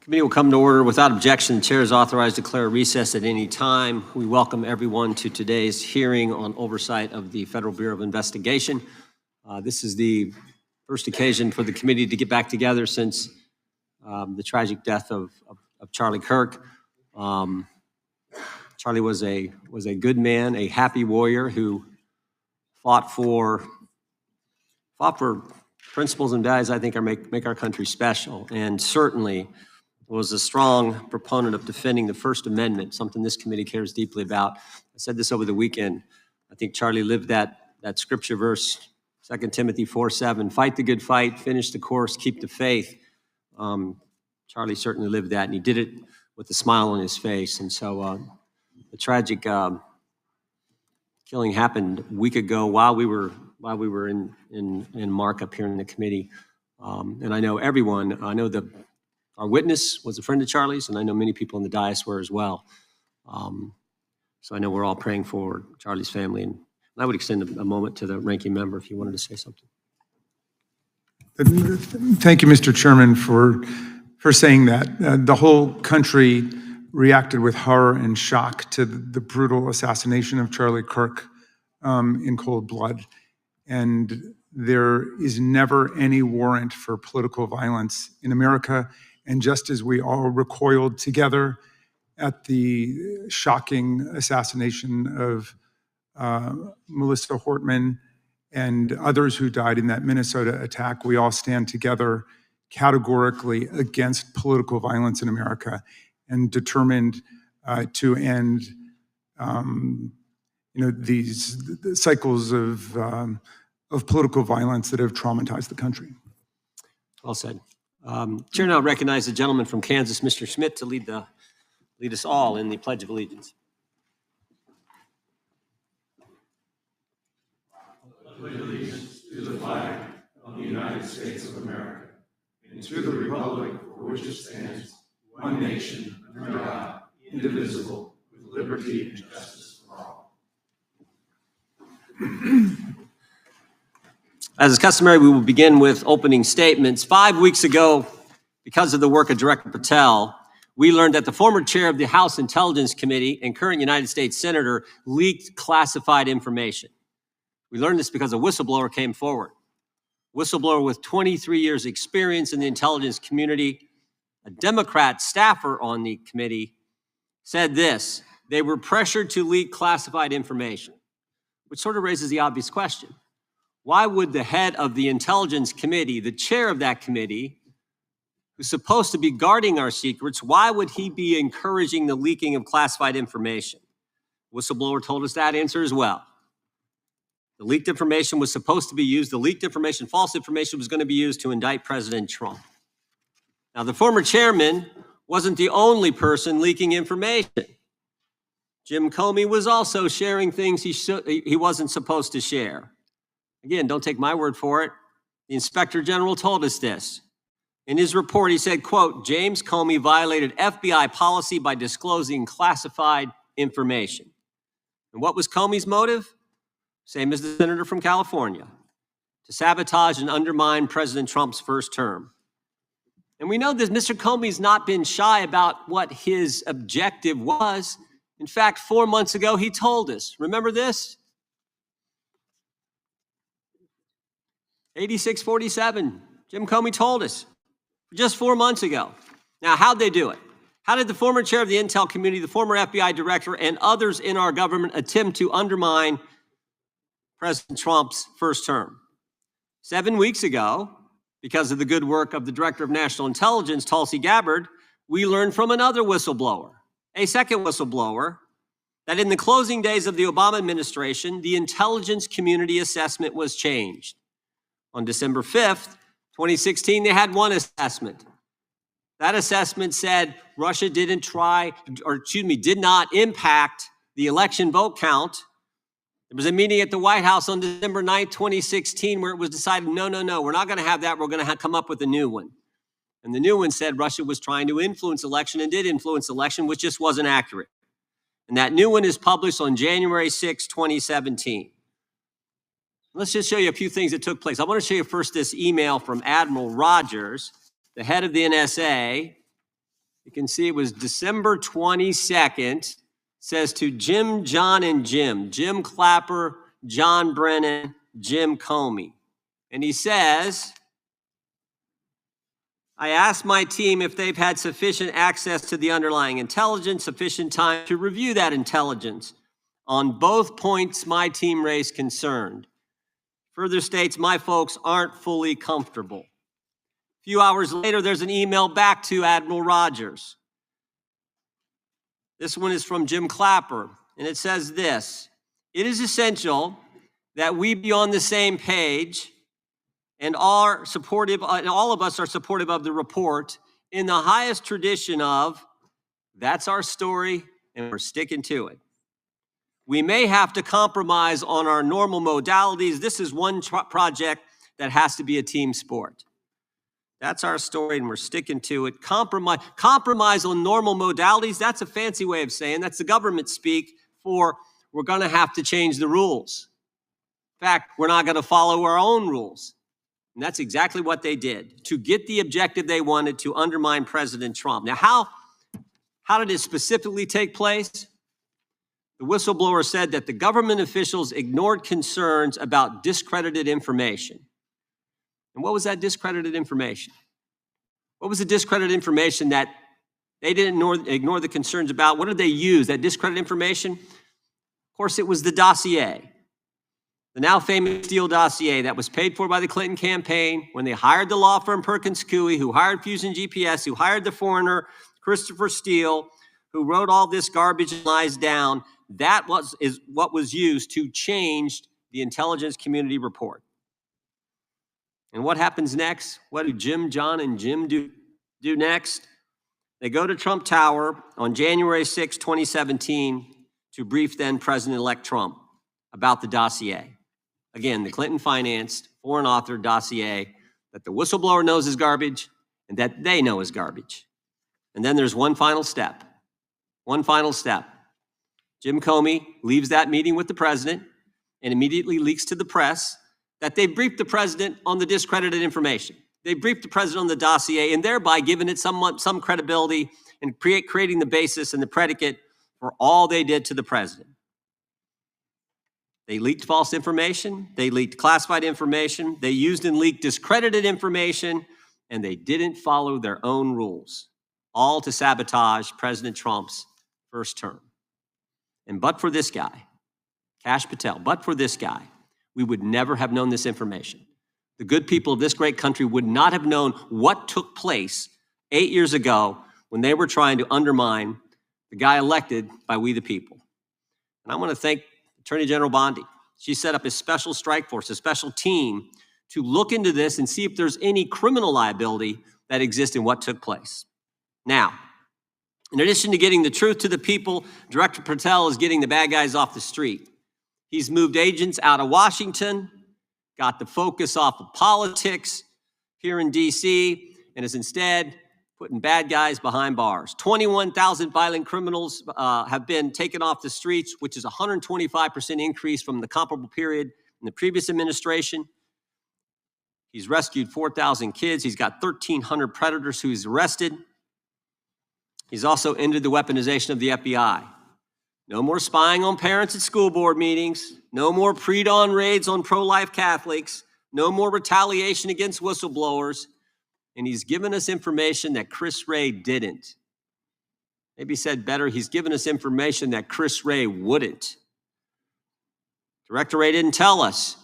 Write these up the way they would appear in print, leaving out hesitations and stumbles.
Committee will come to order. Without objection, the chair is authorized to declare a recess at any time. We welcome everyone to today's hearing on oversight of the Federal Bureau of Investigation. This is the first occasion for the committee to get back together since the tragic death of Charlie Kirk. Charlie was a good man, a happy warrior who fought for principles and values I think make our country special, and certainly was a strong proponent of defending the First Amendment, something this committee cares deeply about. I said this over the weekend. I think Charlie lived that scripture verse, 2 Timothy 4:7, fight the good fight, finish the course, keep the faith. Charlie certainly lived that, and he did it with a smile on his face. And so the tragic killing happened a week ago while we were in markup here in the committee. And I know everyone, our witness was a friend of Charlie's, and I know many people in the dais were as well. So I know we're all praying for Charlie's family, and I would extend a moment to the ranking member if you wanted to say something. Thank you, Mr. Chairman, for saying that. The whole country reacted with horror and shock to the brutal assassination of Charlie Kirk in cold blood. And there is never any warrant for political violence in America. And just as we all recoiled together at the shocking assassination of Melissa Hortman and others who died in that Minnesota attack, we all stand together categorically against political violence in America and determined to end these cycles of political violence that have traumatized the country. Well said. Chair now recognizes the gentleman from Kansas, Mr. Schmidt, to lead us all in the Pledge of Allegiance. I pledge allegiance to the flag of the United States of America and to the republic for which it stands, one nation, under God, indivisible, with liberty and justice for all. As is customary, we will begin with opening statements. 5 weeks ago, because of the work of Director Patel, we learned that the former chair of the House Intelligence Committee and current United States Senator leaked classified information. We learned this because a whistleblower came forward. Whistleblower with 23 years experience in the intelligence community, a Democrat staffer on the committee, said this: they were pressured to leak classified information, which sort of raises the obvious question. Why would the head of the Intelligence Committee, the chair of that committee, who's supposed to be guarding our secrets, why would he be encouraging the leaking of classified information? Whistleblower told us that answer as well. The leaked information was supposed to be used, the leaked information, false information, was going to be used to indict President Trump. Now, the former chairman wasn't the only person leaking information. Jim Comey was also sharing things he wasn't supposed to share. Again, don't take my word for it. The Inspector General told us this. In his report, he said, quote, James Comey violated FBI policy by disclosing classified information. And what was Comey's motive? Same as the senator from California: to sabotage and undermine President Trump's first term. And we know that Mr. Comey's not been shy about what his objective was. In fact, 4 months ago, he told us. Remember this? 8647, Jim Comey told us just 4 months ago. Now, how'd they do it? How did the former chair of the Intel community, the former FBI director, and others in our government attempt to undermine President Trump's first term. 7 weeks ago, because of the good work of the Director of National Intelligence, Tulsi Gabbard, we learned from another whistleblower, a second whistleblower, that in the closing days of the Obama administration, the intelligence community assessment was changed. On December 5th, 2016, they had one assessment. That assessment said Russia did not impact the election vote count. There was a meeting at the White House on December 9th, 2016, where it was decided, no, we're not going to have that. We're going to come up with a new one. And the new one said Russia was trying to influence election and did influence election, which just wasn't accurate. And that new one is published on January 6, 2017. Let's just show you a few things that took place. I want to show you first this email from Admiral Rogers, the head of the NSA. You can see it was December 22nd. Says to Jim, John, and Jim Clapper, John Brennan, Jim Comey. And he says, I asked my team if they've had sufficient access to the underlying intelligence, sufficient time to review that intelligence. On both points, my team raised concern. Further states, my folks aren't fully comfortable. A few hours later, there's an email back to Admiral Rogers. This one is from Jim Clapper, and it says this: it is essential that we be on the same page and all of us are supportive of the report in the highest tradition of, that's our story and we're sticking to it. We may have to compromise on our normal modalities. This is one project that has to be a team sport. That's our story, and we're sticking to it. Compromise on normal modalities, that's a fancy way of saying, that's the government speak for we're going to have to change the rules. In fact, we're not going to follow our own rules. And that's exactly what they did to get the objective they wanted, to undermine President Trump. Now, how did it specifically take place? The whistleblower said that the government officials ignored concerns about discredited information. And what was that discredited information? What was the discredited information that they didn't ignore the concerns about? What did they use, that discredited information? Of course, it was the dossier, the now famous Steele dossier that was paid for by the Clinton campaign when they hired the law firm Perkins Coie, who hired Fusion GPS, who hired the foreigner Christopher Steele, who wrote all this garbage and lies down. That is what was used to change the intelligence community report. And what happens next? What do Jim, John, and Jim do next? They go to Trump Tower on January 6, 2017, to brief then President-elect Trump about the dossier. Again, the Clinton-financed, foreign-authored dossier that the whistleblower knows is garbage and that they know is garbage. And then there's one final step. One final step. Jim Comey leaves that meeting with the president and immediately leaks to the press that they briefed the president on the discredited information. They briefed the president on the dossier and thereby giving it some credibility and creating the basis and the predicate for all they did to the president. They leaked false information. They leaked classified information. They used and leaked discredited information, and they didn't follow their own rules, all to sabotage President Trump's first term. And but for this guy, Kash Patel, but for this guy, we would never have known this information. The good people of this great country would not have known what took place 8 years ago when they were trying to undermine the guy elected by we the people. And I want to thank Attorney General Bondi. She set up a special strike force, a special team to look into this and see if there's any criminal liability that exists in what took place. Now, in addition to getting the truth to the people, Director Patel is getting the bad guys off the street. He's moved agents out of Washington, got the focus off of politics here in D.C., and is instead putting bad guys behind bars. 21,000 violent criminals have been taken off the streets, which is a 125% increase from the comparable period in the previous administration. He's rescued 4,000 kids. He's got 1,300 predators who he's arrested. He's also ended the weaponization of the FBI. No more spying on parents at school board meetings. No more pre-dawn raids on pro-life Catholics. No more retaliation against whistleblowers. And he's given us information that Chris Wray didn't. Maybe said better, he's given us information that Chris Wray wouldn't. Director Wray didn't tell us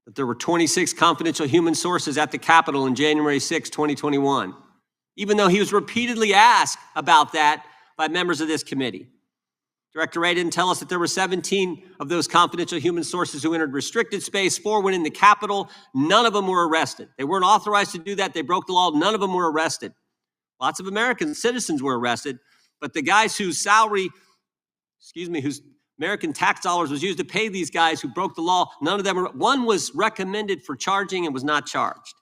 that there were 26 confidential human sources at the Capitol on January 6, 2021, even though he was repeatedly asked about that by members of this committee. Director Wray didn't tell us that there were 17 of those confidential human sources who entered restricted space. 4 went in the Capitol. None of them were arrested. They weren't authorized to do that. They broke the law. None of them were arrested. Lots of American citizens were arrested, but the guys whose whose American tax dollars was used to pay these guys who broke the law, none of them were. One was recommended for charging and was not charged.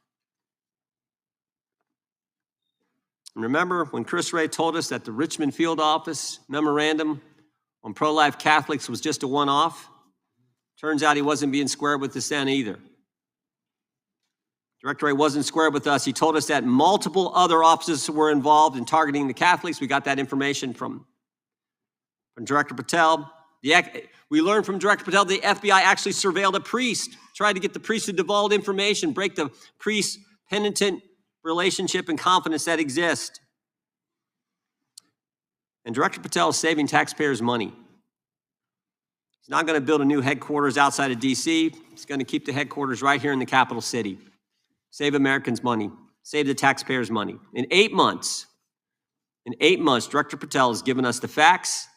And remember when Chris Wray told us that the Richmond field office memorandum on pro-life Catholics was just a one-off? Turns out he wasn't being square with us then either. Director Wray wasn't square with us. He told us that multiple other offices were involved in targeting the Catholics. We got that information from Director Patel. We learned from Director Patel the FBI actually surveilled a priest, tried to get the priest to divulge information, break the priest-penitent relationship and confidence that exists. And Director Patel is saving taxpayers' money. He's not going to build a new headquarters outside of D.C. He's going to keep the headquarters right here in the capital city. Save Americans money. Save the taxpayers' money. In 8 months, Director Patel has given us the facts.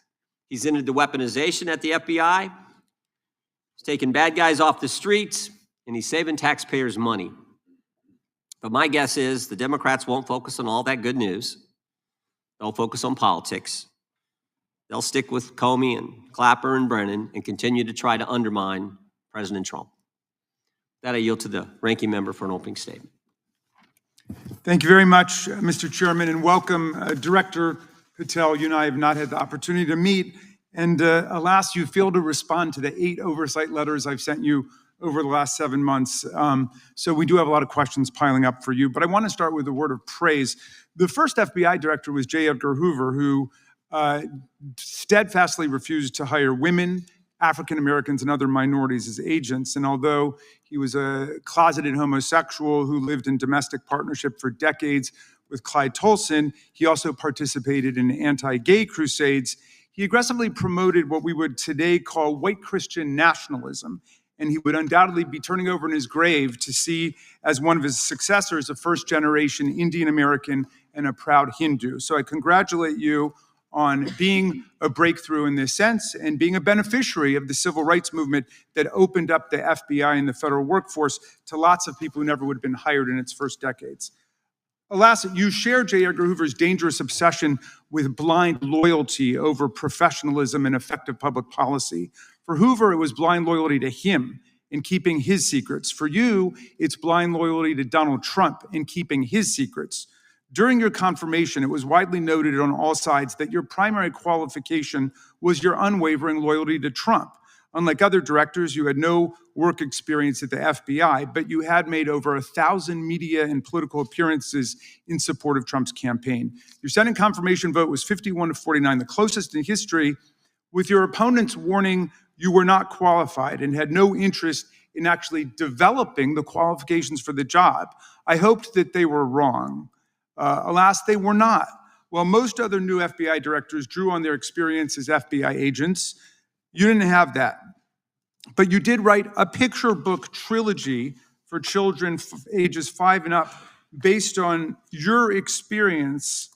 He's ended the weaponization at the FBI. He's taken bad guys off the streets, and he's saving taxpayers' money. But my guess is the Democrats won't focus on all that good news. They'll focus on politics. They'll stick with Comey and Clapper and Brennan and continue to try to undermine President Trump. That I yield to the ranking member for an opening statement. Thank you very much, Mr. Chairman, and welcome, Director Patel. You and I have not had the opportunity to meet, and alas, you failed to respond to the 8 oversight letters I've sent you over the last 7 months. So we do have a lot of questions piling up for you, but I want to start with a word of praise. The first FBI director was J. Edgar Hoover, who steadfastly refused to hire women, African Americans, and other minorities as agents. And although he was a closeted homosexual who lived in domestic partnership for decades with Clyde Tolson, he also participated in anti-gay crusades. He aggressively promoted what we would today call white Christian nationalism. And he would undoubtedly be turning over in his grave to see as one of his successors a first-generation Indian American and a proud Hindu. So I congratulate you on being a breakthrough in this sense and being a beneficiary of the civil rights movement that opened up the FBI and the federal workforce to lots of people who never would have been hired in its first decades. Alas, you share J. Edgar Hoover's dangerous obsession with blind loyalty over professionalism and effective public policy. For Hoover, it was blind loyalty to him in keeping his secrets. For you, it's blind loyalty to Donald Trump in keeping his secrets. During your confirmation, it was widely noted on all sides that your primary qualification was your unwavering loyalty to Trump. Unlike other directors, you had no work experience at the FBI, but you had made over 1,000 media and political appearances in support of Trump's campaign. Your Senate confirmation vote was 51-49, the closest in history, with your opponents warning you were not qualified and had no interest in actually developing the qualifications for the job. I hoped that they were wrong. Alas, they were not. While most other new FBI directors drew on their experience as FBI agents, you didn't have that. But you did write a picture book trilogy for children ages 5 and up based on your experience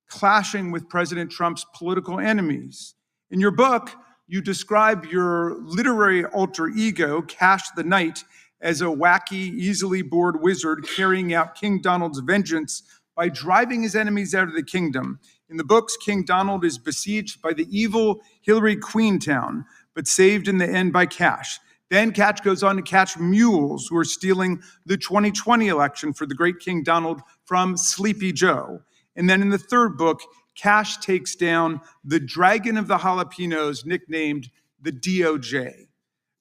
clashing with President Trump's political enemies. In your book, you describe your literary alter ego, Kash the Knight, as a wacky, easily bored wizard carrying out King Donald's vengeance by driving his enemies out of the kingdom. In the books, King Donald is besieged by the evil Hillary Queentown, but saved in the end by Kash. Then Kash goes on to catch mules who are stealing the 2020 election for the great King Donald from Sleepy Joe. And then in the third book, Kash takes down the dragon of the jalapenos, nicknamed the DOJ.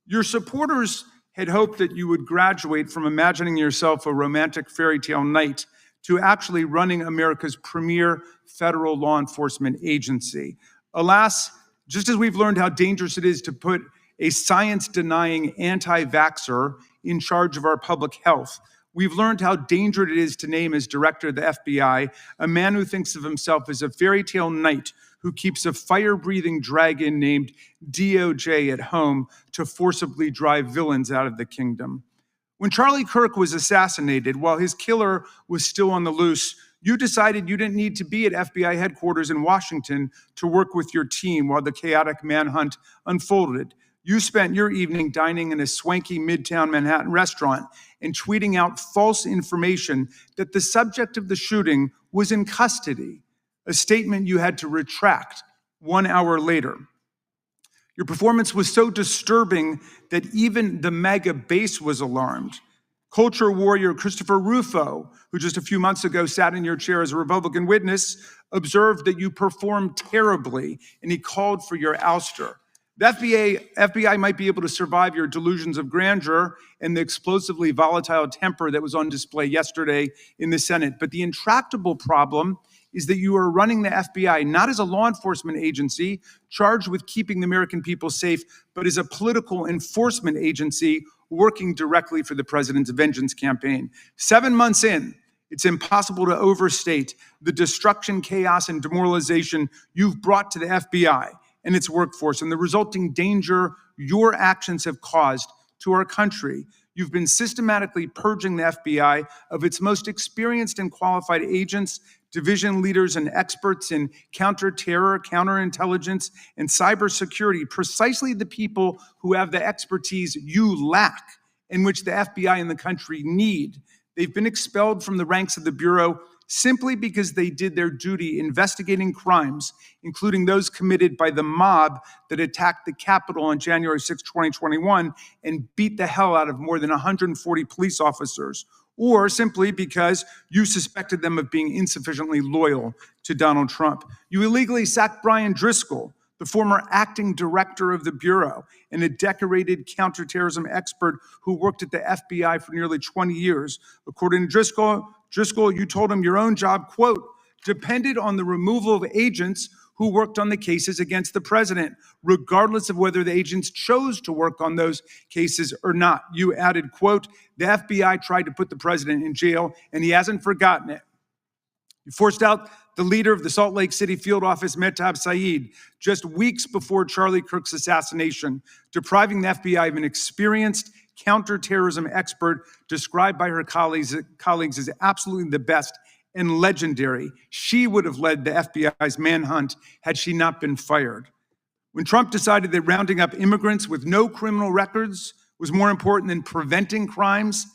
Your supporters had hoped that you would graduate from imagining yourself a romantic fairy tale knight to actually running America's premier federal law enforcement agency. Alas, just as we've learned how dangerous it is to put a science-denying anti-vaxxer in charge of our public health, we've learned how dangerous it is to name as director of the FBI a man who thinks of himself as a fairy tale knight who keeps a fire-breathing dragon named DOJ at home to forcibly drive villains out of the kingdom. When Charlie Kirk was assassinated, while his killer was still on the loose, you decided you didn't need to be at FBI headquarters in Washington to work with your team while the chaotic manhunt unfolded. You spent your evening dining in a swanky Midtown Manhattan restaurant and tweeting out false information that the subject of the shooting was in custody, a statement you had to retract 1 hour later. Your performance was so disturbing that even the MAGA base was alarmed. Culture warrior Christopher Rufo, who just a few months ago sat in your chair as a Republican witness, observed that you performed terribly, and he called for your ouster. The FBI might be able to survive your delusions of grandeur and the explosively volatile temper that was on display yesterday in the Senate, but the intractable problem is that you are running the FBI not as a law enforcement agency charged with keeping the American people safe, but as a political enforcement agency working directly for the president's vengeance campaign. 7 months in, it's impossible to overstate the destruction, chaos, and demoralization you've brought to the FBI and its workforce and the resulting danger your actions have caused to our country. You've been systematically purging the FBI of its most experienced and qualified agents, division leaders, and experts in counterterror, counterintelligence, and cybersecurity, precisely the people who have the expertise you lack and which the FBI and the country need. They've been expelled from the ranks of the Bureau simply because they did their duty investigating crimes, including those committed by the mob that attacked the Capitol on January 6, 2021, and beat the hell out of more than 140 police officers, or simply because you suspected them of being insufficiently loyal to Donald Trump. You illegally sacked Brian Driscoll, the former acting director of the Bureau and a decorated counterterrorism expert who worked at the FBI for nearly 20 years. According to Driscoll, you told him your own job, quote, depended on the removal of agents who worked on the cases against the president, regardless of whether the agents chose to work on those cases or not. You added, quote, the FBI tried to put the president in jail, and he hasn't forgotten it. You forced out the leader of the Salt Lake City field office, Mehtab Saeed, just weeks before Charlie Kirk's assassination, depriving the FBI of an experienced counterterrorism expert described by her colleagues as absolutely the best and legendary. She would have led the FBI's manhunt had she not been fired. When Trump decided that rounding up immigrants with no criminal records was more important than preventing crimes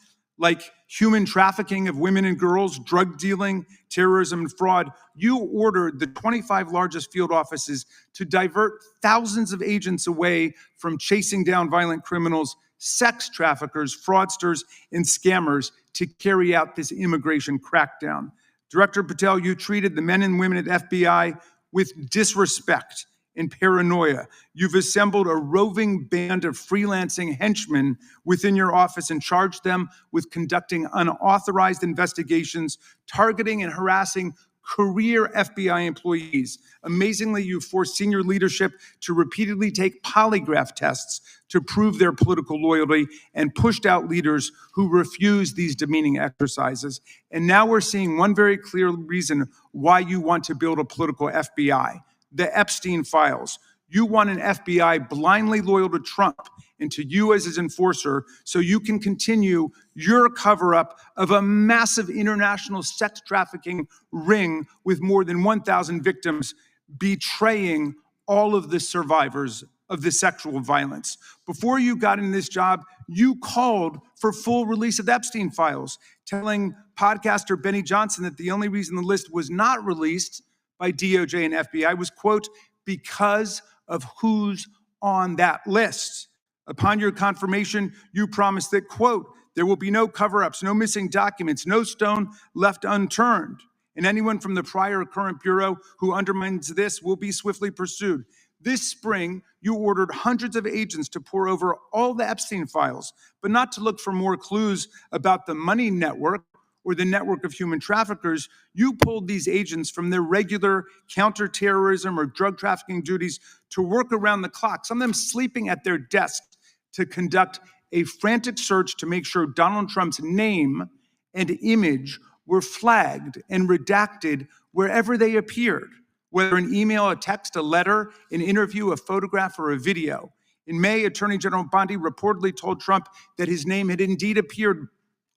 like human trafficking of women and girls, drug dealing, terrorism, and fraud, you ordered the 25 largest field offices to divert thousands of agents away from chasing down violent criminals, sex traffickers, fraudsters, and scammers to carry out this immigration crackdown. Director Patel, you treated the men and women at FBI with disrespect and paranoia. You've assembled a roving band of freelancing henchmen within your office and charged them with conducting unauthorized investigations, targeting and harassing career FBI employees. Amazingly, you forced senior leadership to repeatedly take polygraph tests to prove their political loyalty and pushed out leaders who refused these demeaning exercises. And now we're seeing one very clear reason why you want to build a political FBI. The Epstein files. You want an FBI blindly loyal to Trump and to you as his enforcer so you can continue your cover-up of a massive international sex trafficking ring with more than 1,000 victims, betraying all of the survivors of the sexual violence. Before you got in this job, you called for full release of the Epstein files, telling podcaster Benny Johnson that the only reason the list was not released by DOJ and FBI was, quote, because of who's on that list. Upon your confirmation, you promised that, quote, there will be no cover-ups, no missing documents, no stone left unturned. And anyone from the prior or current Bureau who undermines this will be swiftly pursued. This spring, you ordered hundreds of agents to pore over all the Epstein files, but not to look for more clues about the money network or the network of human traffickers. You pulled these agents from their regular counterterrorism or drug trafficking duties to work around the clock, some of them sleeping at their desks, to conduct a frantic search to make sure Donald Trump's name and image were flagged and redacted wherever they appeared. whether an email, a text, a letter, an interview, a photograph, or a video. In May, Attorney General Bondi reportedly told Trump that his name had indeed appeared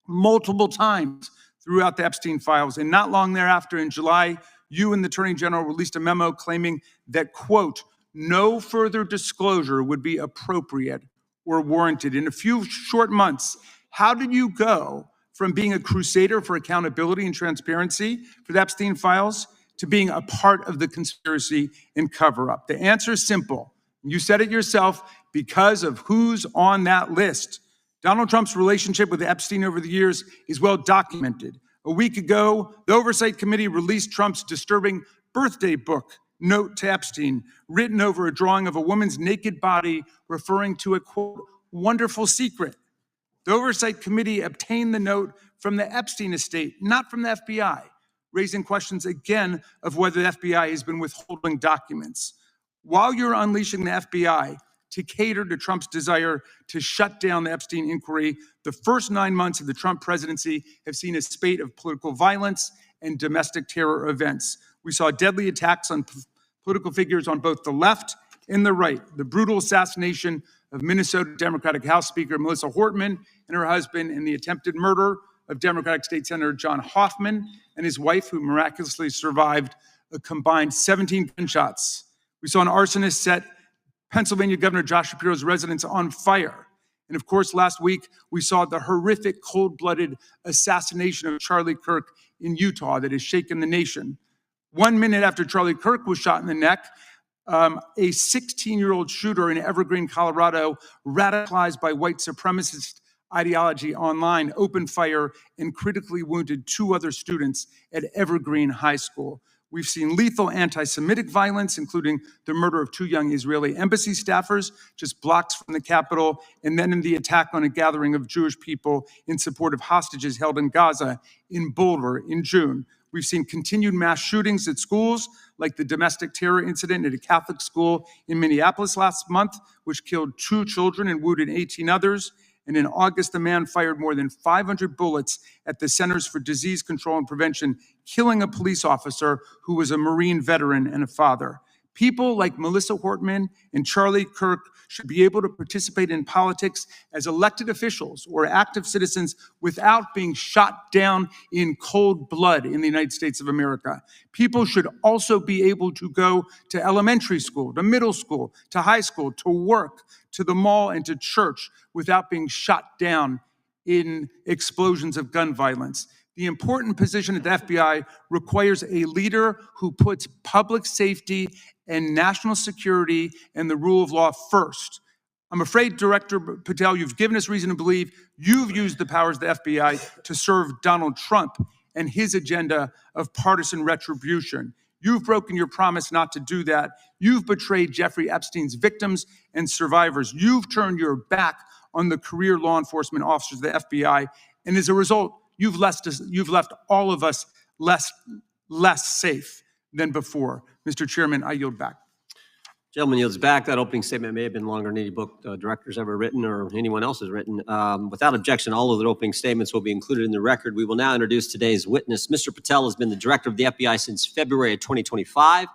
multiple times throughout the Epstein files. And not long thereafter, in July, you and the Attorney General released a memo claiming that, quote, no further disclosure would be appropriate or warranted. In a few short months, how did you go from being a crusader for accountability and transparency for the Epstein files to being a part of the conspiracy and cover-up? The answer is simple. You said it yourself, because of who's on that list. Donald Trump's relationship with Epstein over the years is well documented. A week ago, the Oversight Committee released Trump's disturbing birthday book note to Epstein, written over a drawing of a woman's naked body, referring to a, quote, wonderful secret. The Oversight Committee obtained the note from the Epstein estate, not from the FBI, raising questions again of whether the FBI has been withholding documents. While you're unleashing the FBI to cater to Trump's desire to shut down the Epstein inquiry, the first 9 months of the Trump presidency have seen a spate of political violence and domestic terror events. We saw deadly attacks on political figures on both the left and the right. The brutal assassination of Minnesota Democratic House Speaker Melissa Hortman and her husband, and the attempted murder of Democratic State Senator John Hoffman and his wife, who miraculously survived a combined 17 gunshots. We saw an arsonist set Pennsylvania Governor Josh Shapiro's residence on fire. And of course, last week, we saw the horrific, cold-blooded assassination of Charlie Kirk in Utah that has shaken the nation. 1 minute after Charlie Kirk was shot in the neck, a 16-year-old shooter in Evergreen, Colorado, radicalized by white supremacist ideology online, opened fire and critically wounded 2 other students at Evergreen High School. We've seen lethal anti-Semitic violence, including the murder of 2 young Israeli embassy staffers just blocks from the Capitol, and then in the attack on a gathering of Jewish people in support of hostages held in Gaza in Boulder in June. We've seen continued mass shootings at schools, like the domestic terror incident at a Catholic school in Minneapolis last month, which killed 2 children and wounded 18 others. And in August, a man fired more than 500 bullets at the Centers for Disease Control and Prevention, killing a police officer who was a Marine veteran and a father. People like Melissa Hortman and Charlie Kirk should be able to participate in politics as elected officials or active citizens without being shot down in cold blood in the United States of America. People should also be able to go to elementary school, to middle school, to high school, to work, to the mall, and to church without being shot down in explosions of gun violence. The important position at the FBI requires a leader who puts public safety and national security and the rule of law first. I'm afraid, Director Patel, you've given us reason to believe you've used the powers of the FBI to serve Donald Trump and his agenda of partisan retribution. You've broken your promise not to do that. You've betrayed Jeffrey Epstein's victims and survivors. You've turned your back on the career law enforcement officers of the FBI. And as a result, you've left all of us less safe than before. Mr. Chairman, I yield back. Gentleman yields back. That opening statement may have been longer than any book director's ever written or anyone else has written. Without objection, all of the opening statements will be included in the record. We will now introduce today's witness. Mr. Patel has been the director of the FBI since February of 2025.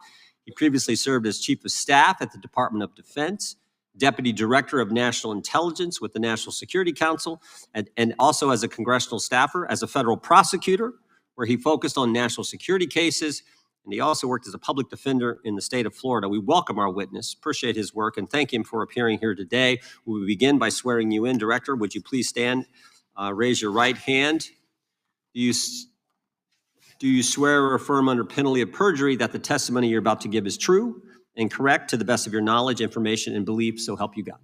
He previously served as chief of staff at the Department of Defense, deputy director of national intelligence with the National Security Council, and also as a congressional staffer, as a federal prosecutor, where he focused on national security cases. And he also worked as a public defender in the state of Florida. We welcome our witness, appreciate his work, and thank him for appearing here today. We will begin by swearing you in. Director, would you please stand, raise your right hand. Do you swear or affirm under penalty of perjury that the testimony you're about to give is true and correct to the best of your knowledge, information, and belief, so help you God?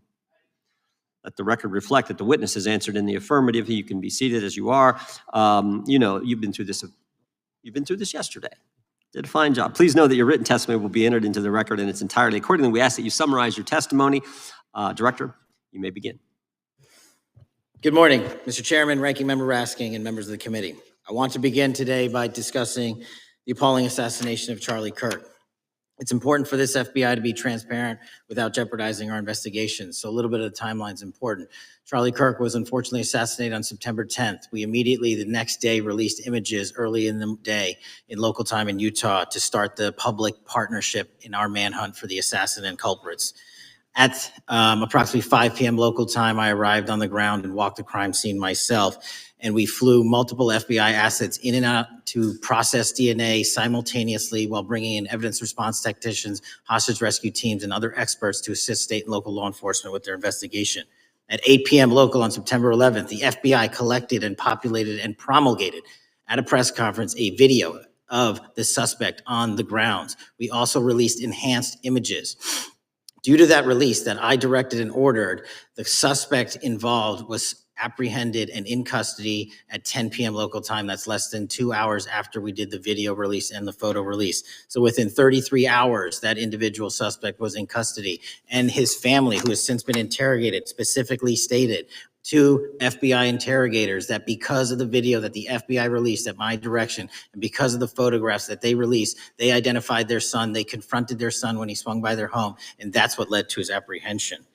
Let the record reflect that the witness has answered in the affirmative. You can be seated as you are. You've been through this yesterday. Did a fine job. Please know that your written testimony will be entered into the record in its entirety. Accordingly, we ask that you summarize your testimony. Director, you may begin. Good morning, Mr. Chairman, Ranking Member Raskin, and members of the committee. I want to begin today by discussing the appalling assassination of Charlie Kirk. It's important for this FBI to be transparent without jeopardizing our investigations. So a little bit of the timeline is important. Charlie Kirk was unfortunately assassinated on September 10th. We immediately, the next day, released images early in the day in local time in Utah to start the public partnership in our manhunt for the assassin and culprits. At approximately 5 p.m. local time, I arrived on the ground and walked the crime scene myself. And we flew multiple FBI assets in and out to process DNA simultaneously while bringing in evidence response technicians, hostage rescue teams, and other experts to assist state and local law enforcement with their investigation. At 8 p.m. local on September 11th, the FBI collected and populated and promulgated at a press conference a video of the suspect on the grounds. We also released enhanced images. Due to that release that I directed and ordered, the suspect involved was apprehended and in custody at 10 p.m. local time. That's less than 2 hours after we did the video release and the photo release. So within 33 hours, that individual suspect was in custody. And his family, who has since been interrogated, specifically stated to FBI interrogators that because of the video that the FBI released at my direction and because of the photographs that they released, they identified their son, they confronted their son when he swung by their home, and that's what led to his apprehension.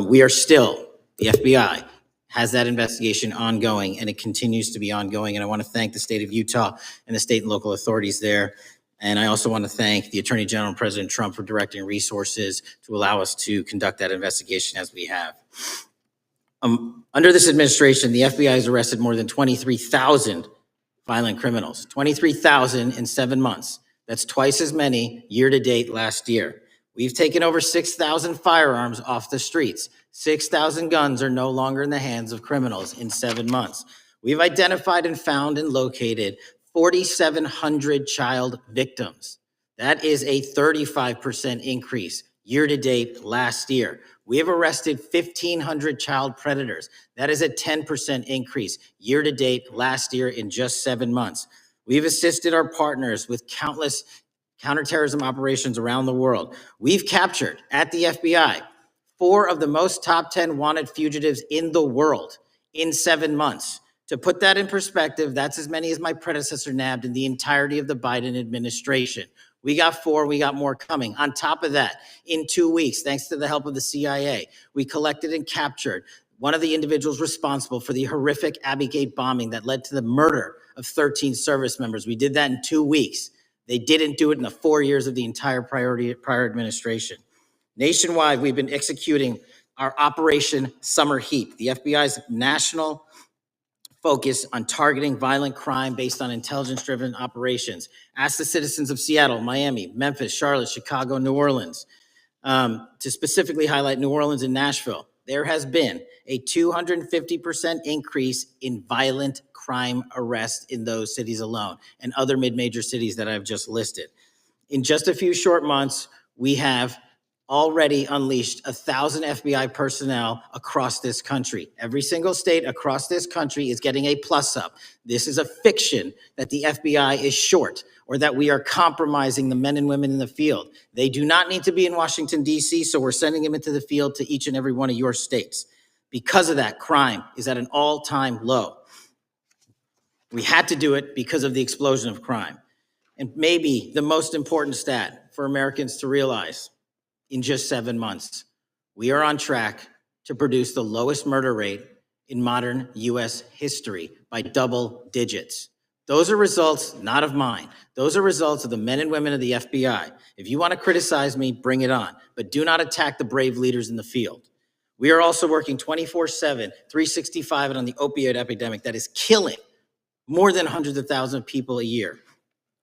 We are still, the FBI has that investigation ongoing, and it continues to be ongoing, and I want to thank the state of Utah and the state and local authorities there. And I also want to thank the Attorney General and President Trump for directing resources to allow us to conduct that investigation as we have. Under this administration, the FBI has arrested more than 23,000 violent criminals, 23,000 in 7 months. That's twice as many year to date last year. We've taken over 6,000 firearms off the streets. 6,000 guns are no longer in the hands of criminals in 7 months. We've identified and found and located 4,700 child victims. That is a 35% increase year to date last year. We have arrested 1,500 child predators. That is a 10% increase year to date last year in just 7 months. We've assisted our partners with countless counterterrorism operations around the world. We've captured at the FBI 4 of the most top 10 wanted fugitives in the world in 7 months. To put that in perspective, that's as many as my predecessor nabbed in the entirety of the Biden administration. We got 4, we got more coming. On top of that, in 2 weeks, thanks to the help of the CIA, we collected and captured one of the individuals responsible for the horrific Abbey Gate bombing that led to the murder of 13 service members. We did that in 2 weeks. They didn't do it in the 4 years of the entire prior administration. Nationwide, we've been executing our Operation Summer Heat, the FBI's national focus on targeting violent crime based on intelligence-driven operations. Ask the citizens of Seattle, Miami, Memphis, Charlotte, Chicago, New Orleans, to specifically highlight New Orleans and Nashville. There has been a 250% increase in violent crime arrests in those cities alone and other mid-major cities that I've just listed. In just a few short months, we have already unleashed 1,000 FBI personnel across this country. Every single state across this country is getting a plus up. This is a fiction that the FBI is short or that we are compromising the men and women in the field. They do not need to be in Washington, D.C., so we're sending them into the field to each and every one of your states. Because of that, crime is at an all-time low. We had to do it because of the explosion of crime. And maybe the most important stat for Americans to realize, in just 7 months, we are on track to produce the lowest murder rate in modern U.S. history by double digits. Those are results not of mine. Those are results of the men and women of the FBI. If you want to criticize me, bring it on, but do not attack the brave leaders in the field. We are also working 24/7, 365 on the opioid epidemic that is killing more than hundreds of thousands of people a year.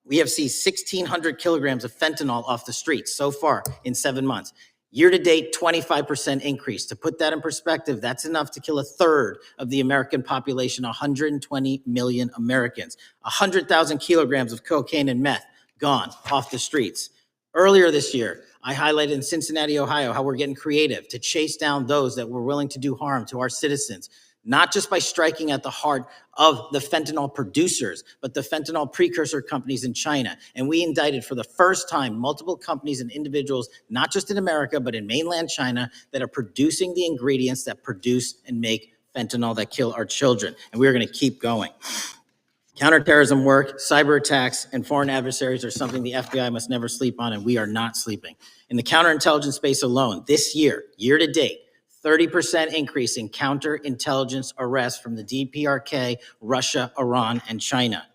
We have seized 1,600 kilograms of fentanyl off the streets so far in 7 months. Year to date, 25% increase. To put that in perspective, that's enough to kill a third of the American population, 120 million Americans. 100,000 kilograms of cocaine and meth gone off the streets. Earlier this year, I highlighted in Cincinnati, Ohio, how we're getting creative to chase down those that were willing to do harm to our citizens, not just by striking at the heart of the fentanyl producers, but the fentanyl precursor companies in China. And we indicted for the first time multiple companies and individuals, not just in America, but in mainland China, that are producing the ingredients that produce and make fentanyl that kill our children. And we're going to keep going. Counterterrorism work, cyber attacks, and foreign adversaries are something the FBI must never sleep on, and we are not sleeping. In the counterintelligence space alone, this year, year to date, 30% increase in counterintelligence arrests from the DPRK, Russia, Iran, and China.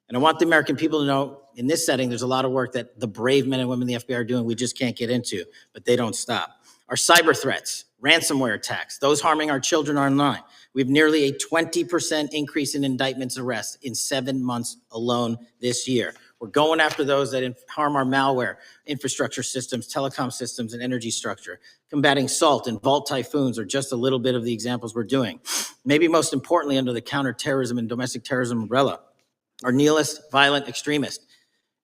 And I want the American people to know, in this setting, there's a lot of work that the brave men and women in the FBI are doing we just can't get into, but they don't stop. Our cyber threats, ransomware attacks, those harming our children online. We have nearly a 20% increase in indictments arrests in 7 months alone this year. We're going after those that harm our malware, infrastructure systems, telecom systems, and energy structure. Combating SALT and Vault typhoons are just a little bit of the examples we're doing. Maybe most importantly, under the counterterrorism and domestic terrorism umbrella, are nihilist, violent extremists,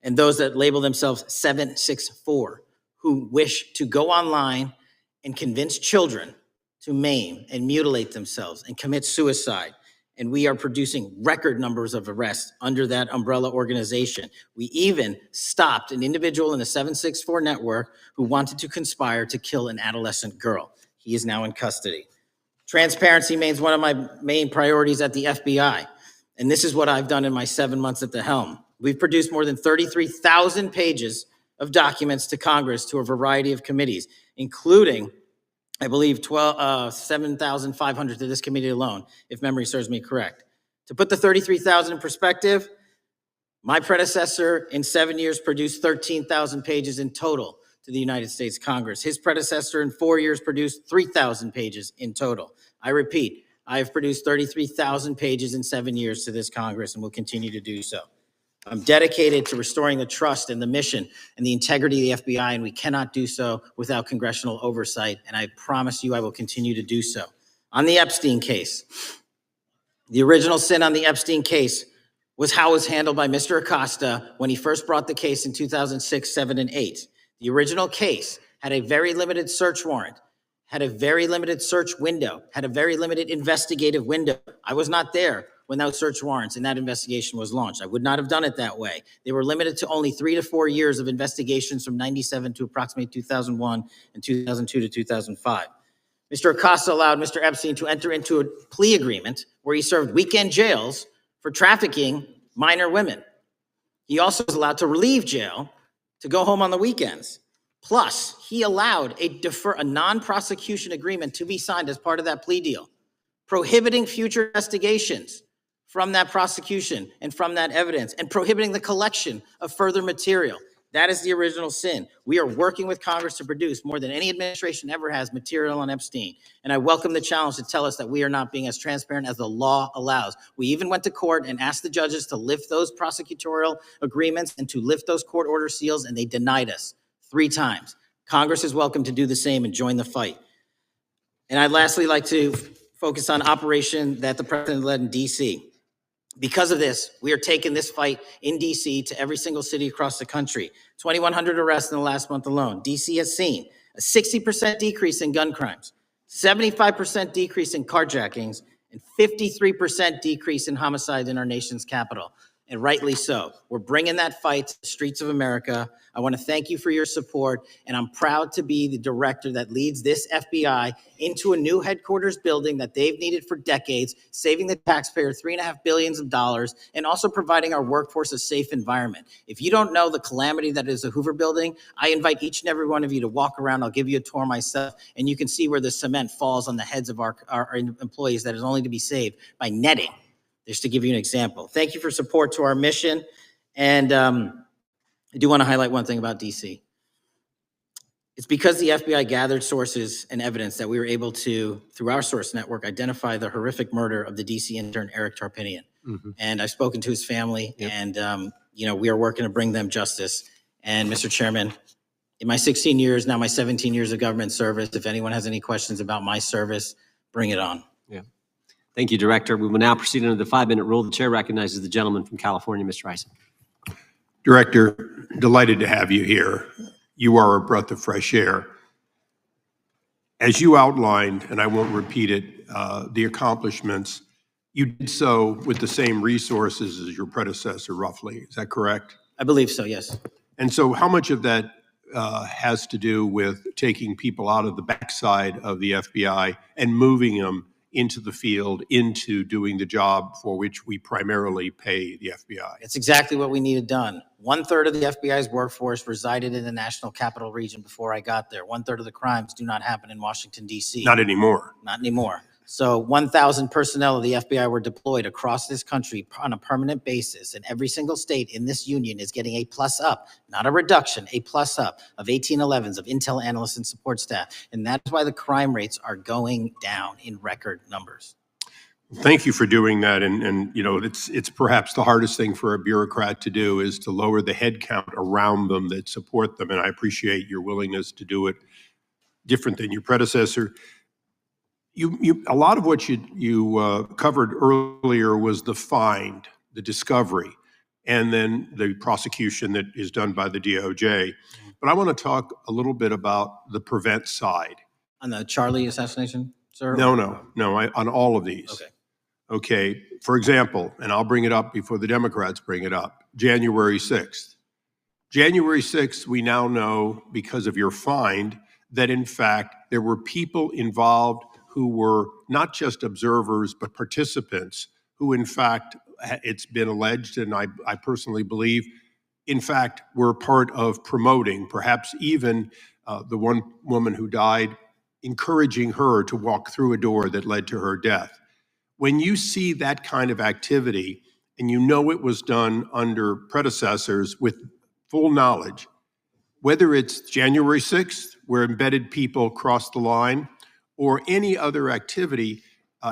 and those that label themselves 764, who wish to go online and convince children to maim and mutilate themselves and commit suicide. And we are producing record numbers of arrests under that umbrella organization. We even stopped an individual in the 764 network who wanted to conspire to kill an adolescent girl. He is now in custody. Transparency remains one of my main priorities at the FBI. And this is what I've done in my 7 months at the helm. We've produced more than 33,000 pages of documents to Congress to a variety of committees, including, I believe, 7,500 to this committee alone, if memory serves me correct. To put the 33,000 in perspective, my predecessor in 7 years produced 13,000 pages in total to the United States Congress. His predecessor in 4 years produced 3,000 pages in total. I repeat, I have produced 33,000 pages in 7 years to this Congress and will continue to do so. I'm dedicated to restoring the trust and the mission and the integrity of the FBI, and we cannot do so without congressional oversight, and I promise you I will continue to do so. On the Epstein case, the original sin on the Epstein case was how it was handled by Mr. Acosta when he first brought the case in 2006, 7, and 8. The original case had a very limited search warrant, had a very limited search window, had a very limited investigative window. I was not there when those search warrants and that investigation was launched. I would not have done it that way. They were limited to only 3 to 4 years of investigations from 97 to approximately 2001 and 2002 to 2005. Mr. Acosta allowed Mr. Epstein to enter into a plea agreement where he served weekend jails for trafficking minor women. He also was allowed to relieve jail to go home on the weekends. Plus, he allowed a non-prosecution agreement to be signed as part of that plea deal, prohibiting future investigations from that prosecution and from that evidence, and prohibiting the collection of further material. That is the original sin. We are working with Congress to produce more than any administration ever has material on Epstein. And I welcome the challenge to tell us that we are not being as transparent as the law allows. We even went to court and asked the judges to lift those prosecutorial agreements and to lift those court order seals, and they denied us 3 times. Congress is welcome to do the same and join the fight. And I'd lastly like to focus on operation that the president led in DC. Because of this, we are taking this fight in DC to every single city across the country. 2,100 arrests in the last month alone. DC has seen a 60% decrease in gun crimes, 75% decrease in carjackings, and 53% decrease in homicides in our nation's capital. And rightly so. We're bringing that fight to the streets of America. I want to thank you for your support, and I'm proud to be the director that leads this FBI into a new headquarters building that they've needed for decades, saving the taxpayer $3.5 billion, and also providing our workforce a safe environment. If you don't know the calamity that is the Hoover Building, I invite each and every one of you to walk around. I'll give you a tour myself, and you can see where the cement falls on the heads of our employees that is only to be saved by netting. Just to give you an example. Thank you for support to our mission. And I do want to highlight one thing about DC. It's because the FBI gathered sources and evidence that we were able to, through our source network, identify the horrific murder of the DC intern, Eric Tarpinian. Mm-hmm. And I've spoken to his family, and we are working to bring them justice. And Mr. Chairman, in my 16 years, now my 17 years of government service, if anyone has any questions about my service, bring it on. Yeah. Thank you, Director. We will now proceed under the 5-minute rule. The chair recognizes the gentleman from California, Mr. Ison. Director, delighted to have you here. You are a breath of fresh air. As you outlined, and I won't repeat it, the accomplishments, you did so with the same resources as your predecessor, roughly. Is that correct? I believe so, yes. And so how much of that has to do with taking people out of the backside of the FBI and moving them into the field, into doing the job for which we primarily pay the FBI. It's exactly what we needed done. 1/3 of the FBI's workforce resided in the National Capital Region before I got there. 1/3 of the crimes do not happen in Washington, D.C. Not anymore. Not anymore. So 1,000 personnel of the FBI were deployed across this country on a permanent basis, and every single state in this union is getting a plus up, not a reduction, a plus up of 1811s of intel analysts and support staff. And that's why the crime rates are going down in record numbers. Thank you for doing that. And you know, it's perhaps the hardest thing for a bureaucrat to do is to lower the head count around them that support them. And I appreciate your willingness to do it different than your predecessor. A lot of what you covered earlier was the find, the discovery, and then the prosecution that is done by the DOJ. But I want to talk a little bit about the prevent side. On the Charlie assassination, sir? No, on all of these. Okay. Okay, for example, and I'll bring it up before the Democrats bring it up, January 6th. January 6th, we now know because of your find that in fact there were people involved who were not just observers, but participants who, in fact, it's been alleged, and I personally believe, in fact, were part of promoting, perhaps even the one woman who died, encouraging her to walk through a door that led to her death. When you see that kind of activity, and you know it was done under predecessors with full knowledge, whether it's January 6th, where embedded people crossed the line, or any other activity,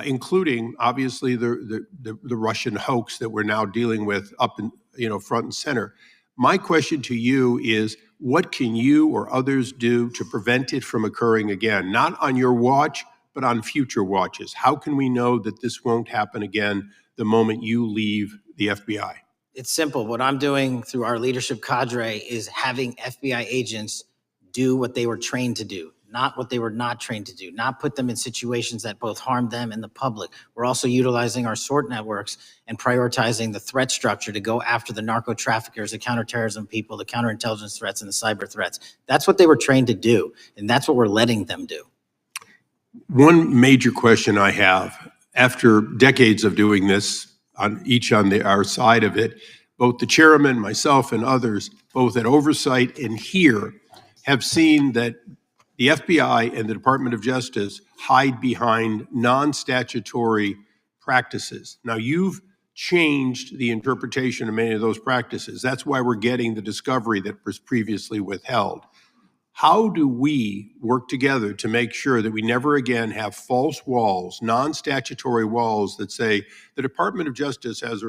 including obviously the Russian hoax that we're now dealing with up in, front and center. My question to you is, what can you or others do to prevent it from occurring again? Not on your watch, but on future watches. How can we know that this won't happen again the moment you leave the FBI? It's simple. What I'm doing through our leadership cadre is having FBI agents do what they were trained to do, not what they were not trained to do, not put them in situations that both harm them and the public. We're also utilizing our SORT networks and prioritizing the threat structure to go after the narco traffickers, the counterterrorism people, the counterintelligence threats, and the cyber threats. That's what they were trained to do, and that's what we're letting them do. One major question I have, after decades of doing this, on our side of it, both the chairman, myself, and others, both at Oversight and here, have seen that the FBI and the Department of Justice hide behind non-statutory practices. Now, you've changed the interpretation of many of those practices. That's why we're getting the discovery that was previously withheld. How do we work together to make sure that we never again have false walls, non-statutory walls that say the Department of Justice has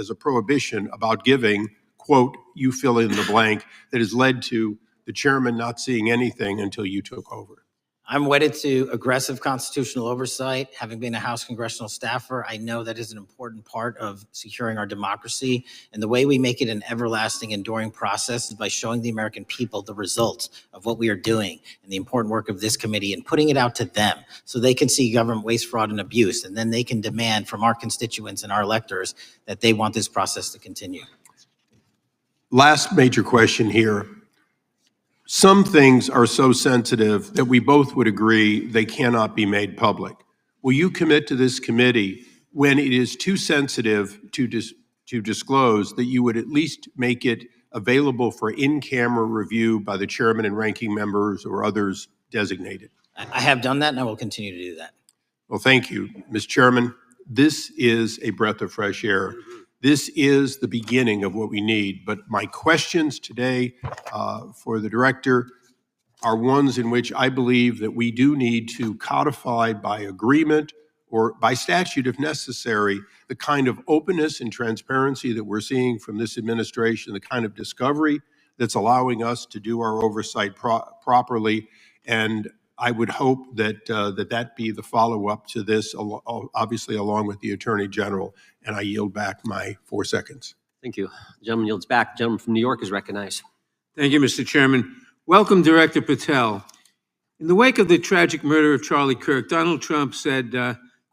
a prohibition about giving, quote, you fill in the blank, that has led to the chairman not seeing anything until you took over? I'm wedded to aggressive constitutional oversight. Having been a House congressional staffer, I know that is an important part of securing our democracy. And the way we make it an everlasting, enduring process is by showing the American people the results of what we are doing and the important work of this committee and putting it out to them so they can see government waste, fraud, and abuse. And then they can demand from our constituents and our electors that they want this process to continue. Last major question here. Some things are so sensitive that we both would agree they cannot be made public. Will you commit to this committee when it is too sensitive to disclose that you would at least make it available for in-camera review by the chairman and ranking members or others designated? I have done that, and I will continue to do that. Well, thank you, Mr. Chairman. This is a breath of fresh air. This is the beginning of what we need. But my questions today for the director are ones in which I believe that we do need to codify by agreement or by statute if necessary, the kind of openness and transparency that we're seeing from this administration, the kind of discovery that's allowing us to do our oversight properly. And I would hope that that be the follow-up to this, obviously along with the Attorney General. And I yield back my 4 seconds. Thank you. The gentleman yields back. The gentleman from New York is recognized. Thank you, Mr. Chairman. Welcome, Director Patel. In the wake of the tragic murder of Charlie Kirk, Donald Trump said,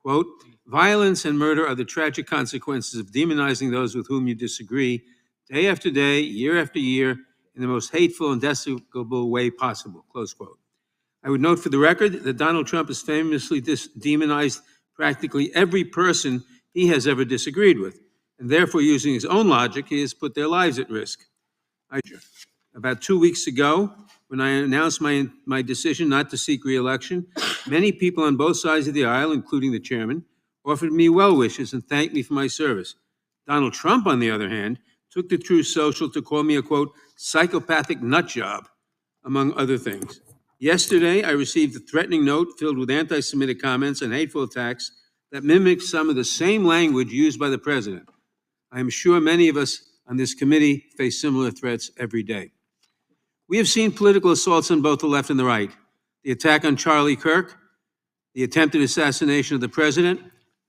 quote, "Violence and murder are the tragic consequences of demonizing those with whom you disagree, day after day, year after year, in the most hateful and despicable way possible," close quote. I would note for the record that Donald Trump has famously demonized practically every person he has ever disagreed with, and therefore, using his own logic, he has put their lives at risk. About 2 weeks ago, when I announced my decision not to seek re-election, many people on both sides of the aisle, including the chairman, offered me well wishes and thanked me for my service. Donald Trump, on the other hand, took to Truth Social to call me a, quote, psychopathic nut job, among other things. Yesterday, I received a threatening note filled with anti-Semitic comments and hateful attacks that mimic some of the same language used by the president. I am sure many of us on this committee face similar threats every day. We have seen political assaults on both the left and the right. The attack on Charlie Kirk, the attempted assassination of the president,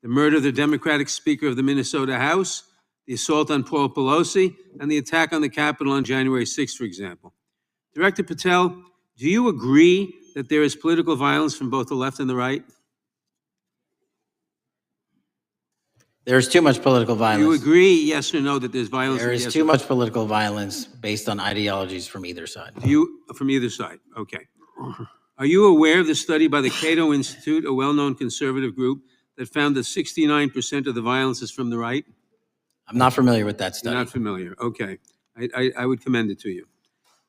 the murder of the Democratic Speaker of the Minnesota House, the assault on Paul Pelosi, and the attack on the Capitol on January 6th, for example. Director Patel, do you agree that there is political violence from both the left and the right? There is too much political Do violence. you agree, yes or no, that there's violence? There is too much political violence based on ideologies from either side. From either side, okay. Are you aware of the study by the Cato Institute, a well-known conservative group, that found that 69% of the violence is from the right? I'm not familiar with that study. You're not familiar, okay. I would commend it to you.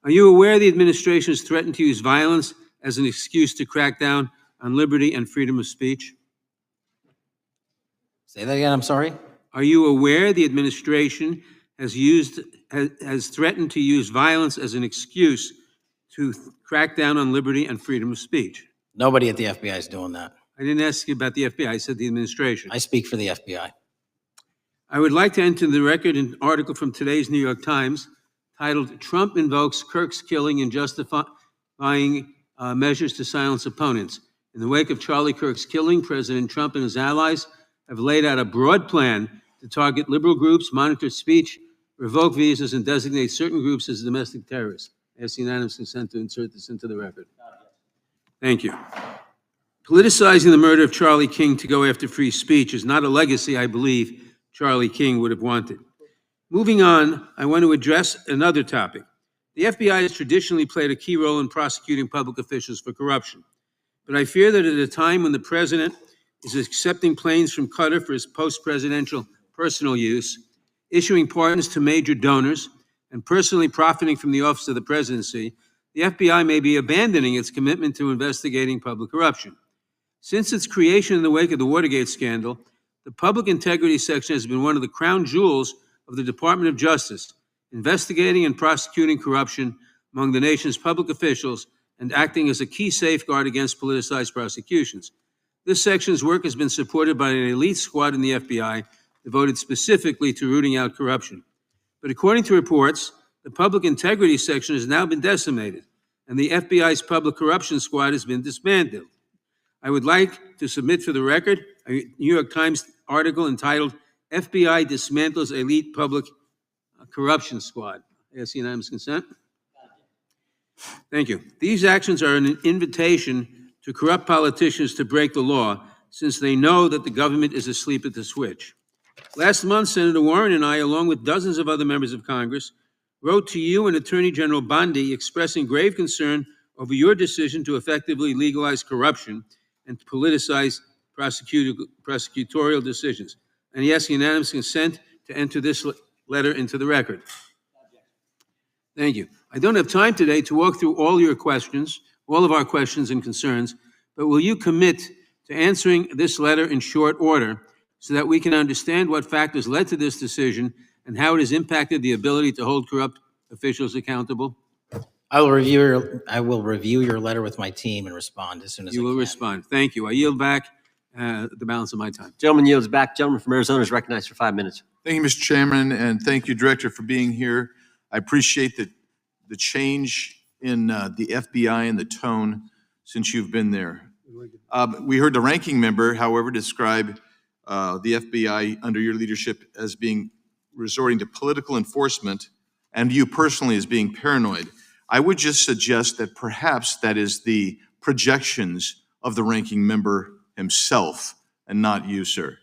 Are you aware the administration has threatened to use violence as an excuse to crack down on liberty and freedom of speech? Say that again, I'm sorry? Are you aware the administration has threatened to use violence as an excuse to crack down on liberty and freedom of speech? Nobody at the FBI is doing that. I didn't ask you about the FBI, I said the administration. I speak for the FBI. I would like to enter the record an article from today's New York Times titled, Trump Invokes Kirk's Killing and Justifying Measures to Silence Opponents. In the wake of Charlie Kirk's killing, President Trump and his allies have laid out a broad plan to target liberal groups, monitor speech, revoke visas, and designate certain groups as domestic terrorists. I ask unanimous consent to insert this into the record. Thank you. Politicizing the murder of Charlie King to go after free speech is not a legacy I believe Charlie King would have wanted. Moving on, I want to address another topic. The FBI has traditionally played a key role in prosecuting public officials for corruption. But I fear that at a time when the president is accepting planes from Qatar for his post-presidential personal use, issuing pardons to major donors, and personally profiting from the office of the presidency, the FBI may be abandoning its commitment to investigating public corruption. Since its creation in the wake of the Watergate scandal, the Public Integrity Section has been one of the crown jewels of the Department of Justice, investigating and prosecuting corruption among the nation's public officials and acting as a key safeguard against politicized prosecutions. This section's work has been supported by an elite squad in the FBI devoted specifically to rooting out corruption. But according to reports, the Public Integrity Section has now been decimated, and the FBI's Public Corruption Squad has been disbanded. I would like to submit for the record a New York Times article entitled, FBI Dismantles Elite Public Corruption Squad. I ask unanimous consent. Thank you. These actions are an invitation to corrupt politicians to break the law, since they know that the government is asleep at the switch. Last month, Senator Warren and I, along with dozens of other members of Congress, wrote to you and Attorney General Bondi expressing grave concern over your decision to effectively legalize corruption and to politicize prosecutorial decisions. And he asks unanimous consent to enter this letter into the record. Thank you. I don't have time today to walk through all your questions, all of our questions and concerns, but will you commit to answering this letter in short order so that we can understand what factors led to this decision and how it has impacted the ability to hold corrupt officials accountable? I will review your letter with my team and respond as soon as I can. You will respond. Thank you. I yield back the balance of my time. Gentleman yields back. Gentleman from Arizona is recognized for 5 minutes. Thank you, Mr. Chairman, and thank you, Director, for being here. I appreciate the change in the FBI and the tone since you've been there. We heard the ranking member, however, describe the FBI under your leadership as being resorting to political enforcement and you personally as being paranoid. I would just suggest that perhaps that is the projections of the ranking member himself and not you, sir.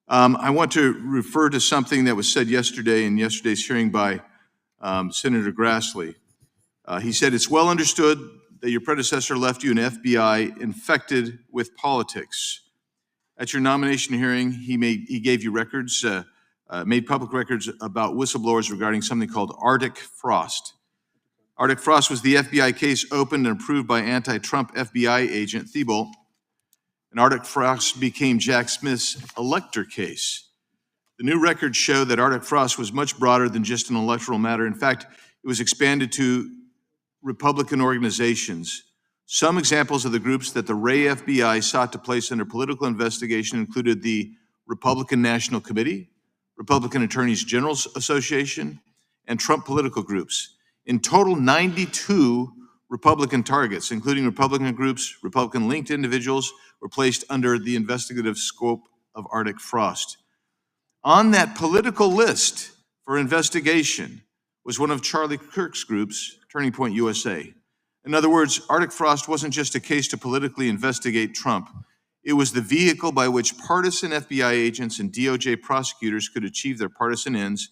I want to refer to something that was said yesterday in yesterday's hearing by Senator Grassley. He said, it's well understood that your predecessor left you an FBI infected with politics. At your nomination hearing, he gave you records, made public records about whistleblowers regarding something called Arctic Frost. Arctic Frost was the FBI case opened and approved by anti-Trump FBI agent Thibault, and Arctic Frost became Jack Smith's elector case. The new records show that Arctic Frost was much broader than just an electoral matter. In fact, it was expanded to Republican organizations. Some examples of the groups that the Ray FBI sought to place under political investigation included the Republican National Committee, Republican Attorneys General's Association, and Trump political groups. In total, 92 Republican targets, including Republican groups, Republican-linked individuals, were placed under the investigative scope of Arctic Frost. On that political list for investigation was one of Charlie Kirk's groups, Turning Point USA. In other words, Arctic Frost wasn't just a case to politically investigate Trump. It was the vehicle by which partisan FBI agents and DOJ prosecutors could achieve their partisan ends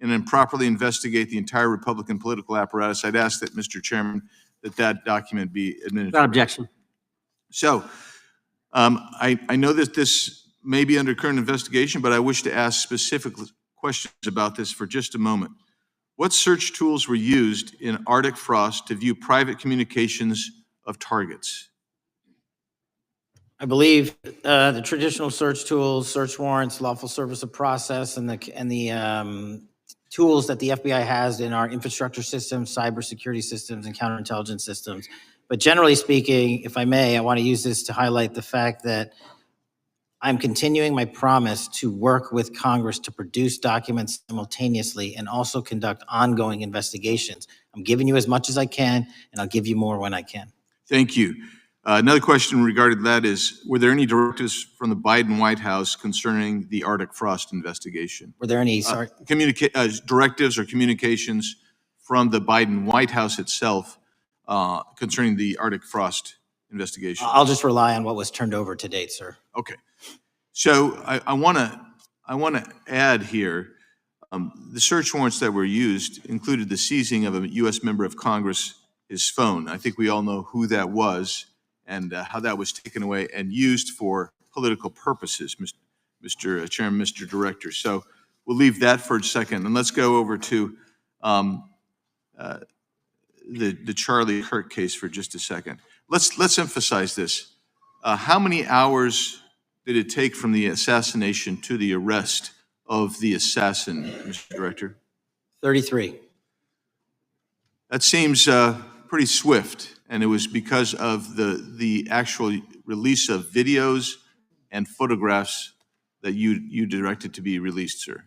and improperly investigate the entire Republican political apparatus. I'd ask that, Mr. Chairman, that document be admitted. Without objection. So I know that this may be under current investigation, but I wish to ask specific questions about this for just a moment. What search tools were used in Arctic Frost to view private communications of targets? I believe the traditional search tools, search warrants, lawful service of process, and the tools that the FBI has in our infrastructure systems, cybersecurity systems, and counterintelligence systems. But generally speaking, if I may, I want to use this to highlight the fact that I'm continuing my promise to work with Congress to produce documents simultaneously and also conduct ongoing investigations. I'm giving you as much as I can, and I'll give you more when I can. Thank you. Another question regarding that is, were there any directives from the Biden White House concerning the Arctic Frost investigation? Were there any, directives or communications from the Biden White House itself concerning the Arctic Frost investigation? I'll just rely on what was turned over to date, sir. Okay. So I want to add here, the search warrants that were used included the seizing of a U.S. member of Congress, his phone. I think we all know who that was and how that was taken away and used for political purposes, Mr. Chairman, Mr. Director. So we'll leave that for a second, and let's go over to the Charlie Kirk case for just a second. Let's emphasize this. How many hours did it take from the assassination to the arrest of the assassin, Mr. Director? 33. That seems pretty swift, and it was because of the actual release of videos and photographs that you directed to be released, sir.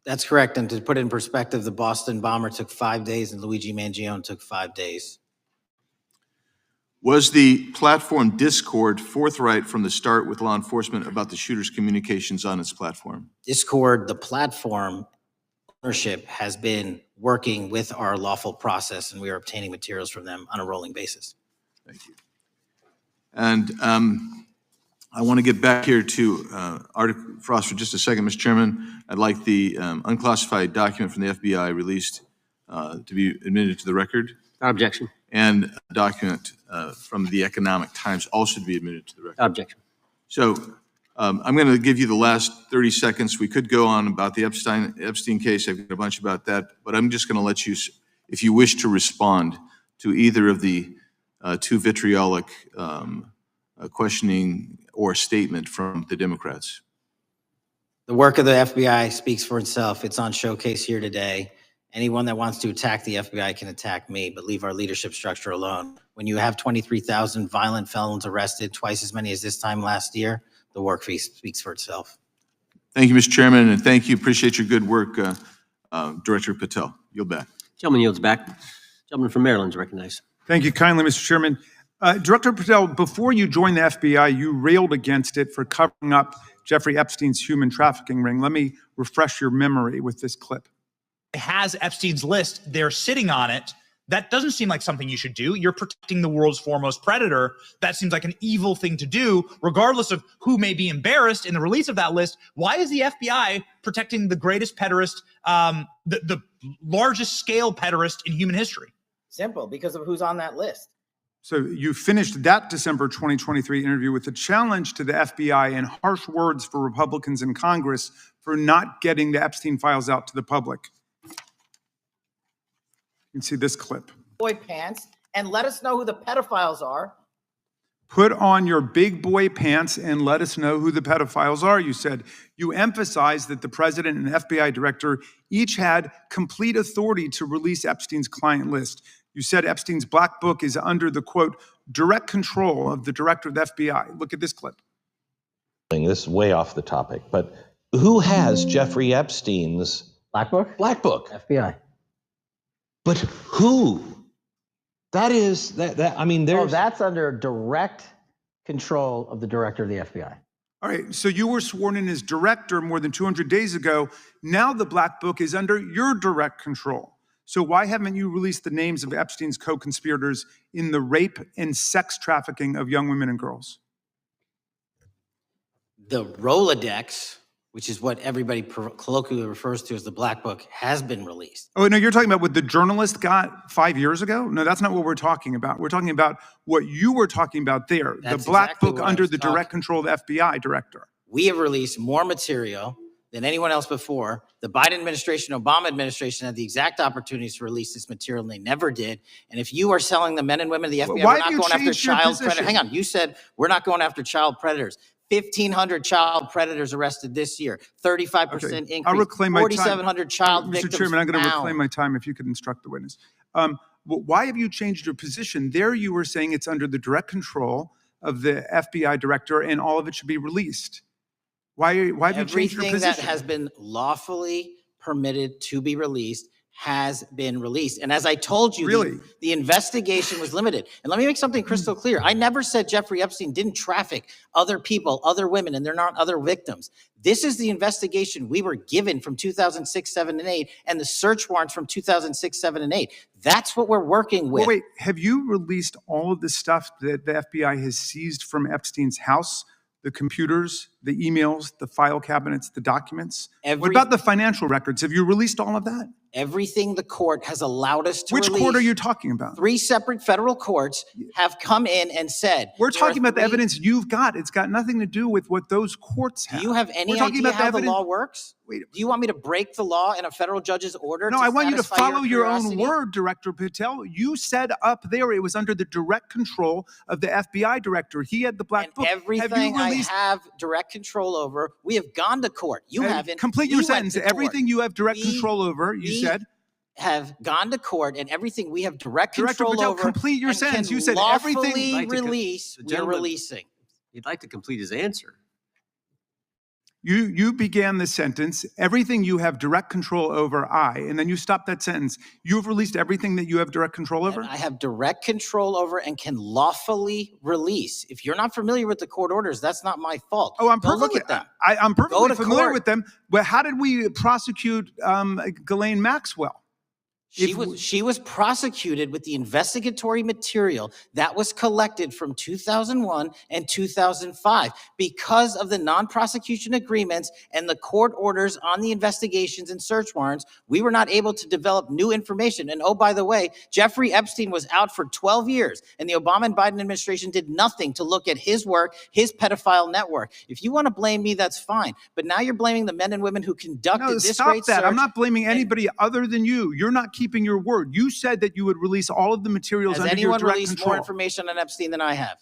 That's correct. And to put it in perspective, the Boston bomber took 5 days and Luigi Mangione took 5 days. Was the platform Discord forthright from the start with law enforcement about the shooter's communications on its platform? Discord, the platform ownership, has been working with our lawful process, and we are obtaining materials from them on a rolling basis. Thank you. And I want to get back here to Arctic Frost for just a second, Mr. Chairman. I'd like the unclassified document from the FBI released to be admitted to the record. Without objection. And a document from the Economic Times also to be admitted to the record. Without objection. So I'm going to give you the last 30 seconds. We could go on about the Epstein case. I've got a bunch about that, but I'm just going to let you, if you wish to respond to either of the two vitriolic questioning or statement from the Democrats. The work of the FBI speaks for itself. It's on showcase here today. Anyone that wants to attack the FBI can attack me, but leave our leadership structure alone. When you have 23,000 violent felons arrested, twice as many as this time last year, the work speaks for itself. Thank you, Mr. Chairman, and thank you. Appreciate your good work, Director Patel. Yield back. Gentleman yields back. Gentleman from Maryland is recognized. Thank you kindly, Mr. Chairman. Director Patel, before you joined the FBI, you railed against it for covering up Jeffrey Epstein's human trafficking ring. Let me refresh your memory with this clip. It has Epstein's list. They're sitting on it. That doesn't seem like something you should do. You're protecting the world's foremost predator. That seems like an evil thing to do, regardless of who may be embarrassed in the release of that list. Why is the FBI protecting the greatest pederast, the largest scale pederast in human history? Simple, because of who's on that list. So you finished that December 2023 interview with a challenge to the FBI and harsh words for Republicans in Congress for not getting the Epstein files out to the public. You can see this clip. Boy pants and let us know who the pedophiles are. Put on your big boy pants and let us know who the pedophiles are, you said. You emphasized that the president and FBI director each had complete authority to release Epstein's client list. You said Epstein's black book is under the, quote, direct control of the director of the FBI. Look at this clip. This is way off the topic, but who has Jeffrey Epstein's Black book? black book? FBI. But who? That is, I mean, there's... Oh, that's under direct control of the director of the FBI. All right, so you were sworn in as director more than 200 days ago. Now the black book is under your direct control. So why haven't you released the names of Epstein's co-conspirators in the rape and sex trafficking of young women and girls? The Rolodex, which is what everybody colloquially refers to as the Black Book, has been released. Oh, no, you're talking about what the journalist got 5 years ago? No, that's not what we're talking about. We're talking about what you were talking about there, That's the black exactly book what I under was the direct control of the FBI director. We have released more material than anyone else before. The Biden administration, Obama administration had the exact opportunities to release this material, and they never did. And if you are selling the men and women of the FBI, Why we're have not you going after changed your child position? predators. Hang on, you said we're not going after child predators. 1,500 child predators arrested this year, 35% Okay, increase, I'll reclaim my time. 4,700 child victims Mr. Chairman, I'm going to found. reclaim my time if you could instruct the witness. Why have you changed your position? There you were saying it's under the direct control of the FBI director and all of it should be released. Why have you changed your Everything position? that has been lawfully permitted to be released has been released. And as I told you, Really? the investigation was limited. And let me make something crystal clear. I never said Jeffrey Epstein didn't traffic other people, other women, and they're not other victims. This is the investigation we were given from 2006, 7, and 8, and the search warrants from 2006, 7, and 8. That's what we're working with. Well, wait, have you released all of the stuff that the FBI has seized from Epstein's house? The computers, the emails, the file cabinets, the documents? What about the financial records? Have you released all of that? Everything the court has allowed us to Which release. court are you talking about? 3 separate federal courts have come in and said. We're there are talking about the 3 evidence you've got. It's got nothing to do with what those courts have. Do you have any We're talking idea about the how the evidence- law works? Wait. Do you want me to break the law in a federal judge's order? No, I want you to satisfy follow your own curiosity? word, Director Patel. You said up there it was under the direct control of the FBI director. He had the black And book. everything I have direct control over, we have gone to court. You haven't. Complete You your went sentence. to court. Everything you have direct We- control over, you we said. have gone to court, and everything we have direct Director control Patel, over. complete your and sentence. can You said lawfully everything- I'd like to release. the We're gentleman- releasing. He'd like to complete his answer. You began the sentence, everything you have direct control over, and then you stopped that sentence. You've released everything that you have direct control over? And I have direct control over and can lawfully release. If you're not familiar with the court orders, that's not my fault. Oh, I'm Go perfectly, look at them. I'm perfectly to familiar court. with them. But how did we prosecute Ghislaine Maxwell? She was prosecuted with the investigatory material that was collected from 2001 and 2005 because of the non-prosecution agreements and the court orders on the investigations and search warrants. We were not able to develop new information. And oh, by the way, Jeffrey Epstein was out for 12 years and the Obama and Biden administration did nothing to look at his work, his pedophile network. If you want to blame me, that's fine. But now you're blaming the men and women who conducted No, this stop great that. search. I'm not blaming anybody other than you. You're not keeping your word. You said that you would release all of the materials Has under your anyone direct released control. more information on Epstein than I have?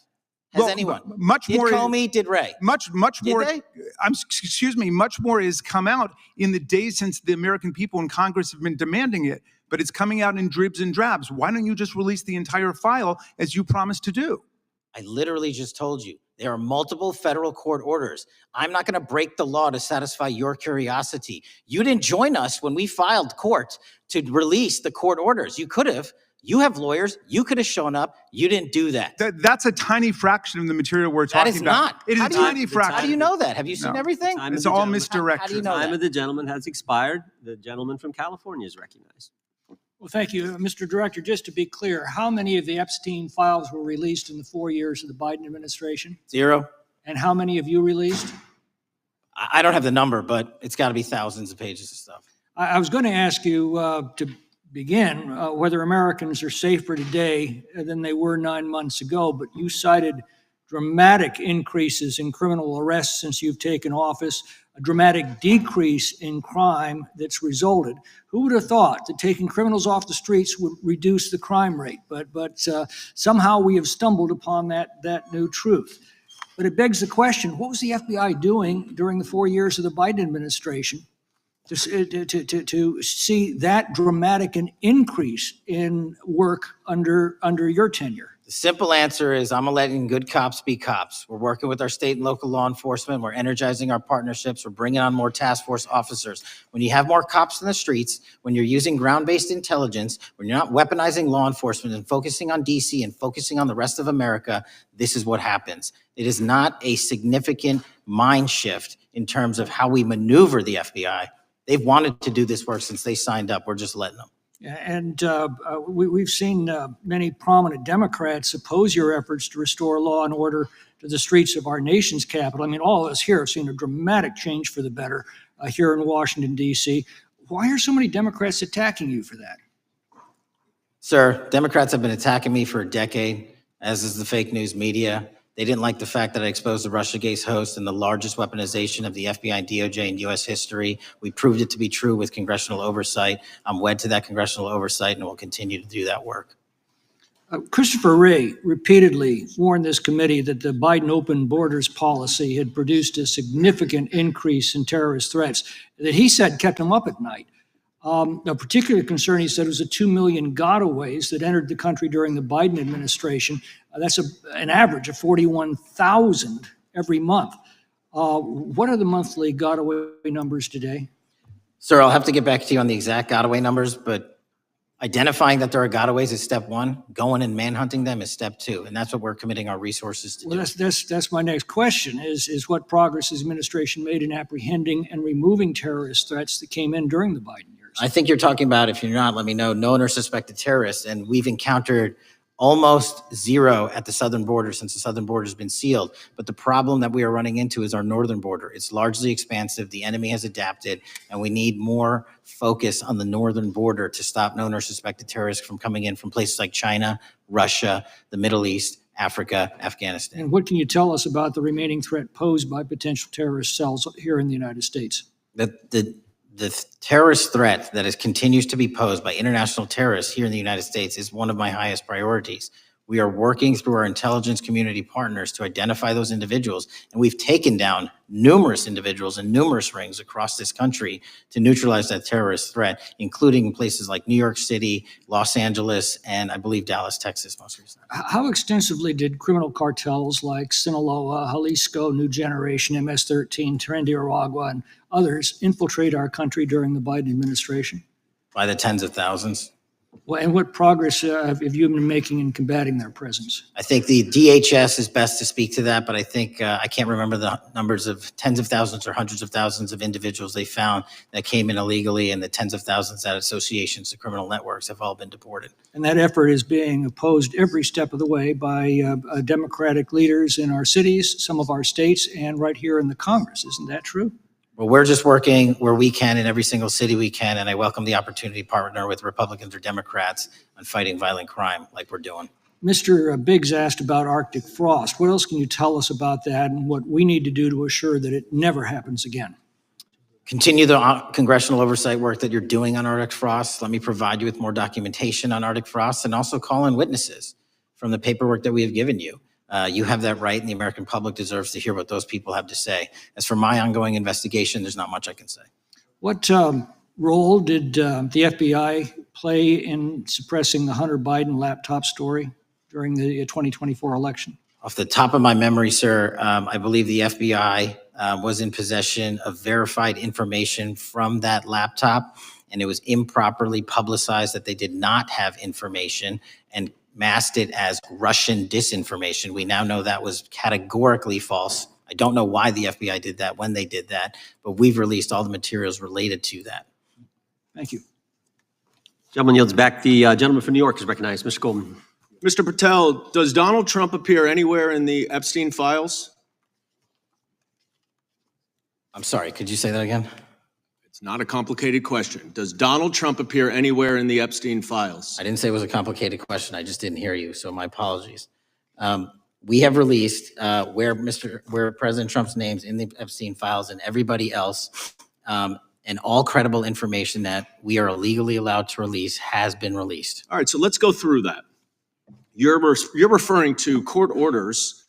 Has Well, anyone? much Did more. Comey? Did Ray? Much Did more. they? Excuse me. Much more has come out in the days since the American people in Congress have been demanding it. But it's coming out in dribs and drabs. Why don't you just release the entire file as you promised to do? I literally just told you. There are multiple federal court orders. I'm not going to break the law to satisfy your curiosity. You didn't join us when we filed court to release the court orders. You could have. You have lawyers. You could have shown up. You didn't do that. That's a tiny fraction of the material we're That talking is about. not. It is How a do you- tiny fraction. How do you know that? Have you seen No. everything? Time It's of the all gentleman. misdirected. How do you know Time that? of the gentleman has expired. The gentleman from California is recognized. Well, thank you, Mr. Director. Just to be clear, how many of the Epstein files were released in the 4 years of the Biden administration? 0. And how many have you released? I don't have the number, but it's got to be thousands of pages of stuff. I was going to ask you to begin, whether Americans are safer today than they were 9 months ago, but you cited dramatic increases in criminal arrests since you've taken office, a dramatic decrease in crime that's resulted. Who would have thought that taking criminals off the streets would reduce the crime rate? But somehow we have stumbled upon that new truth. But it begs the question, what was the FBI doing during the 4 years of the Biden administration to see that dramatic an increase in work under your tenure? The simple answer is I'm letting good cops be cops. We're working with our state and local law enforcement. We're energizing our partnerships. We're bringing on more task force officers. When you have more cops in the streets, when you're using ground-based intelligence, when you're not weaponizing law enforcement and focusing on DC and focusing on the rest of America, this is what happens. It is not a significant mind shift in terms of how we maneuver the FBI. They've wanted to do this work since they signed up. We're just letting them. And we've seen many prominent Democrats oppose your efforts to restore law and order to the streets of our nation's capital. I mean, all of us here have seen a dramatic change for the better here in Washington, D.C. Why are so many Democrats attacking you for that? Sir, Democrats have been attacking me for a decade, as is the fake news media. They didn't like the fact that I exposed the Russiagate host and the largest weaponization of the FBI and DOJ in U.S. history. We proved it to be true with congressional oversight. I'm wed to that congressional oversight and will continue to do that work. Christopher Wray repeatedly warned this committee that the Biden open borders policy had produced a significant increase in terrorist threats that he said kept him up at night. A particular concern, he said, was the 2 million gotaways that entered the country during the Biden administration. That's an average of 41,000 every month. What are the monthly gotaway numbers today? Sir, I'll have to get back to you on the exact gotaway numbers, but identifying that there are gotaways is step one. Going and manhunting them is step two, and that's what we're committing our resources to do. Well, that's my next question, is what progress has the administration made in apprehending and removing terrorist threats that came in during the Biden years? I think you're talking about, if you're not, let me know, known or suspected terrorists, and we've encountered almost zero at the southern border since the southern border has been sealed. But the problem that we are running into is our northern border. It's largely expansive. The enemy has adapted, and we need more focus on the northern border to stop known or suspected terrorists from coming in from places like China, Russia, the Middle East, Africa, Afghanistan. And what can you tell us about the remaining threat posed by potential terrorist cells here in the United States? The terrorist threat that continues to be posed by international terrorists here in the United States is one of my highest priorities. We are working through our intelligence community partners to identify those individuals, and we've taken down numerous individuals in numerous rings across this country to neutralize that terrorist threat, including in places like New York City, Los Angeles, and I believe Dallas, Texas, most recently. How extensively did criminal cartels like Sinaloa, Jalisco, New Generation, MS-13, Trinidad, and others infiltrate our country during the Biden administration? By the tens of thousands. Well, and what progress have you been making in combating their presence? I think the DHS is best to speak to that, but I think I can't remember the numbers of tens of thousands or hundreds of thousands of individuals they found that came in illegally, and the tens of thousands that associations to criminal networks have all been deported. And that effort is being opposed every step of the way by Democratic leaders in our cities, some of our states, and right here in the Congress. Isn't that true? Well, we're just working where we can in every single city we can, and I welcome the opportunity to partner with Republicans or Democrats on fighting violent crime like we're doing. Mr. Biggs asked about Arctic frost. What else can you tell us about that and what we need to do to assure that it never happens again? Continue the congressional oversight work that you're doing on Arctic frost. Let me provide you with more documentation on Arctic frost, and also call in witnesses from the paperwork that we have given you. You have that right, and the American public deserves to hear what those people have to say. As for my ongoing investigation, there's not much I can say. What role did the FBI play in suppressing the Hunter Biden laptop story during the 2024 election? Off the top of my memory, sir, I believe the FBI was in possession of verified information from that laptop, and it was improperly publicized that they did not have information and masked it as Russian disinformation. We now know that was categorically false. I don't know why the FBI did that, when they did that, but we've released all the materials related to that. Thank you. Gentleman yields back. The gentleman from New York is recognized. Mr. Goldman. Mr. Patel, does Donald Trump appear anywhere in the Epstein files? I'm sorry, could you say that again? It's not a complicated question. Does Donald Trump appear anywhere in the Epstein files? I didn't say it was a complicated question. I just didn't hear you, so my apologies. We have released where President Trump's name's in the Epstein files and everybody else, and all credible information that we are legally allowed to release has been released. All right, so let's go through that. You're referring to court orders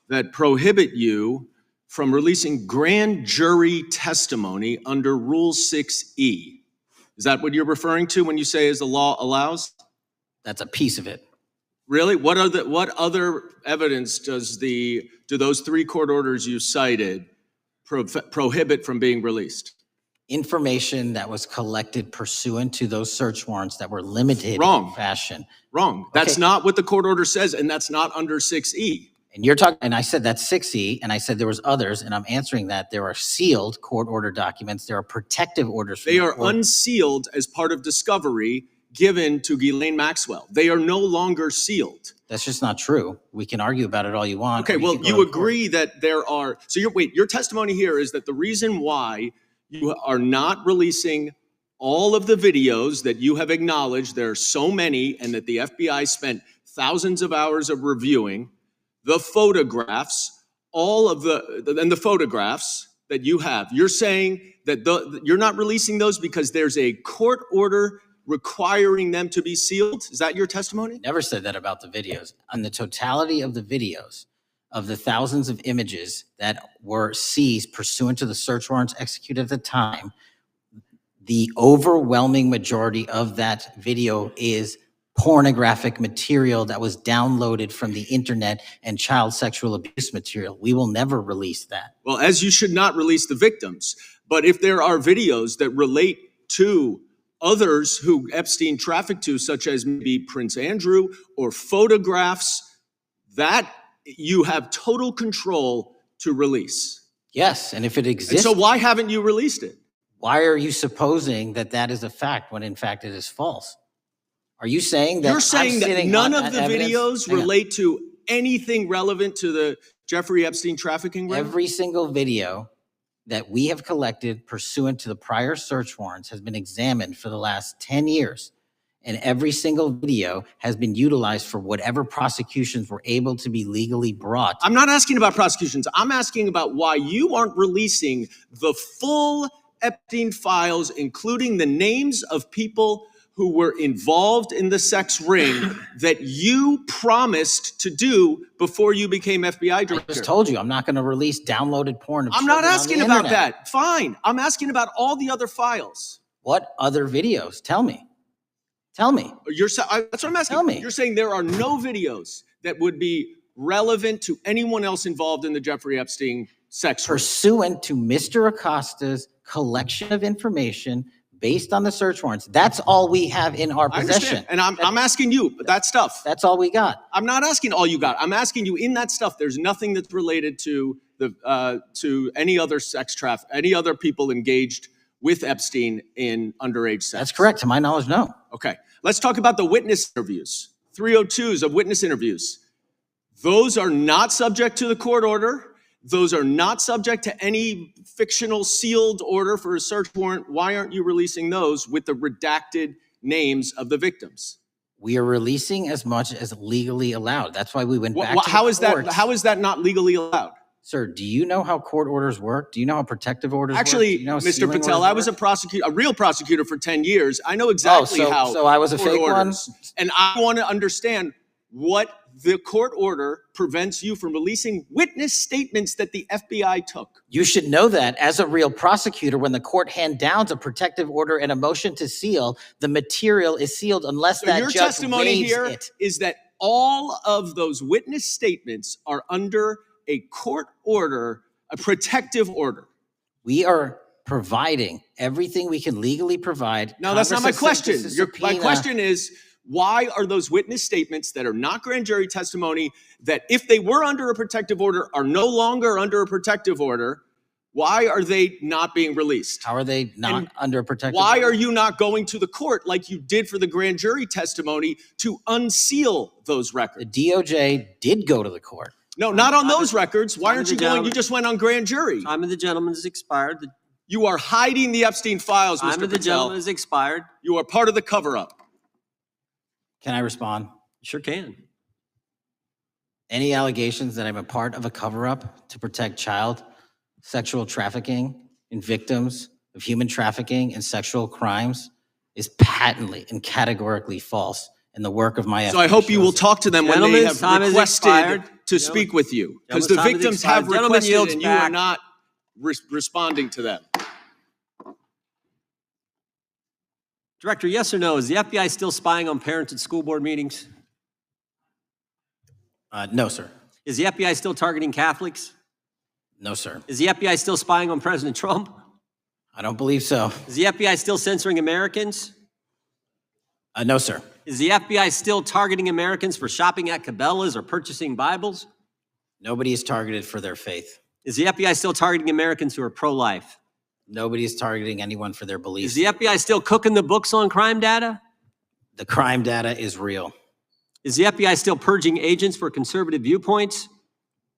that prohibit you from releasing grand jury testimony under Rule 6E. Is that what you're referring to when you say as the law allows? That's a piece of it. Really? What other evidence do those 3 court orders you cited prohibit from being released? Information that was collected pursuant to those search warrants that were limited Wrong. in fashion. Wrong. That's Okay. not what the court order says, and that's not under 6E. And you're talking, and I said that's 6E, and I said there was others, and I'm answering that. There are sealed court order documents. There are protective orders. From They the are court. unsealed as part of discovery given to Ghislaine Maxwell. They are no longer sealed. That's just not true. We can argue about it all you want. Okay, or well, can go you to court. agree that there are, so your testimony here is that the reason why you are not releasing all of the videos that you have acknowledged, there are so many, and that the FBI spent thousands of hours of reviewing, the photographs, the photographs that you have. You're saying that you're not releasing those because there's a court order requiring them to be sealed? Is that your testimony? Never said that about the videos. On the totality of the videos, of the thousands of images that were seized pursuant to the search warrants executed at the time, the overwhelming majority of that video is pornographic material that was downloaded from the internet and child sexual abuse material. We will never release that. Well, as you should not release the victims. But if there are videos that relate to others who Epstein trafficked to, such as maybe Prince Andrew, or photographs, that you have total control to release. Yes, and if it And exists, so why haven't you released it? why are you supposing that that is a fact when in fact it is false? Are you saying that You're saying I'm that sitting none on of the that evidence? videos Hang on. relate to anything relevant to the Jeffrey Epstein trafficking ring? Every single video that we have collected pursuant to the prior search warrants has been examined for the last 10 years. And every single video has been utilized for whatever prosecutions were able to be legally brought. I'm not asking about prosecutions. I'm asking about why you aren't releasing the full Epstein files, including the names of people who were involved in the sex ring that you promised to do before you became FBI I director. just told you, I'm not going to release downloaded porn of I'm not children on the asking about internet. that. Fine. I'm asking about all the other files. What other videos? Tell me. Tell me. That's what I'm asking. Tell me. You're saying there are no videos that would be relevant to anyone else involved in the Jeffrey Epstein sex ring. Pursuant to Mr. Acosta's collection of information based on the search warrants. That's all we have in our I possession. understand. And I'm asking you that stuff. That's all we got. I'm not asking all you got. I'm asking you in that stuff. There's nothing that's related to to any other sex traffic, any other people engaged with Epstein in underage sex. That's correct. To my knowledge, no. Okay. Let's talk about the witness interviews. 302s of witness interviews. Those are not subject to the court order. Those are not subject to any fictional sealed order for a search warrant. Why aren't you releasing those with the redacted names of the victims? We are releasing as much as legally allowed. That's why we went back to How the is that? courts. How is that not legally allowed? Sir, do you know how court orders work? Do you know how protective orders work? Actually, Do you know how Mr. sealing Patel, orders I was work? a prosecutor, a real prosecutor for 10 years. I know exactly how. so I was a court fake one? orders. And I want to understand what the court order prevents you from releasing witness statements that the FBI took. You should know that as a real prosecutor, when the court hand downs a protective order and a motion to seal, the material is sealed unless So that your judge testimony waives here it. is that all of those witness statements are under a court order, a protective order. We are providing everything we can legally provide. No, that's not my Congress has question. sent us a My subpoena. question is, why are those witness statements that are not grand jury testimony, that if they were under a protective order are no longer under a protective order, why are they not being released? How are they not And under a protective Why order? are you not going to the court like you did for the grand jury testimony to unseal those The records? DOJ did go to the court. No, not on those records. Why Time aren't of you the going? gentleman. You just went on grand jury. Time of the gentleman has expired. The You are hiding the Epstein files, Time Mr. of the Patel. gentleman has expired. You are part of the cover-up. Can I respond? You sure can. Any allegations that I'm a part of a cover-up to protect child sexual trafficking and victims of human trafficking and sexual crimes is patently and categorically false, and the work of my So I hope you will talk to them when they Gentlemen, have time has requested expired. to speak with you. Because the Gentlemen, time has victims have expired. Gentleman requested yields and you are back. not responding to them. Director, yes or no, is the FBI still spying on parents at school board meetings? No, sir. Is the FBI still targeting Catholics? No, sir. Is the FBI still spying on President Trump? I don't believe so. Is the FBI still censoring Americans? No, sir. Is the FBI still targeting Americans for shopping at Cabela's or purchasing Bibles? Nobody is targeted for their faith. Is the FBI still targeting Americans who are pro-life? Nobody is targeting anyone for their Is beliefs. the FBI still cooking the books on crime data? The crime data is real. Is the FBI still purging agents for conservative viewpoints?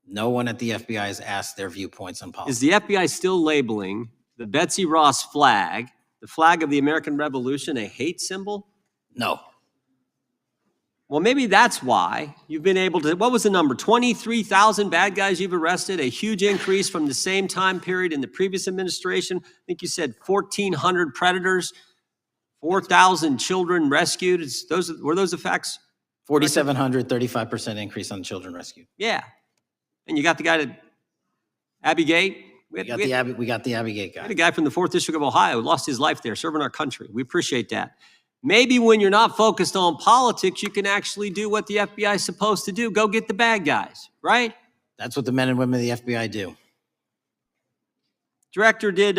No one at the FBI has asked their viewpoints on Is politics. the FBI still labeling the Betsy Ross flag, the flag of the American Revolution, a hate symbol? No. Well, maybe that's why you've been able to, what was the number? 23,000 bad guys you've arrested, a huge increase from the same time period in the previous administration. I think you said 1,400 predators, 4,000 children rescued. Were those the facts? 4,700, 35% increase on children rescued. Yeah. And you got the guy to Abbey Gate. We got the Abbey Gate We had guy. a guy from the 4th District of Ohio who lost his life there serving our country. We appreciate that. Maybe when you're not focused on politics, you can actually do what the FBI is supposed to do. Go get the bad guys, right? That's what the men and women of the FBI do. Director, did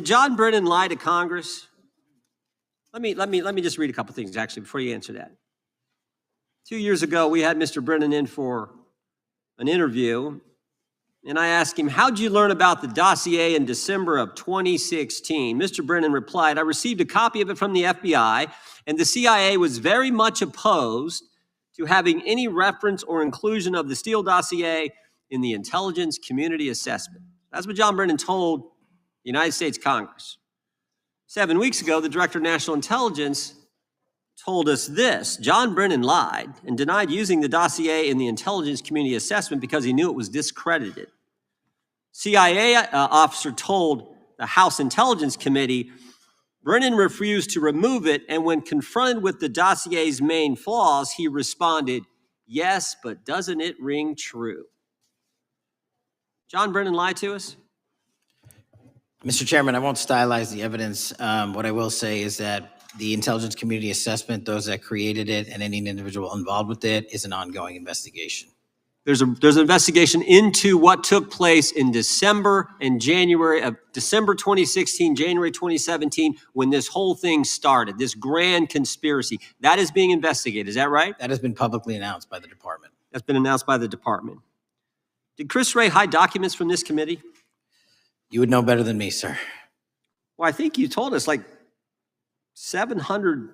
John Brennan lie to Congress? Let me just read a couple things actually before you answer that. 2 years ago, we had Mr. Brennan in for an interview, and I asked him, how'd you learn about the dossier in December of 2016? Mr. Brennan replied, I received a copy of it from the FBI, and the CIA was very much opposed to having any reference or inclusion of the Steele dossier in the intelligence community assessment. That's what John Brennan told the United States Congress. 7 weeks ago, the Director of National Intelligence told us this: John Brennan lied and denied using the dossier in the intelligence community assessment because he knew it was discredited. CIA officer told the House Intelligence Committee Brennan refused to remove it, and when confronted with the dossier's main flaws, he responded, yes, but doesn't it ring true? John Brennan lied to us? Mr. Chairman, I won't stylize the evidence. What I will say is that the intelligence community assessment, those that created it and any individual involved with it, is an ongoing investigation. There's an investigation into what took place in December and January of December 2016, January 2017, when this whole thing started, this grand conspiracy. That is being investigated. Is that right? That has been publicly announced by the department. That's been announced by the department. Did Chris Wray hide documents from this committee? You would know better than me, sir. Well, I think you told us like 700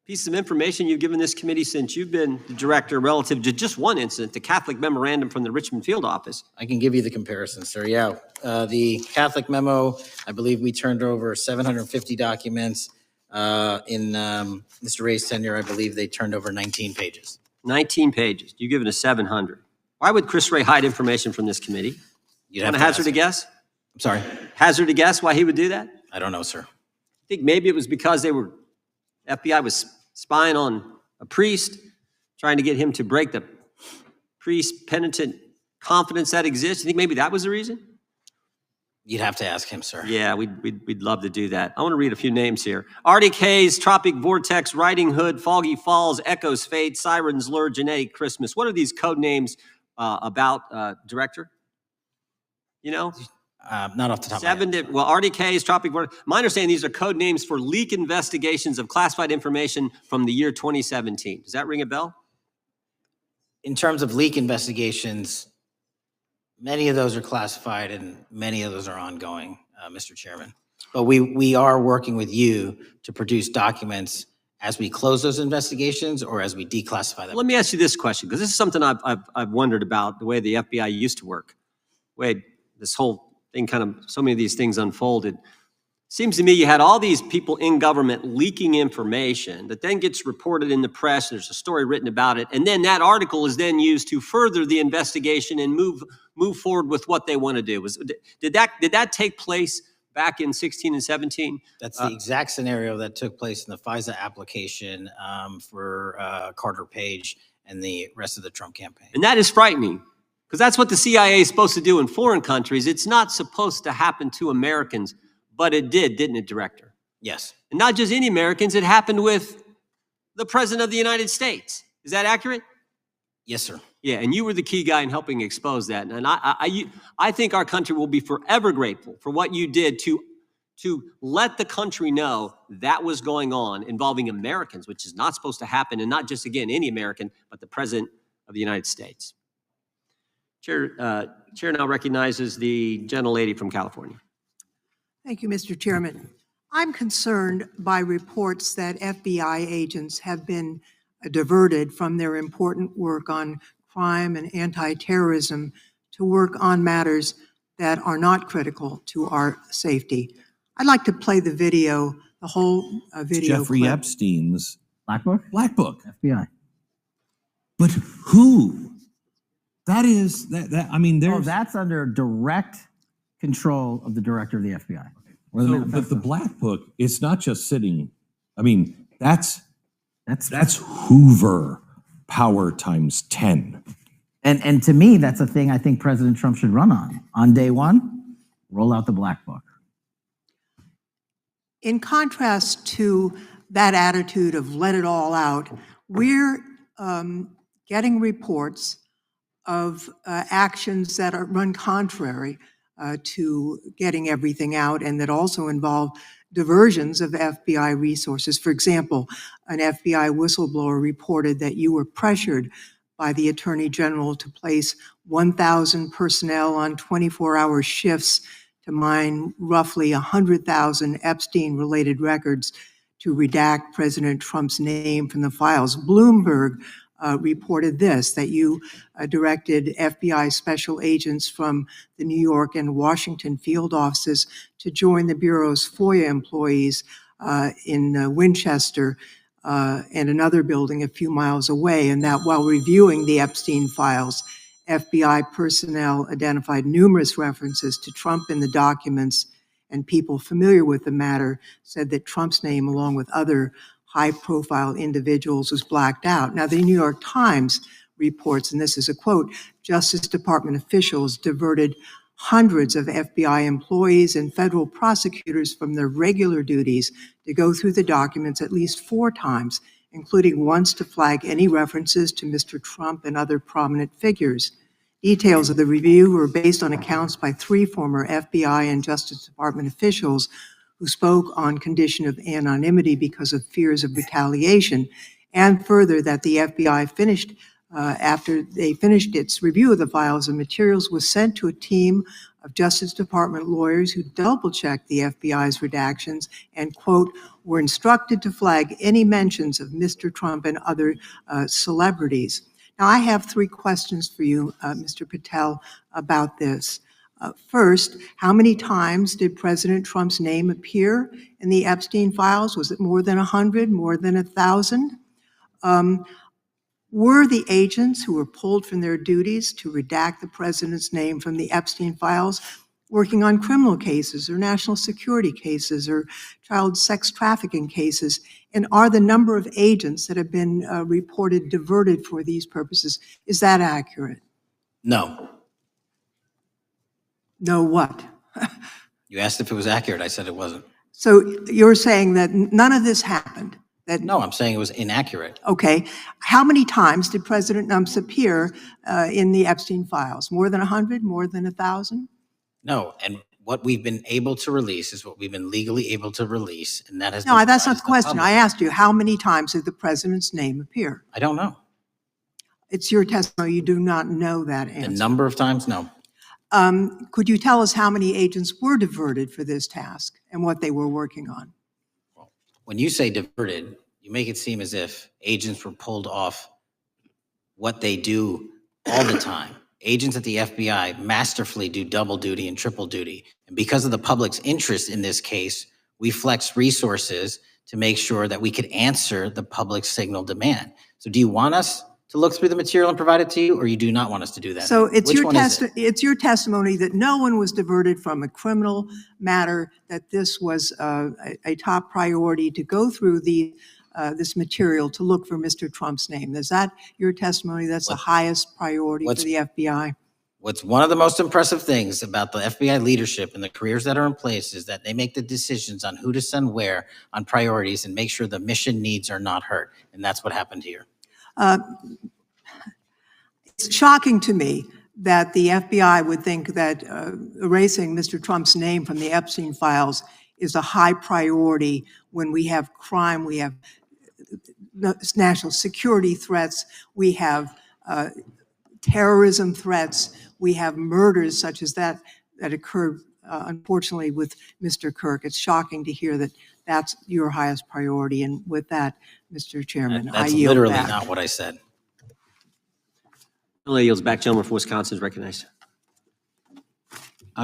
pieces of information you've given this committee since you've been the director relative to just one incident, the Catholic memorandum from the Richmond field office. I can give you the comparison, sir. Yeah. The Catholic memo, I believe we turned over 750 documents. In Mr. Ray's tenure, I believe they turned over 19 pages. 19 pages. You've given us 700. Why would Chris Wray hide information from this committee? You'd Want have to to hazard ask a him. guess? I'm sorry. Hazard a guess why he would do that? I I don't know, sir. think maybe it was because FBI was spying on a priest, trying to get him to break the priest penitent confidence that exists. You think maybe that was the reason? You'd have to ask him, sir. Yeah, we'd love to do that. I want to read a few names here. Arctic Haze, Tropic Vortex, Riding Hood, Foggy Falls, Echoes Fade, Sirens Lure, Genetic Christmas. What are these code names about, Director? You know? Not off the top of my head. Well, Arctic Haze, Tropic Vortex. My understanding, these are code names for leak investigations of classified information from the year 2017. Does that ring a bell? In terms of leak investigations, many of those are classified and many of those are ongoing, Mr. Chairman. But we are working with you to produce documents as we close those investigations or as we declassify them. Let me ask you this question, because this is something I've wondered about, the way the FBI used to work. Wade, this whole so many of these things unfolded. Seems to me you had all these people in government leaking information that then gets reported in the press, and there's a story written about it, and then that article is then used to further the investigation and move forward with what they want to do. Did that take place back in 16 and 17? That's the exact scenario that took place in the FISA application for Carter Page and the rest of the Trump campaign. And that is frightening, because that's what the CIA is supposed to do in foreign countries. It's not supposed to happen to Americans. But it did, didn't it, Director? Yes. And not just any Americans, it happened with the President of the United States. Is that accurate? Yes, sir. Yeah, and you were the key guy in helping expose that. And I think our country will be forever grateful for what you did to let the country know that was going on involving Americans, which is not supposed to happen, and not just, again, any American, but the President of the United States. Chair now recognizes the gentlelady from California. Thank you, Mr. Chairman. I'm concerned by reports that FBI agents have been diverted from their important work on crime and anti-terrorism to work on matters that are not critical to our safety. I'd like to play the video, the whole video Jeffrey clip. Epstein's Black Book? Black Book. FBI. But who? That is, I mean, there's... Oh, that's under direct control of the director of the FBI. Or So, but the Black Book, it's not just sitting, I mean, that's Hoover power times 10. And to me, that's a thing I think President Trump should run on. On day one, roll out the Black Book. In contrast to that attitude of let it all out, we're getting reports of actions that run contrary to getting everything out, and that also involve diversions of FBI resources. For example, an FBI whistleblower reported that you were pressured by the Attorney General to place 1,000 personnel on 24-hour shifts to mine roughly 100,000 Epstein-related records to redact President Trump's name from the files. Bloomberg reported this, that you directed FBI special agents from the New York and Washington field offices to join the Bureau's FOIA employees in Winchester and another building a few miles away, and that while reviewing the Epstein files, FBI personnel identified numerous references to Trump in the documents, and people familiar with the matter said that Trump's name, along with other high-profile individuals, was blacked out. Now, the New York Times reports, and this is a quote, Justice Department officials diverted hundreds of FBI employees and federal prosecutors from their regular duties to go through the documents at least 4 times, including once to flag any references to Mr. Trump and other prominent figures. Details of the review were based on accounts by 3 former FBI and Justice Department officials who spoke on condition of anonymity because of fears of retaliation, and further that the FBI finished, after they finished its review of the files and materials, was sent to a team of Justice Department lawyers who double-checked the FBI's redactions and, quote, were instructed to flag any mentions of Mr. Trump and other celebrities. Now, I have 3 questions for you, Mr. Patel, about this. First, how many times did President Trump's name appear in the Epstein files? Was it more than 100, more than 1,000? Were the agents who were pulled from their duties to redact the president's name from the Epstein files working on criminal cases or national security cases or child sex trafficking cases? And are the number of agents that have been reported diverted for these purposes, is that accurate? No. No what? You asked if it was accurate. I said it wasn't. So you're saying that none of this happened? That, No, I'm saying it was inaccurate. okay. How many times did President Numps appear in the Epstein files? More than 100? More than 1,000? No, and what we've been able to release is what we've been legally able to release, and that has No, been that's not the provided to question. public. I asked you, how many times did the president's name appear? I don't know. It's your testimony. You do not know that The answer. number of times, no. Could you tell us how many agents were diverted for this task and what they were working on? When you say diverted, you make it seem as if agents were pulled off what they do all the time. agents at the FBI masterfully do double duty and triple duty. And because of the public's interest in this case, we flex resources to make sure that we could answer the public signal demand. So do you want us to look through the material and provide it to you, or you do not want us to do that? So it's Which your one is it? it's your testimony that no one was diverted from a criminal matter, that this was a top priority to go through this material to look for Mr. Trump's name. Is that your testimony? That's the highest priority for the FBI? What's one of the most impressive things about the FBI leadership and the careers that are in place is that they make the decisions on who to send where on priorities and make sure the mission needs are not hurt. And that's what happened here. It's shocking to me that the FBI would think that erasing Mr. Trump's name from the Epstein files is a high priority when we have crime, we have national security threats, we have terrorism threats, we have murders such as that occurred, unfortunately, with Mr. Kirk. It's shocking to hear that that's your highest priority. And with that, Mr. Chairman, I That's yield literally back. not what I said. Gentleman yields back. Gentleman from Wisconsin is recognized.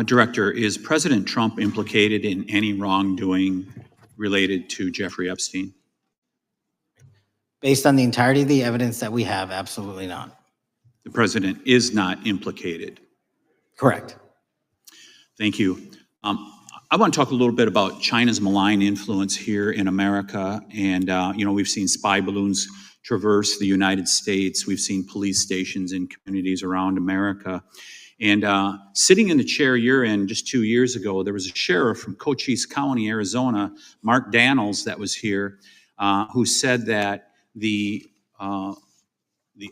Director, is President Trump implicated in any wrongdoing related to Jeffrey Epstein? Based on the entirety of the evidence that we have, absolutely not. The president is not implicated. Correct. Thank you. I want to talk a little bit about China's malign influence here in America. And, we've seen spy balloons traverse the United States. We've seen police stations in communities around America. And sitting in the chair you're in just 2 years ago, there was a sheriff from Cochise County, Arizona, Mark Daniels, that was here, who said that the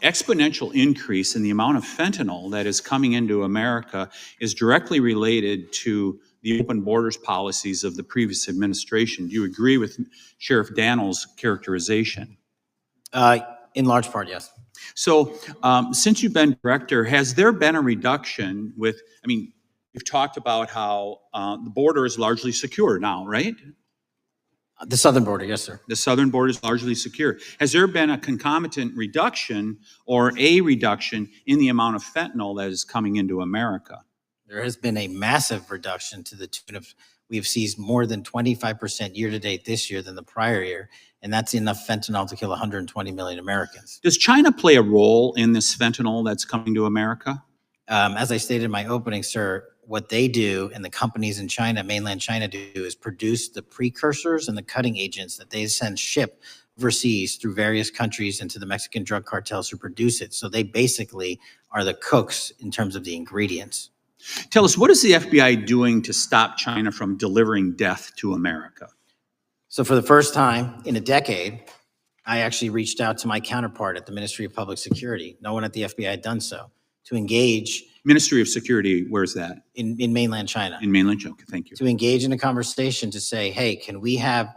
exponential increase in the amount of fentanyl that is coming into America is directly related to the open borders policies of the previous administration. Do you agree with Sheriff Daniels' characterization? In large part, yes. So since you've been director, has there been a reduction with, you've talked about how the border is largely secure now, right? The southern border, yes, sir. The southern border is largely secure. Has there been a concomitant reduction or a reduction in the amount of fentanyl that is coming into America? There has been a massive reduction to the tune of, we've seized more than 25% year to date this year than the prior year, and that's enough fentanyl to kill 120 million Americans. Does China play a role in this fentanyl that's coming to America? As I stated in my opening, sir, what they do and the companies in China, mainland China, do is produce the precursors and the cutting agents that they ship overseas through various countries into the Mexican drug cartels who produce it. So they basically are the cooks in terms of the ingredients. Tell us, what is the FBI doing to stop China from delivering death to America? So for the first time in a decade, I actually reached out to my counterpart at the Ministry of Public Security. No one at the FBI had done so, to engage. Ministry of Security, where's that? In mainland China. In mainland China, okay, thank you. To engage in a conversation to say, hey, can we have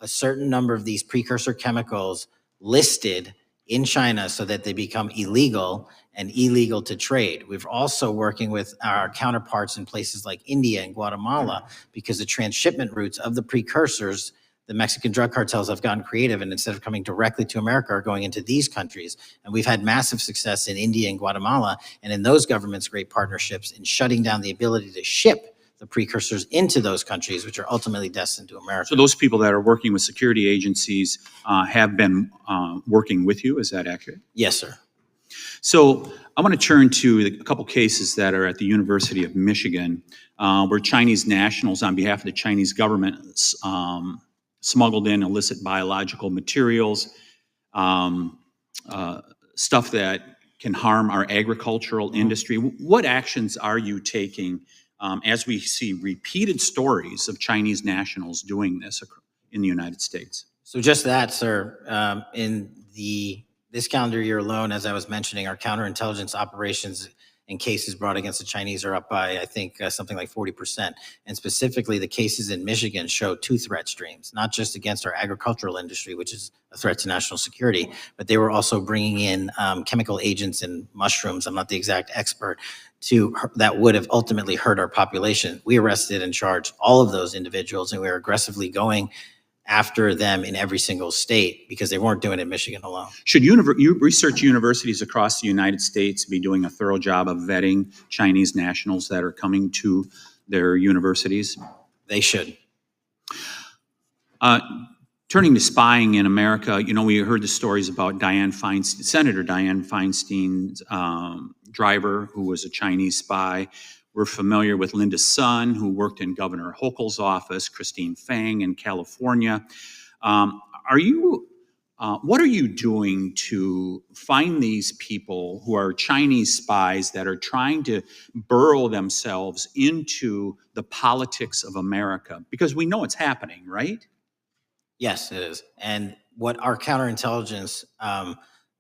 a certain number of these precursor chemicals listed in China so that they become illegal and illegal to trade. We're also working with our counterparts in places like India and Guatemala because the transshipment routes of the precursors, the Mexican drug cartels have gotten creative, and instead of coming directly to America are going into these countries. And we've had massive success in India and Guatemala and in those governments' great partnerships in shutting down the ability to ship the precursors into those countries, which are ultimately destined to America. So those people that are working with security agencies have been working with you, is that accurate? Yes, sir. So I want to turn to a couple cases that are at the University of Michigan, where Chinese nationals on behalf of the Chinese government smuggled in illicit biological materials, stuff that can harm our agricultural industry. What actions are you taking as we see repeated stories of Chinese nationals doing this in the United States? So just that, sir. In this calendar year alone, as I was mentioning, our counterintelligence operations and cases brought against the Chinese are up by, I think, something like 40%. And specifically, the cases in Michigan show two threat streams, not just against our agricultural industry, which is a threat to national security, but they were also bringing in chemical agents and mushrooms, I'm not the exact expert, that would have ultimately hurt our population. We arrested and charged all of those individuals, and we are aggressively going after them in every single state because they weren't doing it in Michigan alone. Should research universities across the United States be doing a thorough job of vetting Chinese nationals that are coming to their universities? They should. Turning to spying in America, we heard the stories about Senator Dianne Feinstein's driver, who was a Chinese spy. We're familiar with Linda Sun, who worked in Governor Hochul's office, Christine Fang in California. What are you doing to find these people who are Chinese spies that are trying to burrow themselves into the politics of America? Because we know it's happening, right? Yes, it is. And what our counterintelligence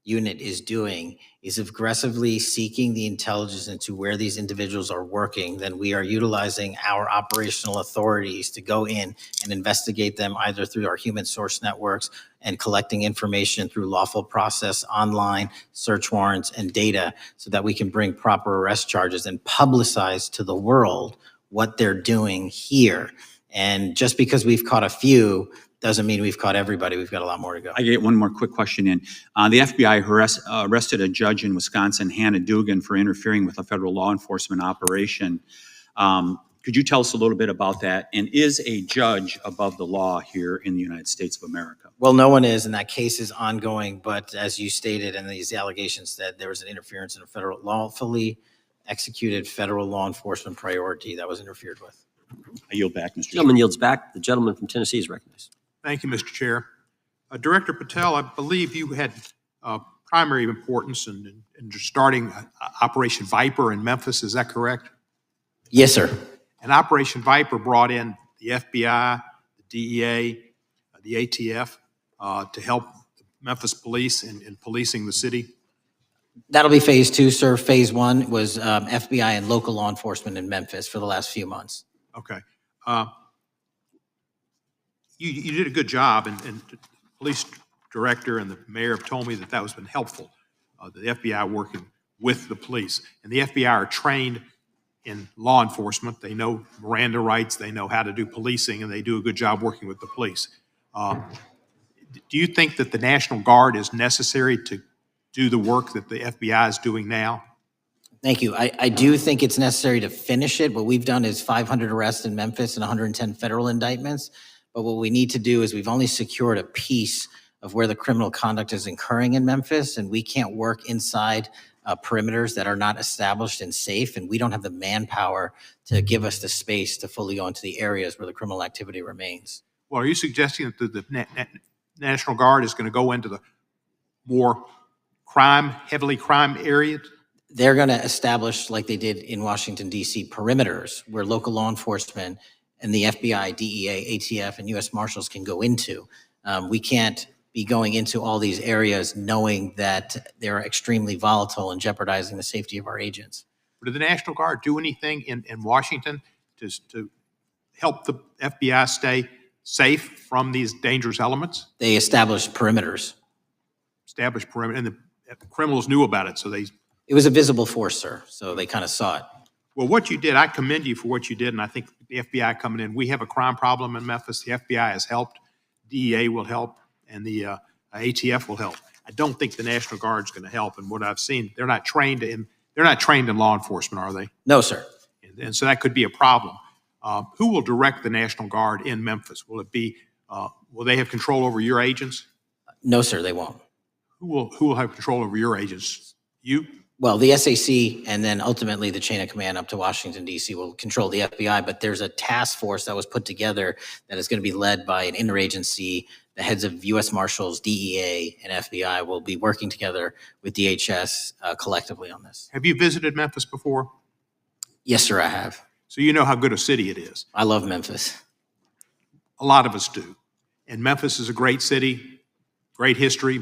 unit is doing is aggressively seeking the intelligence into where these individuals are working. Then we are utilizing our operational authorities to go in and investigate them either through our human source networks and collecting information through lawful process, online search warrants and data so that we can bring proper arrest charges and publicize to the world what they're doing here. And just because we've caught a few doesn't mean we've caught everybody. We've got a lot more to go. I get one more quick question in. The FBI arrested a judge in Wisconsin, Hannah Dugan, for interfering with a federal law enforcement operation. Could you tell us a little bit about that? And is a judge above the law here in the United States of America? Well, no one is, and that case is ongoing. But as you stated, and these allegations that there was an interference in a federal lawfully executed federal law enforcement priority that was interfered with. I yield back, Mr. Gentleman yields back. The gentleman from Tennessee is recognized. Thank you, Mr. Chair. Director Patel, I believe you had primary importance in starting Operation Viper in Memphis. Is that correct? Yes, sir. And Operation Viper brought in the FBI, the DEA, the ATF to help the Memphis police in policing the city. That'll be phase 2, sir. Phase 1 was FBI and local law enforcement in Memphis for the last few months. Okay. You did a good job, and the police director and the mayor have told me that has been helpful, the FBI working with the police. And the FBI are trained in law enforcement. They know Miranda rights, they know how to do policing, and they do a good job working with the police. Do you think that the National Guard is necessary to do the work that the FBI is doing now? Thank you. I do think it's necessary to finish it. What we've done is 500 arrests in Memphis and 110 federal indictments. But what we need to do is we've only secured a piece of where the criminal conduct is occurring in Memphis, and we can't work inside perimeters that are not established and safe, and we don't have the manpower to give us the space to fully go into the areas where the criminal activity remains. Well, are you suggesting that the National Guard is going to go into the more heavily crime areas? They're going to establish, like they did in Washington, D.C., perimeters where local law enforcement and the FBI, DEA, ATF, and U.S. Marshals can go into. We can't be going into all these areas knowing that they're extremely volatile and jeopardizing the safety of our agents. Did the National Guard do anything in Washington to help the FBI stay safe from these dangerous elements? They established perimeters. Established perimeter, and the criminals knew about it, so they... It was a visible force, sir, so they kind of saw it. Well, what you did, I commend you for what you did, and I think the FBI coming in, we have a crime problem in Memphis. The FBI has helped, DEA will help, and the ATF will help. I don't think the National Guard is going to help, and what I've seen, they're not trained in law enforcement, are they? No, sir. And so that could be a problem. Who will direct the National Guard in Memphis? Will it be? Will they have control over your agents? No, sir, they won't. Who will have control over your agents? You? Well, the SAC and then ultimately the chain of command up to Washington, D.C. will control the FBI, but there's a task force that was put together that is going to be led by an interagency. The heads of U.S. Marshals, DEA, and FBI will be working together with DHS collectively on this. Have you visited Memphis before? Yes, sir, I have. So you know how good a city it is. I love Memphis. A lot of us do. And Memphis is a great city, great history,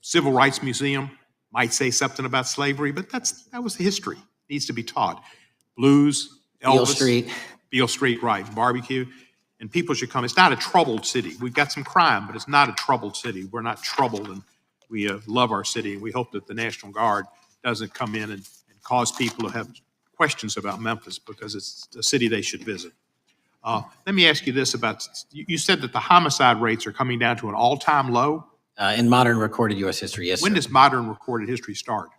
civil rights museum. Might say something about slavery, but that was the history. Needs to be taught. Blues, Elvis. Beale Street, right, barbecue. And people should come. It's not a troubled city. We've got some crime, but it's not a troubled city. We're not troubled, and we love our city. And we hope that the National Guard doesn't come in and cause people to have questions about Memphis, because it's a city they should visit. Let me ask you this about, you said that the homicide rates are coming down to an all-time low. In modern recorded U.S. history, yes, When sir. does modern recorded history start?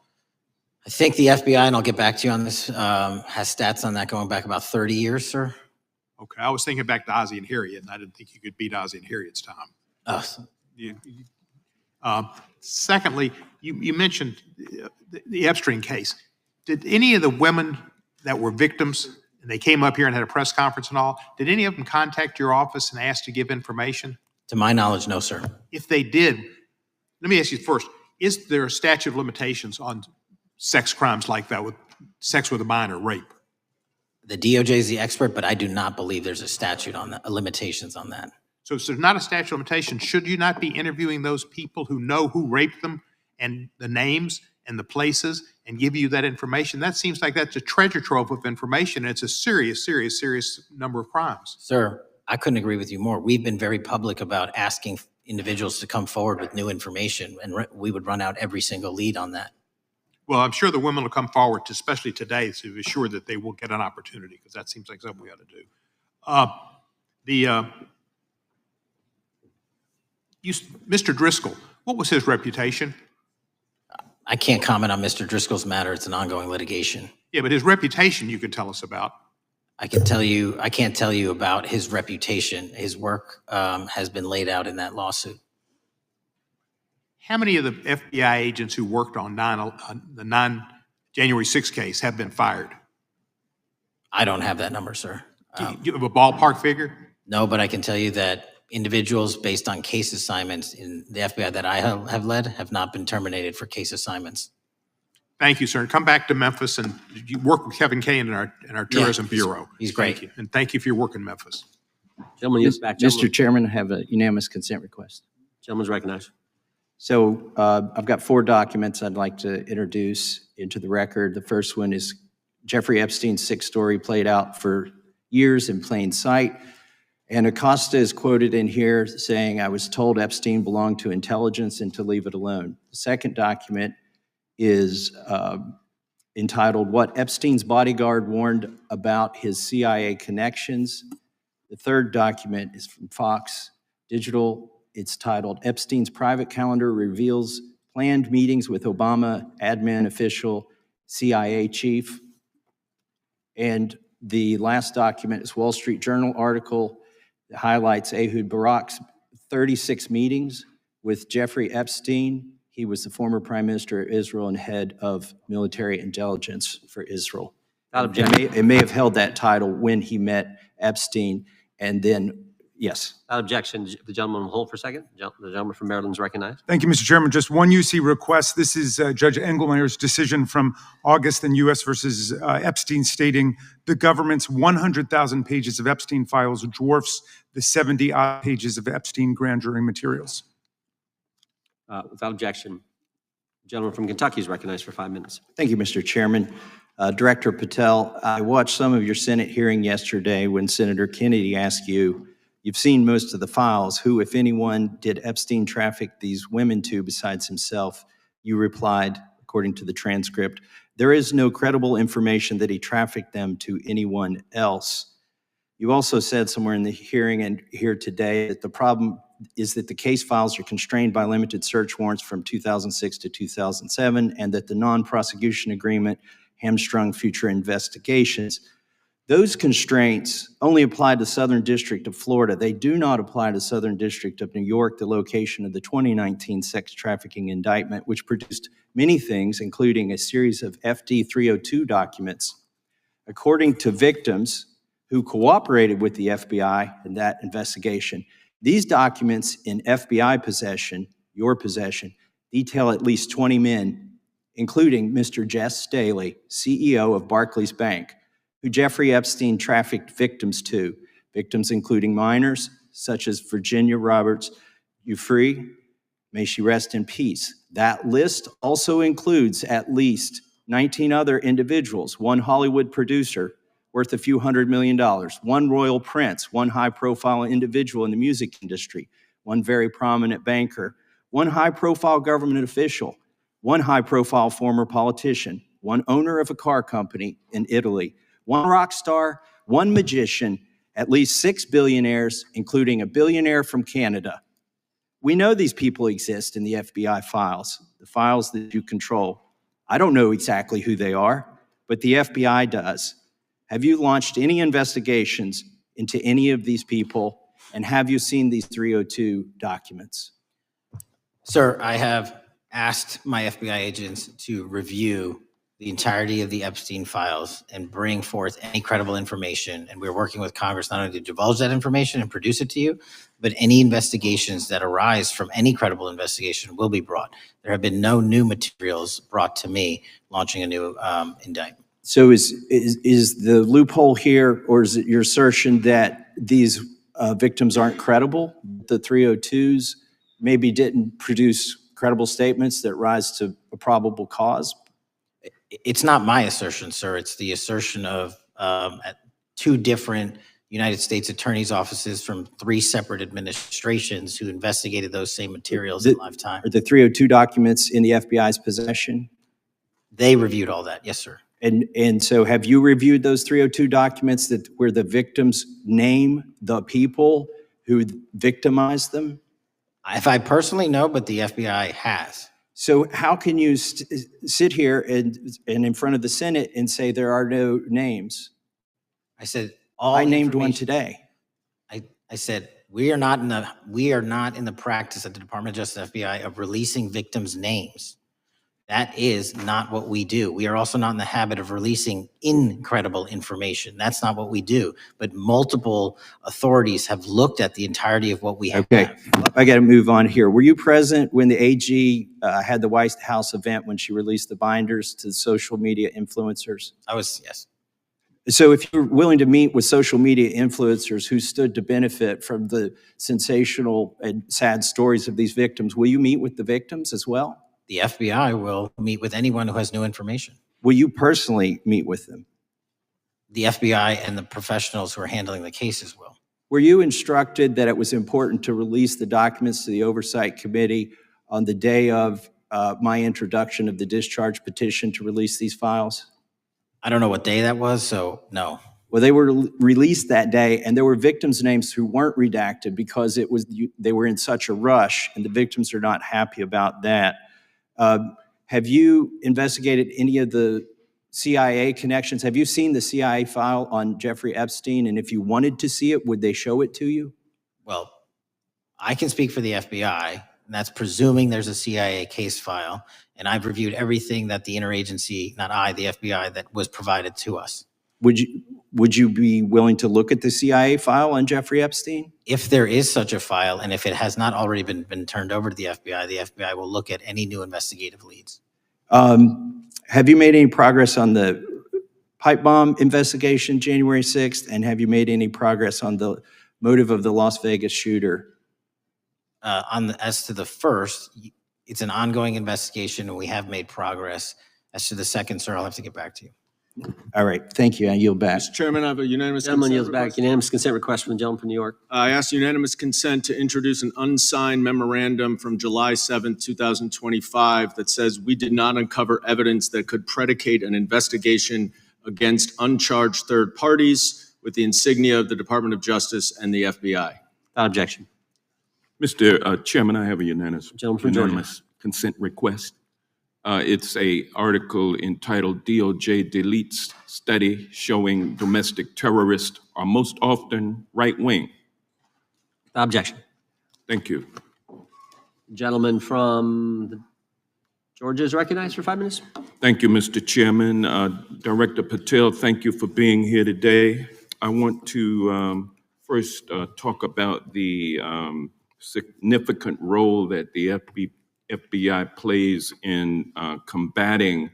I think the FBI, and I'll get back to you on this, has stats on that going back about 30 years, sir. Okay, I was thinking back to Ozzie and Harriet, and I didn't think you could beat Ozzie and Harriet's time. Secondly, you mentioned the Epstein case. Did any of the women that were victims, and they came up here and had a press conference and all, did any of them contact your office and ask to give information? To my knowledge, no, sir. If they did, let me ask you first, is there a statute of limitations on sex crimes like that, with sex with a minor, rape? The DOJ is the expert, but I do not believe there's a statute on that, limitations on that. So if there's not a statute of limitations, should you not be interviewing those people who know who raped them and the names and the places and give you that information? That seems like that's a treasure trove of information. And it's a serious, serious, serious number of crimes. Sir, I couldn't agree with you more. We've been very public about asking individuals to come forward with new information, and we would run out every single lead on that. Well, I'm sure the women will come forward, especially today, to be sure that they will get an opportunity, because that seems like something we ought to do. Mr. Driscoll, what was his reputation? I can't comment on Mr. Driscoll's matter. It's an ongoing litigation. Yeah, but his reputation you could tell us about. I can't tell you about his reputation. His work has been laid out in that lawsuit. How many of the FBI agents who worked on the January 6th case have been fired? I don't have that number, sir. Do you have a ballpark figure? No, but I can tell you that individuals based on case assignments in the FBI that I have led have not been terminated for case assignments. Thank you, sir. Come back to Memphis and you work with Kevin Kane in our Tourism Bureau. He's great. Thank you. And thank you for your work in Memphis. Gentleman, yes, back. Mr. Chairman, I have a unanimous consent request. Gentleman's recognized. So I've got 4 documents I'd like to introduce into the record. The first one is Jeffrey Epstein's 6th story played out for years in plain sight. And Acosta is quoted in here saying, "I was told Epstein belonged to intelligence and to leave it alone." The second document is entitled, "What Epstein's Bodyguard Warned About His CIA Connections." The third document is from Fox Digital. It's titled, "Epstein's Private Calendar Reveals Planned Meetings with Obama Admin Official CIA Chief." And the last document is Wall Street Journal article that highlights Ehud Barak's 36 meetings with Jeffrey Epstein. He was the former Prime Minister of Israel and head of military intelligence for Israel. It may have held that title when he met Epstein, and then, yes. Without objection, the gentleman will hold for a second. The gentleman from Maryland is recognized. Thank you, Mr. Chairman. Just one UC request. This is Judge Engelmeyer's decision from August in U.S. versus Epstein, stating the government's 100,000 pages of Epstein files dwarfs the 70-odd pages of Epstein grand jury materials. Without objection, the gentleman from Kentucky is recognized for 5 minutes. Thank you, Mr. Chairman. Director Patel, I watched some of your Senate hearing yesterday when Senator Kennedy asked you, "You've seen most of the files. Who, if anyone, did Epstein traffic these women to besides himself?" You replied, according to the transcript, "There is no credible information that he trafficked them to anyone else." You also said somewhere in the hearing and here today that the problem is that the case files are constrained by limited search warrants from 2006 to 2007, and that the non-prosecution agreement hamstrung future investigations. Those constraints only apply to Southern District of Florida. They do not apply to Southern District of New York, the location of the 2019 sex trafficking indictment, which produced many things, including a series of FD 302 documents. According to victims who cooperated with the FBI in that investigation, these documents in FBI possession, your possession, detail at least 20 men, including Mr. Jess Staley, CEO of Barclays Bank, who Jeffrey Epstein trafficked victims to, victims including minors such as Virginia Roberts Giuffre, may she rest in peace. That list also includes at least 19 other individuals, one Hollywood producer worth a few $100 million, one royal prince, one high-profile individual in the music industry, one very prominent banker, one high-profile government official, one high-profile former politician, one owner of a car company in Italy, one rock star, one magician, at least 6 billionaires, including a billionaire from Canada. We know these people exist in the FBI files, the files that you control. I don't know exactly who they are, but the FBI does. Have you launched any investigations into any of these people, and have you seen these 302 documents? Sir, I have asked my FBI agents to review the entirety of the Epstein files and bring forth any credible information. And we're working with Congress not only to divulge that information and produce it to you, but any investigations that arise from any credible investigation will be brought. There have been no new materials brought to me launching a new indictment. So is the loophole here, or is it your assertion that these victims aren't credible? The 302s maybe didn't produce credible statements that rise to a probable cause? It's not my assertion, sir. It's the assertion of 2 different United States attorneys' offices from 3 separate administrations who investigated those same materials in live time. Are the 302 documents in the FBI's possession? They reviewed all that, yes, sir. And so have you reviewed those 302 documents where the victims name the people who victimized them? If I personally know, but the FBI has. So how can you sit here and in front of the Senate and say there are no names? I said I named one today. I said we are not in the practice at the Department of Justice FBI of releasing victims' names. That is not what we do. We are also not in the habit of releasing incredible information. That's not what we do. But multiple authorities have looked at the entirety of what we have. Okay, I got to move on here. Were you present when the AG had the White House event when she released the binders to social media influencers? I was, yes. So if you're willing to meet with social media influencers who stood to benefit from the sensational and sad stories of these victims, will you meet with the victims as well? The FBI will meet with anyone who has new information. Will you personally meet with them? The FBI and the professionals who are handling the cases will. Were you instructed that it was important to release the documents to the Oversight Committee on the day of my introduction of the discharge petition to release these files? I don't know what day that was, so no. Well, they were released that day, and there were victims' names who weren't redacted because they were in such a rush, and the victims are not happy about that. Have you investigated any of the CIA connections? Have you seen the CIA file on Jeffrey Epstein? And if you wanted to see it, would they show it to you? Well, I can speak for the FBI, and that's presuming there's a CIA case file. And I've reviewed everything that the interagency, not I, the FBI, that was provided to us. Would you be willing to look at the CIA file on Jeffrey Epstein? If there is such a file, and if it has not already been turned over to the FBI will look at any new investigative leads. Have you made any progress on the pipe bomb investigation January 6th? And have you made any progress on the motive of the Las Vegas shooter? As to the first, it's an ongoing investigation, and we have made progress. As to the second, sir, I'll have to get back to you. All right, thank you. I yield back. Mr. Chairman, I have a unanimous Gentleman consent yields back. request. Unanimous consent request from the gentleman from New York. I ask unanimous consent to introduce an unsigned memorandum from July 7th, 2025 that says we did not uncover evidence that could predicate an investigation against uncharged third parties with the insignia of the Department of Justice and the FBI. Without objection. Mr. Chairman, I have a unanimous Gentleman from Georgia. consent request. It's a article entitled DOJ Deletes Study Showing Domestic Terrorists Are Most Often Right-Wing. Without objection. Thank you. Gentleman from Georgia is recognized for 5 minutes. Thank you, Mr. Chairman. Director Patel, thank you for being here today. I want to first talk about the significant role that the FBI plays in combating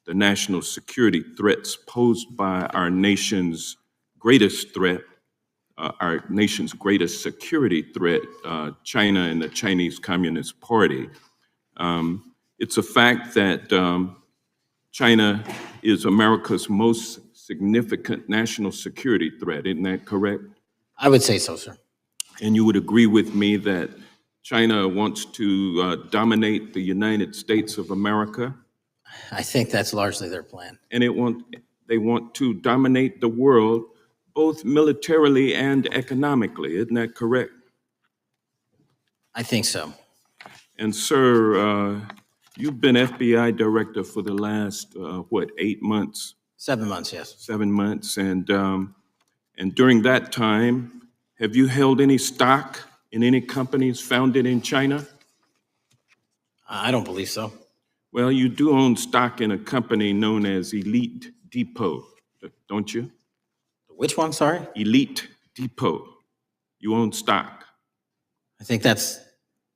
the national security threats posed by our nation's greatest threat, our nation's greatest security threat, China and the Chinese Communist Party. It's a fact that China is America's most significant national security threat, isn't that correct? I would say so, sir. And you would agree with me that China wants to dominate the United States of America? I think that's largely their plan. And they want to dominate the world, both militarily and economically. Isn't that correct? I think so. And sir, you've been FBI director for the last, 8 months? 7 months, yes. 7 months. And during that time, have you held any stock in any companies founded in China? I don't believe so. Well, you do own stock in a company known as Elite Depot, don't you? Which one, sorry? Elite Depot. You own stock. I think that's,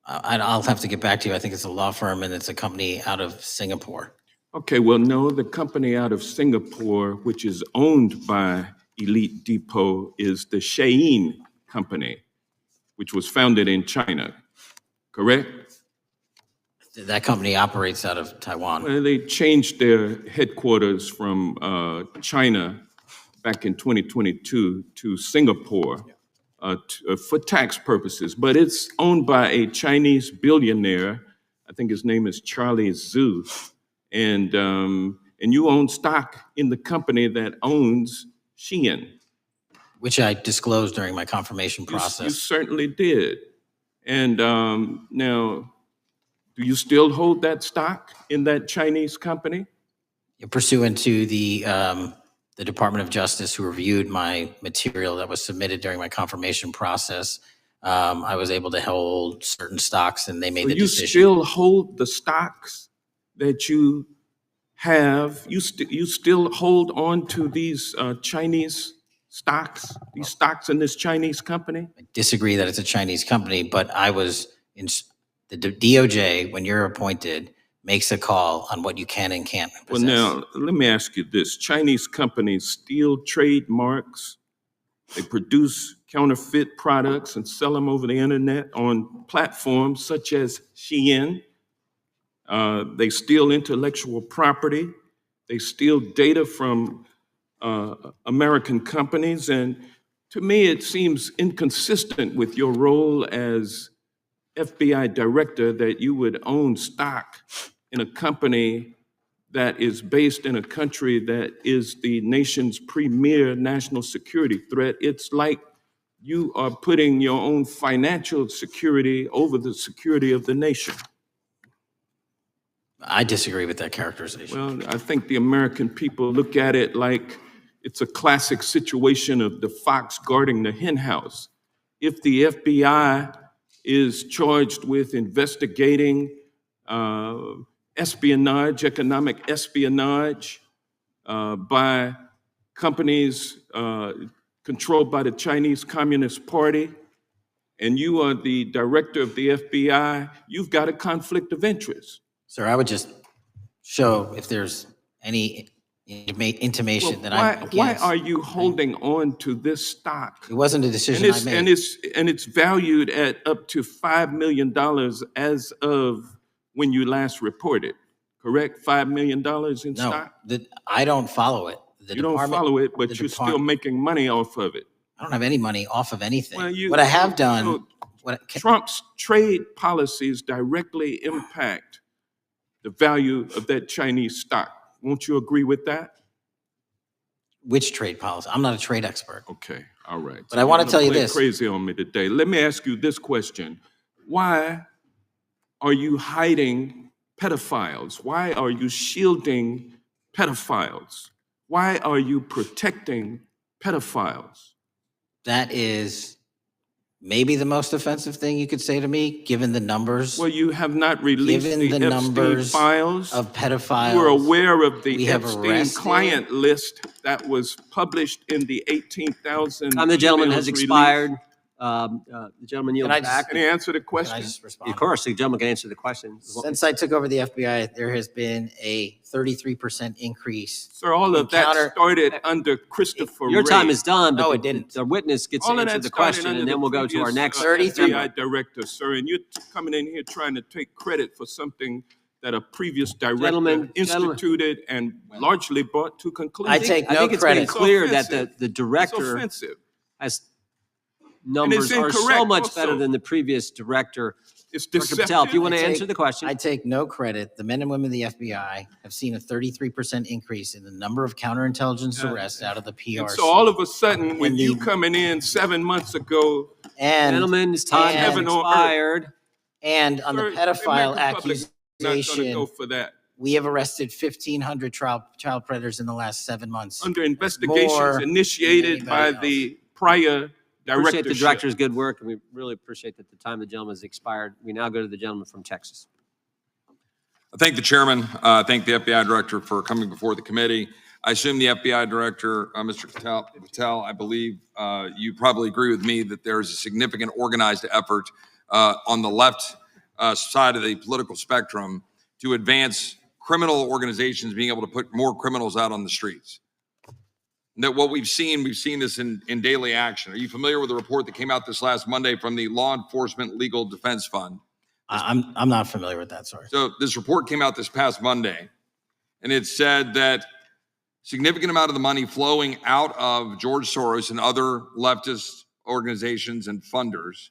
I'll have to get back to you. I think it's a law firm and it's a company out of Singapore. Okay, well, no, the company out of Singapore, which is owned by Elite Depot, is the Shein Company, which was founded in China, correct? That company operates out of Taiwan. Well, they changed their headquarters from China back in 2022 to Singapore for tax purposes, but it's owned by a Chinese billionaire. I think his name is Charlie Zhu, and you own stock in the company that owns Shein. Which I disclosed during my confirmation process. You certainly did. And now, do you still hold that stock in that Chinese company? Pursuant to the Department of Justice, who reviewed my material that was submitted during my confirmation process, I was able to hold certain stocks, and they made the decision. You still hold the stocks that you have? You still hold on to these Chinese stocks, these stocks in this Chinese company? I disagree that it's a Chinese company, but I was in the DOJ, when you're appointed, makes a call on what you can and can't possess. Well, now, let me ask you this. Chinese companies steal trademarks. They produce counterfeit products and sell them over the internet on platforms such as Shein. They steal intellectual property. They steal data from American companies. And to me, it seems inconsistent with your role as FBI director that you would own stock in a company that is based in a country that is the nation's premier national security threat. It's like you are putting your own financial security over the security of the nation. I disagree with that characterization. Well, I think the American people look at it like it's a classic situation of the fox guarding the hen house. If the FBI is charged with investigating espionage, economic espionage by companies controlled by the Chinese Communist Party, and you are the director of the FBI, you've got a conflict of interest. Sir, I would just show if there's any intimation that I'm against. Why are you holding on to this stock? It wasn't a decision I made. And it's valued at up to $5 million as of when you last reported, correct? $5 million in stock? No, I don't follow it. You don't follow it, but you're still making money off of it. I don't have any money off of anything. Well, what I have done... Trump's trade policies directly impact the value of that Chinese stock. Won't you agree with that? Which trade policy? I'm not a trade expert. Okay, all right. But I want to tell you this. Crazy on me today. Let me ask you this question. Why are you hiding pedophiles? Why are you shielding pedophiles? Why are you protecting pedophiles? That is maybe the most offensive thing you could say to me, given the numbers. Well, you have not released the Epstein numbers files of pedophiles. You are aware of the Epstein Epstein client list that was published in the 18,000. The gentleman has expired. The gentleman yields back. Can he answer the question? Can I just respond? Of course, the gentleman can answer the question. Since I took over the FBI, there has been a 33% increase. Sir, all of that started under Christopher Your Wray. time is done, but No, it didn't. The witness gets All to of answer that the started question, under and then we'll go to our next. FBI director, sir, and you're coming in here trying to take credit for something that a previous director instituted and largely brought to conclusion. I take no think it's credit. been clear that the director has numbers are so much better than the previous director. It's Dr. deceptive. Patel, if you want to I answer take- the question. I take no credit. The men and women of the FBI have seen a 33% increase in the number of counterintelligence arrests out of the PRC. And so all of a sudden, when And you the- coming in 7 months ago, and Gentlemen's time has Heaven on earth. expired. and on the Sir, pedophile American public is not gonna accusation, go for that. we have arrested 1,500 child predators in the last 7 months. Under investigations more initiated than by anybody the prior Appreciate the directorship. director's good work, and we really appreciate that the time of the gentleman has expired. We now go to the gentleman from Texas. I thank the chairman. Thank the FBI director for coming before the committee. I assume the FBI director, Mr. Patel, I believe you probably agree with me that there is a significant organized effort on the left side of the political spectrum to advance criminal organizations being able to put more criminals out on the streets. That what we've seen this in daily action. Are you familiar with the report that came out this last Monday from the Law Enforcement Legal Defense Fund? I'm not familiar with that, sorry. So this report came out this past Monday, and it said that significant amount of the money flowing out of George Soros and other leftist organizations and funders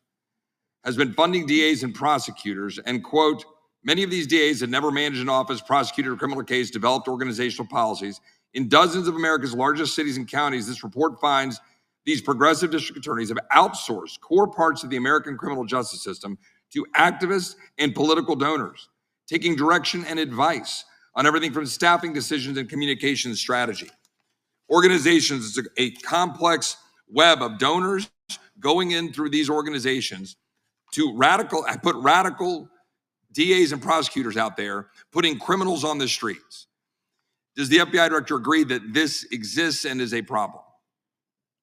has been funding DAs and prosecutors, and quote, many of these DAs had never managed an office, prosecuted a criminal case, developed organizational policies. In dozens of America's largest cities and counties, this report finds these progressive district attorneys have outsourced core parts of the American criminal justice system to activists and political donors, taking direction and advice on everything from staffing decisions and communication strategy. Organizations, it's a complex web of donors going in through these organizations to put radical DAs and prosecutors out there, putting criminals on the streets. Does the FBI director agree that this exists and is a problem?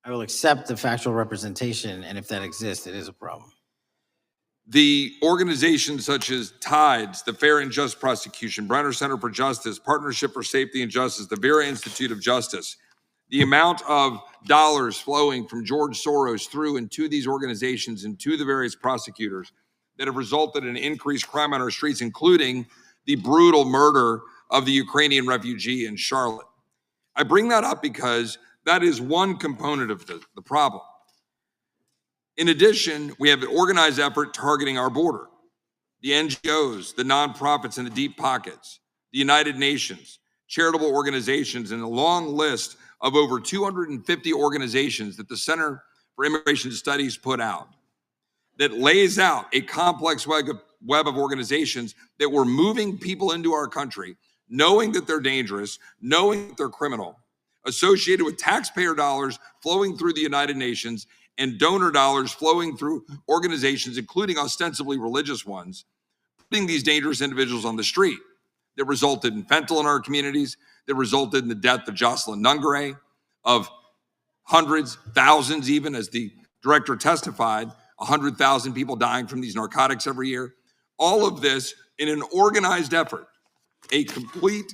I will accept the factual representation, and if that exists, it is a problem. The organizations such as TIDES, the Fair and Just Prosecution, Brenner Center for Justice, Partnership for Safety and Justice, the Vera Institute of Justice, the amount of dollars flowing from George Soros through and to these organizations and to the various prosecutors that have resulted in increased crime on our streets, including the brutal murder of the Ukrainian refugee in Charlotte. I bring that up because that is one component of the problem. In addition, we have an organized effort targeting our border. The NGOs, the nonprofits, and the deep pockets, the United Nations, charitable organizations, and a long list of over 250 organizations that the Center for Immigration Studies put out that lays out a complex web of organizations that were moving people into our country, knowing that they're dangerous, knowing that they're criminal, associated with taxpayer dollars flowing through the United Nations and donor dollars flowing through organizations, including ostensibly religious ones, putting these dangerous individuals on the street that resulted in fentanyl in our communities, that resulted in the death of Jocelyn Nungare, of hundreds, thousands even, as the director testified, 100,000 people dying from these narcotics every year. All of this in an organized effort, a complete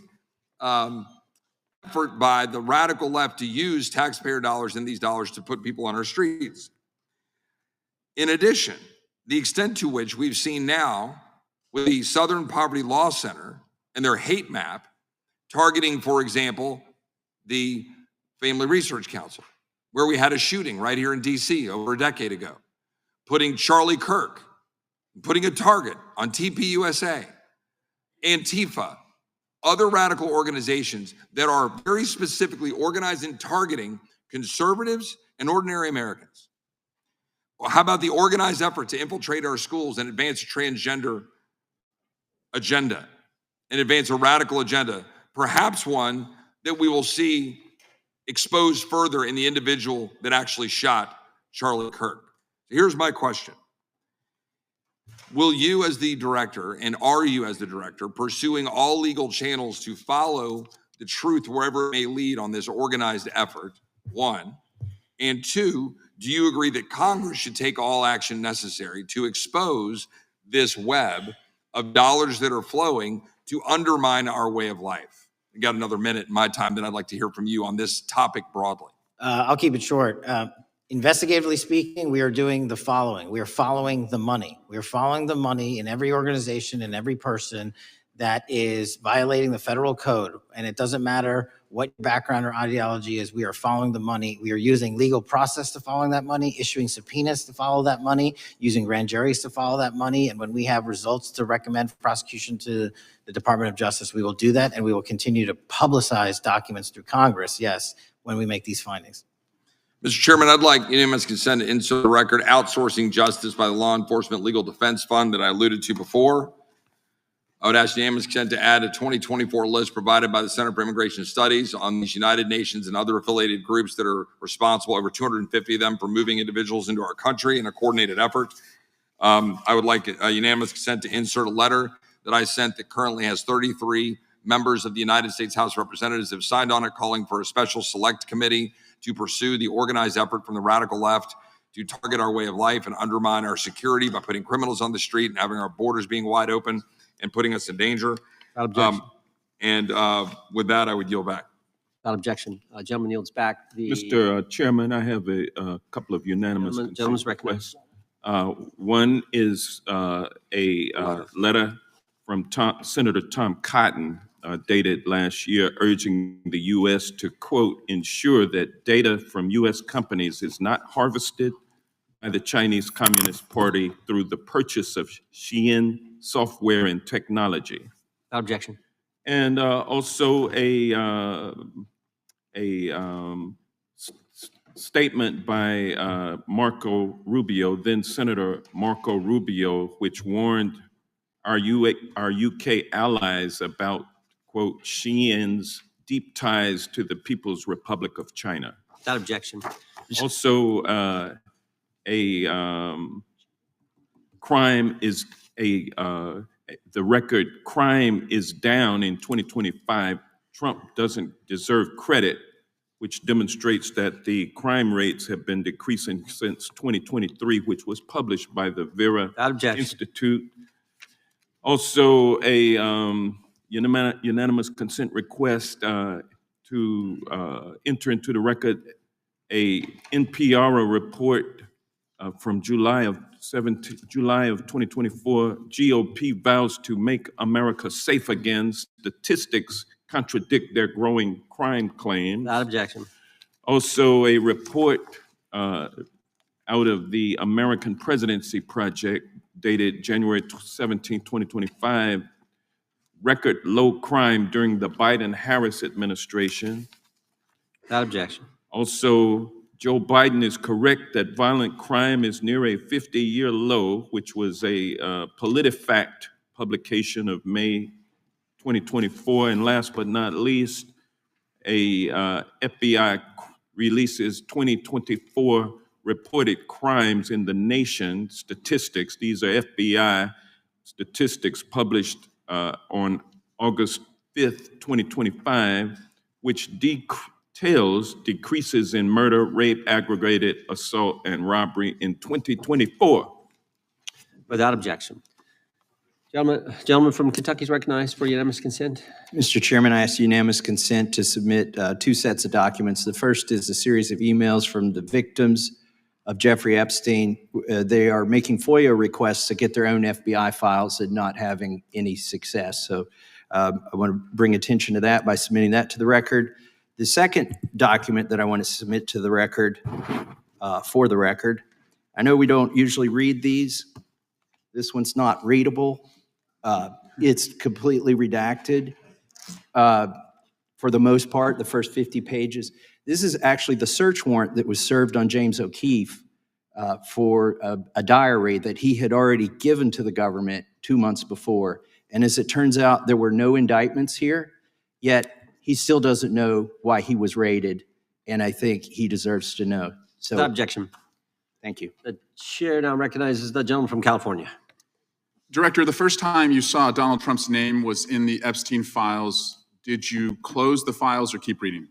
effort by the radical left to use taxpayer dollars and these dollars to put people on our streets. In addition, the extent to which we've seen now with the Southern Poverty Law Center and their hate map targeting, for example, the Family Research Council, where we had a shooting right here in DC over a decade ago, putting Charlie Kirk, putting a target on TPUSA, Antifa, other radical organizations that are very specifically organized in targeting conservatives and ordinary Americans. Well, how about the organized effort to infiltrate our schools and advance a transgender agenda and advance a radical agenda, perhaps one that we will see exposed further in the individual that actually shot Charlie Kirk? Here's my question. Will you as the director, and are you as the director, pursuing all legal channels to follow the truth wherever it may lead on this organized effort, one? And two, do you agree that Congress should take all action necessary to expose this web of dollars that are flowing to undermine our way of life? I got another minute in my time that I'd like to hear from you on this topic broadly. I'll keep it short. Investigatively speaking, we are doing the following. We are following the money. We are following the money in every organization and every person that is violating the federal code, and it doesn't matter what your background or ideology is, we are following the money. We are using legal process to follow that money, issuing subpoenas to follow that money, using grand juries to follow that money. And when we have results to recommend for prosecution to the Department of Justice, we will do that, and we will continue to publicize documents through Congress, yes, when we make these findings. Mr. Chairman, I'd like unanimous consent to insert the record outsourcing justice by the Law Enforcement Legal Defense Fund that I alluded to before. I would ask unanimous consent to add a 2024 list provided by the Center for Immigration Studies on these United Nations and other affiliated groups that are responsible, over 250 of them, for moving individuals into our country in a coordinated effort. I would like a unanimous consent to insert a letter that I sent that currently has 33 members of the United States House of Representatives have signed on it, calling for a special select committee to pursue the organized effort from the radical left to target our way of life and undermine our security by putting criminals on the street and having our borders being wide open and putting us in danger. Without objection. With that, I would yield back. Without objection. Gentleman yields back. Mr. Chairman, I have a couple of unanimous Gentleman's consent recognized. requests. One is a letter from Senator Tom Cotton dated last year urging the U.S. to, quote, ensure that data from U.S. companies is not harvested by the Chinese Communist Party through the purchase of Xi'an software and technology. Without objection. And also statement by Marco Rubio, then Senator Marco Rubio, which warned our UK allies about, quote, Xi'an's deep ties to the People's Republic of China. Without objection. Also, the record crime is down in 2025. Trump doesn't deserve credit, which demonstrates that the crime rates have been decreasing since 2023, which was published by the Vera Institute. Also, a unanimous consent request to enter into the record a NPR report from July of 2024. GOP vows to make America safe again. Statistics contradict their growing crime claims. Without objection. Also, a report out of the American Presidency Project dated January 17, 2025, record low crime during the Biden-Harris administration. Without objection. Also, Joe Biden is correct that violent crime is near a 50-year low, which was a PolitiFact publication of May 2024. And last but not least, a FBI releases 2024 reported crimes in the nation statistics. These are FBI statistics published on August 5th, 2025, which details decreases in murder, rape, aggravated assault, and robbery in 2024. Without objection. Gentleman from Kentucky is recognized for unanimous consent. Mr. Chairman, I ask unanimous consent to submit two sets of documents. The first is a series of emails from the victims of Jeffrey Epstein. They are making FOIA requests to get their own FBI files and not having any success. So I want to bring attention to that by submitting that to the record. The second document that I want to submit to the record, for the record, I know we don't usually read these. This one's not readable. It's completely redacted for the most part, the first 50 pages. This is actually the search warrant that was served on James O'Keefe for a diary that he had already given to the government 2 months before. And as it turns out, there were no indictments here, yet he still doesn't know why he was raided, and I think he deserves to know. So, Without objection. Thank you. The chair now recognizes the gentleman from California. Director, the first time you saw Donald Trump's name was in the Epstein files. Did you close the files or keep reading?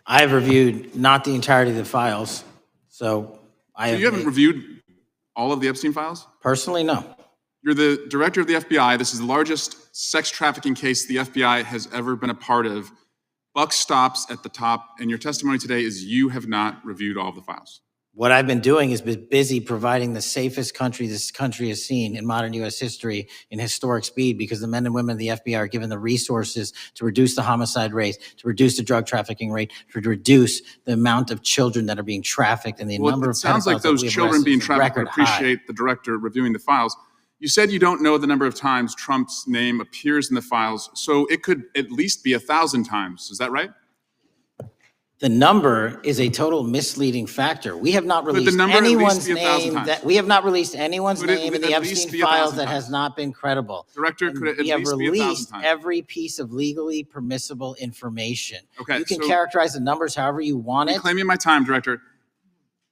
I have reviewed not the entirety of the files, so you haven't reviewed all of the Epstein files? Personally, no. You're the director of the FBI. This is the largest sex trafficking case the FBI has ever been a part of. Buck stops at the top, and your testimony today is you have not reviewed all of the files. What I've been doing is been busy providing the safest country this country has seen in modern U.S. history in historic speed, because the men and women of the FBI are given the resources to reduce the homicide rate, to reduce the drug trafficking rate, to reduce the amount of children that are being trafficked, and the number of pedophiles. It sounds like those children being trafficked would appreciate the director reviewing the files. You said you don't know the number of times Trump's name appears in the files, so it could at least be 1,000 times. Is that right? The number is a total misleading factor. We have not released anyone's name that we have not released anyone's name in the Epstein files that has not been credible. Director, could it at We have least be 1,000 released times? every piece of legally permissible information. Okay, You can so- characterize the numbers however you want it. Reclaiming my time, Director.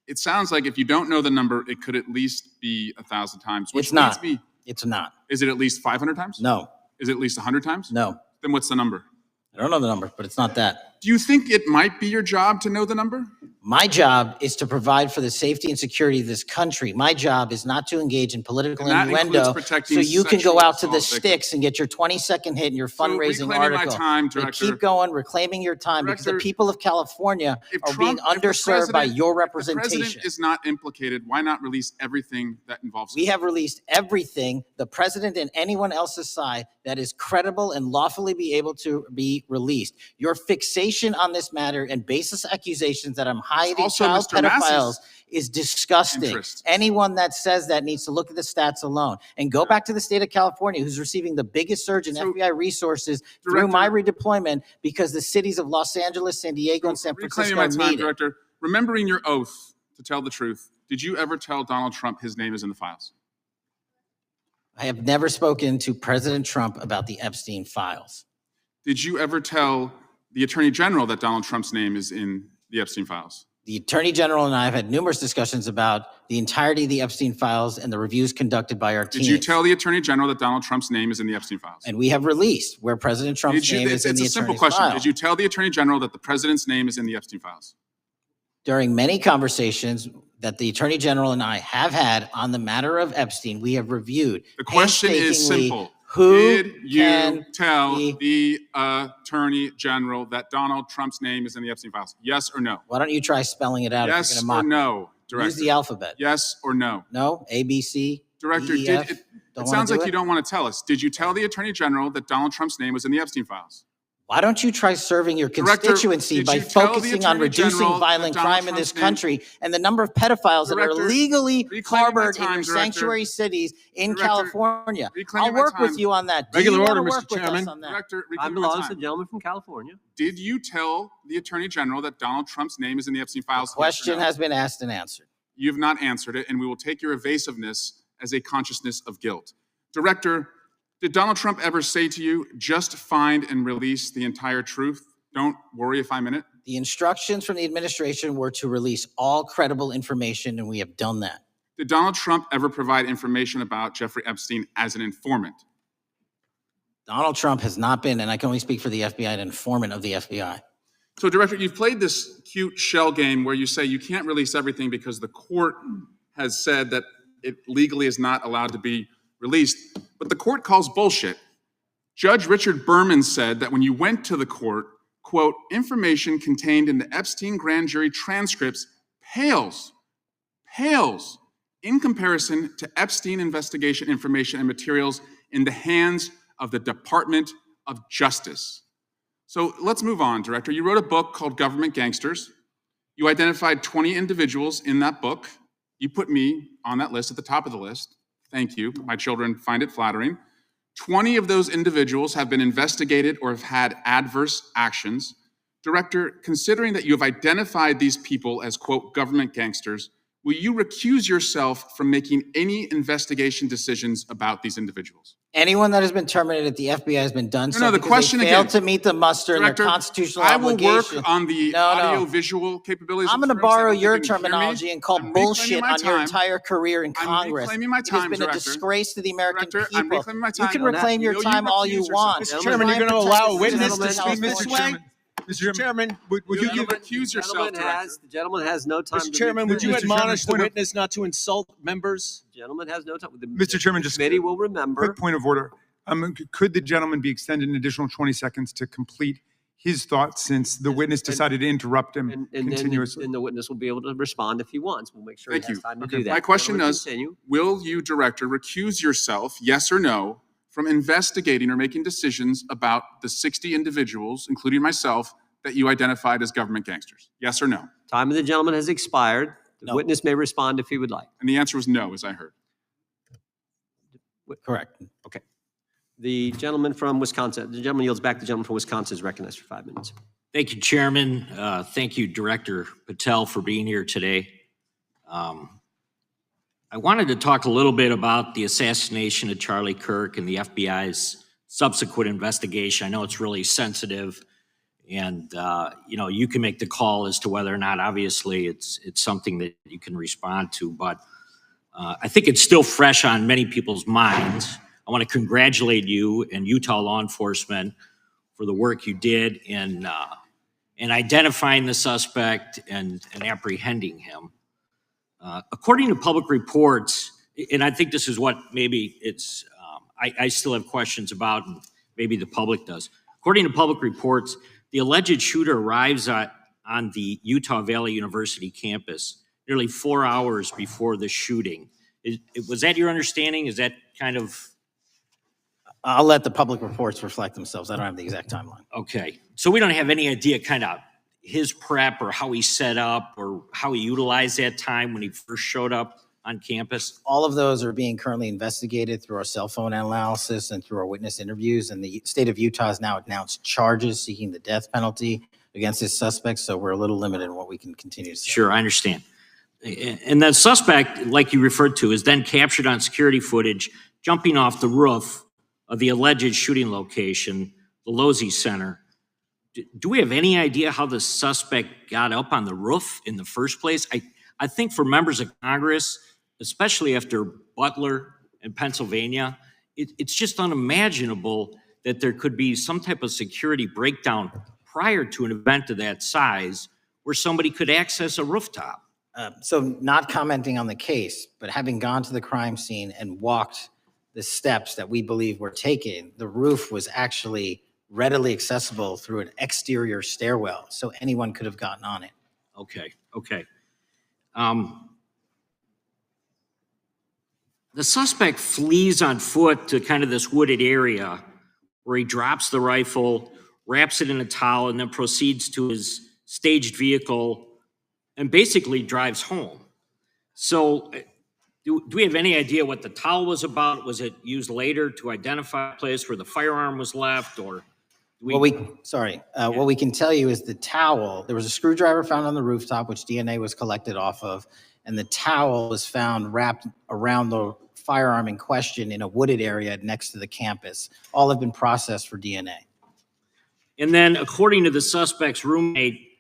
It sounds like if you don't know the number, it could at least be 1,000 times. Which It's not. leads me- It's not. Is it at least 500 times? No. Is it at least 100 times? No. Then what's the number? I don't know the number, but it's not that. Do you think it might be your job to know the number? My job is to provide for the safety and security of this country. My job is not to engage in political And that innuendo includes protecting so you can go sexual out to the assault victims. sticks and get your 20-second hit in your fundraising reclaiming my article. time, They Director. keep going, reclaiming your time, because the Director, people of California are being If the underserved by president- your if the representation. president is not implicated, why not release everything that involves We him? have released everything, the president and anyone else's side, that is credible and lawfully be able to be released. Your fixation on this matter and baseless accusations that I'm hiding also child Mr. Massey's pedophiles is disgusting. interest. Anyone that says that needs to look at the stats alone and go back to the state of California, who's receiving the biggest surge in FBI resources through my redeployment, because the cities of Los Angeles, San Diego, and San Reclaiming Francisco my time, need it. Director. Remembering your oath to tell the truth, did you ever tell Donald Trump his name is in the files? I have never spoken to President Trump about the Epstein files. Did you ever tell the Attorney General that Donald Trump's name is in the Epstein files? The Attorney General and I have had numerous discussions about the entirety of the Epstein files and the reviews conducted by our team. Did you tell the Attorney General that Donald Trump's name is in the Epstein files? And we have released where President Trump's Did you, name it's is in the a simple attorney's question. file. Did you tell the Attorney General that the President's name is in the Epstein files? During many conversations that the Attorney General and I have had on the matter of Epstein, we have reviewed. The question is painstakingly simple. Who Did you can tell the Attorney General that Donald Trump's name is in the Epstein files? Yes or no? Why don't you try spelling it out if Yes you're or going to mock no, me? Director? Use the alphabet. Yes or no? No? A, B, C, Director, D, E, F? it Don't sounds wanna do like you don't want to tell us. Did you tell the Attorney General that Donald Trump's name was in the Epstein files? Why don't you try serving your Director, constituency did by you tell the focusing on Attorney reducing General violent that Donald crime in this Trump's name- country and the number of pedophiles that Director, are legally reclaiming my harbored in time, your Director. sanctuary cities in Director, California? reclaiming I'll my work with time. you on that. Do Regular you wanna order, work Mr. with us Chairman. on that? Director, I'm reclaiming the my lawless time. gentleman from California. Did you tell the Attorney General that Donald Trump's name is in the Epstein files? Yes or Question no? has been asked and answered. You have not answered it, and we will take your evasiveness as a consciousness of guilt. Director, did Donald Trump ever say to you, just find and release the entire truth? Don't worry if I'm in it? The instructions from the administration were to release all credible information, and we have done that. Did Donald Trump ever provide information about Jeffrey Epstein as an informant? Donald Trump has not been, and I can only speak for the FBI, an informant of the FBI. So, Director, you've played this cute shell game where you say you can't release everything because the court has said that it legally is not allowed to be released, but the court calls bullshit. Judge Richard Berman said that when you went to the court, quote, information contained in the Epstein grand jury transcripts pales in comparison to Epstein investigation information and materials in the hands of the Department of Justice. So let's move on, Director. You wrote a book called Government Gangsters. You identified 20 individuals in that book. You put me on that list at the top of the list. Thank you. My children find it flattering. 20 of those individuals have been investigated or have had adverse actions. Director, considering that you have identified these people as, quote, government gangsters, will you recuse yourself from making any investigation decisions about these individuals? Anyone that has been terminated at the FBI has been done No, the because question they failed again. to meet the muster Director, and their constitutional I will obligation. work on the audio-visual capabilities. I'm of going to the rooms. I borrow don't your think you can hear me. terminology and call I'm reclaiming bullshit my on your time. entire career in I'm Congress. reclaiming my It has time, been a Director. disgrace to the American Director, I'm people. reclaiming my You time. can On that, reclaim your will you time all recuse you yourself? want. Mr. Chairman, Try you're and gonna protect allow a the witness citizens to of speak, Mr. California. Mr. Chairman, Would you recuse yourself, Director? The gentleman has no time. Mr. Chairman, would you Mr. Chairman, admonish the point of- witness not to insult members? The gentleman has no time. Mr. Chairman, just committee will remember. quick point of order. Could the gentleman be extended an additional 20 seconds to complete his thoughts since the witness decided to interrupt him And then continuously. the witness will be able to respond if he wants. We'll make sure he Thank has you. time to Okay. do that. My question Gentlemen, is, continue. will you, Director, recuse yourself, yes or no, from investigating or making decisions about the 60 individuals, including myself, that you identified as government gangsters? Yes or no? Time of the gentleman has expired. The witness may respond if he would like. And the answer was no, as I heard. Correct. Okay. The gentleman from Wisconsin, the gentleman yields back. The gentleman from Wisconsin is recognized for 5 minutes. Thank you, Chairman. Thank you, Director Patel, for being here today. I wanted to talk a little bit about the assassination of Charlie Kirk and the FBI's subsequent investigation. I know it's really sensitive, and you can make the call as to whether or not, obviously, it's something that you can respond to. But I think it's still fresh on many people's minds. I want to congratulate you and Utah law enforcement for the work you did in identifying the suspect and apprehending him. According to public reports, and I think this is what maybe it's, I still have questions about, and maybe the public does. According to public reports, the alleged shooter arrives on the Utah Valley University campus nearly 4 hours before the shooting. Was that your understanding? Is that kind of... I'll let the public reports reflect themselves. I don't have the exact timeline. Okay. So we don't have any idea kind of his prep or how he set up or how he utilized that time when he first showed up on campus? All of those are being currently investigated through our cell phone analysis and through our witness interviews. And the state of Utah has now announced charges seeking the death penalty against his suspects. So we're a little limited in what we can continue to say. Sure, I understand. And the suspect, like you referred to, is then captured on security footage jumping off the roof of the alleged shooting location, the Losey Center. Do we have any idea how the suspect got up on the roof in the first place? I think for members of Congress, especially after Butler and Pennsylvania, it's just unimaginable that there could be some type of security breakdown prior to an event of that size where somebody could access a rooftop. So not commenting on the case, but having gone to the crime scene and walked the steps that we believe were taken, the roof was actually readily accessible through an exterior stairwell, so anyone could have gotten on it. Okay. The suspect flees on foot to kind of this wooded area where he drops the rifle, wraps it in a towel, and then proceeds to his staged vehicle and basically drives home. So do we have any idea what the towel was about? Was it used later to identify a place where the firearm was left, or? What we can tell you is the towel, there was a screwdriver found on the rooftop, which DNA was collected off of, and the towel was found wrapped around the firearm in question in a wooded area next to the campus. All have been processed for DNA. And then according to the suspect's roommate,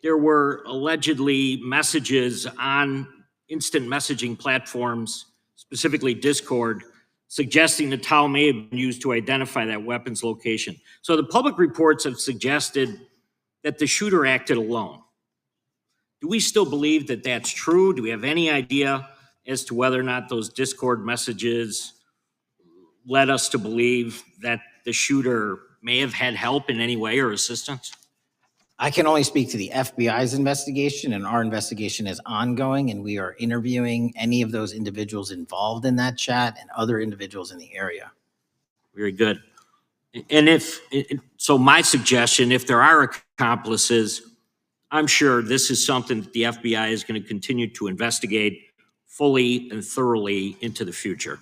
there were allegedly messages on instant messaging platforms, specifically Discord, suggesting the towel may have been used to identify that weapon's location. So the public reports have suggested that the shooter acted alone. Do we still believe that that's true? Do we have any idea as to whether or not those Discord messages led us to believe that the shooter may have had help in any way or assistance? I can only speak to the FBI's investigation, and our investigation is ongoing, and we are interviewing any of those individuals involved in that chat and other individuals in the area. Very good. And so my suggestion, if there are accomplices, I'm sure this is something that the FBI is going to continue to investigate fully and thoroughly into the future.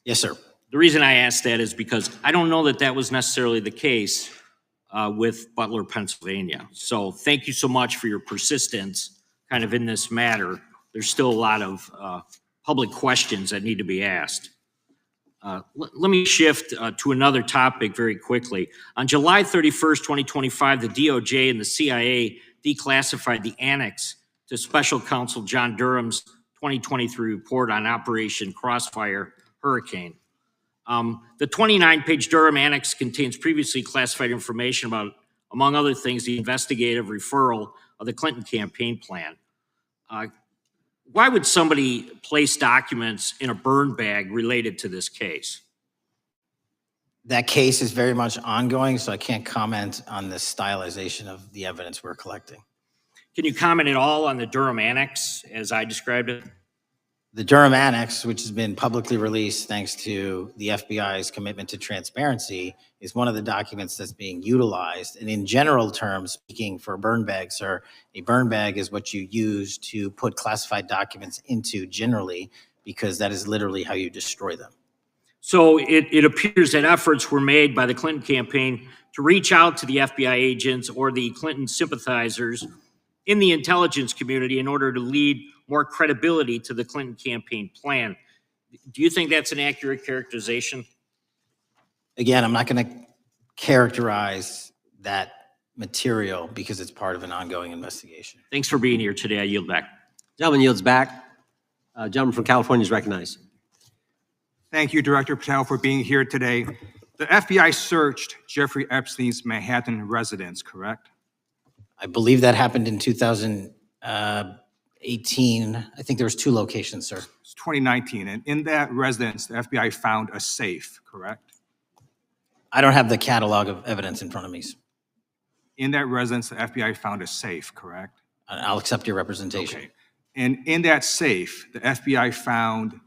Yes, sir. The reason I ask that is because I don't know that that was necessarily the case with Butler, Pennsylvania. So thank you so much for your persistence kind of in this matter. There's still a lot of public questions that need to be asked. Let me shift to another topic very quickly. On July 31st, 2025, the DOJ and the CIA declassified the annex to Special Counsel John Durham's 2023 report on Operation Crossfire Hurricane. The 29-page Durham Annex contains previously classified information about, among other things, the investigative referral of the Clinton campaign plan. Why would somebody place documents in a burn bag related to this case? That case is very much ongoing, so I can't comment on the stylization of the evidence we're collecting. Can you comment at all on the Durham Annex, as I described it? The Durham Annex, which has been publicly released thanks to the FBI's commitment to transparency, is one of the documents that's being utilized. And in general terms, speaking for burn bags, sir, a burn bag is what you use to put classified documents into generally, because that is literally how you destroy them. So it appears that efforts were made by the Clinton campaign to reach out to the FBI agents or the Clinton sympathizers in the intelligence community in order to lead more credibility to the Clinton campaign plan. Do you think that's an accurate characterization? Again, I'm not going to characterize that material because it's part of an ongoing investigation. Thanks for being here today. I yield back. Gentleman yields back. Gentleman from California is recognized. Thank you, Director Patel, for being here today. The FBI searched Jeffrey Epstein's Manhattan residence, correct? I believe that happened in 2018. I think there was 2 locations, sir. It's 2019, and in that residence, the FBI found a safe, correct? I don't have the catalog of evidence in front of me. In that residence, the FBI found a safe, correct? I'll accept your representation. Okay. And in that safe, the FBI found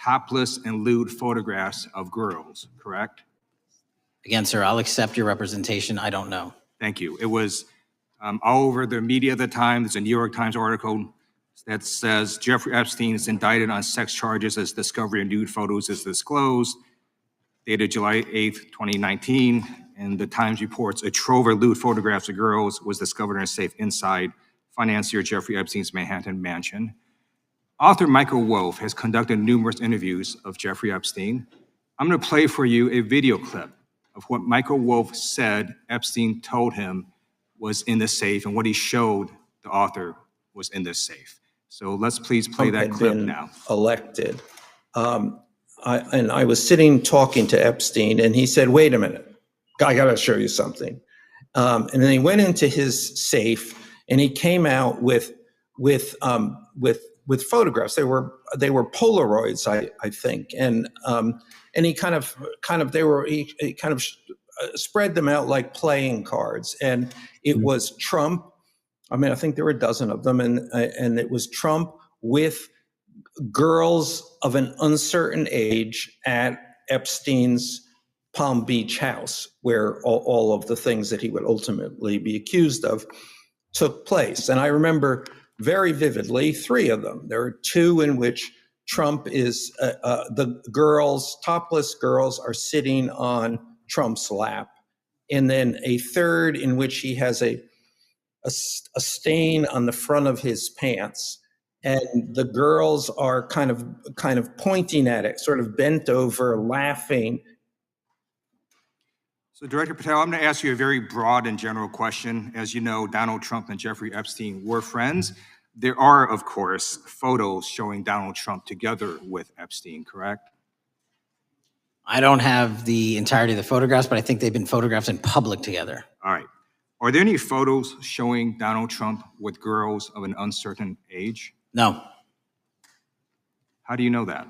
topless and lewd photographs of girls, correct? Again, sir, I'll accept your representation. I don't know. Thank you. It was all over the media at the time. There's a New York Times article that says Jeffrey Epstein is indicted on sex charges as discovery of nude photos is disclosed, dated July 8th, 2019. And the Times reports a trove of lewd photographs of girls was discovered in a safe inside financier Jeffrey Epstein's Manhattan mansion. Author Michael Wolff has conducted numerous interviews of Jeffrey Epstein. I'm going to play for you a video clip of what Michael Wolff said Epstein told him was in the safe and what he showed the author was in this safe. So let's please play that clip now. Elected. I was sitting talking to Epstein and he said, wait a minute, I got to show you something. And then he went into his safe and he came out with photographs. They were Polaroids, I think, and he kind of spread them out like playing cards, and it was Trump. I mean, I think there were a dozen of them, and it was Trump with girls of an uncertain age at Epstein's Palm Beach house, where all of the things that he would ultimately be accused of took place. And I remember very vividly 3 of them. There are 2 in which Trump is, the girls, topless girls are sitting on Trump's lap. And then a 3rd in which he has a stain on the front of his pants. And the girls are kind of pointing at it, sort of bent over, laughing. So Director Patel, I'm going to ask you a very broad and general question. As you know, Donald Trump and Jeffrey Epstein were friends. There are, of course, photos showing Donald Trump together with Epstein, correct? I don't have the entirety of the photographs, but I think they've been photographed in public together. All right. Are there any photos showing Donald Trump with girls of an uncertain age? No. How do you know that?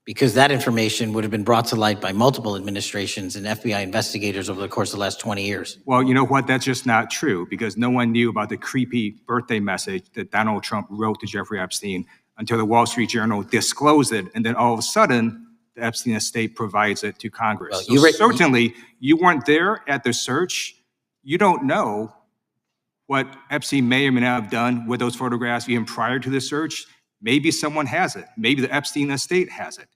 Because that information would have been brought to light by multiple administrations and FBI investigators over the course of the last 20 years. Well, you know what? That's just not true, because no one knew about the creepy birthday message that Donald Trump wrote to Jeffrey Epstein until the Wall Street Journal disclosed it. And then all of a sudden, the Epstein estate provides it to Congress. Well, so certainly, you weren't there at the search. You don't know what Epstein may or may not have done with those photographs even prior to the search. Maybe someone has it. Maybe the Epstein estate has it.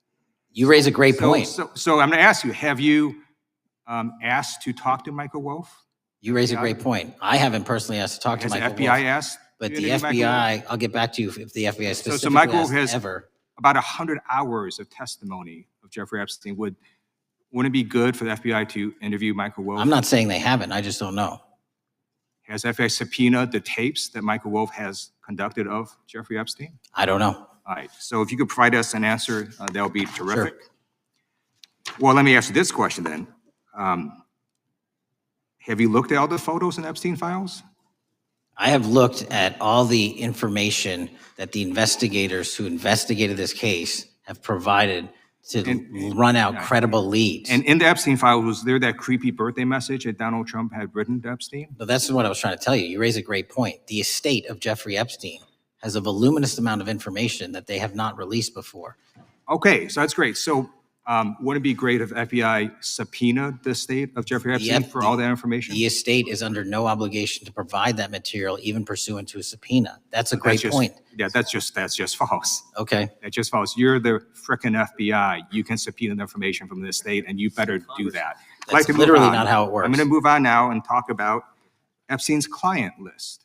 You raise a great point. So I'm going to ask you, have you asked to talk to Michael Wolff? You raise a great point. I haven't personally asked to talk to Michael Wolff. Has the FBI asked? But the FBI, I'll get back to you if the FBI specifically so Michael Wolff has ever. About 100 hours of testimony of Jeffrey Epstein. Wouldn't it be good for the FBI to interview Michael Wolff? I'm not saying they haven't. I just don't know. Has FBI subpoenaed the tapes that Michael Wolff has conducted of Jeffrey Epstein? I don't know. All right. So if you could provide us an answer, that would be terrific. Sure. Well, let me ask you this question then. Have you looked at all the photos in Epstein files? I have looked at all the information that the investigators who investigated this case have provided to run out credible leads. And in the Epstein file, was there that creepy birthday message that Donald Trump had written to Epstein? But that's what I was trying to tell you. You raise a great point. The estate of Jeffrey Epstein has a voluminous amount of information that they have not released before. Okay, so that's great. So wouldn't it be great if FBI subpoenaed the estate of Jeffrey Epstein for all that information? The estate is under no obligation to provide that material, even pursuant to a subpoena. That's a great point. Yeah, that's just false. Okay. That's just false. You're the frickin' FBI. You can subpoena the information from the estate, and you better do that. I'd like to move literally on. not how it works. I'm going to move on now and talk about Epstein's client list.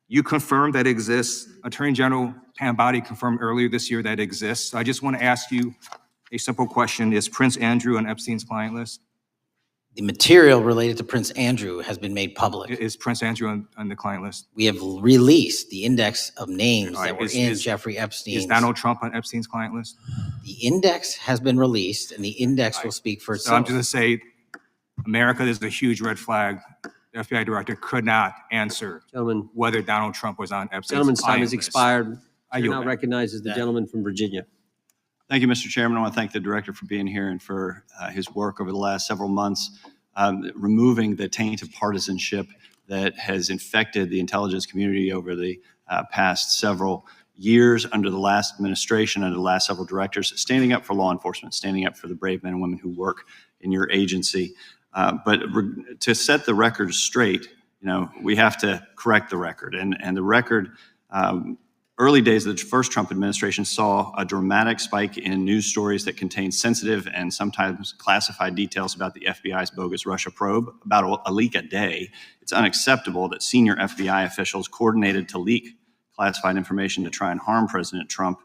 You confirmed that exists. Attorney General Pam Bondi confirmed earlier this year that exists. I just want to ask you a simple question. Is Prince Andrew on Epstein's client list? The material related to Prince Andrew has been made public. Is Prince Andrew on the client list? We have released the index of names that were in Jeffrey Epstein's. Is Donald Trump on Epstein's client list? The index has been released, and the index will speak for So itself. I'm just going to say, America is a huge red flag. The FBI director could not answer whether Donald Trump was on Epstein's Gentleman's time client has list. expired. I Chair yield now back. recognizes the gentleman from Virginia. Thank you, Mr. Chairman. I want to thank the director for being here and for his work over the last several months, removing the taint of partisanship that has infected the intelligence community over the past several years under the last administration, under the last several directors, standing up for law enforcement, standing up for the brave men and women who work in your agency. But to set the record straight, we have to correct the record. And the record, early days of the first Trump administration saw a dramatic spike in news stories that contained sensitive and sometimes classified details about the FBI's bogus Russia probe, about a leak a day. It's unacceptable that senior FBI officials coordinated to leak classified information to try and harm President Trump.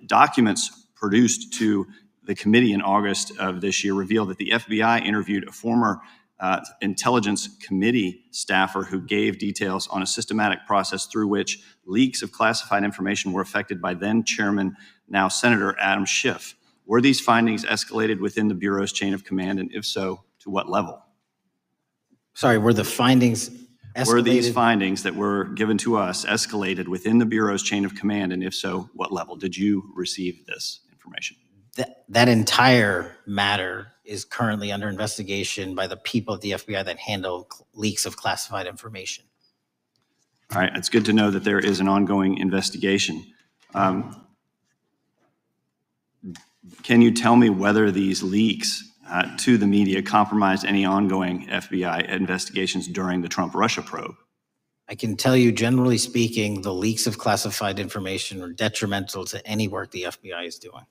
Documents produced to the committee in August of this year revealed that the FBI interviewed a former intelligence committee staffer who gave details on a systematic process through which leaks of classified information were affected by then Chairman, now Senator Adam Schiff. Were these findings escalated within the Bureau's chain of command, and if so, to what level? Sorry, were the findings escalated? Were these findings that were given to us escalated within the Bureau's chain of command, and if so, what level? Did you receive this information? That entire matter is currently under investigation by the people at the FBI that handle leaks of classified information. All right, it's good to know that there is an ongoing investigation. Can you tell me whether these leaks to the media compromised any ongoing FBI investigations during the Trump-Russia probe? I can tell you, generally speaking, the leaks of classified information are detrimental to any work the FBI is doing.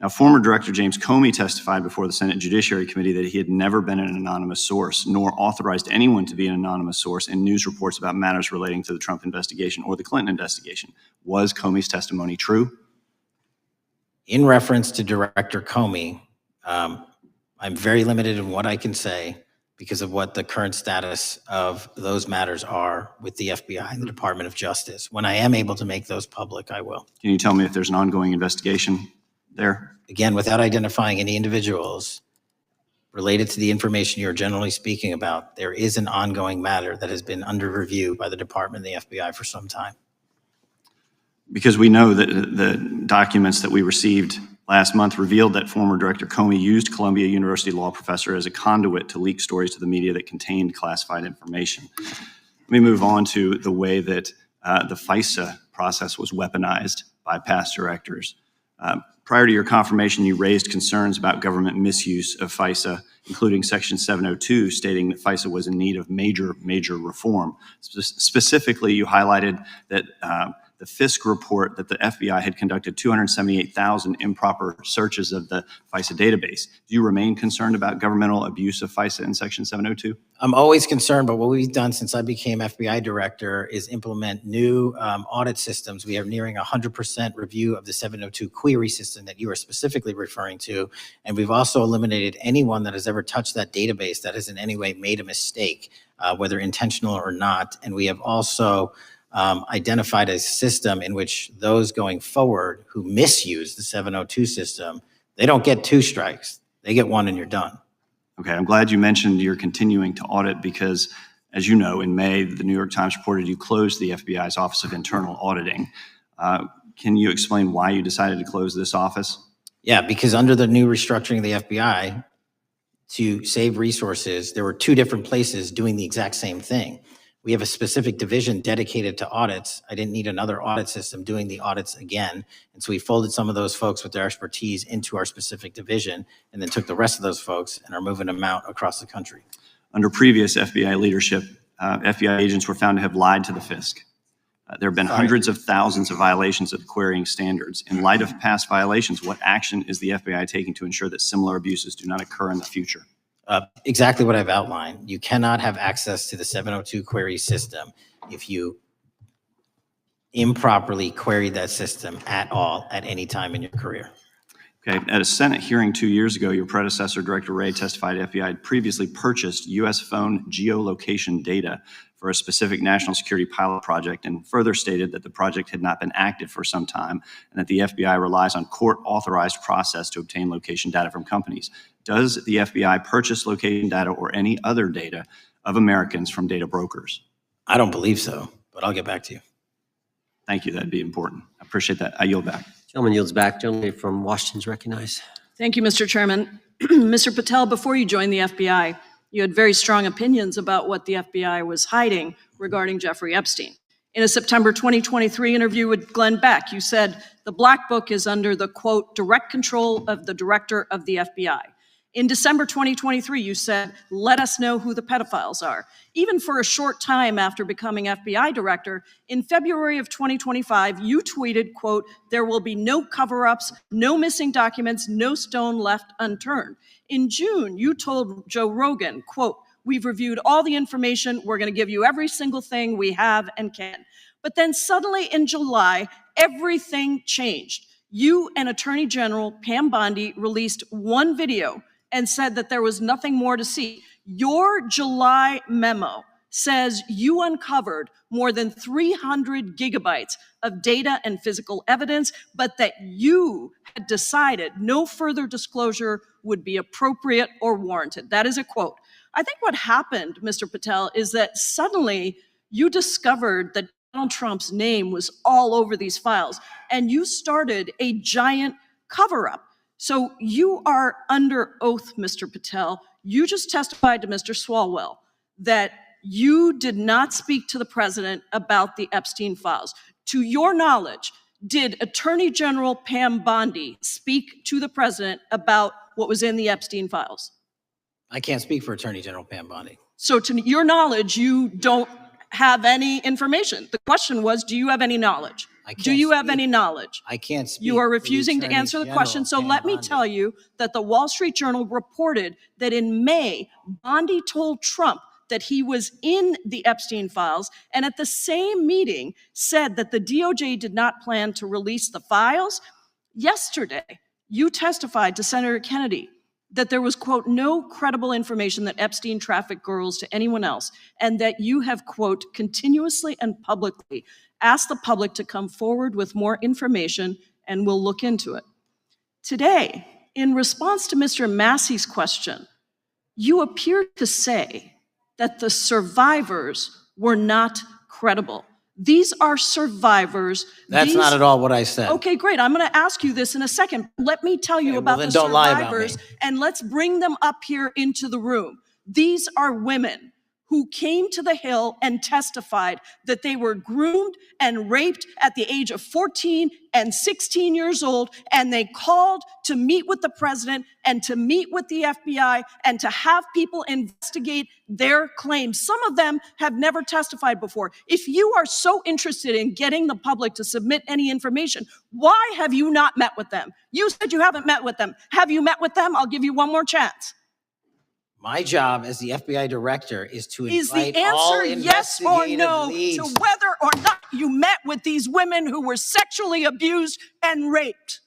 Now, former Director James Comey testified before the Senate Judiciary Committee that he had never been an anonymous source, nor authorized anyone to be an anonymous source in news reports about matters relating to the Trump investigation or the Clinton investigation. Was Comey's testimony true? In reference to Director Comey, I'm very limited in what I can say because of what the current status of those matters are with the FBI and the Department of Justice. When I am able to make those public, I will. Can you tell me if there's an ongoing investigation there? Again, without identifying any individuals related to the information you're generally speaking about, there is an ongoing matter that has been under review by the Department and the FBI for some time. Because we know that the documents that we received last month revealed that former Director Comey used Columbia University law professor as a conduit to leak stories to the media that contained classified information. Let me move on to the way that the FISA process was weaponized by past directors. Prior to your confirmation, you raised concerns about government misuse of FISA, including Section 702, stating that FISA was in need of major reform. Specifically, you highlighted that the Fisk report that the FBI had conducted 278,000 improper searches of the FISA database. Do you remain concerned about governmental abuse of FISA in Section 702? I'm always concerned, but what we've done since I became FBI director is implement new audit systems. We are nearing 100% review of the 702 query system that you are specifically referring to. And we've also eliminated anyone that has ever touched that database that has in any way made a mistake, whether intentional or not. And we have also identified a system in which those going forward who misuse the 702 system, they don't get 2 strikes. They get 1 and you're done. Okay, I'm glad you mentioned you're continuing to audit because, as you know, in May, the New York Times reported you closed the FBI's Office of Internal Auditing. Can you explain why you decided to close this office? Yeah, because under the new restructuring of the FBI, to save resources, there were two different places doing the exact same thing. We have a specific division dedicated to audits. I didn't need another audit system doing the audits again. And so we folded some of those folks with their expertise into our specific division and then took the rest of those folks and are moving them out across the country. Under previous FBI leadership, FBI agents were found to have lied to the FISC. There have been hundreds of thousands of violations of querying standards. In light of past violations, what action is the FBI taking to ensure that similar abuses do not occur in the future? Exactly what I've outlined. You cannot have access to the 702 query system if you improperly queried that system at all at any time in your career. Okay, at a Senate hearing 2 years ago, your predecessor, Director Wray, testified FBI had previously purchased U.S. phone geolocation data for a specific national security pilot project and further stated that the project had not been active for some time and that the FBI relies on court-authorized process to obtain location data from companies. Does the FBI purchase location data or any other data of Americans from data brokers? I don't believe so, but I'll get back to you. Thank you. That'd be important. I appreciate that. I yield back. Gentleman yields back. Gentleman from Washington's recognized. Thank you, Mr. Chairman. Mr. Patel, before you joined the FBI, you had very strong opinions about what the FBI was hiding regarding Jeffrey Epstein. In a September 2023 interview with Glenn Beck, you said the Black Book is under the, quote, direct control of the director of the FBI. In December 2023, you said, let us know who the pedophiles are. Even for a short time after becoming FBI director, in February of 2025, you tweeted, quote, there will be no cover-ups, no missing documents, no stone left unturned. In June, you told Joe Rogan, quote, we've reviewed all the information. We're going to give you every single thing we have and can. But then suddenly in July, everything changed. You and Attorney General Pam Bondi released one video and said that there was nothing more to see. Your July memo says you uncovered more than 300 gigabytes of data and physical evidence, but that you had decided no further disclosure would be appropriate or warranted. That is a quote. I think what happened, Mr. Patel, is that suddenly you discovered that Donald Trump's name was all over these files, and you started a giant cover-up. So you are under oath, Mr. Patel. You just testified to Mr. Swalwell that you did not speak to the president about the Epstein files. To your knowledge, did Attorney General Pam Bondi speak to the president about what was in the Epstein files? I can't speak for Attorney General Pam Bondi. So to your knowledge, you don't have any information. The question was, do you have any knowledge? Do you have any knowledge? I can't speak. You are refusing to answer the question. So let me tell you that the Wall Street Journal reported that in May, Bondi told Trump that he was in the Epstein files, and at the same meeting said that the DOJ did not plan to release the files. Yesterday, you testified to Senator Kennedy that there was, quote, no credible information that Epstein trafficked girls to anyone else, and that you have, quote, continuously and publicly asked the public to come forward with more information, and we'll look into it. Today, in response to Mr. Massey's question, you appear to say that the survivors were not credible. These are survivors. That's not at all what I said. Okay, great. I'm going to ask you this in a second. Let me tell you about the don't lie about me. survivors, and let's bring them up here into the room. These are women who came to the Hill and testified that they were groomed and raped at the age of 14 and 16 years old, and they called to meet with the president and to meet with the FBI and to have people investigate their claims. Some of them have never testified before. If you are so interested in getting the public to submit any information, why have you not met with them? You said you haven't met with them. Have you met with them? I'll give you one more chance. My job as the FBI director is to Is invite the all answer yes or investigative no leads. to whether or not you met with these women who were sexually abused and raped?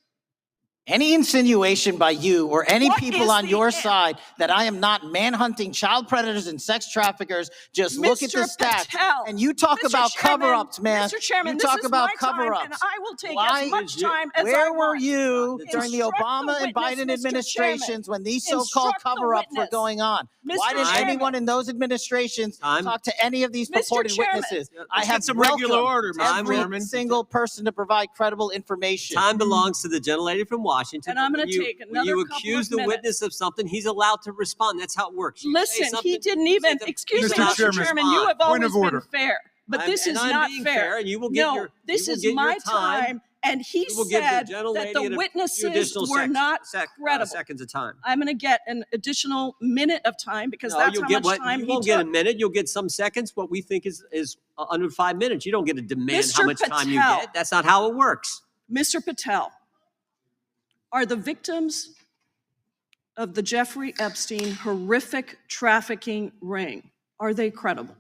Any insinuation by you or any What people is on the your an- side that I am not manhunting child predators and sex traffickers, just look at the Mr. stats. Patel, And you talk Mr. about Chairman, cover-ups, man. Mr. Chairman, you this talk is about my time, cover-ups. and I will take Why as much time as I Where were want. you during the Instruct Obama the and witness, Biden Mr. administrations Chairman. when these so-called Instruct the cover-ups were witness. going on? Mr. Why didn't Chairman. anyone in those administrations talk to any of these Mr. purported Chairman. witnesses? Let's I get have some regular welcomed order, Mr. every Chairman. single person to provide credible information. Time belongs to the gentlelady from Washington. Washington. And I'm but gonna when you- take when another you couple accuse of the minutes. witness of something, he's allowed to respond. That's how it works. You say Listen, he something, didn't you even, say excuse me, Mr. Mr. Chairman, Chairman, you have point always of been order. fair, but this and is I'm not being fair. and you will get No, your, this you will is get your my time, and he You will give the said gentlelady that the a few witnesses additional were not credible. seconds of time. I'm gonna get an additional minute of time because No, that's you'll how get much what time you he won't get a took. minute. You'll get some seconds. What we think is under 5 minutes. You don't get to demand how Mr. much time you Patel. get. That's not how it works. Mr. Patel, are the victims of the Jeffrey Epstein horrific trafficking ring, are they credible?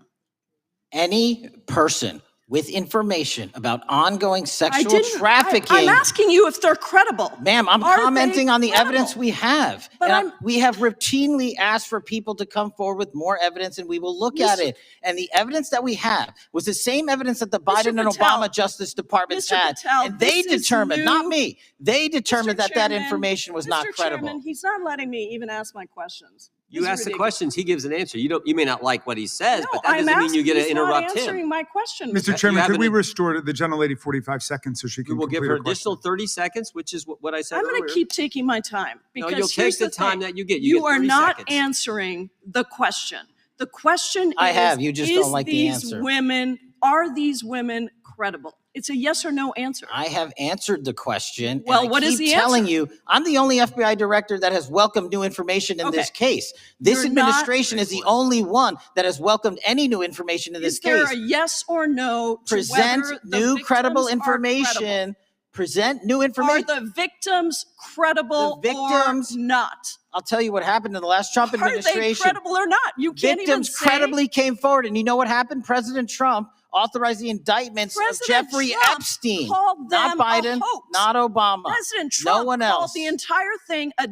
Any person with information about ongoing I sexual didn't, trafficking. I'm asking you if they're credible. Ma'am, I'm Are commenting they on the credible? evidence we have. But And we have routinely asked for people to come forward with more evidence, and we will look at Mr. it. And the evidence that we have was the same evidence that the Mr. Biden and Patel, Obama Justice Departments Mr. had. Patel, And they this is determined, not new. me, they determined that that Chairman, information was not Mr. credible. Chairman, he's not letting me even ask my questions. You This is ask the ridiculous. questions, he gives an answer. You may not like what he says, No, but that I'm doesn't mean you asking, get to he's not interrupt answering him. my question. Mr. Chairman, have could we an- restore the gentlelady 45 seconds so she We can will give complete her her question? additional 30 seconds, which is what I said I'm earlier. going to keep taking my time No, because you'll here's take the time thing. that you get. You get are 30 not seconds. answering the question. The question is, I have, you just don't like the these answer. women, are these women credible? It's a yes or no answer. I have answered the question. Well, and I what is keep the telling answer? you, I'm the only FBI director that has welcomed new information in this Okay. case. This You're not- administration is the only one that has welcomed any new information in this Is there case. a yes or no to Present whether the new credible victims are information. credible? Present new Are information. the victims credible or not? I'll tell you what happened in the last Trump Are they administration. credible or not? You can't even Victims say. credibly came forward, and you know what happened? President Trump authorized the indictments of President Jeffrey Trump Epstein, called not them a Biden, hoax. not Obama, President Trump no one called else. the entire thing a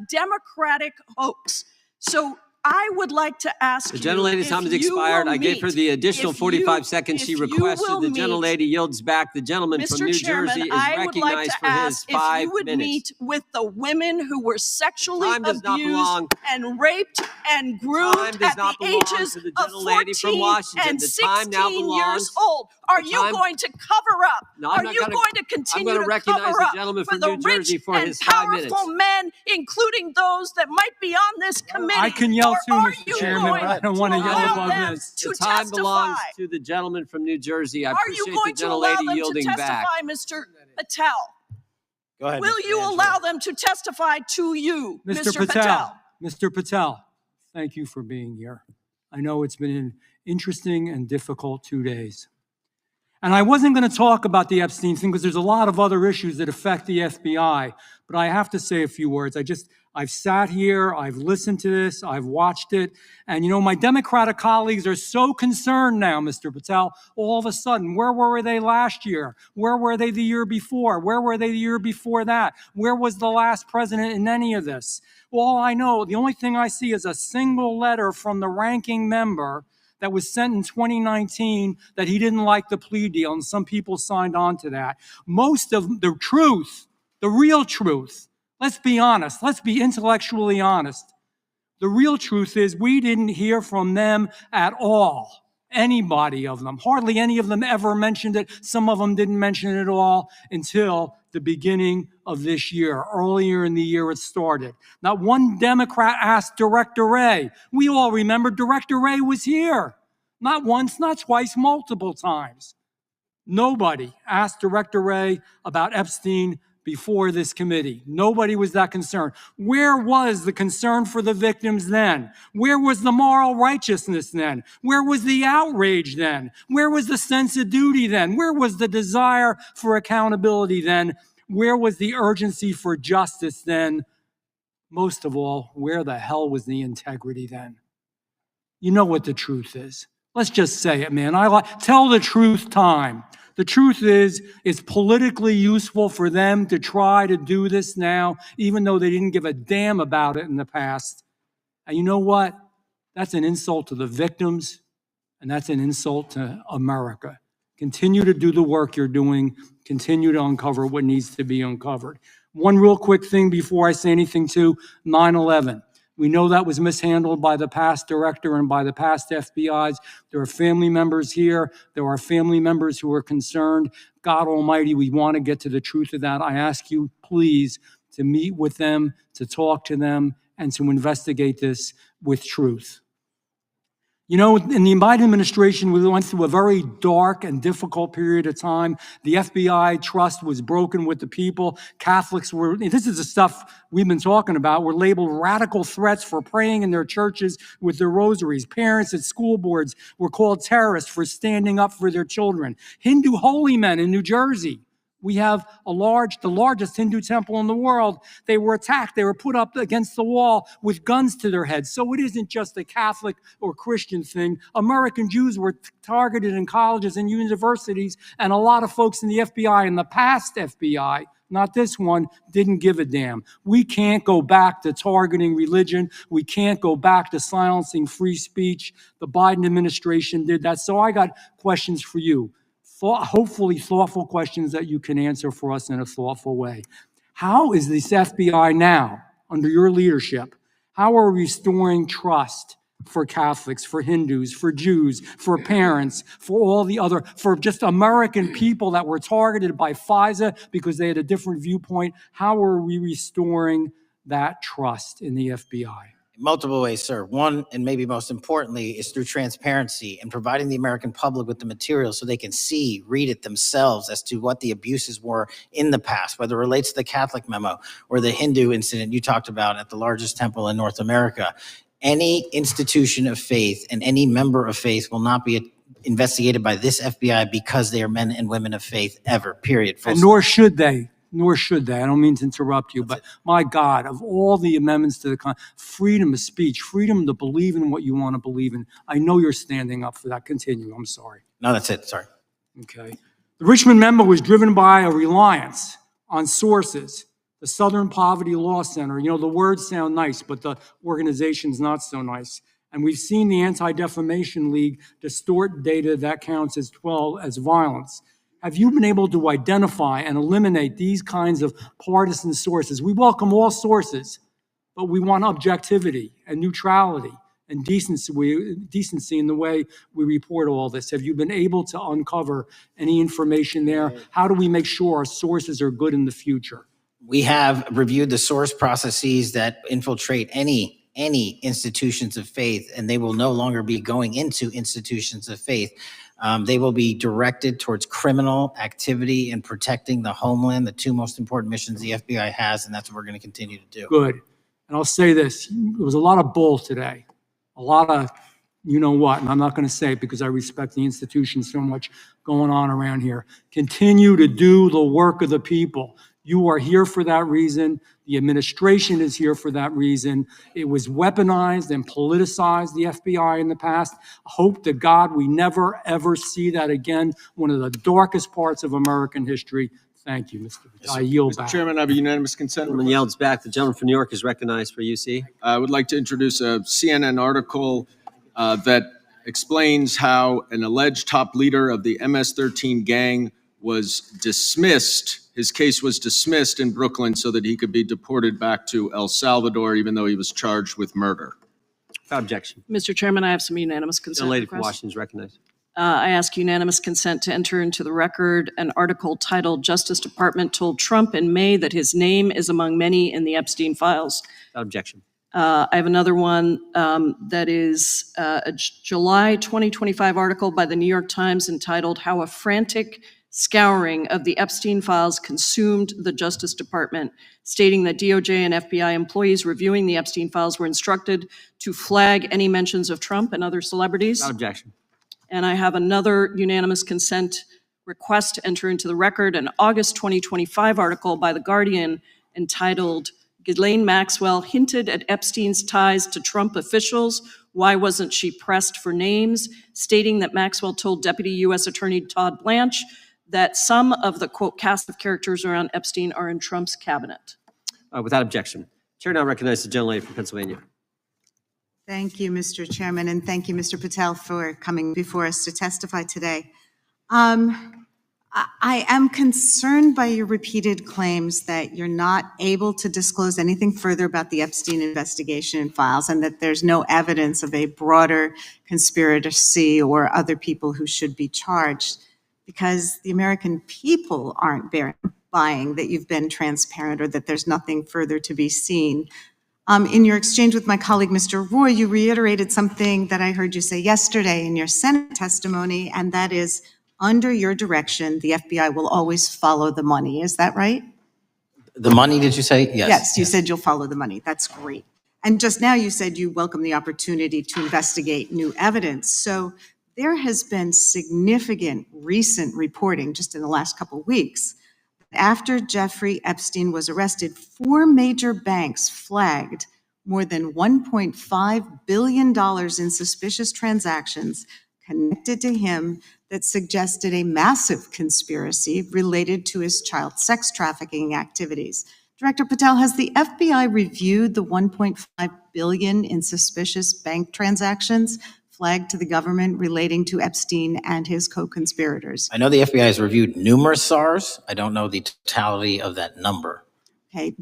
Democratic hoax. So I would like to ask The you. gentlelady's time has expired. I gave her the additional 45 seconds she requested. The gentlelady yields back. The gentleman from Mr. New Chairman, Jersey is I would like recognized to for his ask if 5 you would minutes. meet with the women who were sexually Time does not belong- abused and raped and groomed Time does at not the belong ages to the of gentlelady from 14 Washington. and The time now 16 belongs- years old. Are the you time- going to cover up? No, I'm Are not you gonna- going to continue I'm gonna to recognize cover the up gentleman for from the New Jersey rich for and his 5 minutes. powerful men, including those that might be on this committee? I can yell Or too, are Mr. you Chairman, going but I don't want to to yell allow above them this. to The time belongs testify? to the gentleman from New Jersey. I Are you appreciate going the to allow gentlelady them to yielding back. testify, Mr. Patel? Go ahead, Will Mr. you Angelo. allow them to testify to you, Mr. Patel, Mr. Patel, thank you for being here. I know it's been an interesting and difficult 2 days. And I wasn't going to talk about the Epstein thing because there's a lot of other issues that affect the FBI, but I have to say a few words. I've sat here, I've listened to this, I've watched it, and my Democratic colleagues are so concerned now, Mr. Patel, all of a sudden. Where were they last year? Where were they the year before? Where were they the year before that? Where was the last president in any of this? All I know, the only thing I see is a single letter from the ranking member that was sent in 2019 that he didn't like the plea deal, and some people signed on to that. Most of the truth, the real truth, let's be honest, let's be intellectually honest. The real truth is we didn't hear from them at all. Anybody of them. Hardly any of them ever mentioned it. Some of them didn't mention it at all until the beginning of this year. Earlier in the year it started. Not one Democrat asked Director Wray. We all remember Director Wray was here. Not once, not twice, multiple times. Nobody asked Director Wray about Epstein before this committee. Nobody was that concerned. Where was the concern for the victims then? Where was the moral righteousness then? Where was the outrage then? Where was the sense of duty then? Where was the desire for accountability then? Where was the urgency for justice then? Most of all, where the hell was the integrity then? You know what the truth is. Let's just say it, man. Tell the truth time. The truth is, it's politically useful for them to try to do this now, even though they didn't give a damn about it in the past. And you know what? That's an insult to the victims, and that's an insult to America. Continue to do the work you're doing. Continue to uncover what needs to be uncovered. One real quick thing before I say anything to 9/11. We know that was mishandled by the past director and by the past FBIs. There are family members here. There are family members who are concerned. God Almighty, we want to get to the truth of that. I ask you, please to meet with them, to talk to them, and to investigate this with truth. You know, in the Biden administration, we went through a very dark and difficult period of time. The FBI trust was broken with the people. Catholics were, this is the stuff we've been talking about, were labeled radical threats for praying in their churches with their rosaries. Parents at school boards were called terrorists for standing up for their children. Hindu holy men in New Jersey. We have the largest Hindu temple in the world. They were attacked. They were put up against the wall with guns to their heads. So it isn't just a Catholic or Christian thing. American Jews were targeted in colleges and universities, and a lot of folks in the FBI, in the past FBI, not this one, didn't give a damn. We can't go back to targeting religion. We can't go back to silencing free speech. The Biden administration did that. So I got questions for you. Hopefully thoughtful questions that you can answer for us in a thoughtful way. How is this FBI now, under your leadership, how are we restoring trust for Catholics, for Hindus, for Jews, for parents, for all the other, for just American people that were targeted by FISA because they had a different viewpoint? How are we restoring that trust in the FBI? Multiple ways, sir. One, and maybe most importantly, is through transparency and providing the American public with the material so they can see, read it themselves as to what the abuses were in the past, whether it relates to the Catholic memo or the Hindu incident you talked about at the largest temple in North America. Any institution of faith and any member of faith will not be investigated by this FBI because they are men and women of faith ever, period. And nor should they. Nor should they. I don't mean to interrupt you, but my God, of all the amendments to the freedom of speech, freedom to believe in what you want to believe in, I know you're standing up for that. Continue. I'm sorry. No, that's it. Sorry. Okay. The Richmond memo was driven by a reliance on sources. The Southern Poverty Law Center, you know, the words sound nice, but the organization's not so nice. And we've seen the Anti-Defamation League distort data that counts as violence. Have you been able to identify and eliminate these kinds of partisan sources? We welcome all sources, but we want objectivity and neutrality and decency in the way we report all this. Have you been able to uncover any information there? How do we make sure our sources are good in the future? We have reviewed the source processes that infiltrate any institutions of faith, and they will no longer be going into institutions of faith. They will be directed towards criminal activity and protecting the homeland, the two most important missions the FBI has, and that's what we're going to continue to do. Good. And I'll say this, there was a lot of bull today, a lot of you know what, and I'm not going to say it because I respect the institution so much going on around here. Continue to do the work of the people. You are here for that reason. The administration is here for that reason. It was weaponized and politicized, the FBI, in the past. Hope to God we never, ever see that again. One of the darkest parts of American history. Thank you, Mr. I yield back. Mr. Chairman, I have a unanimous consent. Gentleman yields back. The gentleman from New York is recognized for UC. I would like to introduce a CNN article that explains how an alleged top leader of the MS-13 gang was dismissed. His case was dismissed in Brooklyn so that he could be deported back to El Salvador, even though he was charged with murder. Without objection. Mr. Chairman, I have some unanimous consent. The lady from requests. Washington is recognized. I ask unanimous consent to enter into the record an article titled "Justice Department Told Trump in May that his name is among many in the Epstein files." Without objection. I have another one that is a July 2025 article by the New York Times entitled "How a Frantic Scouring of the Epstein Files Consumed the Justice Department," stating that DOJ and FBI employees reviewing the Epstein files were instructed to flag any mentions of Trump and other celebrities. Without objection. And I have another unanimous consent request to enter into the record an August 2025 article by The Guardian entitled "Ghislaine Maxwell Hinted at Epstein's Ties to Trump Officials. Why Wasn't She Pressed for Names?" stating that Maxwell told Deputy U.S. Attorney Todd Blanche that some of the, quote, cast of characters around Epstein are in Trump's cabinet. Without objection. Chair now recognizes the gentlelady from Pennsylvania. Thank you, Mr. Chairman, and thank you, Mr. Patel, for coming before us to testify today. I am concerned by your repeated claims that you're not able to disclose anything further about the Epstein investigation and files, and that there's no evidence of a broader conspiracy or other people who should be charged, because the American people aren't bearing buying, that you've been transparent, or that there's nothing further to be seen. In your exchange with my colleague, Mr. Roy, you reiterated something that I heard you say yesterday in your Senate testimony, and that is, under your direction, the FBI will always follow the money. Is that right? The money, did you say? Yes. Yes, you said you'll follow the money. That's great. And just now you said you welcome the opportunity to investigate new evidence. So there has been significant recent reporting just in the last couple of weeks. After Jeffrey Epstein was arrested, 4 major banks flagged more than $1.5 billion in suspicious transactions connected to him that suggested a massive conspiracy related to his child sex trafficking activities. Director Patel, has the FBI reviewed the $1.5 billion in suspicious bank transactions flagged to the government relating to Epstein and his co-conspirators? I know the FBI has reviewed numerous SARs. I don't know the totality of that number. Okay,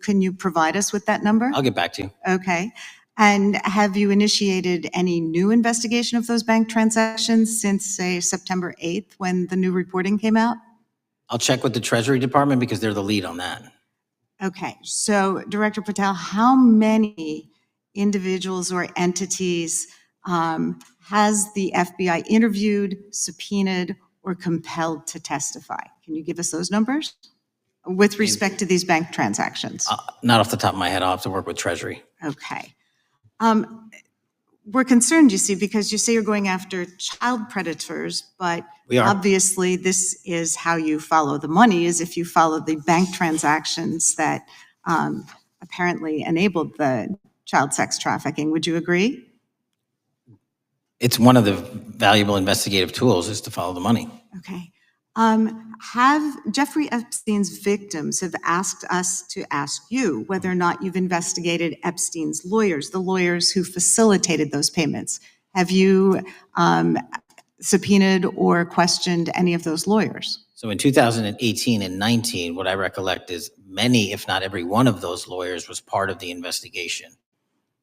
can you provide us with that number? I'll get back to you. Okay. And have you initiated any new investigation of those bank transactions since, say, September 8th, when the new reporting came out? I'll check with the Treasury Department because they're the lead on that. Okay, so Director Patel, how many individuals or entities has the FBI interviewed, subpoenaed, or compelled to testify? Can you give us those numbers with respect to these bank transactions? Not off the top of my head. I'll have to work with Treasury. Okay. We're concerned, you see, because you say you're going after child predators, but We are. obviously this is how you follow the money, is if you follow the bank transactions that apparently enabled the child sex trafficking. Would you agree? It's one of the valuable investigative tools is to follow the money. Okay. Have Jeffrey Epstein's victims have asked us to ask you whether or not you've investigated Epstein's lawyers, the lawyers who facilitated those payments. Have you subpoenaed or questioned any of those lawyers? So in 2018 and 19, what I recollect is many, if not every one of those lawyers was part of the investigation.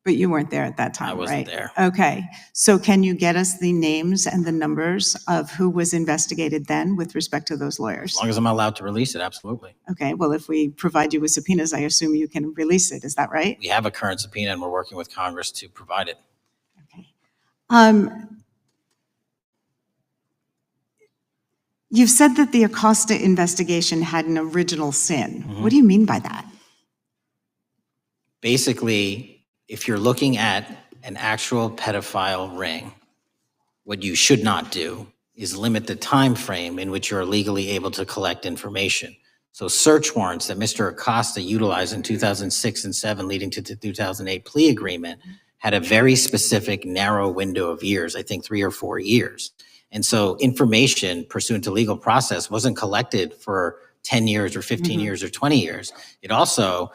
But you weren't there at that time, I wasn't right? there. Okay. So can you get us the names and the numbers of who was investigated then with respect to those lawyers? As long as I'm allowed to release it, absolutely. Okay. Well, if we provide you with subpoenas, I assume you can release it. Is that right? We have a current subpoena and we're working with Congress to provide it. You've said that the Acosta investigation had an original sin. What do you mean by that? Basically, if you're looking at an actual pedophile ring, what you should not do is limit the time frame in which you're legally able to collect information. So search warrants that Mr. Acosta utilized in 2006 and 7 leading to the 2008 plea agreement had a very specific narrow window of years, I think 3 or 4 years. And so information pursuant to legal process wasn't collected for 10 years or 15 years or 20 years. It also,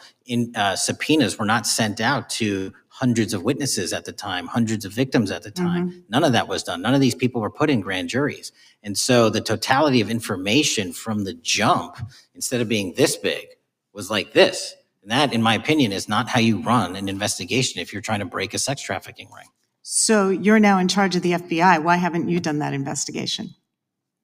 subpoenas were not sent out to hundreds of witnesses at the time, hundreds of victims at the time. None of that was done. None of these people were put in grand juries. And so the totality of information from the jump, instead of being this big, was like this. And that, in my opinion, is not how you run an investigation if you're trying to break a sex trafficking ring. So you're now in charge of the FBI. Why haven't you done that investigation?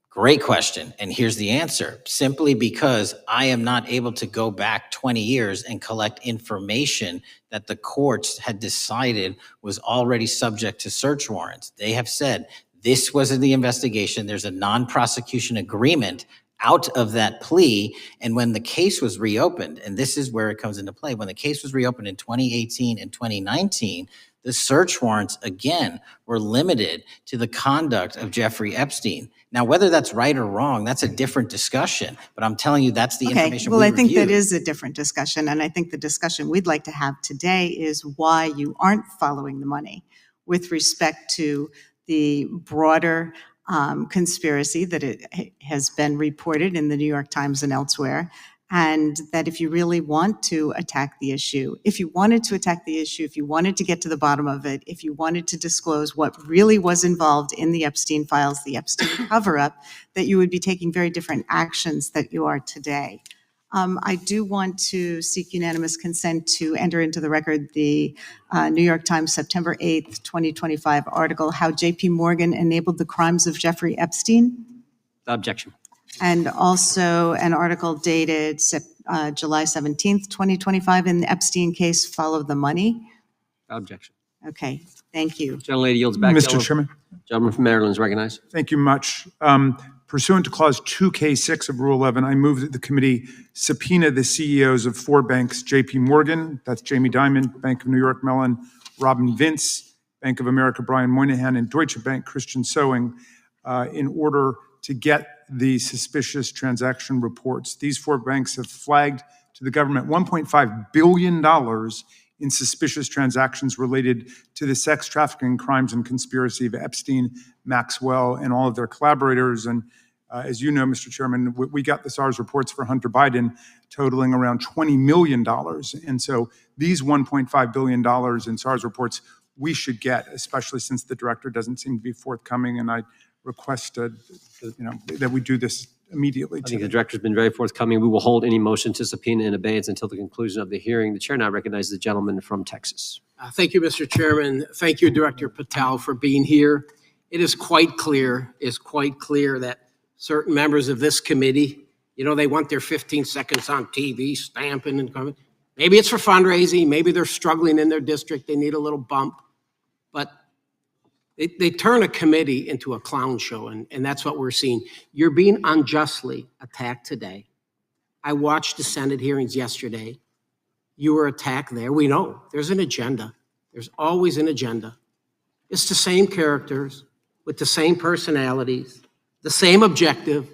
Great question. And here's the answer. Simply because I am not able to go back 20 years and collect information that the courts had decided was already subject to search warrants. They have said this was in the investigation. There's a non-prosecution agreement out of that plea. And when the case was reopened, and this is where it comes into play, when the case was reopened in 2018 and 2019, the search warrants, again, were limited to the conduct of Jeffrey Epstein. Now, whether that's right or wrong, that's a different discussion. But I'm telling you, that's the information we reviewed. I think that is a different discussion. And I think the discussion we'd like to have today is why you aren't following the money with respect to the broader conspiracy that it has been reported in the New York Times and elsewhere. And that if you really want to attack the issue, if you wanted to attack the issue, if you wanted to get to the bottom of it, if you wanted to disclose what really was involved in the Epstein files, the Epstein cover-up, that you would be taking very different actions that you are today. I do want to seek unanimous consent to enter into the record the New York Times September 8th, 2025 article, How J.P. Morgan Enabled the Crimes of Jeffrey Epstein. Objection. and also an article dated July 17th, 2025 in the Epstein case, Follow the Money. Objection. Okay, thank you. Gentlelady yields back. Mr. Chairman. Gentleman from Maryland is recognized. Thank you much. Pursuant to Clause 2K6 of Rule 11, I move that the committee subpoena the CEOs of 4 banks, JP Morgan, that's Jamie Dimon, Bank of New York Mellon, Robin Vince, Bank of America, Brian Moynihan, and Deutsche Bank, Christian Sewing, in order to get the suspicious transaction reports. These 4 banks have flagged to the government $1.5 billion in suspicious transactions related to the sex trafficking crimes and conspiracy of Epstein, Maxwell, and all of their collaborators. And as you know, Mr. Chairman, we got the SARS reports for Hunter Biden totaling around $20 million. And so these $1.5 billion in SARS reports we should get, especially since the director doesn't seem to be forthcoming. And I request that we do this immediately. I think the director's been very forthcoming. We will hold any motion to subpoena in abeyance until the conclusion of the hearing. The chair now recognizes the gentleman from Texas. Thank you, Mr. Chairman. Thank you, Director Patel, for being here. It is quite clear that certain members of this committee, they want their 15 seconds on TV, stamping and coming. Maybe it's for fundraising. Maybe they're struggling in their district. They need a little bump. But they turn a committee into a clown show, and that's what we're seeing. You're being unjustly attacked today. I watched the Senate hearings yesterday. You were attacked there. We know there's an agenda. There's always an agenda. It's the same characters with the same personalities, the same objective,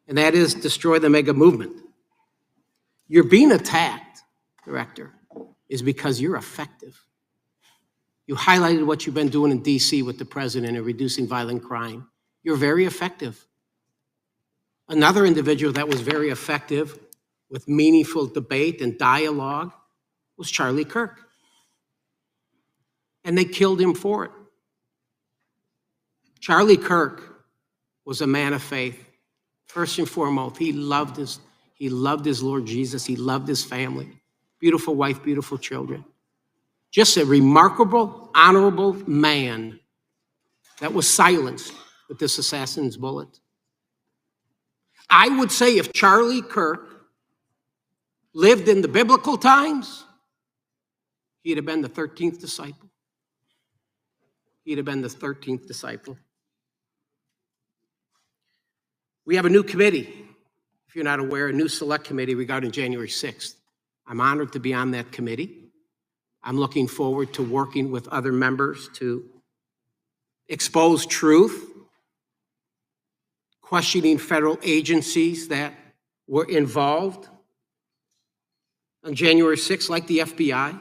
and that is destroy the mega movement. You're being attacked, Director, is because you're effective. You highlighted what you've been doing in DC with the president and reducing violent crime. You're very effective. Another individual that was very effective with meaningful debate and dialogue was Charlie Kirk. And they killed him for it. Charlie Kirk was a man of faith. First and foremost, he loved his Lord Jesus. He loved his family. Beautiful wife, beautiful children. Just a remarkable, honorable man that was silenced with this assassin's bullet. I would say if Charlie Kirk lived in the biblical times, he'd have been the 13th disciple. He'd have been the 13th disciple. We have a new committee, if you're not aware, a new select committee regarding January 6th. I'm honored to be on that committee. I'm looking forward to working with other members to expose truth, questioning federal agencies that were involved on January 6th, like the FBI,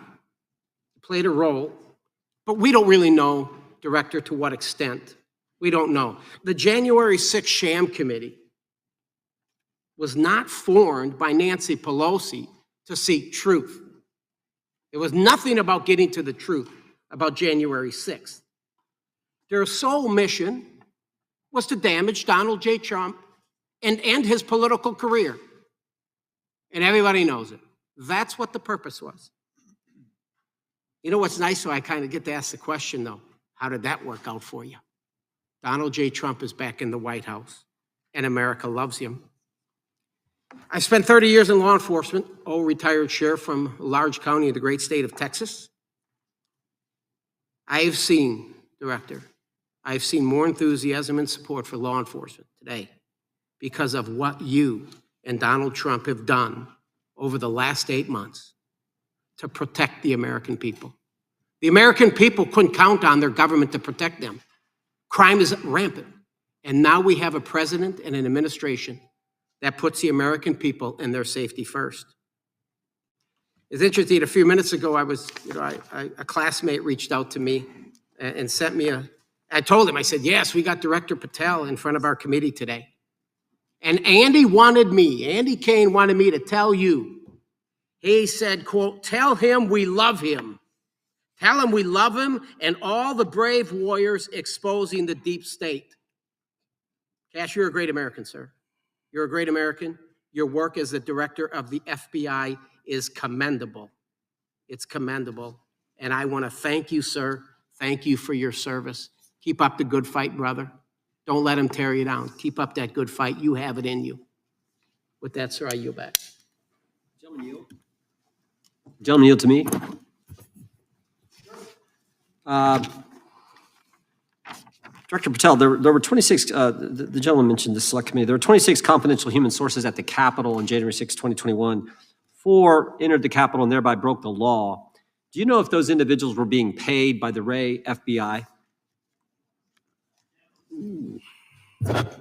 played a role, but we don't really know, Director, to what extent. We don't know. The January 6th sham committee was not formed by Nancy Pelosi to seek truth. It was nothing about getting to the truth about January 6th. Their sole mission was to damage Donald J. Trump and end his political career. And everybody knows it. That's what the purpose was. You know what's nice, so I kind of get to ask the question, though, how did that work out for you? Donald J. Trump is back in the White House, and America loves him. I spent 30 years in law enforcement, retired sheriff from a large county in the great state of Texas. I have seen, Director, I've seen more enthusiasm and support for law enforcement today because of what you and Donald Trump have done over the last 8 months to protect the American people. The American people couldn't count on their government to protect them. Crime is rampant. And now we have a president and an administration that puts the American people and their safety first. It's interesting, a few minutes ago, a classmate reached out to me and sent me I told him, I said, yes, we got Director Patel in front of our committee today. And Andy Kane wanted me to tell you, he said, quote, tell him we love him. Tell him we love him and all the brave warriors exposing the deep state. Kash, you're a great American, sir. You're a great American. Your work as the director of the FBI is commendable. It's commendable. And I want to thank you, sir. Thank you for your service. Keep up the good fight, brother. Don't let them tear you down. Keep up that good fight. You have it in you. With that, sir, I yield back. Gentleman, yield to me. Director Patel, there were 26, the gentleman mentioned the select committee, there were 26 confidential human sources at the Capitol on January 6, 2021. 4 entered the Capitol and thereby broke the law. Do you know if those individuals were being paid by the Ray FBI?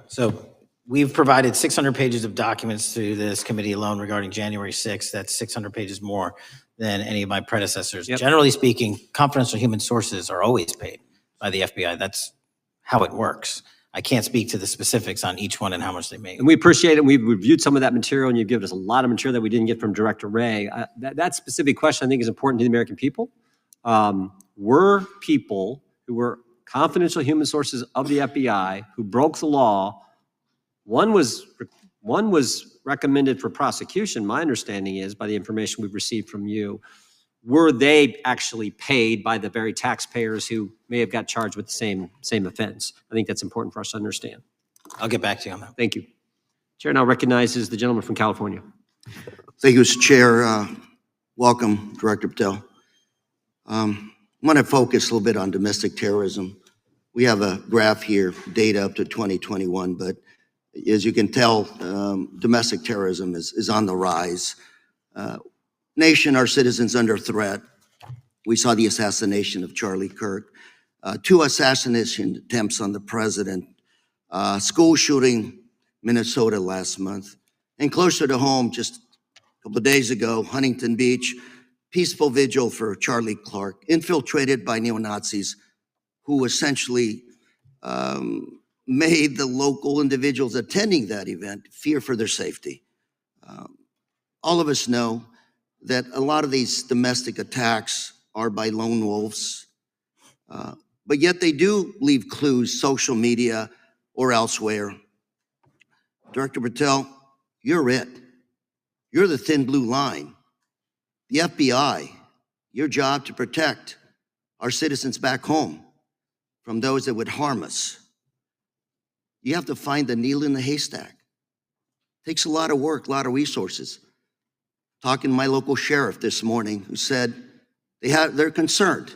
So we've provided 600 pages of documents to this committee alone regarding January 6th. That's 600 pages more than any of my predecessors. Yep. Generally speaking, confidential human sources are always paid by the FBI. That's how it works. I can't speak to the specifics on each one and how much they make. And we appreciate it. We've reviewed some of that material, and you've given us a lot of material that we didn't get from Director Ray. That specific question, I think, is important to the American people. Were people who were confidential human sources of the FBI who broke the law, one was recommended for prosecution, my understanding is, by the information we've received from you. Were they actually paid by the very taxpayers who may have got charged with the same offense? I think that's important for us to understand. I'll get back to you on that. Thank you. Chair now recognizes the gentleman from California. Thank you, Mr. Chair. Welcome, Director Patel. I'm going to focus a little bit on domestic terrorism. We have a graph here, data up to 2021, but as you can tell, domestic terrorism is on the rise. Nation, our citizens under threat. We saw the assassination of Charlie Kirk, 2 assassination attempts on the president, school shooting, Minnesota last month, and closer to home, just a couple of days ago, Huntington Beach, peaceful vigil for Charlie Clark, infiltrated by neo-Nazis who essentially made the local individuals attending that event fear for their safety. All of us know that a lot of these domestic attacks are by lone wolves, but yet they do leave clues, social media or elsewhere. Director Patel, you're it. You're the thin blue line. The FBI, your job to protect our citizens back home from those that would harm us. You have to find the needle in the haystack. Takes a lot of work, a lot of resources. Talking to my local sheriff this morning, who said they're concerned.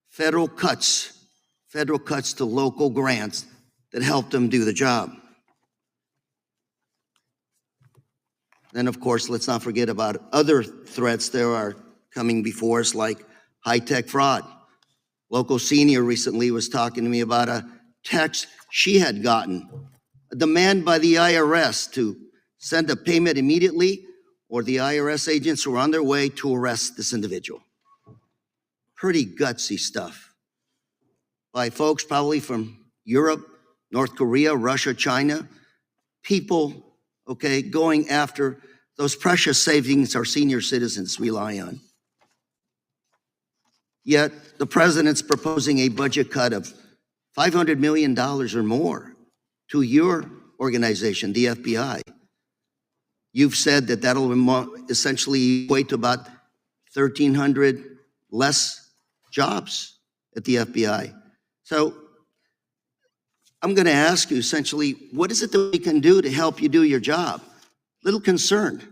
Federal cuts to local grants that help them do the job. Then, of course, let's not forget about other threats that are coming before us, like high-tech fraud. Local senior recently was talking to me about a text she had gotten, a demand by the IRS to send a payment immediately, or the IRS agents were on their way to arrest this individual. Pretty gutsy stuff by folks probably from Europe, North Korea, Russia, China, people, okay, going after those precious savings our senior citizens rely on. Yet the president's proposing a budget cut of $500 million or more to your organization, the FBI. You've said that that'll essentially equate to about 1,300 less jobs at the FBI. So I'm going to ask you essentially, what is it that we can do to help you do your job? Little concerned.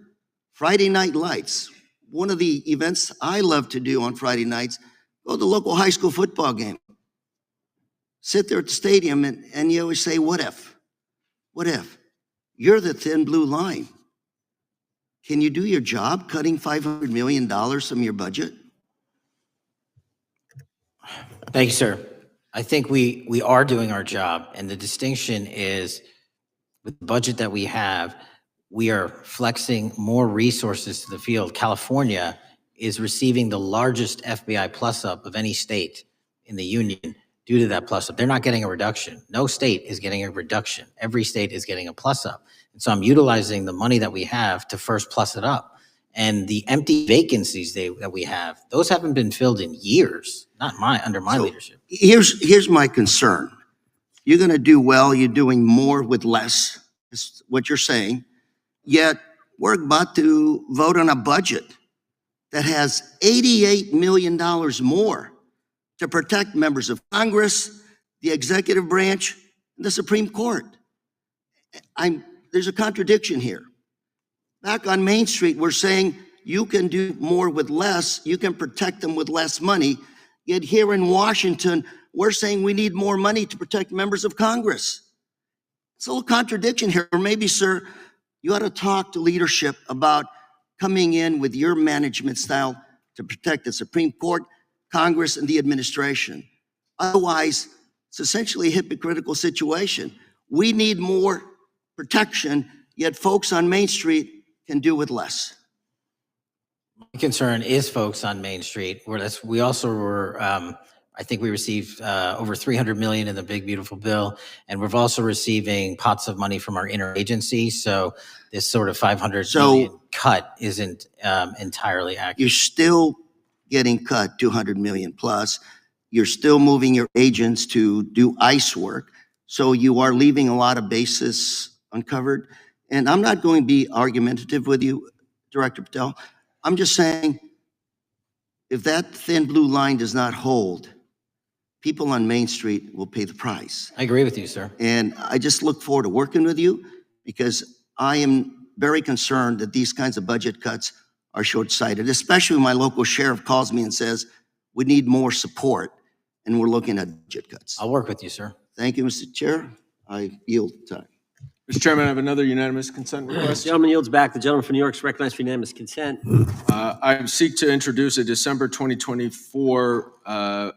Friday Night Lights. One of the events I love to do on Friday nights, go to the local high school football game. Sit there at the stadium and you always say, what if? What if? You're the thin blue line. Can you do your job cutting $500 million from your budget? Thank you, sir. I think we are doing our job, and the distinction is with the budget that we have, we are flexing more resources to the field. California is receiving the largest FBI plus-up of any state in the union due to that plus-up. They're not getting a reduction. No state is getting a reduction. Every state is getting a plus-up. And so I'm utilizing the money that we have to first plus it up. And the empty vacancies that we have, those haven't been filled in years, not under my leadership. Here's my concern. You're going to do well. You're doing more with less, is what you're saying. Yet we're about to vote on a budget that has $88 million more to protect members of Congress, the executive branch, the Supreme Court. There's a contradiction here. Back on Main Street, we're saying you can do more with less, you can protect them with less money. Yet here in Washington, we're saying we need more money to protect members of Congress. It's a little contradiction here. Or maybe, sir, you ought to talk to leadership about coming in with your management style to protect the Supreme Court, Congress, and the administration. Otherwise, it's essentially a hypocritical situation. We need more protection, yet folks on Main Street can do with less. My concern is folks on Main Street. We also were, I think we received over $300 million in the big beautiful bill, and we're also receiving pots of money from our interagency. So this sort of $500 million cut isn't entirely accurate. You're still getting cut $200 million plus. You're still moving your agents to do ICE work. So you are leaving a lot of bases uncovered. And I'm not going to be argumentative with you, Director Patel. I'm just saying, if that thin blue line does not hold, people on Main Street will pay the price. I agree with you, sir. And I just look forward to working with you, because I am very concerned that these kinds of budget cuts are short-sighted, especially when my local sheriff calls me and says, we need more support, and we're looking at budget cuts. I'll work with you, sir. Thank you, Mr. Chair. I yield time. Mr. Chairman, I have another unanimous consent request. Gentleman yields back. The gentleman from New York is recognized for unanimous consent. I seek to introduce a December 2024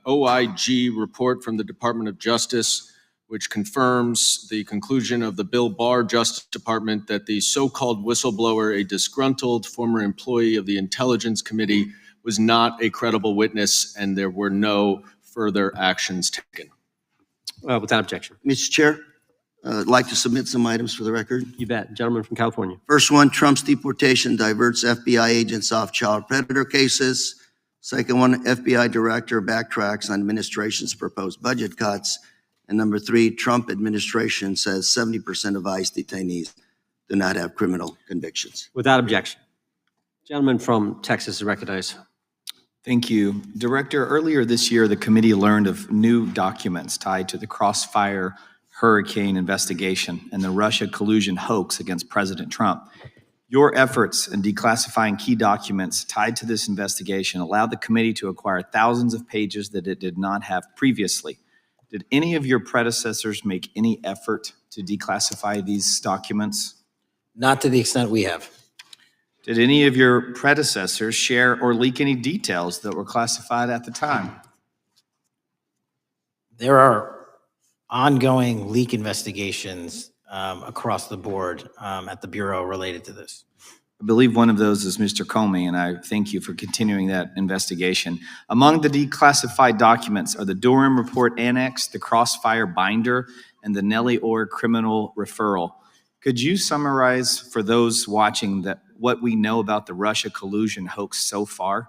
OIG report from the Department of Justice, which confirms the conclusion of the Bill Barr Justice Department that the so-called whistleblower, a disgruntled former employee of the Intelligence Committee, was not a credible witness, and there were no further actions taken. Without objection. Mr. Chair, I'd like to submit some items for the record. You bet. Gentleman from California. First one, Trump's deportation diverts FBI agents off child predator cases. Second one, FBI director backtracks on administration's proposed budget cuts. And number three, Trump administration says 70% of ICE detainees do not have criminal convictions. Without objection. Gentleman from Texas is recognized. Thank you. Director, earlier this year, the committee learned of new documents tied to the Crossfire Hurricane investigation and the Russia collusion hoax against President Trump. Your efforts in declassifying key documents tied to this investigation allowed the committee to acquire thousands of pages that it did not have previously. Did any of your predecessors make any effort to declassify these documents? Not to the extent we have. Did any of your predecessors share or leak any details that were classified at the time? There are ongoing leak investigations across the board at the Bureau related to this. I believe one of those is Mr. Comey, and I thank you for continuing that investigation. Among the declassified documents are the Durham Report Annex, the Crossfire Binder, and the Nellie Orr Criminal Referral. Could you summarize for those watching what we know about the Russia collusion hoax so far?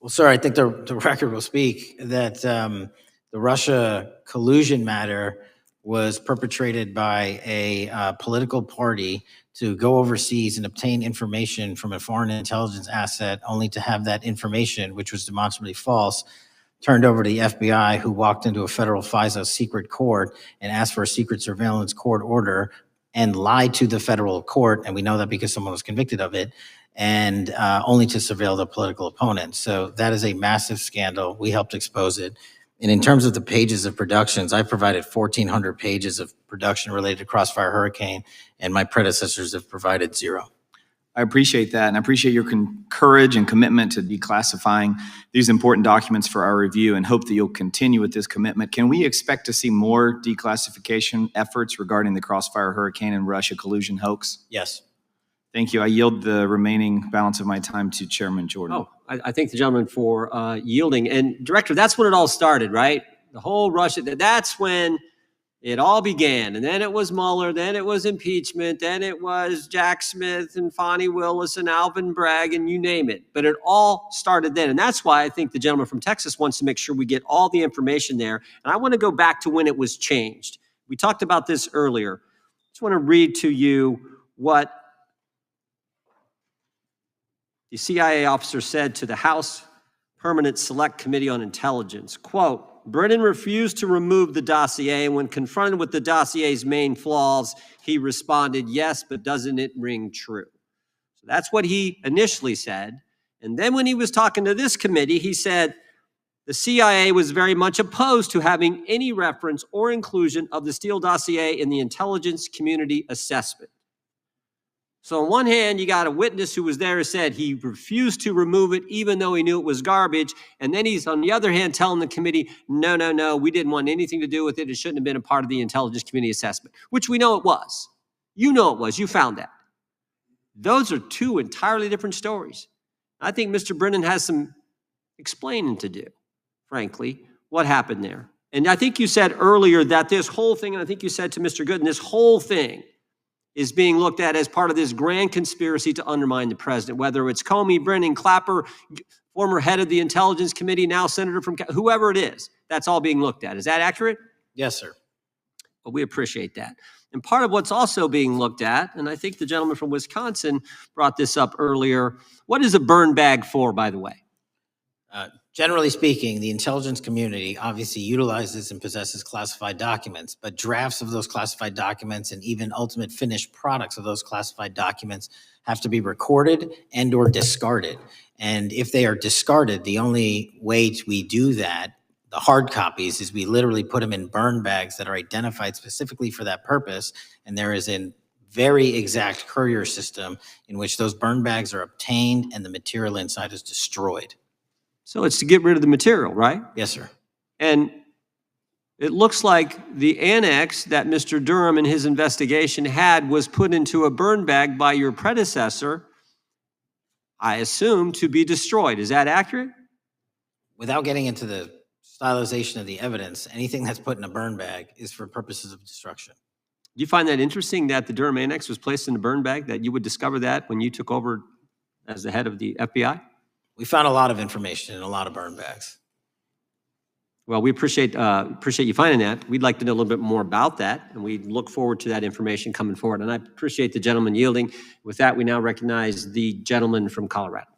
Well, sir, I think the record will speak that the Russia collusion matter was perpetrated by a political party to go overseas and obtain information from a foreign intelligence asset, only to have that information, which was demonstrably false, turned over to the FBI, who walked into a federal FISA secret court and asked for a secret surveillance court order and lied to the federal court, and we know that because someone was convicted of it, and only to surveil the political opponent. So that is a massive scandal. We helped expose it. And in terms of the pages of productions, I provided 1,400 pages of production related to Crossfire Hurricane, and my predecessors have provided 0. I appreciate that, and I appreciate your courage and commitment to declassifying these important documents for our review, and hope that you'll continue with this commitment. Can we expect to see more declassification efforts regarding the Crossfire Hurricane and Russia collusion hoax? Yes. Thank you. I yield the remaining balance of my time to Chairman Jordan. Oh, I thank the gentleman for yielding. And Director, that's when it all started, right? The whole Russia, that's when it all began. And then it was Mueller, then it was impeachment, then it was Jack Smith and Fonnie Willis and Alvin Bragg and you name it. But it all started then. And that's why I think the gentleman from Texas wants to make sure we get all the information there. And I want to go back to when it was changed. We talked about this earlier. I just want to read to you what the CIA officer said to the House Permanent Select Committee on Intelligence. Quote, Brennan refused to remove the dossier, and when confronted with the dossier's main flaws, he responded, yes, but doesn't it ring true? So that's what he initially said. And then when he was talking to this committee, he said the CIA was very much opposed to having any reference or inclusion of the Steele dossier in the intelligence community assessment. So on one hand, you got a witness who was there who said he refused to remove it even though he knew it was garbage. And then he's on the other hand telling the committee, no, we didn't want anything to do with it. It shouldn't have been a part of the intelligence community assessment, which we know it was. You know it was. You found that. Those are two entirely different stories. I think Mr. Brennan has some explaining to do, frankly, what happened there. And I think you said earlier that this whole thing, and I think you said to Mr. Gooden, this whole thing is being looked at as part of this grand conspiracy to undermine the president, whether it's Comey, Brennan, Clapper, former head of the Intelligence Committee, now senator from, whoever it is, that's all being looked at. Is that accurate? Yes, sir. Well, we appreciate that. And part of what's also being looked at, and I think the gentleman from Wisconsin brought this up earlier, what is a burn bag for, by the way? Generally speaking, the intelligence community obviously utilizes and possesses classified documents, but drafts of those classified documents and even ultimate finished products of those classified documents have to be recorded and or discarded. And if they are discarded, the only way we do that, the hard copies, is we literally put them in burn bags that are identified specifically for that purpose. And there is a very exact courier system in which those burn bags are obtained and the material inside is destroyed. So it's to get rid of the material, right? Yes, sir. And it looks like the annex that Mr. Durham in his investigation had was put into a burn bag by your predecessor, I assume, to be destroyed. Is that accurate? Without getting into the stylization of the evidence, anything that's put in a burn bag is for purposes of destruction. Do you find that interesting that the Durham annex was placed in a burn bag, that you would discover that when you took over as the head of the FBI? We found a lot of information in a lot of burn bags. Well, we appreciate you finding that. We'd like to know a little bit more about that, and we look forward to that information coming forward. And I appreciate the gentleman yielding. With that, we now recognize the gentleman from Colorado.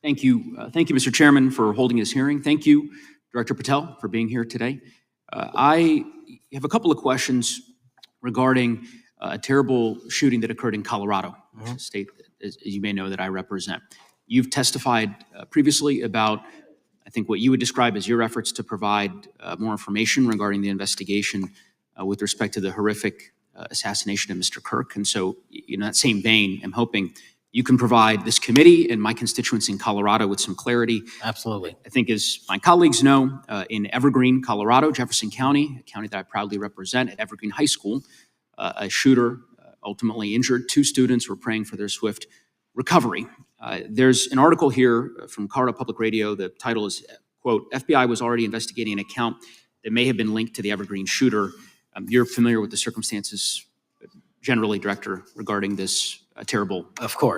Thank you. Thank you, Mr. Chairman, for holding this hearing. Thank you, Director Patel, for being here today. I have a couple of questions regarding a terrible shooting that occurred in Colorado, a state, as you may know, that I represent. You've testified previously about, I think, what you would describe as your efforts to provide more information regarding the investigation with respect to the horrific assassination of Mr. Kirk. And so, in that same vein, I'm hoping you can provide this committee and my constituents in Colorado with some clarity. Absolutely. I think, as my colleagues know, in Evergreen, Colorado, Jefferson County, a county that I proudly represent, at Evergreen High School, a shooter ultimately injured. 2 students were praying for their swift recovery. There's an article here from Colorado Public Radio. The title is, quote, FBI was already investigating an account that may have been linked to the Evergreen shooter. You're familiar with the circumstances generally, Director, regarding this terrible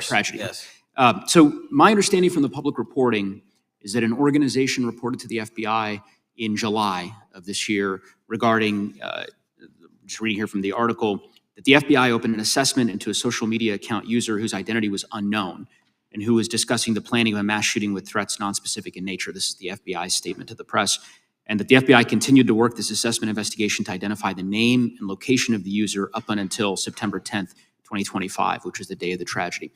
tragedy. Yes. So my understanding from the public reporting is that an organization reported to the FBI in July of this year regarding, just reading here from the article, that the FBI opened an assessment into a social media account user whose identity was unknown and who was discussing the planning of a mass shooting with threats nonspecific in nature. This is the FBI's statement to the press. And that the FBI continued to work this assessment investigation to identify the name and location of the user up until September 10th, 2025, which was the day of the tragedy.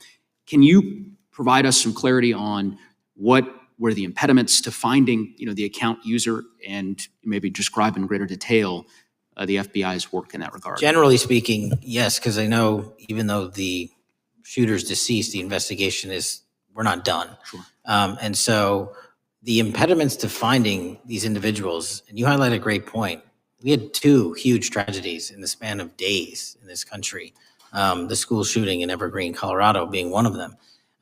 Can you provide us some clarity on what were the impediments to finding, the account user, and maybe describe in greater detail the FBI's work in that regard? Generally speaking, yes, because I know even though the shooter's deceased, the investigation we're not done. Sure. And so the impediments to finding these individuals, and you highlight a great point. We had 2 huge tragedies in the span of days in this country. The school shooting in Evergreen, Colorado being one of them.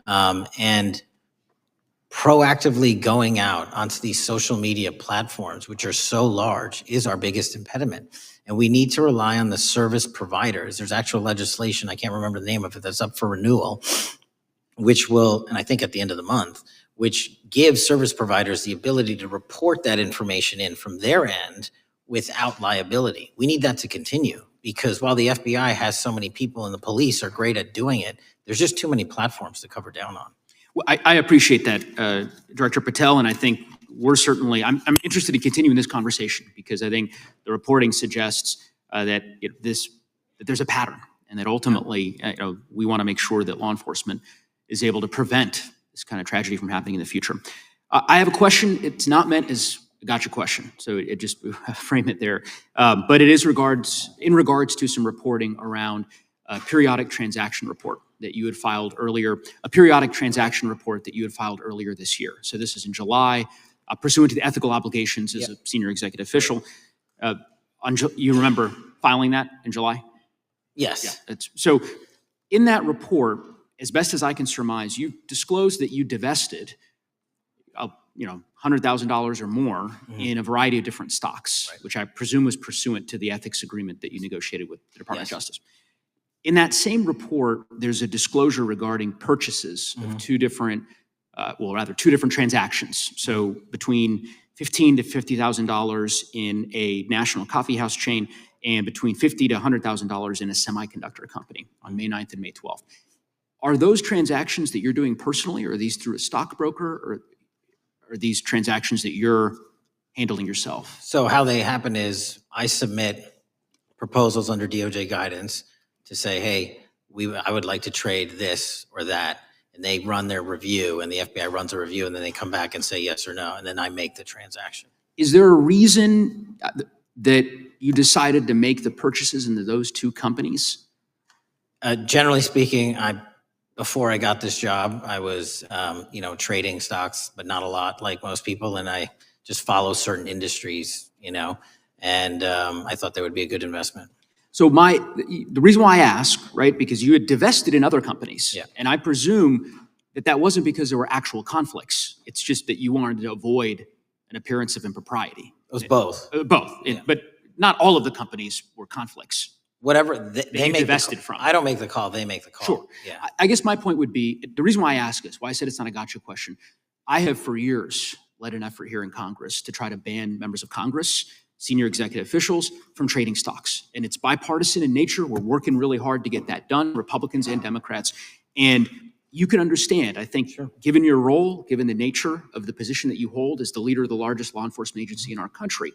And proactively going out onto these social media platforms, which are so large, is our biggest impediment. And we need to rely on the service providers. There's actual legislation, I can't remember the name of it, that's up for renewal, which will, and I think at the end of the month, which gives service providers the ability to report that information in from their end without liability. We need that to continue, because while the FBI has so many people and the police are great at doing it, there's just too many platforms to cover down on. Well, I appreciate that, Director Patel, and I think we're certainly, I'm interested in continuing this conversation because I think the reporting suggests that there's a pattern and that ultimately we want to make sure that law enforcement is able to prevent this kind of tragedy from happening in the future. I have a question. It's not meant as a gotcha question, so it just frame it there. But it is in regards to some reporting around a periodic transaction report that you had filed earlier, this year. So this is in July, pursuant to the ethical obligations as a senior executive official. You remember filing that in July? Yes. Yeah. So in that report, as best as I can surmise, you disclosed that you divested $100,000 or more in a variety of different stocks, which I presume was pursuant to the ethics agreement that you negotiated with the Department of Justice. In that same report, there's a disclosure regarding purchases of two different transactions. So between $15,000 to $50,000 in a national coffee house chain and between $50,000 to $100,000 in a semiconductor company on May 9th and May 12th. Are those transactions that you're doing personally, or are these through a stockbroker, or are these transactions that you're handling yourself? So how they happen is I submit proposals under DOJ guidance to say, hey, I would like to trade this or that. And they run their review, and the FBI runs a review, and then they come back and say yes or no, and then I make the transaction. Is there a reason that you decided to make the purchases into those two companies? Generally speaking, before I got this job, I was, trading stocks, but not a lot like most people. And I just follow certain industries, and I thought that would be a good investment. So the reason why I ask, right, because you had divested in other companies, and I presume that wasn't because there were actual conflicts. It's just that you wanted to avoid an appearance of impropriety. It was both. But not all of the companies were conflicts. Whatever they make divested from. I don't make the call, they make the call. Sure. Yeah. I guess my point would be, the reason why I ask is, why I said it's not a gotcha question. I have for years led an effort here in Congress to try to ban members of Congress, senior executive officials, from trading stocks. And it's bipartisan in nature. We're working really hard to get that done, Republicans and Democrats. And you can understand, I think, given your role, given the nature of the position that you hold as the leader of the largest law enforcement agency in our country,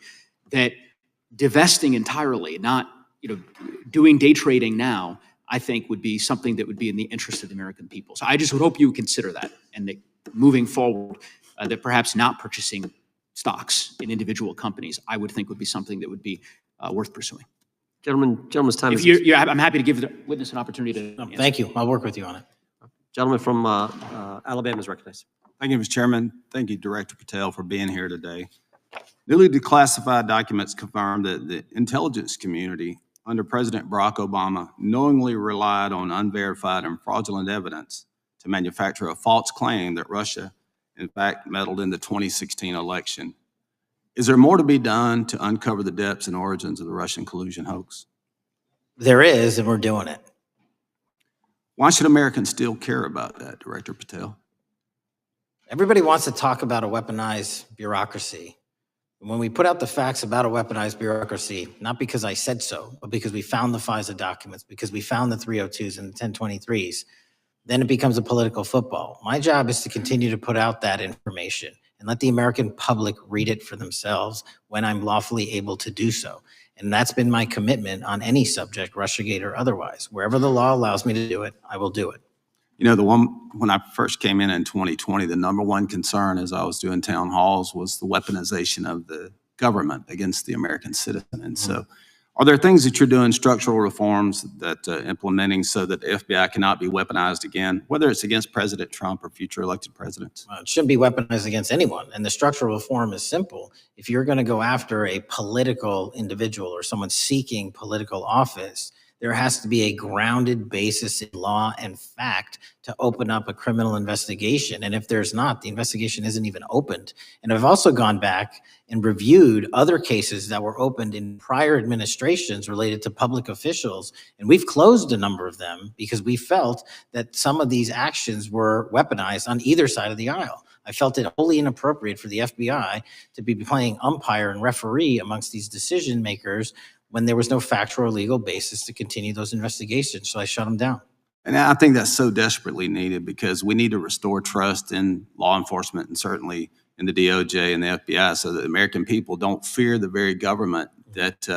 that divesting entirely, not doing day trading now, I think would be something that would be in the interest of the American people. So I just would hope you would consider that, and that moving forward, that perhaps not purchasing stocks in individual companies, I would think would be something that would be worth pursuing. Gentleman's time is... I'm happy to give the witness an opportunity to... Thank you. I'll work with you on it. Gentleman from Alabama is recognized. Thank you, Mr. Chairman. Thank you, Director Patel, for being here today. Newly declassified documents confirm that the intelligence community under President Barack Obama knowingly relied on unverified and fraudulent evidence to manufacture a false claim that Russia, in fact, meddled in the 2016 election. Is there more to be done to uncover the depths and origins of the Russian collusion hoax? There is, and we're doing it. Why should Americans still care about that, Director Patel? Everybody wants to talk about a weaponized bureaucracy. When we put out the facts about a weaponized bureaucracy, not because I said so, but because we found the FISA documents, because we found the 302s and the 1023s, then it becomes a political football. My job is to continue to put out that information and let the American public read it for themselves when I'm lawfully able to do so. And that's been my commitment on any subject, Russiagate or otherwise. Wherever the law allows me to do it, I will do it. When I first came in 2020, the number one concern as I was doing town halls was the weaponization of the government against the American citizen. And so are there things that you're doing, structural reforms that implementing so that the FBI cannot be weaponized again, whether it's against President Trump or future elected presidents? It shouldn't be weaponized against anyone. And the structural reform is simple. If you're going to go after a political individual or someone seeking political office, there has to be a grounded basis in law and fact to open up a criminal investigation. And if there's not, the investigation isn't even opened. And I've also gone back and reviewed other cases that were opened in prior administrations related to public officials. And we've closed a number of them because we felt that some of these actions were weaponized on either side of the aisle. I felt it wholly inappropriate for the FBI to be playing umpire and referee amongst these decision makers when there was no factual or legal basis to continue those investigations. So I shut them down. And I think that's so desperately needed because we need to restore trust in law enforcement and certainly in the DOJ and the FBI so that the American people don't fear the very government that's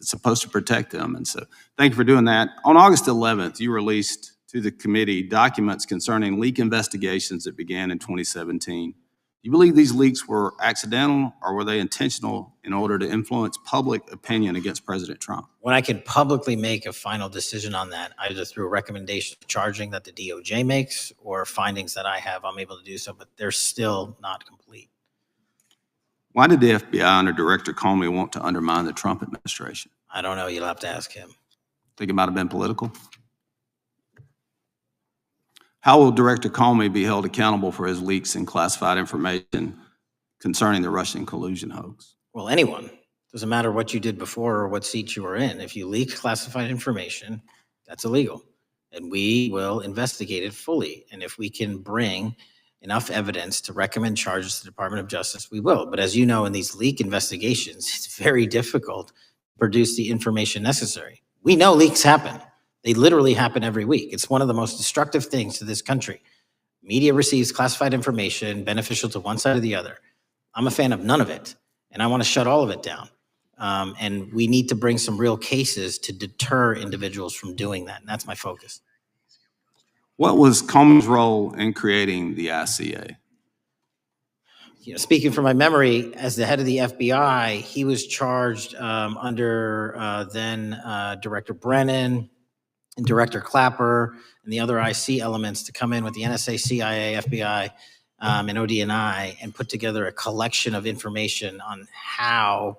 supposed to protect them. And so thank you for doing that. On August 11th, you released to the committee documents concerning leak investigations that began in 2017. Do you believe these leaks were accidental or were they intentional in order to influence public opinion against President Trump? When I can publicly make a final decision on that, either through a recommendation of charging that the DOJ makes or findings that I have, I'm able to do so, but they're still not complete. Why did the FBI under Director Comey want to undermine the Trump administration? I don't know. You'll have to ask him. Think it might have been political? How will Director Comey be held accountable for his leaks and classified information concerning the Russian collusion hoax? Well, anyone. Doesn't matter what you did before or what seat you were in. If you leak classified information, that's illegal. And we will investigate it fully. And if we can bring enough evidence to recommend charges to the Department of Justice, we will. But as you know, in these leak investigations, it's very difficult to produce the information necessary. We know leaks happen. They literally happen every week. It's one of the most destructive things to this country. Media receives classified information beneficial to one side or the other. I'm a fan of none of it, and I want to shut all of it down. And we need to bring some real cases to deter individuals from doing that, and that's my focus. What was Comey's role in creating the ICA? Speaking from my memory, as the head of the FBI, he was charged under then Director Brennan and Director Clapper and the other IC elements to come in with the NSA, CIA, FBI, and ODNI and put together a collection of information on how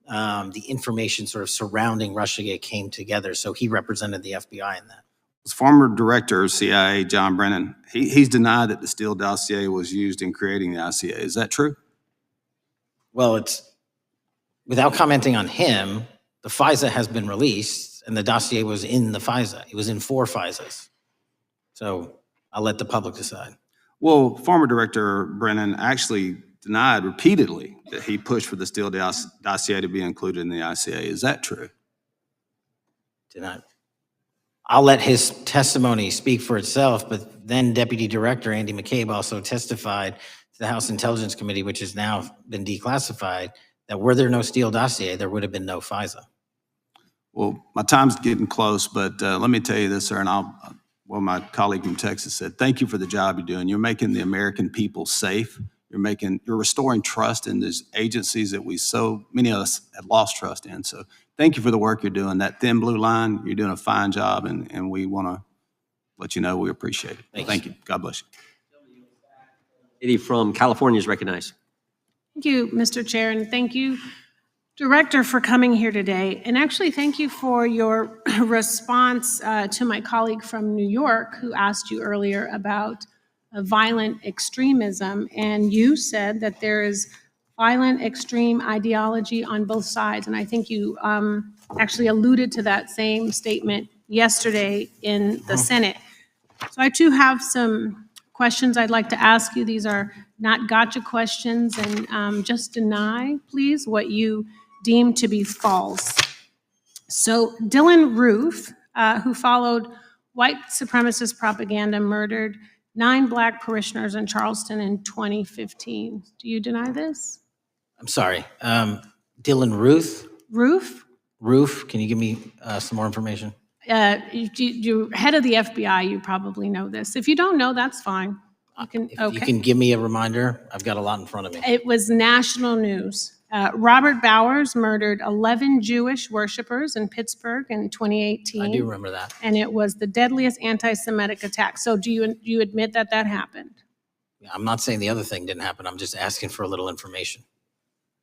the information sort of surrounding Russiagate came together. So he represented the FBI in that. Was former Director of CIA, John Brennan, he's denied that the Steele dossier was used in creating the ICA. Is that true? Well, it's without commenting on him, the FISA has been released and the dossier was in the FISA. It was in 4 FISAs. So I'll let the public decide. Well, former Director Brennan actually denied repeatedly that he pushed for the Steele dossier to be included in the ICA. Is that true? Denied. I'll let his testimony speak for itself, but then Deputy Director Andy McCabe also testified to the House Intelligence Committee, which has now been declassified, that were there no Steele dossier, there would have been no FISA. Well, my time's getting close, but let me tell you this, sir, and well, my colleague from Texas said, thank you for the job you're doing. You're making the American people safe. You're restoring trust in these agencies that so many of us had lost trust in. So thank you for the work you're doing. That thin blue line, you're doing a fine job, and we want to let you know we appreciate it. Thank you. God bless you. Lady from California is recognized. Thank you, Mr. Chair, and thank you, Director, for coming here today. And actually, thank you for your response to my colleague from New York who asked you earlier about violent extremism. And you said that there is violent extreme ideology on both sides. And I think you actually alluded to that same statement yesterday in the Senate. So I too have some questions I'd like to ask you. These are not gotcha questions, and just deny, please, what you deem to be false. So Dylan Roof, who followed white supremacist propaganda, murdered 9 Black parishioners in Charleston in 2015. Do you deny this? I'm sorry. Dylan Ruth? Roof? Roof, can you give me some more information? You're head of the FBI, you probably know this. If you don't know, that's fine. You can give me a reminder, I've got a lot in front of me. It was national news. Robert Bowers murdered 11 Jewish worshipers in Pittsburgh in 2018. I do remember that. And it was the deadliest anti-Semitic attack. So do you admit that that happened? I'm not saying the other thing didn't happen. I'm just asking for a little information.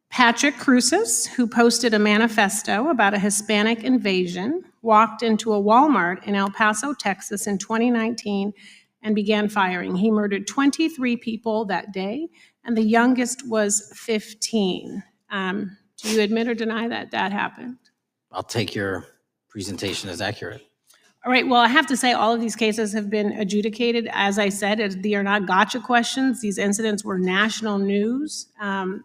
Patrick Cruces, who posted a manifesto about a Hispanic invasion, walked into a Walmart in El Paso, Texas in 2019 and began firing. He murdered 23 people that day, and the youngest was 15. Do you admit or deny that that happened? I'll take your presentation as accurate. All right, well, I have to say all of these cases have been adjudicated. As I said, they are not gotcha questions. These incidents were national news. And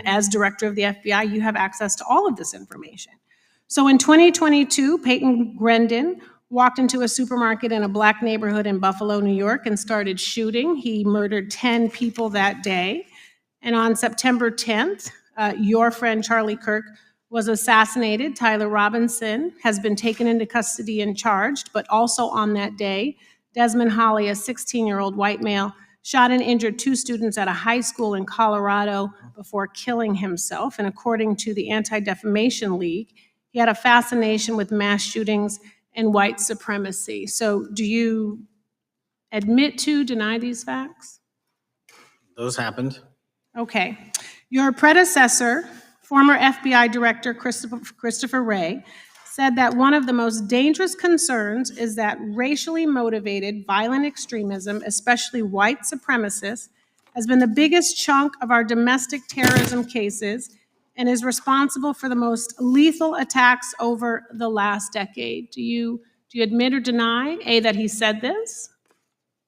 as director of the FBI, you have access to all of this information. So in 2022, Peyton Grendon walked into a supermarket in a Black neighborhood in Buffalo, New York, and started shooting. He murdered 10 people that day. And on September 10th, your friend Charlie Kirk was assassinated. Tyler Robinson has been taken into custody and charged, but also on that day, Desmond Holley, a 16-year-old white male, shot and injured 2 students at a high school in Colorado before killing himself. And according to the Anti-Defamation League, he had a fascination with mass shootings and white supremacy. So do you admit to, deny these facts? Those happened. Okay. Your predecessor, former FBI Director Christopher Wray, said that one of the most dangerous concerns is that racially motivated violent extremism, especially white supremacists, has been the biggest chunk of our domestic terrorism cases and is responsible for the most lethal attacks over the last decade. Do you admit or deny, A, that he said this?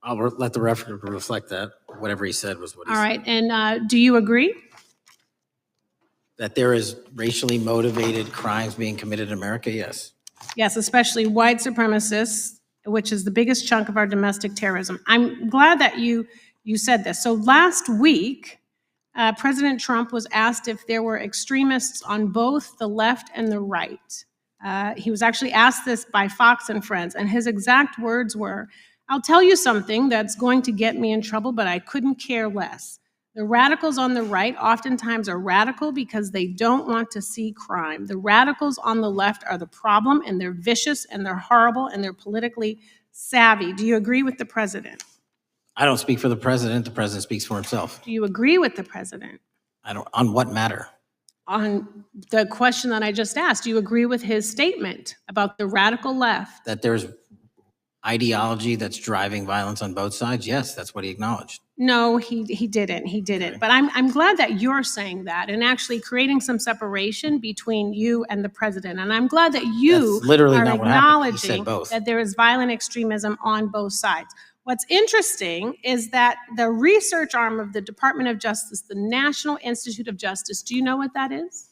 I'll let the record reflect that. Whatever he said was what he All said. right, and do you agree? That there is racially motivated crimes being committed in America, yes. Yes, especially white supremacists, which is the biggest chunk of our domestic terrorism. I'm glad that you said this. So last week, President Trump was asked if there were extremists on both the left and the right. He was actually asked this by Fox and Friends, and his exact words were, "I'll tell you something that's going to get me in trouble, but I couldn't care less. The radicals on the right oftentimes are radical because they don't want to see crime. The radicals on the left are the problem, and they're vicious, and they're horrible, and they're politically savvy." Do you agree with the president? I don't speak for the president. The president speaks for himself. Do you agree with the president? I don't. On what matter? On the question that I just asked, do you agree with his statement about the radical left? That there's ideology that's driving violence on both sides? Yes, that's what he acknowledged. No, he didn't. He didn't. But I'm glad that you're saying that and actually creating some separation between you and the president. And I'm glad that you That's literally are not what happened. He said acknowledging both. that there is violent extremism on both sides. What's interesting is that the research arm of the Department of Justice, the National Institute of Justice, do you know what that is?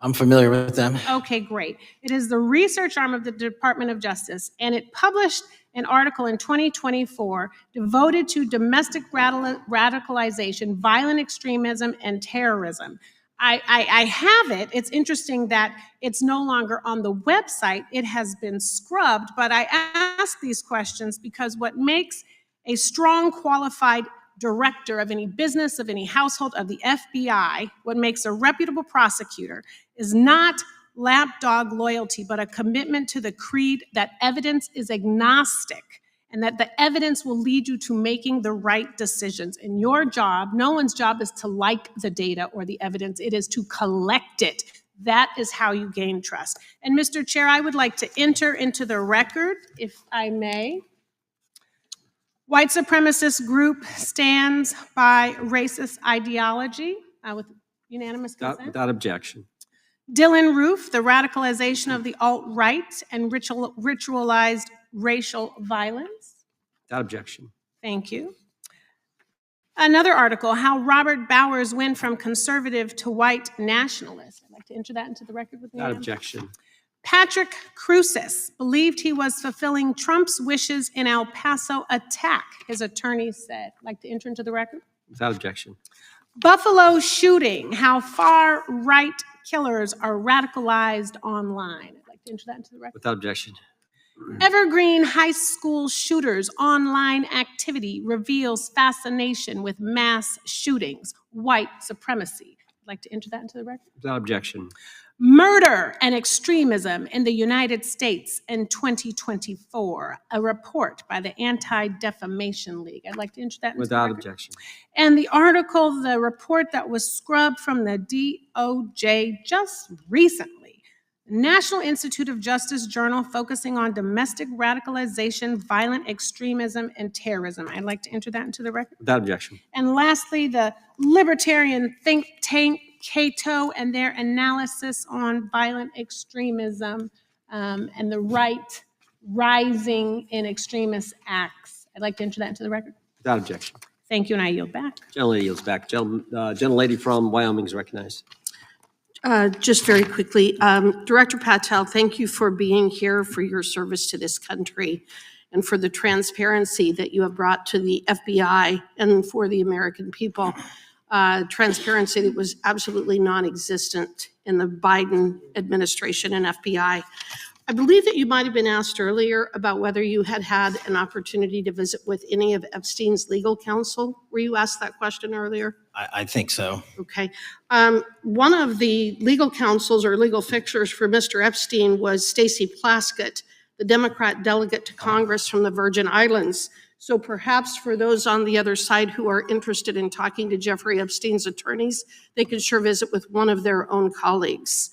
I'm familiar with them. Okay, great. It is the research arm of the Department of Justice, and it published an article in 2024 devoted to domestic radicalization, violent extremism, and terrorism. I have it. It's interesting that it's no longer on the website. It has been scrubbed, but I ask these questions because what makes a strong, qualified director of any business, of any household, of the FBI, what makes a reputable prosecutor is not lapdog loyalty, but a commitment to the creed that evidence is agnostic and that the evidence will lead you to making the right decisions. In your job, no one's job is to like the data or the evidence, it is to collect it. That is how you gain trust. And Mr. Chair, I would like to enter into the record, if I may. White supremacist group stands by racist ideology with unanimous consent. Without objection. Dylan Roof, the radicalization of the alt-right and ritualized racial violence. Without objection. Thank you. Another article, how Robert Bowers went from conservative to white nationalist. I'd like to enter that into the record with me. Without objection. Patrick Cruces believed he was fulfilling Trump's wishes in El Paso attack, his attorney said. I'd like to enter into the record. Without objection. Buffalo shooting, how far-right killers are radicalized online. I'd like to enter that into the record. Without objection. Evergreen high school shooters online activity reveals fascination with mass shootings, white supremacy. I'd like to enter that into the record. Without objection. Murder and extremism in the United States in 2024, a report by the Anti-Defamation League. I'd like to enter that into Without the record. objection. And the article, the report that was scrubbed from the DOJ just recently, National Institute of Justice Journal focusing on domestic radicalization, violent extremism, and terrorism. I'd like to enter that into the record. Without objection. And lastly, the libertarian think tank Cato and their analysis on violent extremism and the right rising in extremist acts. I'd like to enter that into the record. Without objection. Thank you, and I yield back. Gentlelady yields back. Gentlelady from Wyoming is recognized. Just very quickly, Director Patel, thank you for being here, for your service to this country, and for the transparency that you have brought to the FBI and for the American people. transparency that was absolutely non-existent in the Biden administration and FBI. I believe that you might have been asked earlier about whether you had had an opportunity to visit with any of Epstein's legal counsel. Were you asked that question earlier? I think so. Okay. One of the legal counsels or legal fixers for Mr. Epstein was Stacey Plaskett, the Democrat delegate to Congress from the Virgin Islands. So perhaps for those on the other side who are interested in talking to Jeffrey Epstein's attorneys, they could sure visit with one of their own colleagues.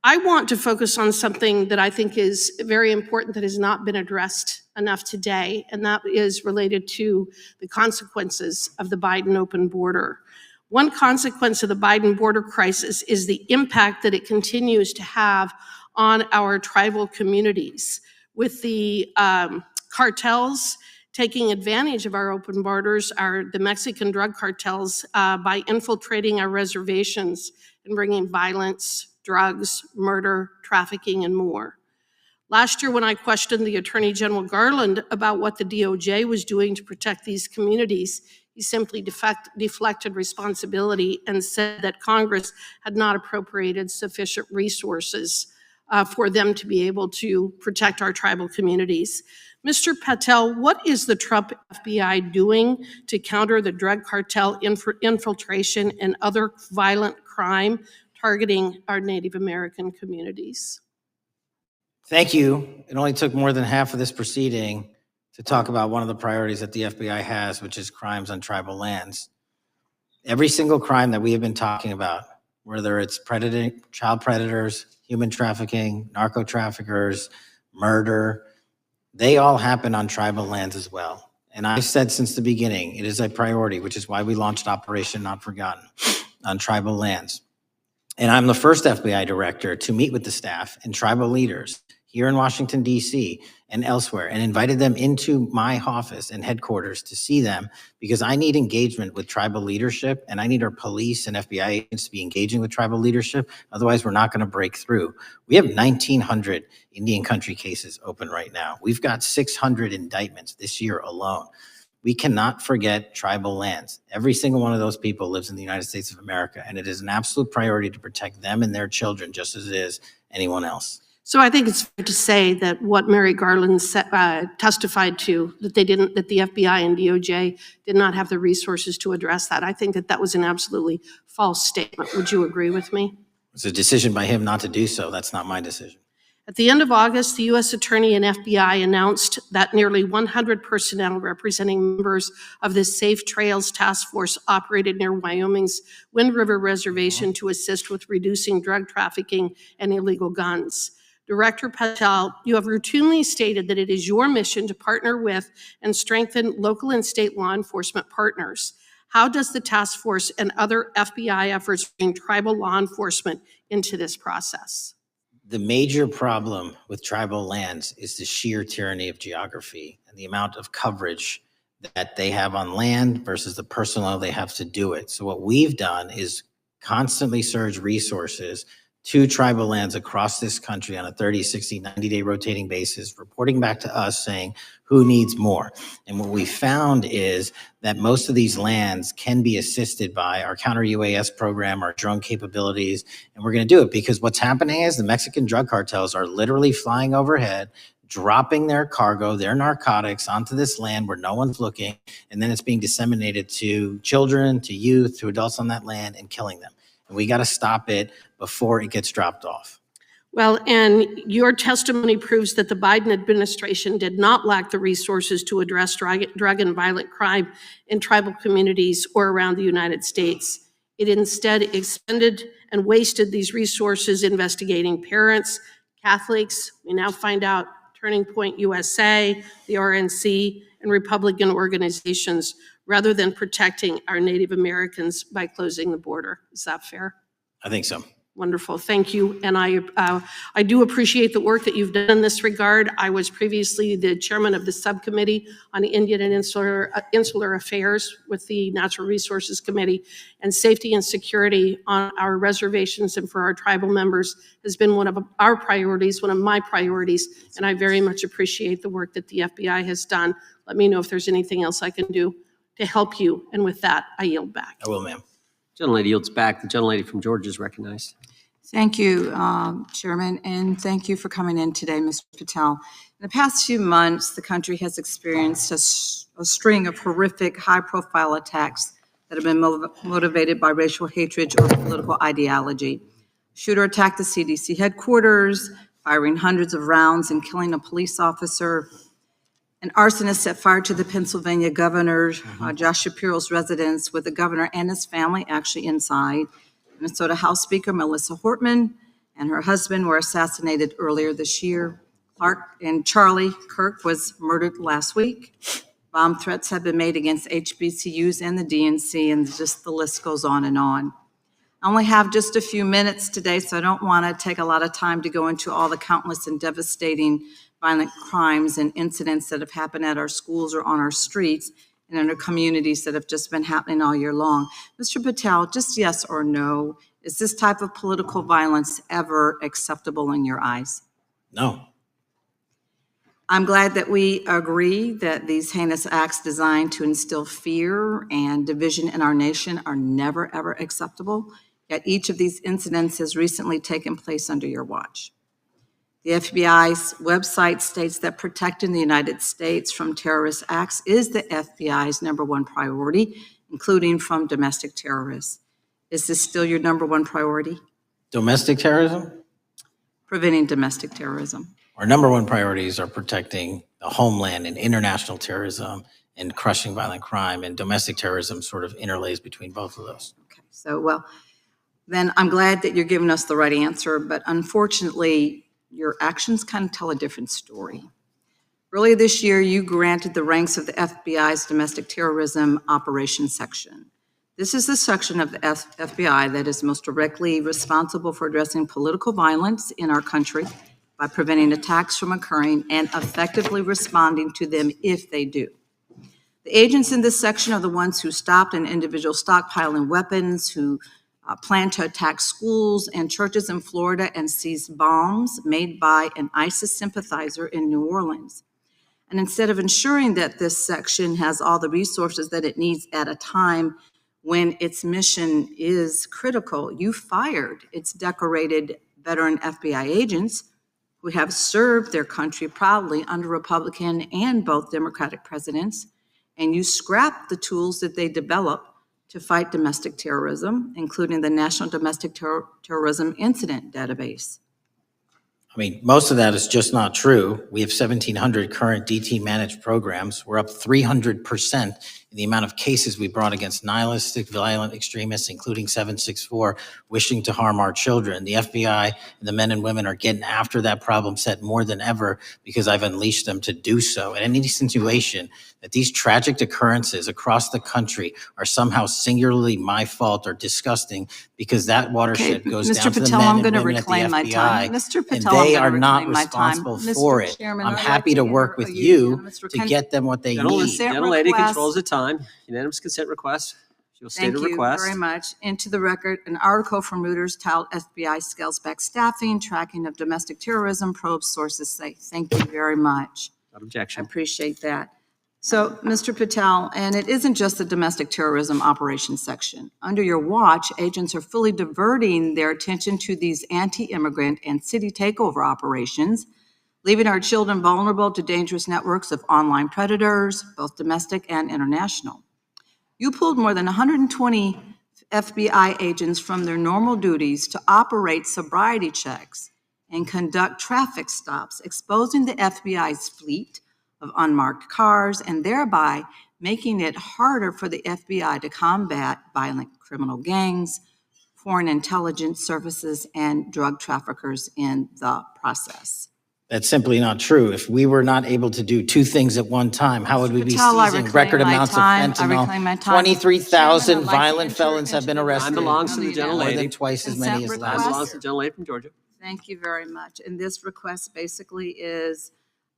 I want to focus on something that I think is very important that has not been addressed enough today, and that is related to the consequences of the Biden open border. One consequence of the Biden border crisis is the impact that it continues to have on our tribal communities, with the cartels taking advantage of our open borders, the Mexican drug cartels, by infiltrating our reservations and bringing violence, drugs, murder, trafficking, and more. Last year, when I questioned the Attorney General Garland about what the DOJ was doing to protect these communities, he simply deflected responsibility and said that Congress had not appropriated sufficient resources for them to be able to protect our tribal communities. Mr. Patel, what is the Trump FBI doing to counter the drug cartel infiltration and other violent crime targeting our Native American communities? Thank you. It only took more than half of this proceeding to talk about one of the priorities that the FBI has, which is crimes on tribal lands. Every single crime that we have been talking about, whether it's child predators, human trafficking, narco traffickers, murder, they all happen on tribal lands as well. And I've said since the beginning, it is a priority, which is why we launched Operation Not Forgotten on tribal lands. And I'm the first FBI director to meet with the staff and tribal leaders here in Washington, D.C. and elsewhere, and invited them into my office and headquarters to see them, because I need engagement with tribal leadership, and I need our police and FBI agents to be engaging with tribal leadership. Otherwise, we're not going to break through. We have 1,900 Indian country cases open right now. We've got 600 indictments this year alone. We cannot forget tribal lands. Every single one of those people lives in the United States of America, and it is an absolute priority to protect them and their children just as it is anyone else. So I think it's fair to say that what Mary Garland testified to, that the FBI and DOJ did not have the resources to address that. I think that that was an absolutely false statement. Would you agree with me? It's a decision by him not to do so. That's not my decision. At the end of August, the U.S. Attorney and FBI announced that nearly 100 personnel representing members of the Safe Trails Task Force operated near Wyoming's Wind River Reservation to assist with reducing drug trafficking and illegal guns. Director Patel, you have routinely stated that it is your mission to partner with and strengthen local and state law enforcement partners. How does the task force and other FBI efforts bring tribal law enforcement into this process? The major problem with tribal lands is the sheer tyranny of geography and the amount of coverage that they have on land versus the personnel they have to do it. So what we've done is constantly surge resources to tribal lands across this country on a 30, 60, 90-day rotating basis, reporting back to us saying who needs more. And what we found is that most of these lands can be assisted by our counter-UAS program, our drone capabilities, and we're going to do it because what's happening is the Mexican drug cartels are literally flying overhead, dropping their cargo, their narcotics onto this land where no one's looking, and then it's being disseminated to children, to youth, to adults on that land, and killing them. And we got to stop it before it gets dropped off. Well, and your testimony proves that the Biden administration did not lack the resources to address drug and violent crime in tribal communities or around the United States. It instead expended and wasted these resources investigating parents, Catholics, we now find out Turning Point USA, the RNC, and Republican organizations, rather than protecting our Native Americans by closing the border. Is that fair? I think so. Wonderful, thank you. And I do appreciate the work that you've done in this regard. I was previously the chairman of the subcommittee on Indian and Insular Affairs with the Natural Resources Committee, and safety and security on our reservations and for our tribal members has been one of our priorities, one of my priorities, and I very much appreciate the work that the FBI has done. Let me know if there's anything else I can do to help you. And with that, I yield back. I will, ma'am. Gentlelady yields back. The gentlelady from Georgia is recognized. Thank you, Chairman, and thank you for coming in today, Mr. Patel. In the past few months, the country has experienced a string of horrific, high-profile attacks that have been motivated by racial hatred or political ideology. Shooter attacked the CDC headquarters, firing hundreds of rounds and killing a police officer. An arsonist set fire to the Pennsylvania governor, Josh Shapiro's residence, with the governor and his family actually inside. Minnesota House Speaker Melissa Hortman and her husband were assassinated earlier this year. Clark and Charlie Kirk was murdered last week. Bomb threats have been made against HBCUs and the DNC, and just the list goes on and on. I only have just a few minutes today, so I don't want to take a lot of time to go into all the countless and devastating violent crimes and incidents that have happened at our schools or on our streets and in our communities that have just been happening all year long. Mr. Patel, just yes or no, is this type of political violence ever acceptable in your eyes? No. I'm glad that we agree that these heinous acts designed to instill fear and division in our nation are never, ever acceptable. Yet each of these incidents has recently taken place under your watch. The FBI's website states that protecting the United States from terrorist acts is the FBI's #1 priority, including from domestic terrorists. Is this still your #1 priority? Domestic terrorism? Preventing domestic terrorism. Our #1 priorities are protecting the homeland and international terrorism and crushing violent crime, and domestic terrorism sort of interlays between both of those. Okay, so well, then I'm glad that you're giving us the right answer, but unfortunately, your actions kind of tell a different story. Earlier this year, you granted the ranks of the FBI's Domestic Terrorism Operations Section. This is the section of the FBI that is most directly responsible for addressing political violence in our country by preventing attacks from occurring and effectively responding to them if they do. The agents in this section are the ones who stopped an individual stockpiling weapons, who planned to attack schools and churches in Florida and seized bombs made by an ISIS sympathizer in New Orleans. And instead of ensuring that this section has all the resources that it needs at a time when its mission is critical, you fired its decorated veteran FBI agents who have served their country proudly under Republican and both Democratic presidents, and you scrapped the tools that they developed to fight domestic terrorism, including the National Domestic Terrorism Incident Database. I mean, most of that is just not true. We have 1,700 current DT managed programs. We're up 300% in the amount of cases we brought against nihilistic, violent extremists, including 764, wishing to harm our children. The FBI and the men and women are getting after that problem set more than ever because I've unleashed them to do so. And any insinuation that these tragic occurrences across the country are somehow singularly my fault or disgusting because that watershed goes down to the men and women at the FBI, and they are not responsible for it. I'm happy to work with you to get them what they need. Gentlelady controls the time. Unanimous consent request. She'll state a request. Thank you very much. Into the record, an article from Reuters titled FBI Scales Back Staffing, Tracking of Domestic Terrorism, Probes Sources Say. Thank you very much. Without objection. I appreciate that. So, Mr. Patel, and it isn't just the domestic terrorism operations section. Under your watch, agents are fully diverting their attention to these anti-immigrant and city takeover operations, leaving our children vulnerable to dangerous networks of online predators, both domestic and international. You pulled more than 120 FBI agents from their normal duties to operate sobriety checks and conduct traffic stops, exposing the FBI's fleet of unmarked cars and thereby making it harder for the FBI to combat violent criminal gangs, foreign intelligence services, and drug traffickers in the process. That's simply not true. If we were not able to do two things at one time, how would we be seizing record amounts of fentanyl? 23,000 violent felons have been arrested. Time belongs to the gentlelady. More than twice as many as last Time belongs year. to the gentlelady from Georgia. Thank you very much. And this request basically is,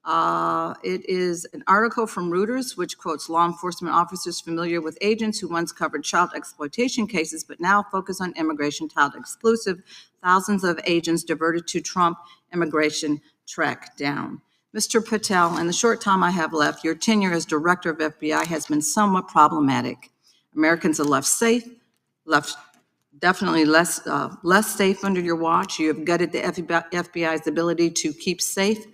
it is an article from Reuters, which quotes law enforcement officers familiar with agents who once covered child exploitation cases, but now focus on immigration child exclusive. Thousands of agents diverted to Trump immigration track down. Mr. Patel, in the short time I have left, your tenure as Director of FBI has been somewhat problematic. Americans are left safe, left definitely less safe under your watch. You have gutted the FBI's ability to keep safe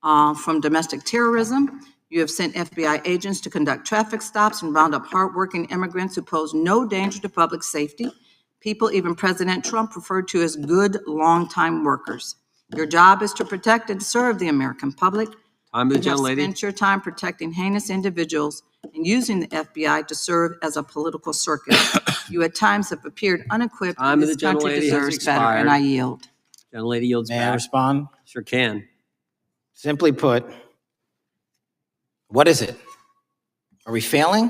from domestic terrorism. You have sent FBI agents to conduct traffic stops and round up hardworking immigrants who pose no danger to public safety. People even President Trump referred to as good, long-time workers. Your job is to protect and serve the American public. Time of the You have gentlelady. spent your time protecting heinous individuals and using the FBI to serve as a political circus. You at times have appeared unequipped. Time of This the country gentlelady has deserves better, and I expired. yield. Gentlelady yields May I back. respond? Sure can. Simply put, what is it? Are we failing?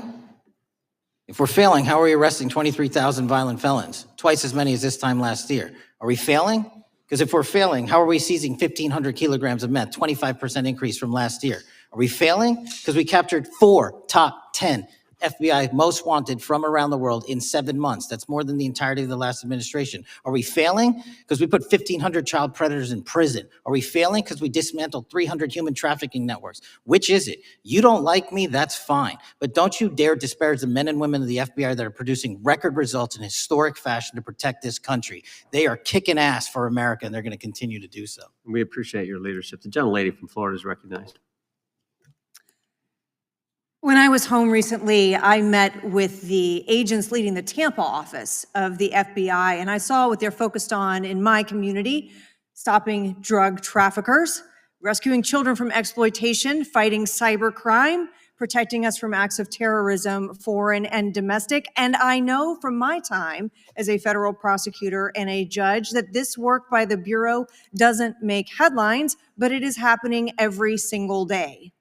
If we're failing, how are we arresting 23,000 violent felons? Twice as many as this time last year. Are we failing? Because if we're failing, how are we seizing 1,500 kilograms of meth, 25% increase from last year? Are we failing? Because we captured 4 top 10 FBI most wanted from around the world in 7 months. That's more than the entirety of the last administration. Are we failing? Because we put 1,500 child predators in prison. Are we failing? Because we dismantled 300 human trafficking networks. Which is it? You don't like me, that's fine. But don't you dare disparage the men and women of the FBI that are producing record results in historic fashion to protect this country. They are kicking ass for America, and they're going to continue to do so. We appreciate your leadership. The gentlelady from Florida is recognized. When I was home recently, I met with the agents leading the Tampa office of the FBI, and I saw what they're focused on in my community: stopping drug traffickers, rescuing children from exploitation, fighting cybercrime, protecting us from acts of terrorism, foreign and domestic. And I know from my time as a federal prosecutor and a judge that this work by the Bureau doesn't make headlines, but it is happening every single day.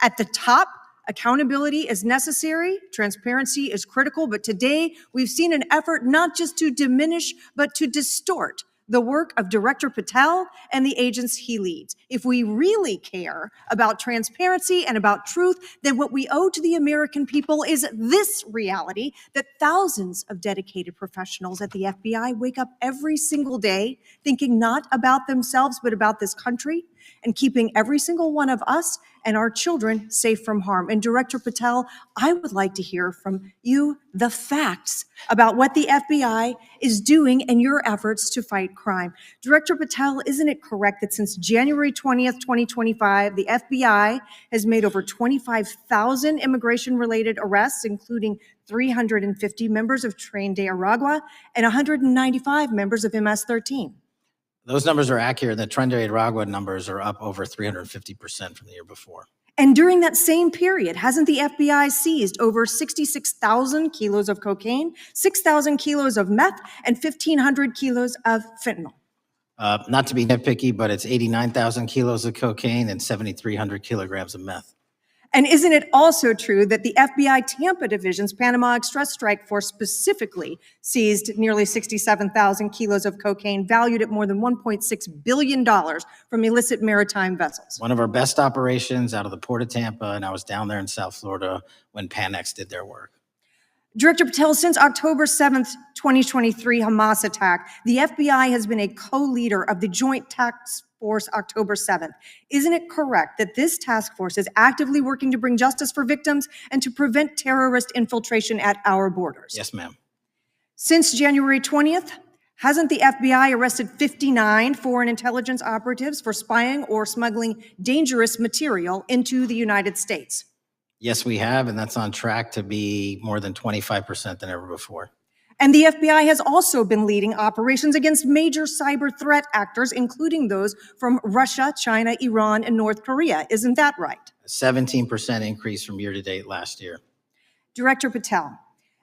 At the top, accountability is necessary, transparency is critical, but today we've seen an effort not just to diminish, but to distort the work of Director Patel and the agents he leads. If we really care about transparency and about truth, then what we owe to the American people is this reality: that thousands of dedicated professionals at the FBI wake up every single day thinking not about themselves, but about this country, and keeping every single one of us and our children safe from harm. And Director Patel, I would like to hear from you the facts about what the FBI is doing in your efforts to fight crime. Director Patel, isn't it correct that since January 20th, 2025, the FBI has made over 25,000 immigration-related arrests, including 350 members of Tren de Aragua and 195 members of MS-13? Those numbers are accurate. The Tren de Aragua numbers are up over 350% from the year before. And during that same period, hasn't the FBI seized over 66,000 kilos of cocaine, 6,000 kilos of meth, and 1,500 kilos of fentanyl? Not to be nitpicky, but it's 89,000 kilos of cocaine and 7,300 kilograms of meth. And isn't it also true that the FBI Tampa Division's Panama Express Strike Force specifically seized nearly 67,000 kilos of cocaine valued at more than $1.6 billion from illicit maritime vessels? One of our best operations out of the Port of Tampa, and I was down there in South Florida when Panex did their work. Director Patel, since October 7th, 2023 Hamas attack, the FBI has been a co-leader of the Joint Task Force October 7th. Isn't it correct that this task force is actively working to bring justice for victims and to prevent terrorist infiltration at our borders? Yes, ma'am. Since January 20th, hasn't the FBI arrested 59 foreign intelligence operatives for spying or smuggling dangerous material into the United States? Yes, we have, and that's on track to be more than 25% than ever before. And the FBI has also been leading operations against major cyber threat actors, including those from Russia, China, Iran, and North Korea. Isn't that right? A 17% increase from year to date last year. Director Patel,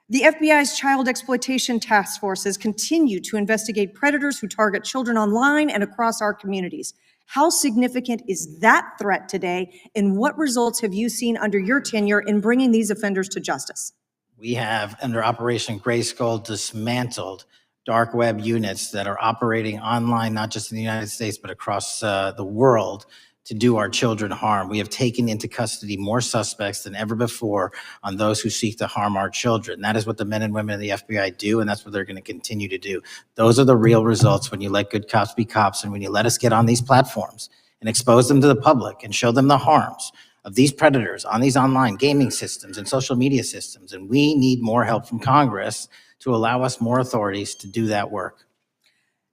the FBI's child exploitation task forces continue to investigate predators who target children online and across our communities. How significant is that threat today, and what results have you seen under your tenure in bringing these offenders to justice? We have, under Operation Grayskull, dismantled dark web units that are operating online, not just in the United States, but across the world to do our children harm. We have taken into custody more suspects than ever before on those who seek to harm our children. That is what the men and women of the FBI do, and that's what they're going to continue to do. Those are the real results when you let good cops be cops and when you let us get on these platforms and expose them to the public and show them the harms of these predators on these online gaming systems and social media systems. And we need more help from Congress to allow us more authorities to do that work.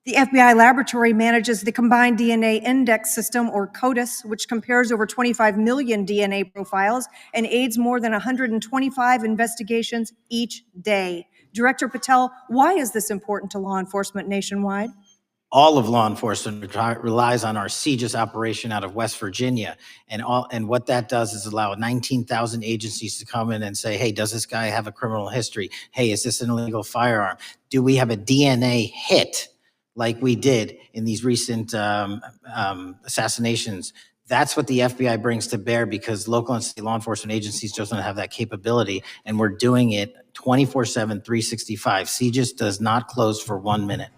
The FBI laboratory manages the Combined DNA Index System, or CODIS, which compares over 25 million DNA profiles and aids more than 125 investigations each day. Director Patel, why is this important to law enforcement nationwide? All of law enforcement relies on our CJIS operation out of West Virginia. And what that does is allow 19,000 agencies to come in and say, hey, does this guy have a criminal history? Hey, is this an illegal firearm? Do we have a DNA hit like we did in these recent assassinations? That's what the FBI brings to bear, because local and state law enforcement agencies just don't have that capability, and we're doing it 24/7, 365. CJIS does not close for 1 minute.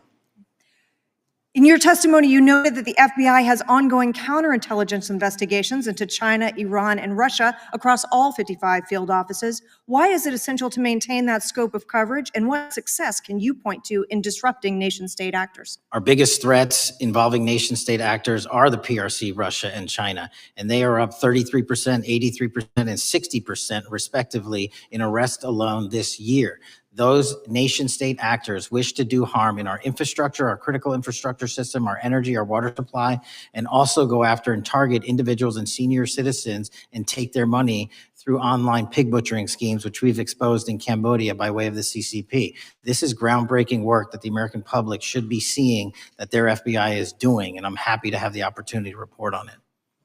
In your testimony, you noted that the FBI has ongoing counterintelligence investigations into China, Iran, and Russia across all 55 field offices. Why is it essential to maintain that scope of coverage, and what success can you point to in disrupting nation-state actors? Our biggest threats involving nation-state actors are the PRC, Russia, and China, and they are up 33%, 83%, and 60% respectively in arrest alone this year. Those nation-state actors wish to do harm in our infrastructure, our critical infrastructure system, our energy, our water supply, and also go after and target individuals and senior citizens and take their money through online pig butchering schemes, which we've exposed in Cambodia by way of the CCP. This is groundbreaking work that the American public should be seeing that their FBI is doing, and I'm happy to have the opportunity to report on it.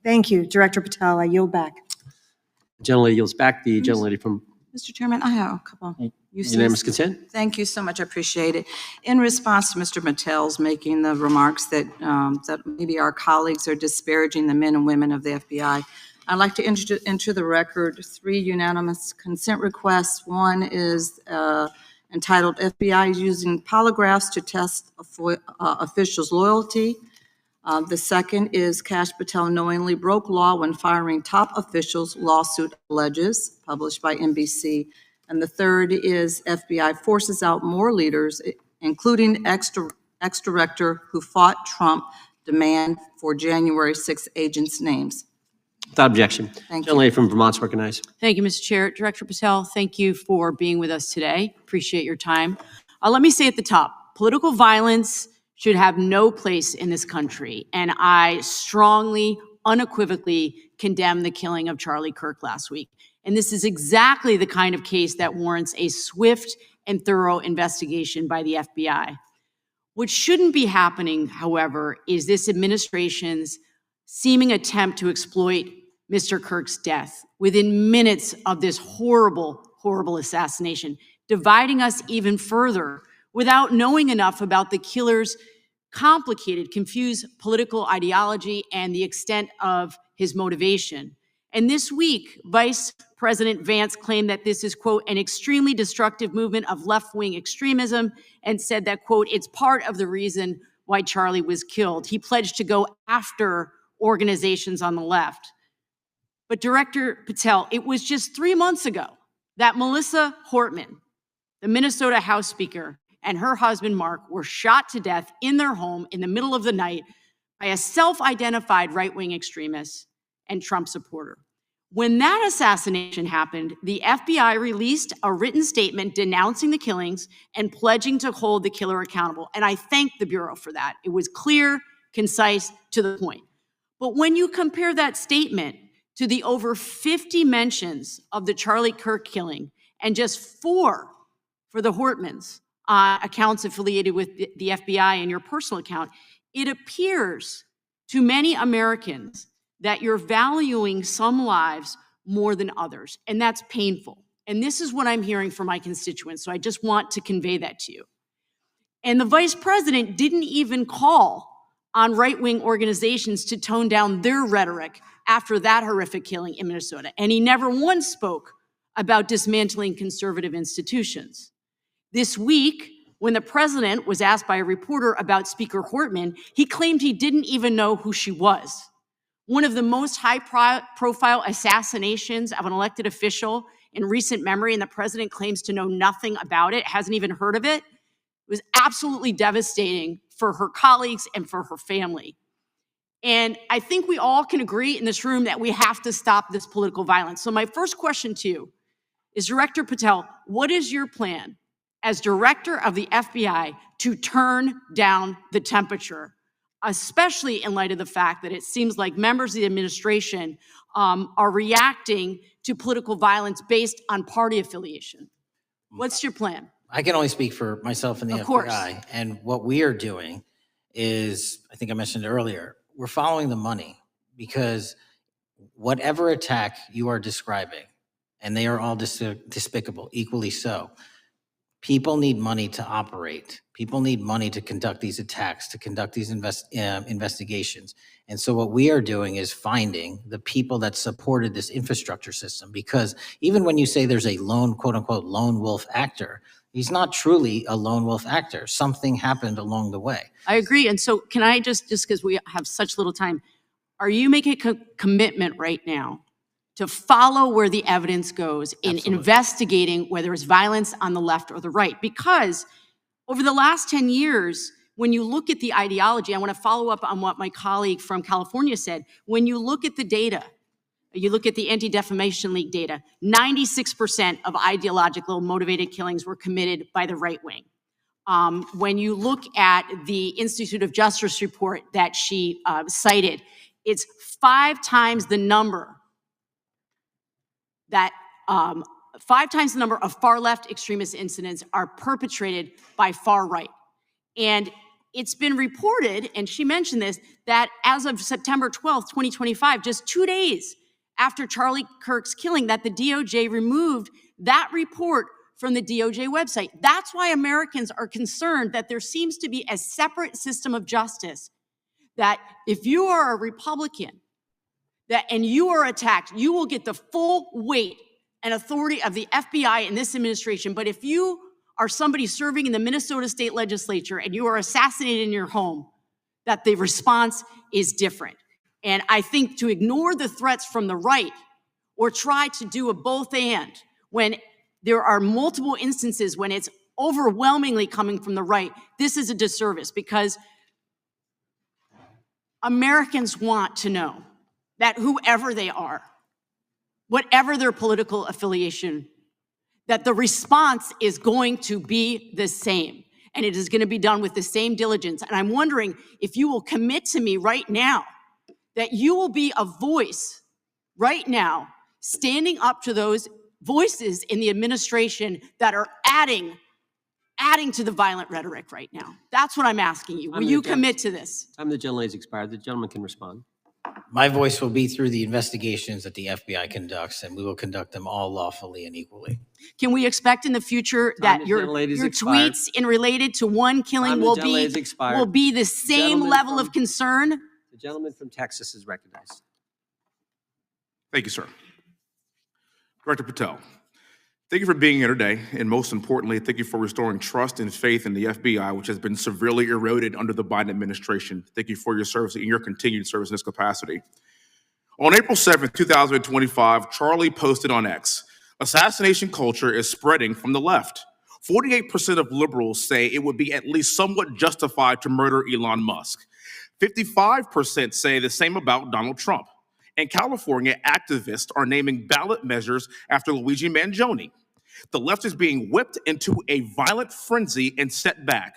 Thank you, Director Patel. I yield back. Gentlelady yields back. The gentlelady from Mr. Chairman, I have a couple. Unanimous Consent. Thank you so much. I appreciate it. In response to Mr. Patel's making the remarks that that maybe our colleagues are disparaging the men and women of the FBI, I'd like to enter the record 3 unanimous consent requests. One is entitled FBI using polygraphs to test officials' loyalty. The second is Kash Patel knowingly broke law when firing top officials, lawsuit alleges, published by NBC. And the third is FBI forces out more leaders, including ex-director who fought Trump, demand for January 6 agents' names. Without objection. Thank you. Gentlelady from Vermont's recognized. Thank you, Mr. Chair. Director Patel, thank you for being with us today. Appreciate your time. Let me say at the top, political violence should have no place in this country, and I strongly, unequivocally condemn the killing of Charlie Kirk last week. And this is exactly the kind of case that warrants a swift and thorough investigation by the FBI. What shouldn't be happening, however, is this administration's seeming attempt to exploit Mr. Kirk's death within minutes of this horrible, horrible assassination, dividing us even further without knowing enough about the killer's complicated, confused political ideology and the extent of his motivation. And this week, Vice President Vance claimed that this is, quote, an extremely destructive movement of left-wing extremism, and said that, quote, it's part of the reason why Charlie was killed. He pledged to go after organizations on the left. But Director Patel, it was just 3 months ago that Melissa Hortman, the Minnesota House Speaker, and her husband, Mark, were shot to death in their home in the middle of the night by a self-identified right-wing extremist and Trump supporter. When that assassination happened, the FBI released a written statement denouncing the killings and pledging to hold the killer accountable. And I thank the Bureau for that. It was clear, concise, to the point. But when you compare that statement to the over 50 mentions of the Charlie Kirk killing and just 4 for the Hortmans, accounts affiliated with the FBI and your personal account, it appears to many Americans that you're valuing some lives more than others, and that's painful. And this is what I'm hearing from my constituents, so I just want to convey that to you. And the vice president didn't even call on right-wing organizations to tone down their rhetoric after that horrific killing in Minnesota, and he never once spoke about dismantling conservative institutions. This week, when the president was asked by a reporter about Speaker Hortman, he claimed he didn't even know who she was. One of the most high-profile assassinations of an elected official in recent memory, and the president claims to know nothing about it, hasn't even heard of it. It was absolutely devastating for her colleagues and for her family. And I think we all can agree in this room that we have to stop this political violence. So my first question to you is, Director Patel, what is your plan as director of the FBI to turn down the temperature, especially in light of the fact that it seems like members of the administration are reacting to political violence based on party affiliation? What's your plan? I can only speak for myself and the Of course. FBI. And what we are doing is, I think I mentioned earlier, we're following the money, because whatever attack you are describing, and they are all despicable, equally so, people need money to operate. People need money to conduct these attacks, to conduct these investigations. And so what we are doing is finding the people that supported this infrastructure system, because even when you say there's a lone, quote unquote, lone wolf actor, he's not truly a lone wolf actor. Something happened along the way. I agree. And so can I just because we have such little time, are you making a commitment right now to follow where the evidence goes in investigating whether it's violence on the left or the right? Because over the last 10 years, when you look at the ideology, I want to follow up on what my colleague from California said. When you look at the data, you look at the Anti-Defamation League data, 96% of ideological motivated killings were committed by the right wing. When you look at the Institute of Justice report that she cited, it's 5 times the number that 5 times the number of far left extremist incidents are perpetrated by far right. And it's been reported, and she mentioned this, that as of September 12th, 2025, just 2 days after Charlie Kirk's killing, that the DOJ removed that report from the DOJ website. That's why Americans are concerned that there seems to be a separate system of justice, that if you are a Republican and you are attacked, you will get the full weight and authority of the FBI and this administration. But if you are somebody serving in the Minnesota State Legislature and you are assassinated in your home, that the response is different. And I think to ignore the threats from the right or try to do a both and when there are multiple instances when it's overwhelmingly coming from the right, this is a disservice, because Americans want to know that whoever they are, whatever their political affiliation, that the response is going to be the same, and it is going to be done with the same diligence. And I'm wondering if you will commit to me right now that you will be a voice right now standing up to those voices in the administration that are adding to the violent rhetoric right now. That's what I'm asking you. Will you commit to this? Time of the gentlelady's expired. The gentleman can respond. My voice will be through the investigations that the FBI conducts, and we will conduct them all lawfully and equally. Can we expect in the future that your tweets in related to one killing will be the same level of concern? The gentleman from Texas is recognized. Thank you, sir. Director Patel, thank you for being here today, and most importantly, thank you for restoring trust and faith in the FBI, which has been severely eroded under the Biden administration. Thank you for your service and your continued service in this capacity. On April 7th, 2025, Charlie posted on X, "Assassination culture is spreading from the left. 48% of liberals say it would be at least somewhat justified to murder Elon Musk. 55% say the same about Donald Trump. In California, activists are naming ballot measures after Luigi Mangione. The left is being whipped into a violent frenzy and set back.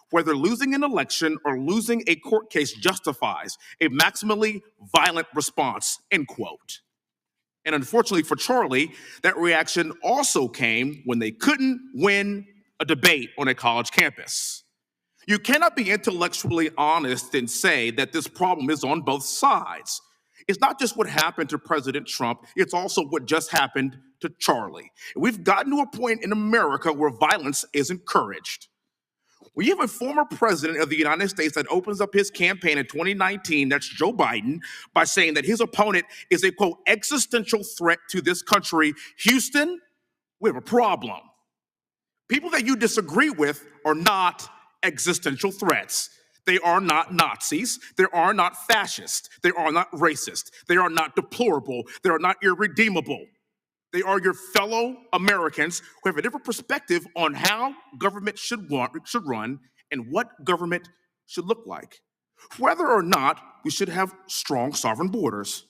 Whether losing an election or losing a court case justifies a maximally violent response," end quote. And unfortunately for Charlie, that reaction also came when they couldn't win a debate on a college campus. You cannot be intellectually honest and say that this problem is on both sides. It's not just what happened to President Trump, it's also what just happened to Charlie. We've gotten to a point in America where violence is encouraged. We have a former president of the United States that opens up his campaign in 2019, that's Joe Biden, by saying that his opponent is a, quote, existential threat to this country. Houston, we have a problem. People that you disagree with are not existential threats. They are not Nazis. They are not fascist. They are not racist. They are not deplorable. They are not irredeemable. They are your fellow Americans who have a different perspective on how government should run and what government should look like. whether or not we should have strong sovereign borders,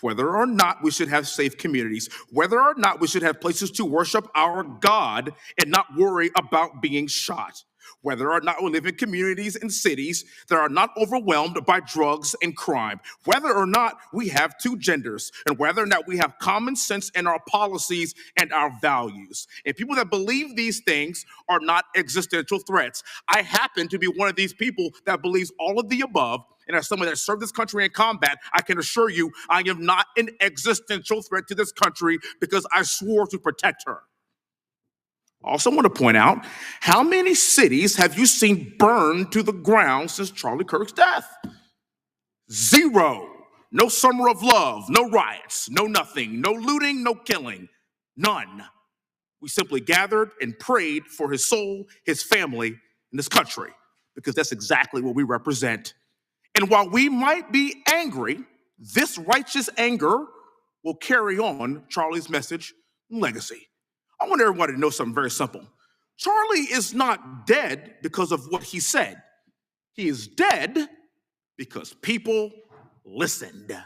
whether or not we should have safe communities, whether or not we should have places to worship our God and not worry about being shot, whether or not we live in communities and cities that are not overwhelmed by drugs and crime, whether or not we have two genders, and whether or not we have common sense in our policies and our values. And people that believe these things are not existential threats. I happen to be one of these people that believes all of the above, and as someone that served this country in combat, I can assure you I am not an existential threat to this country because I swore to protect her. I also want to point out, how many cities have you seen burned to the ground since Charlie Kirk's death? 0. No summer of love, no riots, no nothing, no looting, no killing, none. We simply gathered and prayed for his soul, his family, and this country, because that's exactly what we represent. And while we might be angry, this righteous anger will carry on Charlie's message and legacy. I want everybody to know something very simple. Charlie is not dead because of what he said. He is dead because people listened.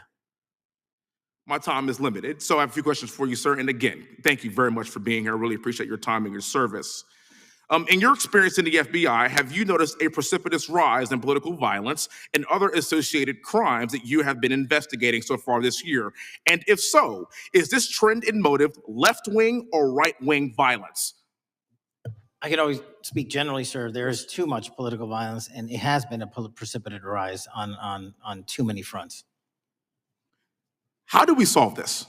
My time is limited, so I have a few questions for you, sir. And again, thank you very much for being here. I really appreciate your time and your service. In your experience in the FBI, have you noticed a precipitous rise in political violence and other associated crimes that you have been investigating so far this year? And if so, is this trend in motive left-wing or right-wing violence? I can always speak generally, sir. There is too much political violence, and it has been a precipitous rise on too many fronts. How do we solve this?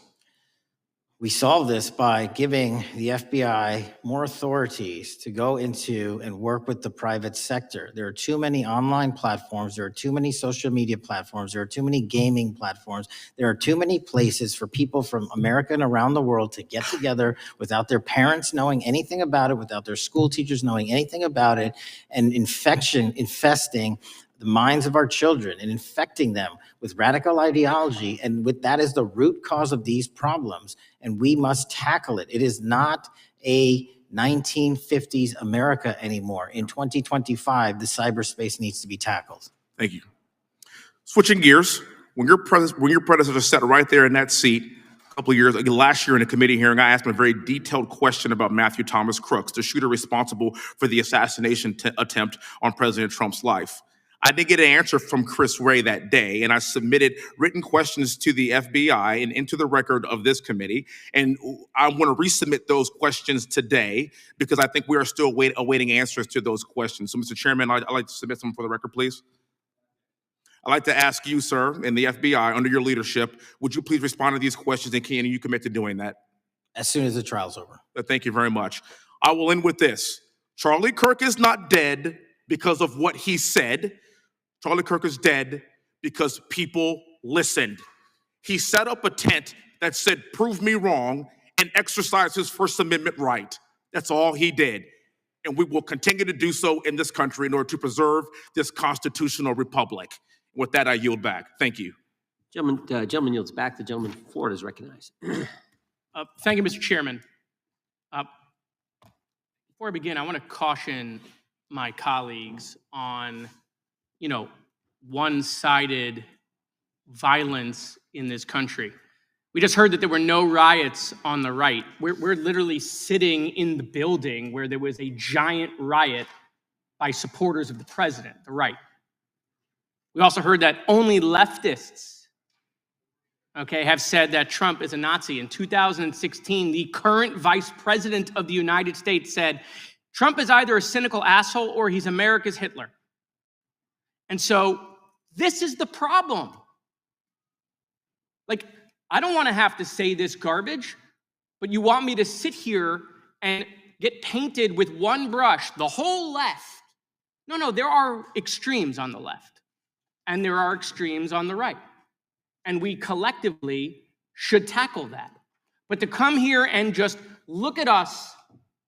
We solve this by giving the FBI more authorities to go into and work with the private sector. There are too many online platforms. There are too many social media platforms. There are too many gaming platforms. There are too many places for people from America and around the world to get together without their parents knowing anything about it, without their school teachers knowing anything about it, and infesting the minds of our children and infecting them with radical ideology. And with that is the root cause of these problems. And we must tackle it. It is not a 1950s America anymore. In 2025, the cyberspace needs to be tackled. Thank you. Switching gears, when your predecessor sat right there in that seat a couple of years, last year in a committee hearing, I asked him a very detailed question about Matthew Thomas Crooks, the shooter responsible for the assassination attempt on President Trump's life. I didn't get an answer from Chris Wray that day, and I submitted written questions to the FBI and into the record of this committee. And I want to resubmit those questions today because I think we are still awaiting answers to those questions. So, Mr. Chairman, I'd like to submit some for the record, please. I'd like to ask you, sir, and the FBI, under your leadership, would you please respond to these questions, and can you commit to doing that? As soon as the trial's over. Thank you very much. I will end with this. Charlie Kirk is not dead because of what he said. Charlie Kirk is dead because people listened. He set up a tent that said, "Prove me wrong," and exercised his First Amendment right. That's all he did. And we will continue to do so in this country in order to preserve this constitutional republic. With that, I yield back. Thank you. Gentleman yields back. The gentleman from Florida is recognized. Thank you, Mr. Chairman. Before I begin, I want to caution my colleagues on one-sided violence in this country. We just heard that there were no riots on the right. We're literally sitting in the building where there was a giant riot by supporters of the president, the right. We also heard that only leftists, have said that Trump is a Nazi. In 2016, the current vice president of the United States said, Trump is either a cynical asshole or he's America's Hitler. And so this is the problem. I don't want to have to say this garbage, but you want me to sit here and get painted with one brush, the whole left. No, there are extremes on the left, and there are extremes on the right. And we collectively should tackle that. But to come here and just look at us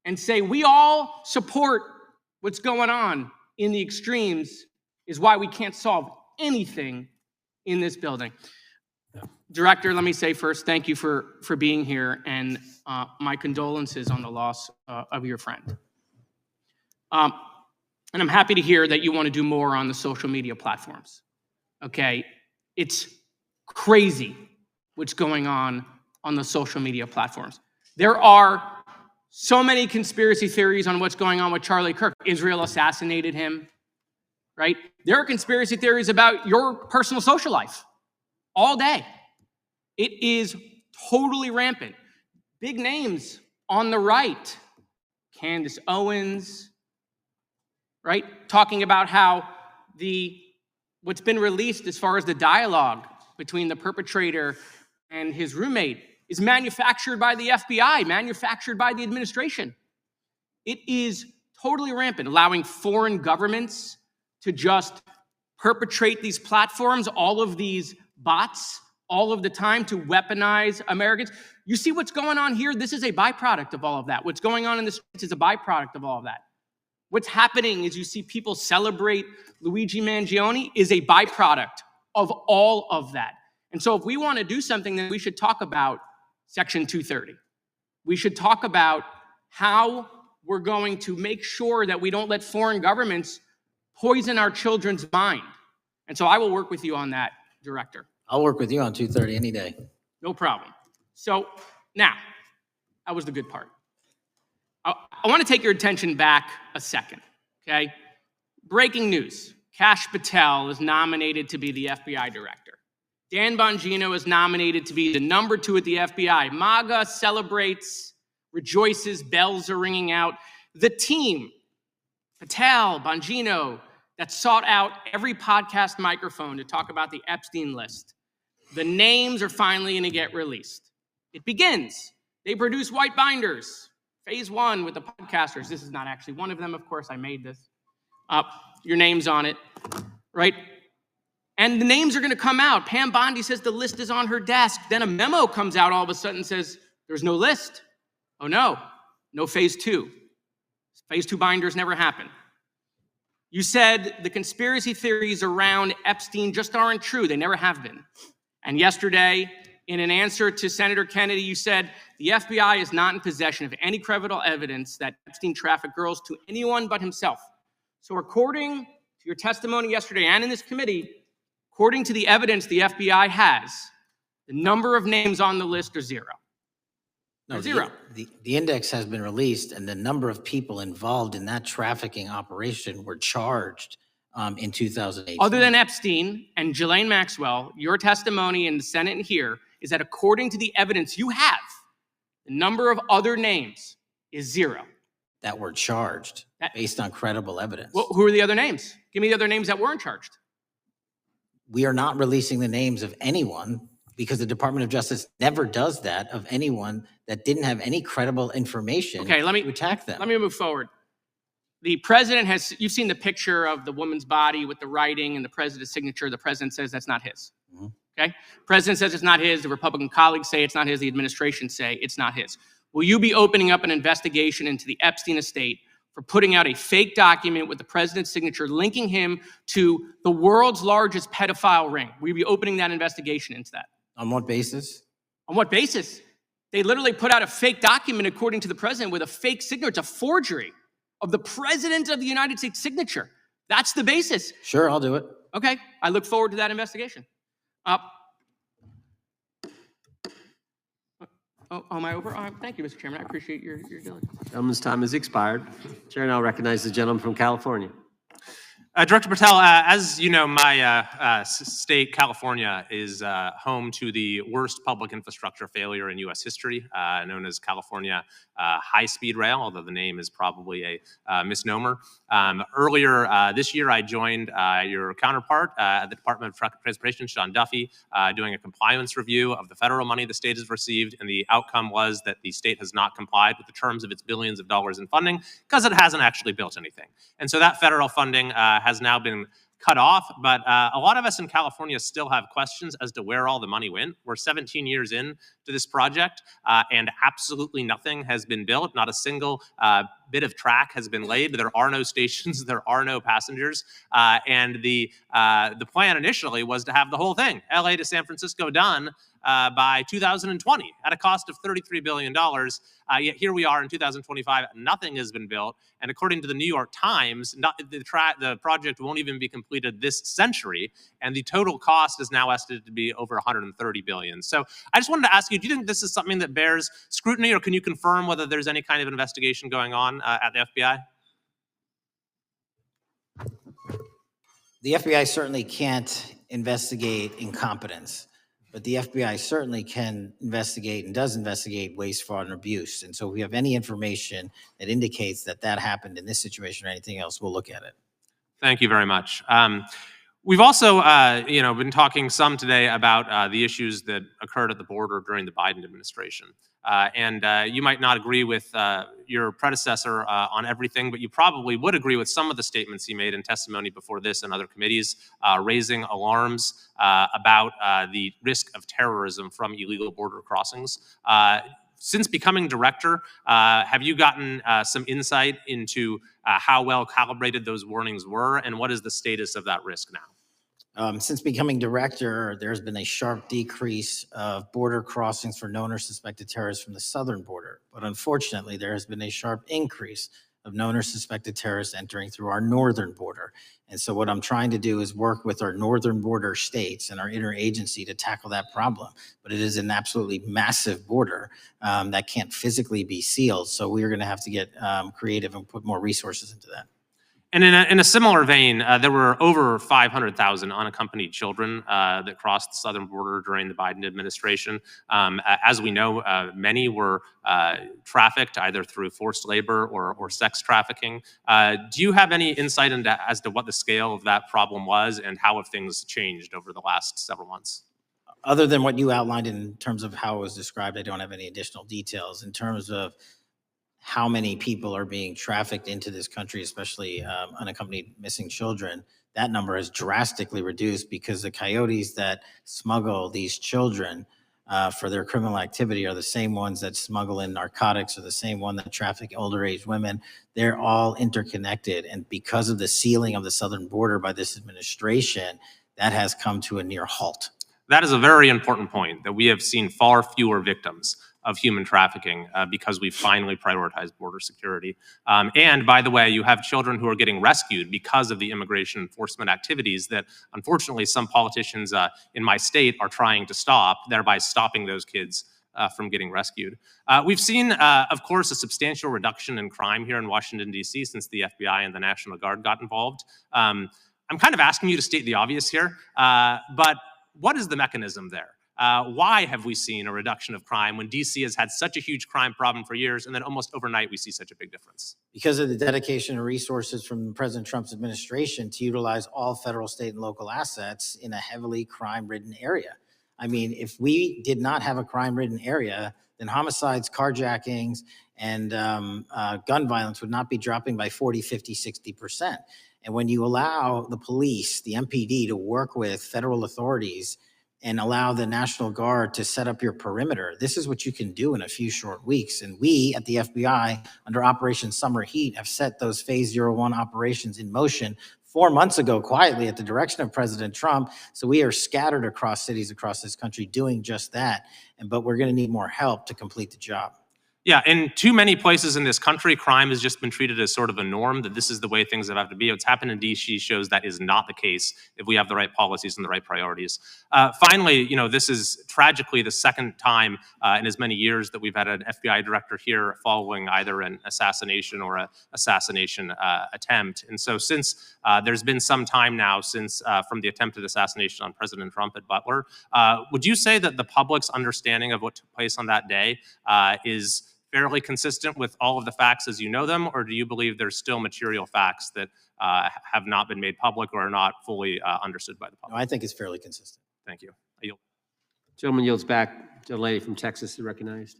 and say we all support what's going on in the extremes is why we can't solve anything in this building. Director, let me say first, thank you for being here, and my condolences on the loss of your friend. And I'm happy to hear that you want to do more on the social media platforms. okay? It's crazy what's going on the social media platforms. There are so many conspiracy theories on what's going on with Charlie Kirk. Israel assassinated him, right? There are conspiracy theories about your personal social life all day. It is totally rampant. Big names on the right, Candace Owens, right? Talking about how what's been released as far as the dialogue between the perpetrator and his roommate is manufactured by the FBI, manufactured by the administration. It is totally rampant, allowing foreign governments to just perpetrate these platforms, all of these bots, all of the time to weaponize Americans. You see what's going on here? This is a byproduct of all of that. What's going on in the streets is a byproduct of all of that. What's happening is you see people celebrate Luigi Mangione is a byproduct of all of that. And so if we want to do something, then we should talk about Section 230. We should talk about how we're going to make sure that we don't let foreign governments poison our children's mind. And so I will work with you on that, Director. I'll work with you on 230 any day. No problem. So now, that was the good part. I want to take your attention back a second, okay? Breaking news. Kash Patel is nominated to be the FBI director. Dan Bongino is nominated to be the number 2 at the FBI. MAGA celebrates, rejoices, bells are ringing out. The team, Patel, Bongino, that sought out every podcast microphone to talk about the Epstein list. The names are finally going to get released. It begins. They produce white binders. Phase 1 with the podcasters. This is not actually one of them, of course. I made this up. Your name's on it, right? And the names are going to come out. Pam Bondi says the list is on her desk. Then a memo comes out all of a sudden and says, there's no list. Oh, no phase 2. Phase 2 binders never happen. You said the conspiracy theories around Epstein just aren't true. They never have been. And yesterday, in an answer to Senator Kennedy, you said the FBI is not in possession of any credible evidence that Epstein trafficked girls to anyone but himself. So according to your testimony yesterday and in this committee, according to the evidence the FBI has, the number of names on the list are 0. No, Zero. The index has been released, and the number of people involved in that trafficking operation were charged in 2018. Other than Epstein and Ghislaine Maxwell, your testimony in the Senate and here is that according to the evidence you have, the number of other names is 0. That were charged based on credible evidence. Well, who are the other names? Give me the other names that weren't charged. We are not releasing the names of anyone because the Department of Justice never does that of anyone that didn't have any credible information to attack them. Let me move forward. The president has, you've seen the picture of the woman's body with the writing and the president's signature. The president says that's not his. Okay? President says it's not his. The Republican colleagues say it's not his. The administration say it's not his. Will you be opening up an investigation into the Epstein estate for putting out a fake document with the president's signature linking him to the world's largest pedophile ring? Will you be opening that investigation into that? On what basis? On what basis? They literally put out a fake document, according to the president, with a fake signature. It's a forgery of the president of the United States signature. That's the basis. Sure, I'll do it. Okay, I look forward to that investigation. Am I over? Thank you, Mr. Chairman. I appreciate your diligence. Gentleman's time has expired. Chair now recognizes the gentleman from California. Director Patel, as you know, my state, California, is home to the worst public infrastructure failure in U.S. history, known as California High-Speed Rail, although the name is probably a misnomer. Earlier this year, I joined your counterpart at the Department of Transportation, Sean Duffy, doing a compliance review of the federal money the state has received, and the outcome was that the state has not complied with the terms of its billions of dollars in funding because it hasn't actually built anything. And so that federal funding has now been cut off, but a lot of us in California still have questions as to where all the money went. We're 17 years in to this project, and absolutely nothing has been built. Not a single bit of track has been laid. There are no stations. There are no passengers. And the plan initially was to have the whole thing, LA to San Francisco, done by 2020 at a cost of $33 billion. Yet here we are in 2025, nothing has been built. And according to the New York Times, the project won't even be completed this century. And the total cost is now estimated to be over $130 billion. So I just wanted to ask you, do you think this is something that bears scrutiny, or can you confirm whether there's any kind of investigation going on at the FBI? The FBI certainly can't investigate incompetence, but the FBI certainly can investigate and does investigate waste, fraud, and abuse. And so if we have any information that indicates that that happened in this situation or anything else, we'll look at it. Thank you very much. We've also, been talking some today about the issues that occurred at the border during the Biden administration. And you might not agree with your predecessor on everything, but you probably would agree with some of the statements he made in testimony before this and other committees, raising alarms about the risk of terrorism from illegal border crossings. Since becoming director, have you gotten some insight into how well calibrated those warnings were, and what is the status of that risk now? Since becoming director, there's been a sharp decrease of border crossings for known or suspected terrorists from the southern border. But unfortunately, there has been a sharp increase of known or suspected terrorists entering through our northern border. And so what I'm trying to do is work with our northern border states and our interagency to tackle that problem. But it is an absolutely massive border that can't physically be sealed. So we're going to have to get creative and put more resources into that. And in a similar vein, there were over 500,000 unaccompanied children that crossed the southern border during the Biden administration. As we know, many were trafficked either through forced labor or sex trafficking. Do you have any insight as to what the scale of that problem was, and how have things changed over the last several months? Other than what you outlined in terms of how it was described, I don't have any additional details. In terms of how many people are being trafficked into this country, especially unaccompanied missing children, that number has drastically reduced because the coyotes that smuggle these children for their criminal activity are the same ones that smuggle in narcotics, or the same one that traffic older age women. They're all interconnected. And because of the sealing of the southern border by this administration, that has come to a near halt. That is a very important point, that we have seen far fewer victims of human trafficking because we finally prioritized border security. And by the way, you have children who are getting rescued because of the immigration enforcement activities that unfortunately some politicians in my state are trying to stop, thereby stopping those kids from getting rescued. We've seen, of course, a substantial reduction in crime here in Washington, D.C. since the FBI and the National Guard got involved. I'm kind of asking you to state the obvious here, but what is the mechanism there? Why have we seen a reduction of crime when DC has had such a huge crime problem for years, and then almost overnight we see such a big difference? Because of the dedication and resources from President Trump's administration to utilize all federal, state, and local assets in a heavily crime-ridden area. I mean, if we did not have a crime-ridden area, then homicides, carjackings, and gun violence would not be dropping by 40, 50, 60%. And when you allow the police, the MPD, to work with federal authorities and allow the National Guard to set up your perimeter, this is what you can do in a few short weeks. And we at the FBI, under Operation Summer Heat, have set those Phase 01 operations in motion 4 months ago, quietly at the direction of President Trump. So we are scattered across cities across this country doing just that. But we're going to need more help to complete the job. Yeah, in too many places in this country, crime has just been treated as sort of a norm, that this is the way things have to be. What's happened in DC shows that is not the case if we have the right policies and the right priorities. Finally, this is tragically the second time in as many years that we've had an FBI director here following either an assassination or an assassination attempt. And so since there's been some time now since from the attempted assassination on President Trump at Butler, would you say that the public's understanding of what took place on that day is fairly consistent with all of the facts as you know them, or do you believe there's still material facts that have not been made public or are not fully understood by the public? No, I think it's fairly consistent. Thank you. Gentleman yields back. The lady from Texas is recognized.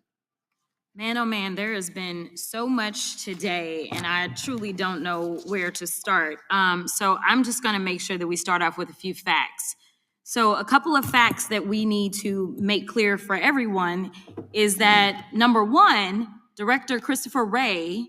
Man, oh man, there has been so much today, and I truly don't know where to start. So I'm just going to make sure that we start off with a few facts. So a couple of facts that we need to make clear for everyone is that, number one, Director Christopher Wray,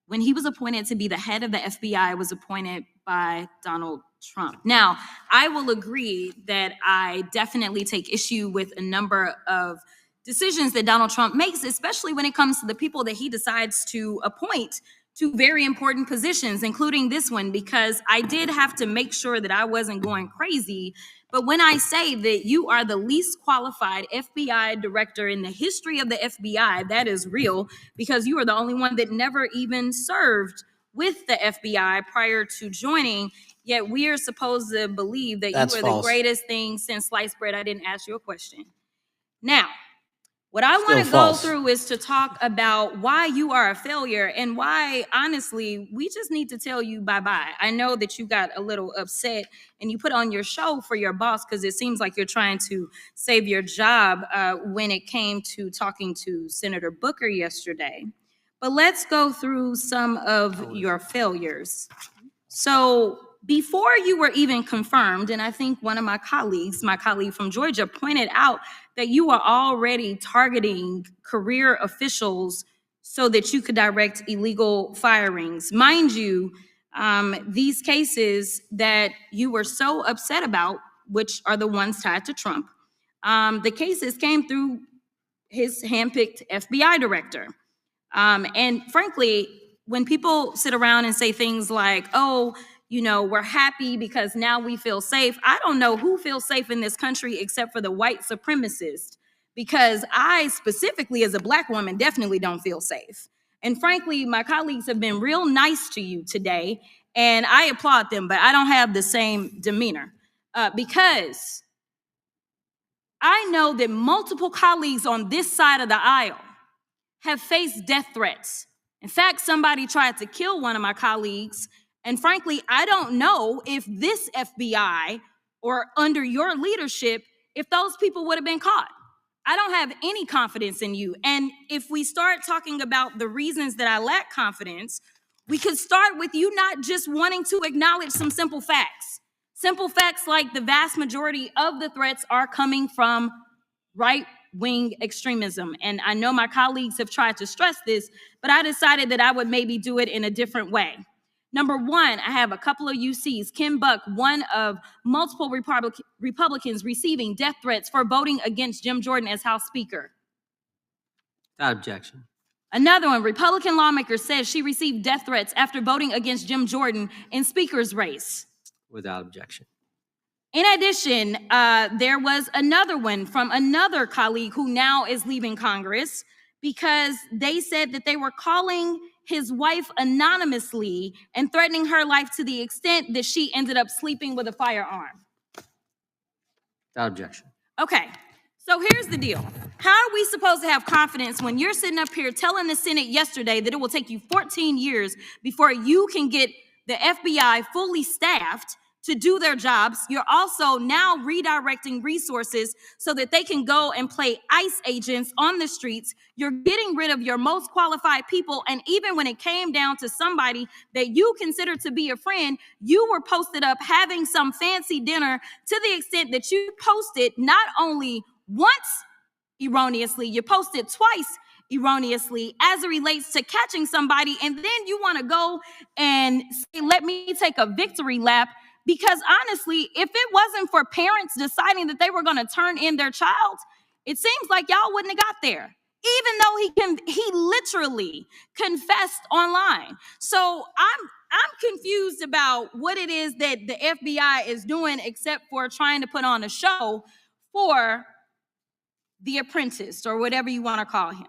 when he was appointed to be the head of the FBI, was appointed by Donald Trump. Now, I will agree that I definitely take issue with a number of decisions that Donald Trump makes, especially when it comes to the people that he decides to appoint to very important positions, including this one, because I did have to make sure that I wasn't going crazy. But when I say that you are the least qualified FBI director in the history of the FBI, that is real, because you are the only one that never even served with the FBI prior to joining, yet we are supposed to believe that That's you are false. the greatest thing since sliced bread. I didn't ask you a question. Now, what I want to Still go false. through is to talk about why you are a failure and why, honestly, we just need to tell you bye-bye. I know that you got a little upset and you put on your show for your boss because it seems like you're trying to save your job when it came to talking to Senator Booker yesterday. But let's go through some of your failures. So before you were even confirmed, and I think one of my colleague from Georgia, pointed out that you were already targeting career officials so that you could direct illegal firings. Mind you, these cases that you were so upset about, which are the ones tied to Trump, the cases came through his handpicked FBI director. And frankly, when people sit around and say things like, oh, you know, we're happy because now we feel safe. I don't know who feels safe in this country except for the white supremacists, because I specifically as a Black woman definitely don't feel safe. And frankly, my colleagues have been real nice to you today, and I applaud them, but I don't have the same demeanor because I know that multiple colleagues on this side of the aisle have faced death threats. In fact, somebody tried to kill one of my colleagues. And frankly, I don't know if this FBI or under your leadership, if those people would have been caught. I don't have any confidence in you. And if we start talking about the reasons that I lack confidence, we could start with you not just wanting to acknowledge some simple facts. Simple facts like the vast majority of the threats are coming from right-wing extremism. And I know my colleagues have tried to stress this, but I decided that I would maybe do it in a different way. Number one, I have a couple of UCs. Kim Buck, one of multiple Republicans receiving death threats for voting against Jim Jordan as House Speaker. Without objection. Another one, Republican lawmaker says she received death threats after voting against Jim Jordan in Speaker's race. Without objection. In addition, there was another one from another colleague who now is leaving Congress because they said that they were calling his wife anonymously and threatening her life to the extent that she ended up sleeping with a firearm. Without objection. Okay, so here's the deal. How are we supposed to have confidence when you're sitting up here telling the Senate yesterday that it will take you 14 years before you can get the FBI fully staffed to do their jobs? You're also now redirecting resources so that they can go and play ICE agents on the streets. You're getting rid of your most qualified people. And even when it came down to somebody that you consider to be a friend, you were posted up having some fancy dinner to the extent that you posted not only once erroneously, you posted twice erroneously as it relates to catching somebody. And then you want to go and say, let me take a victory lap. Because honestly, if it wasn't for parents deciding that they were going to turn in their child, it seems like y'all wouldn't have got there, even though he literally confessed online. So I'm confused about what it is that the FBI is doing, except for trying to put on a show for the apprentice or whatever you want to call him.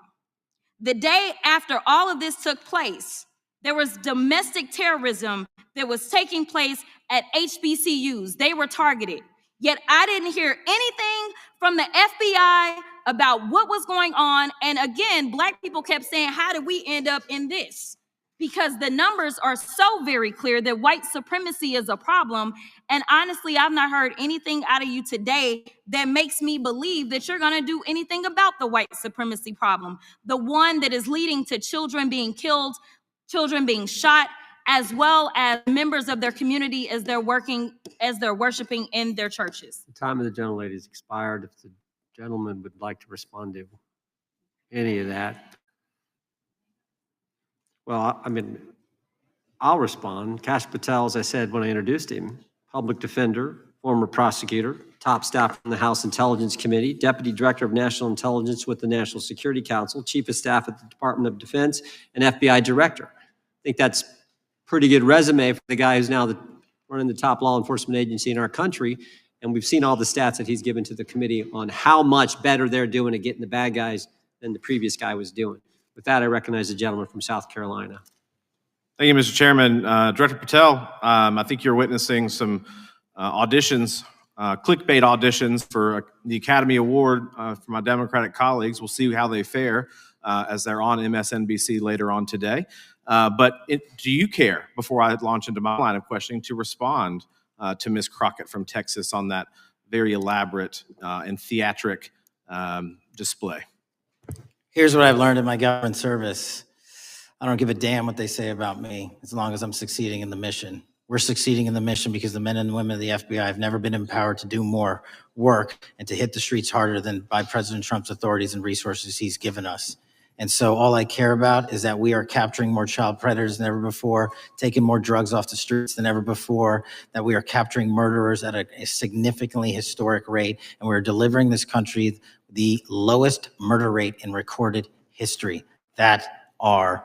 The day after all of this took place, there was domestic terrorism that was taking place at HBCUs. They were targeted. Yet I didn't hear anything from the FBI about what was going on. And again, Black people kept saying, how did we end up in this? Because the numbers are so very clear that white supremacy is a problem. And honestly, I've not heard anything out of you today that makes me believe that you're going to do anything about the white supremacy problem, the one that is leading to children being killed, children being shot, as well as members of their community as they're worshiping in their churches. The time of the gentlelady has expired. If the gentleman would like to respond to any of that. Well, I mean, I'll respond. Kash Patel, as I said when I introduced him, public defender, former prosecutor, top staff from the House Intelligence Committee, Deputy Director of National Intelligence with the National Security Council, Chief of Staff at the Department of Defense, and FBI Director. I think that's pretty good resume for the guy who's now running the top law enforcement agency in our country. And we've seen all the stats that he's given to the committee on how much better they're doing at getting the bad guys than the previous guy was doing. With that, I recognize the gentleman from South Carolina. Thank you, Mr. Chairman. Director Patel, I think you're witnessing some auditions, clickbait auditions for the Academy Award for my Democratic colleagues. We'll see how they fare as they're on MSNBC later on today. Do you care, before I launch into my line of questioning, to respond to Ms. Crockett from Texas on that very elaborate and theatric display? Here's what I've learned in my government service. I don't give a damn what they say about me as long as I'm succeeding in the mission. We're succeeding in the mission because the men and women of the FBI have never been empowered to do more work and to hit the streets harder than by President Trump's authorities and resources he's given us. And so all I care about is that we are capturing more child predators than ever before, taking more drugs off the streets than ever before, that we are capturing murderers at a significantly historic rate, and we're delivering this country the lowest murder rate in recorded history. That are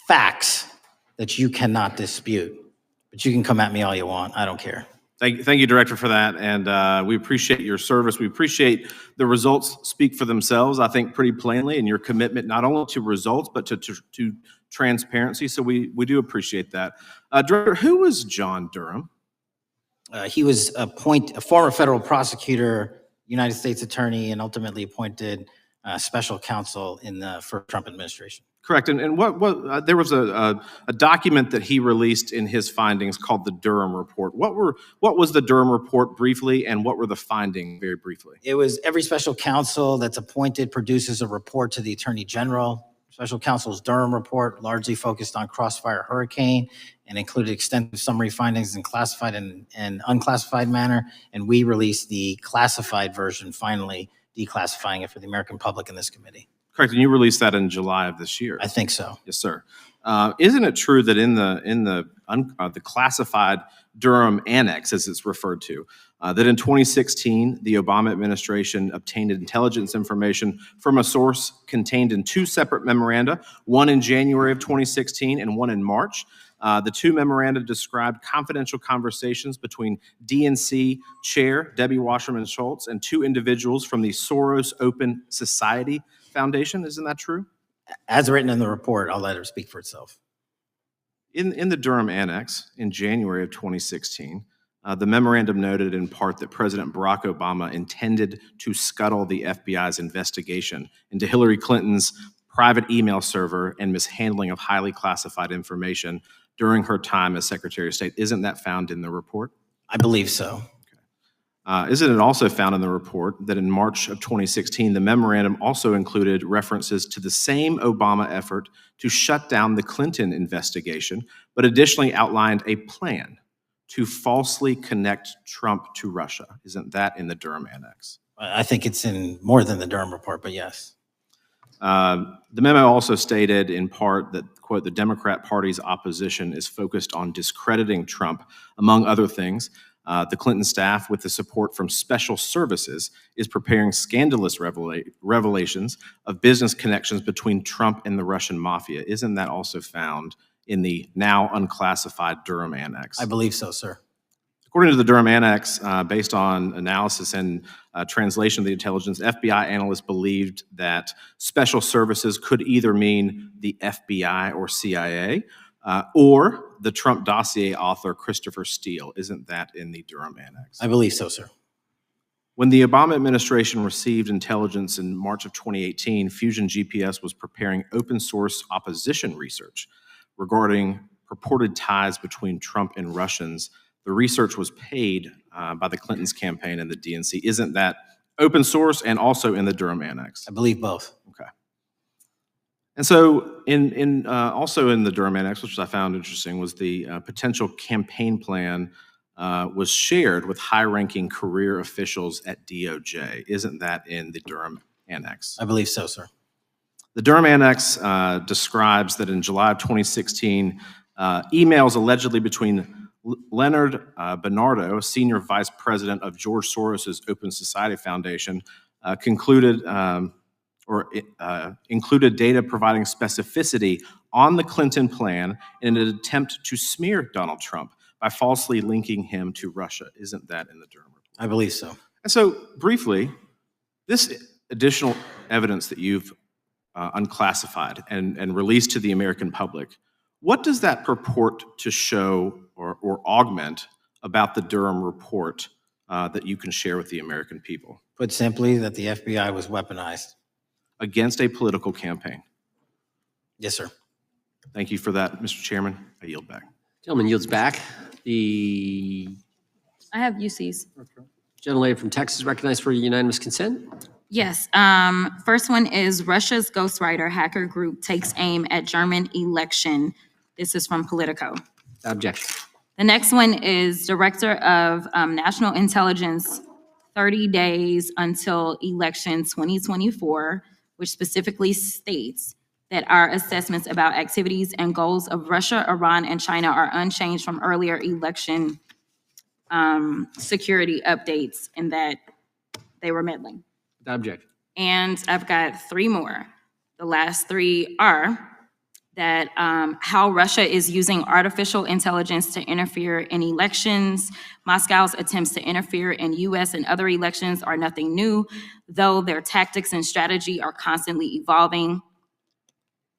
facts that you cannot dispute. But you can come at me all you want. I don't care. Thank you, Director, for that. And we appreciate your service. We appreciate the results speak for themselves, I think, pretty plainly, and your commitment not only to results, but to transparency. So we do appreciate that. Director, who was John Durham? He was a former federal prosecutor, United States attorney, and ultimately appointed special counsel in the first Trump administration. Correct. And what there was a document that he released in his findings called the Durham Report. What was the Durham Report briefly, and what were the findings very briefly? It was every special counsel that's appointed produces a report to the Attorney General. Special counsel's Durham Report largely focused on Crossfire Hurricane and included extensive summary findings in classified and unclassified manner. And we released the classified version, finally declassifying it for the American public in this committee. Correct, and you released that in July of this year. I think so. Yes, sir. Isn't it true that in the classified Durham Annex, as it's referred to, that in 2016 the Obama administration obtained intelligence information from a source contained in two separate memoranda, one in January of 2016 and one in March? The two memoranda described confidential conversations between DNC Chair Debbie Wasserman Schultz and two individuals from the Soros Open Society Foundation. Isn't that true? As written in the report, I'll let her speak for itself. In the Durham Annex in January of 2016, the memorandum noted in part that President Barack Obama intended to scuttle the FBI's investigation into Hillary Clinton's private email server and mishandling of highly classified information during her time as Secretary of State. Isn't that found in the report? I believe so. Isn't it also found in the report that in March of 2016, the memorandum also included references to the same Obama effort to shut down the Clinton investigation, but additionally outlined a plan to falsely connect Trump to Russia? Isn't that in the Durham Annex? I think it's in more than the Durham Report, but yes. The memo also stated in part that, quote, the Democrat Party's opposition is focused on discrediting Trump, among other things. The Clinton staff, with the support from special services, is preparing scandalous revelations of business connections between Trump and the Russian mafia. Isn't that also found in the now unclassified Durham Annex? I believe so, sir. According to the Durham Annex, based on analysis and translation of the intelligence, FBI analysts believed that special services could either mean the FBI or CIA, or the Trump dossier author, Christopher Steele. Isn't that in the Durham Annex? I believe so, sir. When the Obama administration received intelligence in March of 2018, Fusion GPS was preparing open source opposition research regarding purported ties between Trump and Russians. The research was paid by the Clintons campaign and the DNC. Isn't that open source and also in the Durham Annex? I believe both. Okay. And so also in the Durham Annex, which I found interesting, was the potential campaign plan was shared with high-ranking career officials at DOJ. Isn't that in the Durham Annex? I believe so, sir. The Durham Annex describes that in July of 2016, emails allegedly between Leonard Bernardo, Senior Vice President of George Soros's Open Society Foundation, included data providing specificity on the Clinton plan in an attempt to smear Donald Trump by falsely linking him to Russia. Isn't that in the Durham report? I believe so. And so, briefly, this additional evidence that you've unclassified and released to the American public, what does that purport to show or augment about the Durham report that you can share with the American people? Put simply, that the FBI was weaponized. Against a political campaign. Yes, sir. Thank you for that, Mr. Chairman. I yield back. Gentleman yields back. The I have UCs. gentlelady from Texas recognized for unanimous consent. Yes. First one is Russia's ghostwriter hacker group takes aim at German election. This is from Politico. Objection. The next one is Director of National Intelligence, 30 days until election 2024, which specifically states that our assessments about activities and goals of Russia, Iran, and China are unchanged from earlier election security updates, and that they were meddling. Objection. And I've got three more. The last three are that how Russia is using artificial intelligence to interfere in elections. Moscow's attempts to interfere in US and other elections are nothing new, though their tactics and strategy are constantly evolving.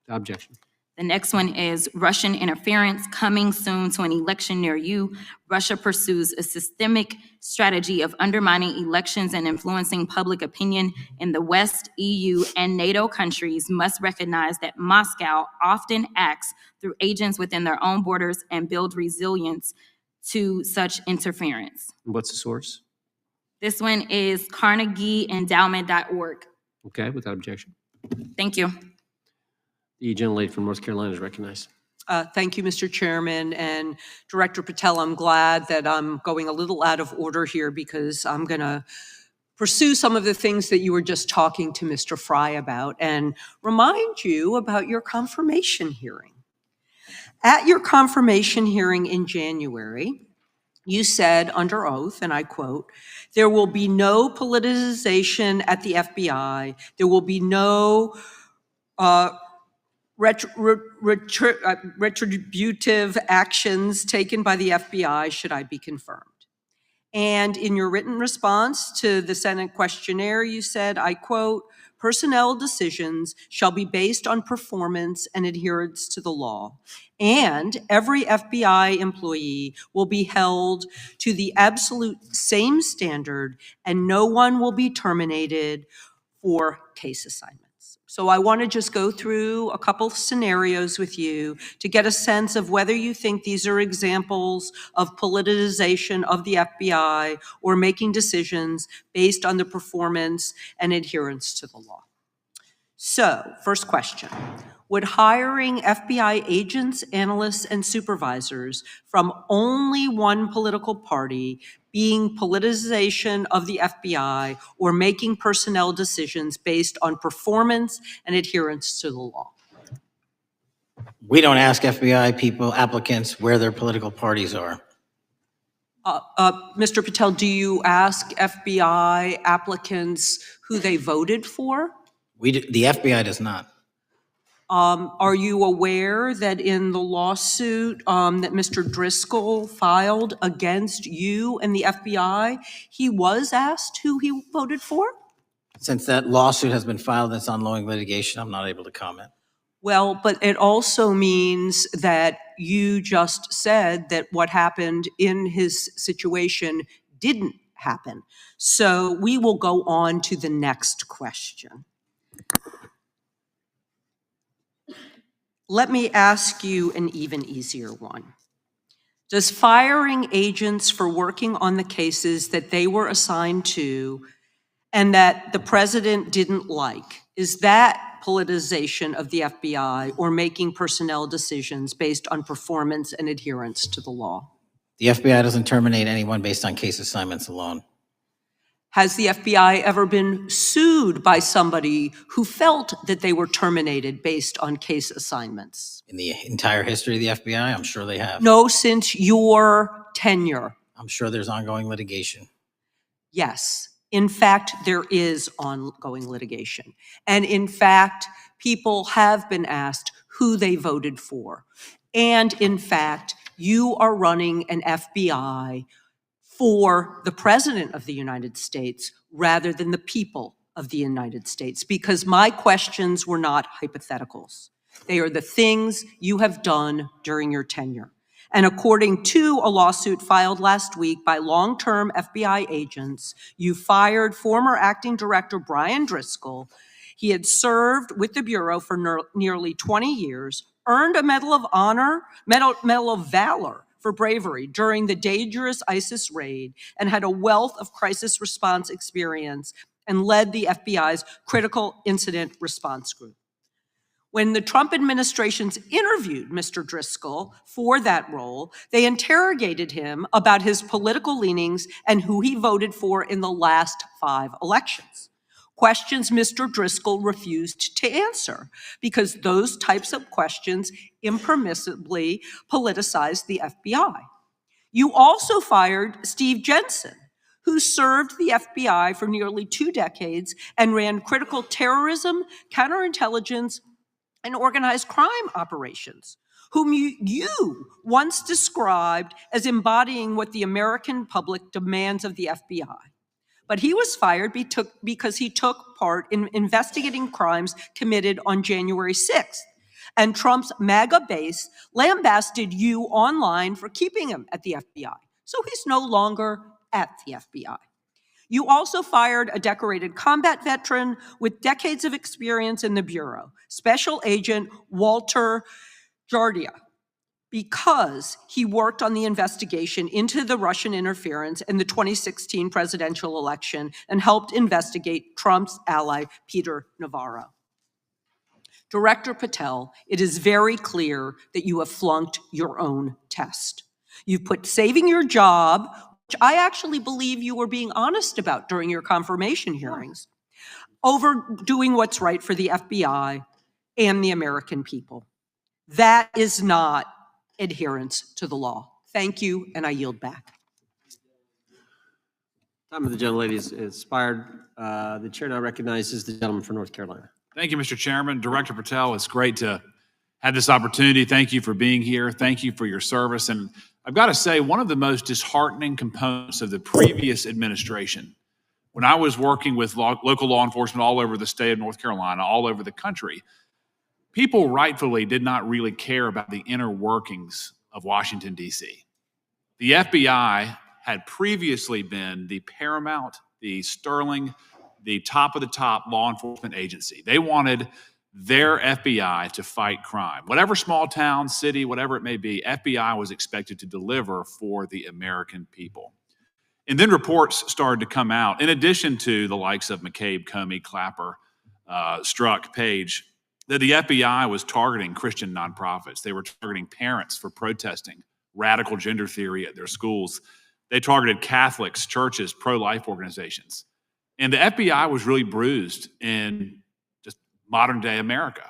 Objection. The next one is Russian interference coming soon to an election near you. Russia pursues a systemic strategy of undermining elections and influencing public opinion in the West. EU and NATO countries must recognize that Moscow often acts through agents within their own borders and build resilience to such interference. What's the source? This one is CarnegieEndowment.org. Okay, without objection. Thank you. The gentlelady from North Carolina is recognized. Thank you, Mr. Chairman. And Director Patel, I'm glad that I'm going a little out of order here because I'm going to pursue some of the things that you were just talking to Mr. Fry about and remind you about your confirmation hearing. At your confirmation hearing in January, you said under oath, and I quote, "There will be no politicization at the FBI. There will be no retributive actions taken by the FBI should I be confirmed." And in your written response to the Senate questionnaire, you said, I quote, "Personnel decisions shall be based on performance and adherence to the law. And every FBI employee will be held to the absolute same standard and no one will be terminated for case assignments." So I want to just go through a couple scenarios with you to get a sense of whether you think these are examples of politicization of the FBI or making decisions based on the performance and adherence to the law. So, first question. Would hiring FBI agents, analysts, and supervisors from only one political party being politicization of the FBI or making personnel decisions based on performance and adherence to the law? We don't ask FBI people, applicants, where their political parties are. Mr. Patel, do you ask FBI applicants who they voted for? The FBI does not. Are you aware that in the lawsuit that Mr. Driscoll filed against you and the FBI, he was asked who he voted for? Since that lawsuit has been filed and it's ongoing litigation, I'm not able to comment. Well, but it also means that you just said that what happened in his situation didn't happen. So we will go on to the next question. Let me ask you an even easier one. Does firing agents for working on the cases that they were assigned to and that the president didn't like, is that politicization of the FBI or making personnel decisions based on performance and adherence to the law? The FBI doesn't terminate anyone based on case assignments alone. Has the FBI ever been sued by somebody who felt that they were terminated based on case assignments? In the entire history of the FBI, I'm sure they have. No, since your tenure. I'm sure there's ongoing litigation. Yes. In fact, there is ongoing litigation. And in fact, people have been asked who they voted for. And in fact, you are running an FBI for the President of the United States rather than the people of the United States, because my questions were not hypotheticals. They are the things you have done during your tenure. And according to a lawsuit filed last week by long-term FBI agents, you fired former acting director Brian Driscoll. He had served with the Bureau for nearly 20 years, earned a Medal of Honor, Medal of Valor for bravery during the dangerous ISIS raid, and had a wealth of crisis response experience and led the FBI's critical incident response group. When the Trump administrations interviewed Mr. Driscoll for that role, they interrogated him about his political leanings and who he voted for in the last 5 elections. Questions Mr. Driscoll refused to answer because those types of questions impermissibly politicized the FBI. You also fired Steve Jensen, who served the FBI for nearly 2 decades and ran critical terrorism, counterintelligence, and organized crime operations, whom you once described as embodying what the American public demands of the FBI. But he was fired because he took part in investigating crimes committed on January 6th. And Trump's MAGA base lambasted you online for keeping him at the FBI. So he's no longer at the FBI. You also fired a decorated combat veteran with decades of experience in the Bureau, Special Agent Walter Jardia, because he worked on the investigation into the Russian interference in the 2016 presidential election and helped investigate Trump's ally, Peter Navarro. Director Patel, it is very clear that you have flunked your own test. You've put saving your job, which I actually believe you were being honest about during your confirmation hearings, over doing what's right for the FBI and the American people. That is not adherence to the law. Thank you, and I yield back. Time of the gentlelady is expired. The chair now recognizes the gentleman from North Carolina. Thank you, Mr. Chairman. Director Patel, it's great to have this opportunity. Thank you for being here. Thank you for your service. And I've got to say, one of the most disheartening components of the previous administration, when I was working with local law enforcement all over the state of North Carolina, all over the country, people rightfully did not really care about the inner workings of Washington, D.C. The FBI had previously been the paramount, the sterling, the top of the top law enforcement agency. They wanted their FBI to fight crime. Whatever small town, city, whatever it may be, FBI was expected to deliver for the American people. And then reports started to come out, in addition to the likes of McCabe, Comey, Clapper, Strzok, Page, that the FBI was targeting Christian nonprofits. They were targeting parents for protesting radical gender theory at their schools. They targeted Catholics, churches, pro-life organizations. And the FBI was really bruised in just modern day America.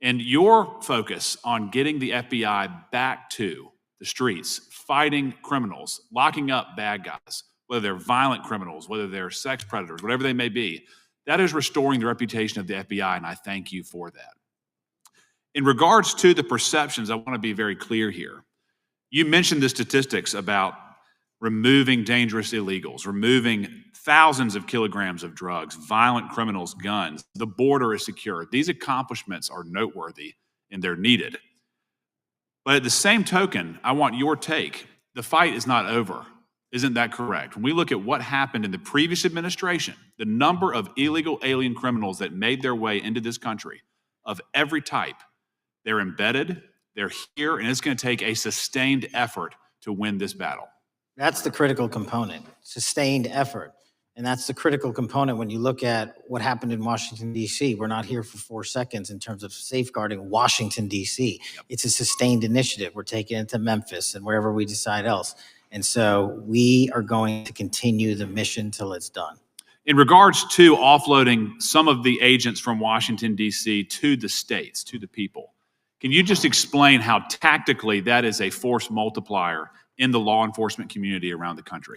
And your focus on getting the FBI back to the streets, fighting criminals, locking up bad guys, whether they're violent criminals, whether they're sex predators, whatever they may be, that is restoring the reputation of the FBI, and I thank you for that. In regards to the perceptions, I want to be very clear here. You mentioned the statistics about removing dangerous illegals, removing thousands of kilograms of drugs, violent criminals, guns. The border is secure. These accomplishments are noteworthy and they're needed. But at the same token, I want your take. The fight is not over. Isn't that correct? When we look at what happened in the previous administration, the number of illegal alien criminals that made their way into this country of every type, they're embedded, they're here, and it's going to take a sustained effort to win this battle. That's the critical component, sustained effort. And that's the critical component when you look at what happened in Washington, D.C. We're not here for 4 seconds in terms of safeguarding Washington, D.C. It's a sustained initiative. We're taking it to Memphis and wherever we decide else. And so we are going to continue the mission till it's done. In regards to offloading some of the agents from Washington, D.C. to the states, to the people, can you just explain how tactically that is a force multiplier in the law enforcement community around the country?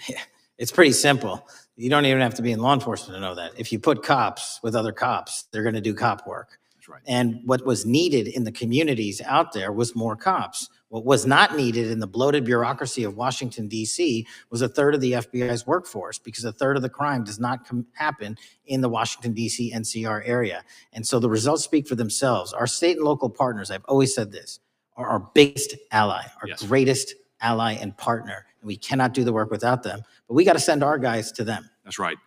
It's pretty simple. You don't even have to be in law enforcement to know that. If you put cops with other cops, they're going to do cop work. That's right. And what was needed in the communities out there was more cops. What was not needed in the bloated bureaucracy of Washington, D.C. was a third of the FBI's workforce, because a third of the crime does not happen in the Washington, D.C. NCR area. And so the results speak for themselves. Our state and local partners, I've always said this, are our biggest ally, our greatest ally and partner. And we cannot do the work without them, but we got to send our guys to them. That's right.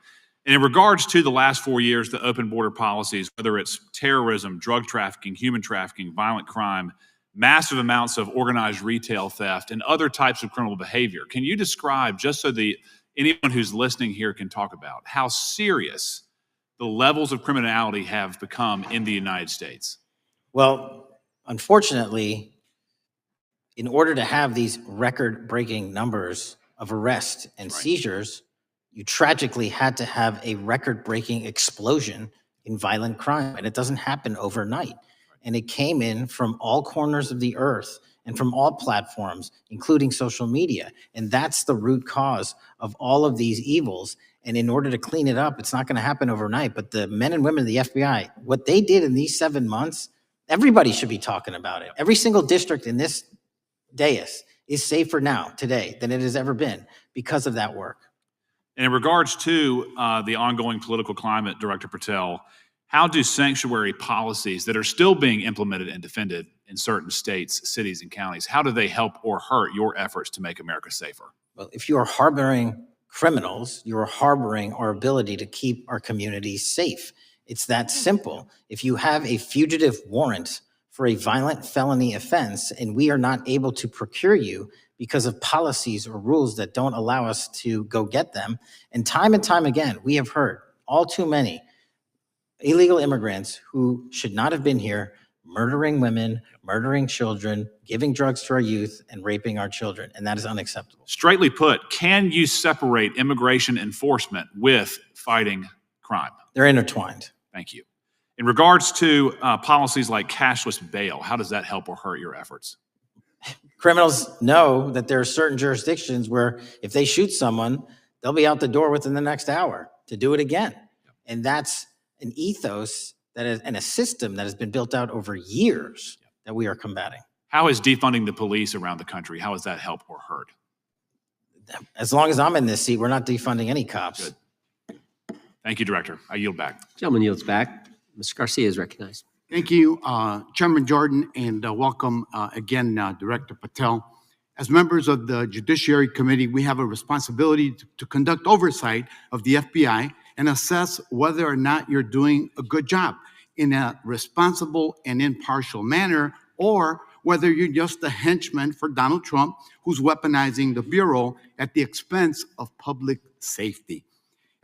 And in regards to the last 4 years, the open border policies, whether it's terrorism, drug trafficking, human trafficking, violent crime, massive amounts of organized retail theft, and other types of criminal behavior, can you describe, just so anyone who's listening here can talk about, how serious the levels of criminality have become in the United States? Well, unfortunately, in order to have these record-breaking numbers of arrests and seizures, you tragically had to have a record-breaking explosion in violent crime, and it doesn't happen overnight. And it came in from all corners of the earth and from all platforms, including social media. And that's the root cause of all of these evils. And in order to clean it up, it's not going to happen overnight. But the men and women of the FBI, what they did in these 7 months, everybody should be talking about it. Every single district in this dais is safer now, today, than it has ever been because of that work. And in regards to the ongoing political climate, Director Patel, how do sanctuary policies that are still being implemented and defended in certain states, cities, and counties, how do they help or hurt your efforts to make America safer? Well, if you are harboring criminals, you are harboring our ability to keep our communities safe. It's that simple. If you have a fugitive warrant for a violent felony offense and we are not able to procure you because of policies or rules that don't allow us to go get them, and time again, we have heard all too many illegal immigrants who should not have been here, murdering women, murdering children, giving drugs to our youth, and raping our children, and that is unacceptable. Straightly put, can you separate immigration enforcement with fighting crime? They're intertwined. Thank you. In regards to policies like cashless bail, how does that help or hurt your efforts? Criminals know that there are certain jurisdictions where if they shoot someone, they'll be out the door within the next hour to do it again. And that's an ethos that is, and a system that has been built out over years that we are combating. How is defunding the police around the country, how does that help or hurt? As long as I'm in this seat, we're not defunding any cops. Good. Thank you, Director. I yield back. Gentleman yields back. Mr. Garcia is recognized. Thank you, Chairman Jordan, and welcome again, Director Patel. As members of the Judiciary Committee, we have a responsibility to conduct oversight of the FBI and assess whether or not you're doing a good job in a responsible and impartial manner, or whether you're just a henchman for Donald Trump who's weaponizing the Bureau at the expense of public safety.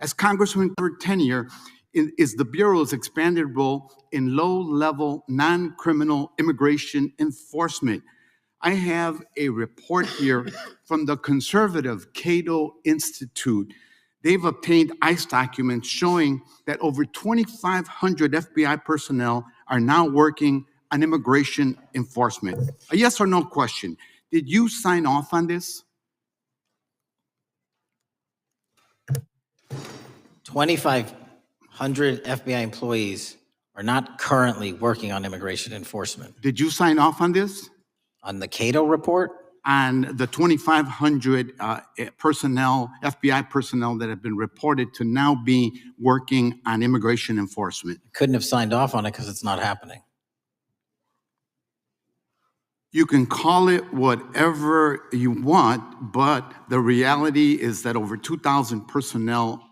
As Congressman for tenure, is the Bureau's expanded role in low-level, non-criminal immigration enforcement. I have a report here from the conservative Cato Institute. They've obtained ICE documents showing that over 2,500 FBI personnel are now working on immigration enforcement. A yes or no question. Did you sign off on this? 2,500 FBI employees are not currently working on immigration enforcement. Did you sign off on this? On the Cato report? On the 2,500 personnel, FBI personnel that have been reported to now be working on immigration enforcement. Couldn't have signed off on it because it's not happening. You can call it whatever you want, but the reality is that over 2,000 personnel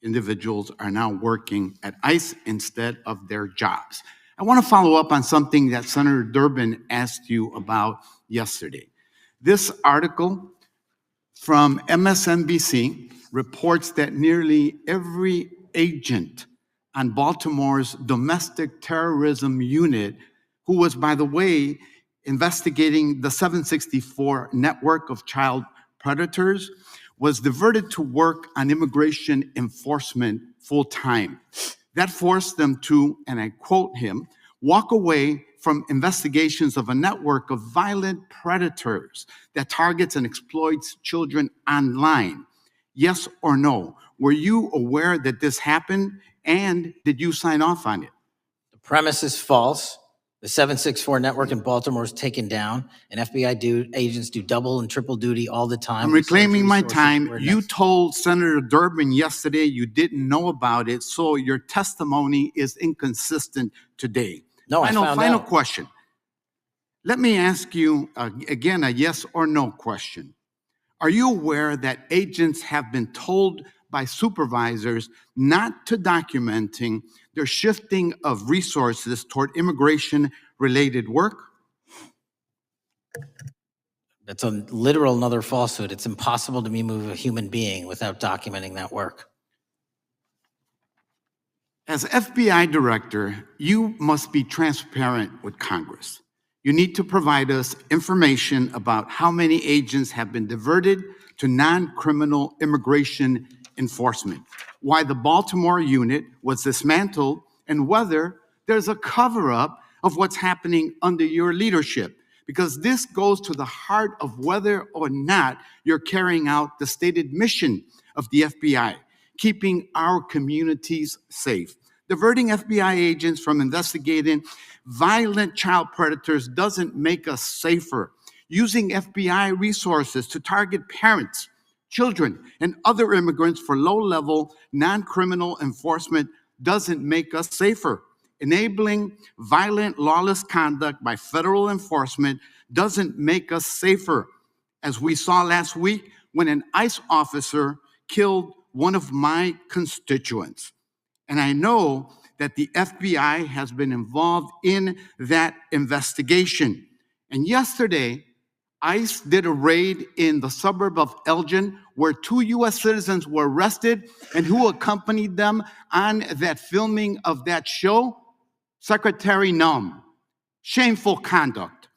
individuals are now working at ICE instead of their jobs. I want to follow up on something that Senator Durbin asked you about yesterday. This article from MSNBC reports that nearly every agent on Baltimore's domestic terrorism unit, who was, by the way, investigating the 764 network of child predators, was diverted to work on immigration enforcement full-time. That forced them to, and I quote him, walk away from investigations of a network of violent predators that targets and exploits children online. Yes or no? Were you aware that this happened, and did you sign off on it? The premise is false. The 764 network in Baltimore is taken down, and FBI agents do double and triple duty all the time. I'm reclaiming my time. You told Senator Durbin yesterday you didn't know about it, so your testimony is inconsistent today. No, I found Final out. question. Let me ask you again a yes or no question. Are you aware that agents have been told by supervisors not to documenting their shifting of resources toward immigration-related work? That's a literal another falsehood. It's impossible to move a human being without documenting that work. As FBI director, you must be transparent with Congress. You need to provide us information about how many agents have been diverted to non-criminal immigration enforcement, why the Baltimore unit was dismantled, and whether there's a cover-up of what's happening under your leadership, because this goes to the heart of whether or not you're carrying out the stated mission of the FBI, keeping our communities safe. Diverting FBI agents from investigating violent child predators doesn't make us safer. Using FBI resources to target parents, children, and other immigrants for low-level, non-criminal enforcement doesn't make us safer. Enabling violent, lawless conduct by federal enforcement doesn't make us safer, as we saw last week when an ICE officer killed one of my constituents. And I know that the FBI has been involved in that investigation. And yesterday, ICE did a raid in the suburb of Elgin where 2 U.S. citizens were arrested, and who accompanied them on that filming of that show? Secretary Nunn. Shameful conduct.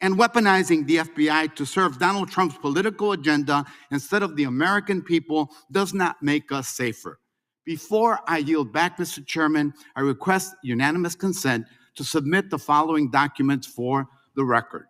And weaponizing the FBI to serve Donald Trump's political agenda instead of the American people does not make us safer. Before I yield back, Mr. Chairman, I request unanimous consent to submit the following documents for the record.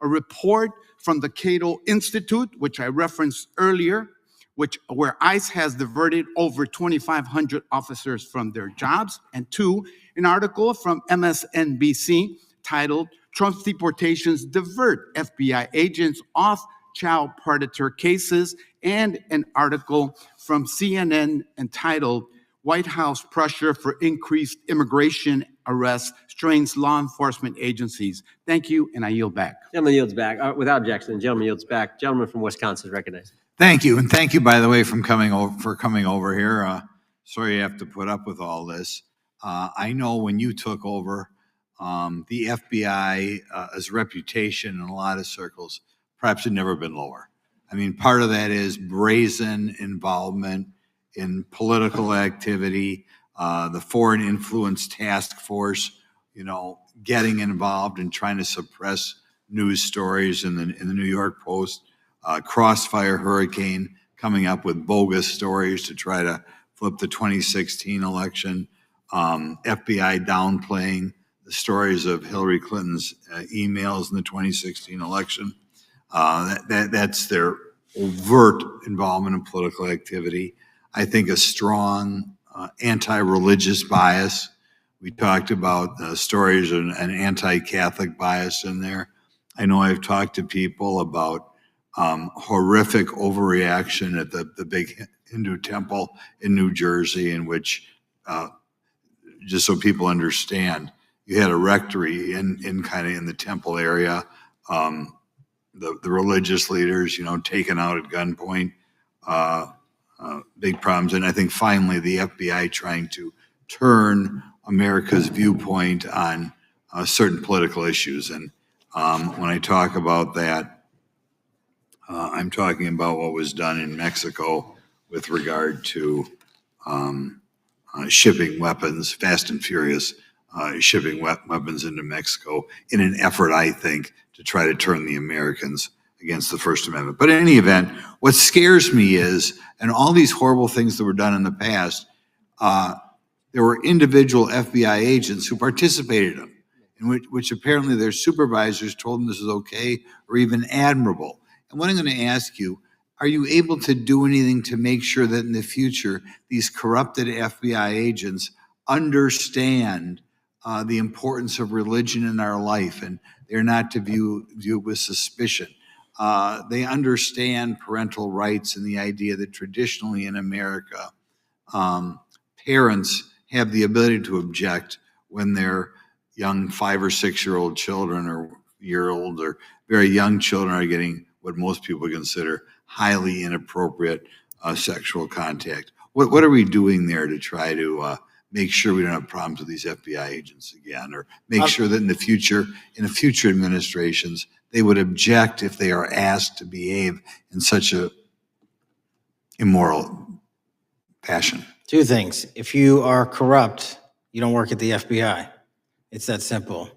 A report from the Cato Institute, which I referenced earlier, where ICE has diverted over 2,500 officers from their jobs. And 2, an article from MSNBC titled, Trump's Deportations Divert FBI Agents Off Child Predator Cases, and an article from CNN entitled, White House Pressure for Increased Immigration Arrests Strains Law Enforcement Agencies. Thank you, and I yield back. Gentleman yields back. Without objection, the gentleman yields back. Gentleman from Wisconsin is recognized. Thank you, and thank you, by the way, for coming over here. Sorry you have to put up with all this. I know when you took over, the FBI's reputation in a lot of circles perhaps had never been lower. I mean, part of that is brazen involvement in political activity, the Foreign Influence Task Force, getting involved and trying to suppress news stories in the New York Post, Crossfire Hurricane coming up with bogus stories to try to flip the 2016 election, FBI downplaying the stories of Hillary Clinton's emails in the 2016 election. That's their overt involvement in political activity. I think a strong anti-religious bias. We talked about stories of an anti-Catholic bias in there. I know I've talked to people about horrific overreaction at the big Hindu temple in New Jersey, in which, just so people understand, you had a rectory in the temple area. The religious leaders, taken out at gunpoint, big problems. And I think finally the FBI trying to turn America's viewpoint on certain political issues. And when I talk about that, I'm talking about what was done in Mexico with regard to shipping weapons, fast and furious, shipping weapons into Mexico in an effort, I think, to try to turn the Americans against the First Amendment. But in any event, what scares me is, and all these horrible things that were done in the past, there were individual FBI agents who participated in them, in which apparently their supervisors told them this is okay or even admirable. And what I'm going to ask you, are you able to do anything to make sure that in the future these corrupted FBI agents understand the importance of religion in our life, and they're not to view it with suspicion? They understand parental rights and the idea that traditionally in America, parents have the ability to object when their young 5 or 6 year old children or year-old or very young children are getting what most people consider highly inappropriate sexual contact. What are we doing there to try to make sure we don't have problems with these FBI agents again, or make sure that in the future administrations, they would object if they are asked to behave in such a immoral fashion? Two things. If you are corrupt, you don't work at the FBI. It's that simple.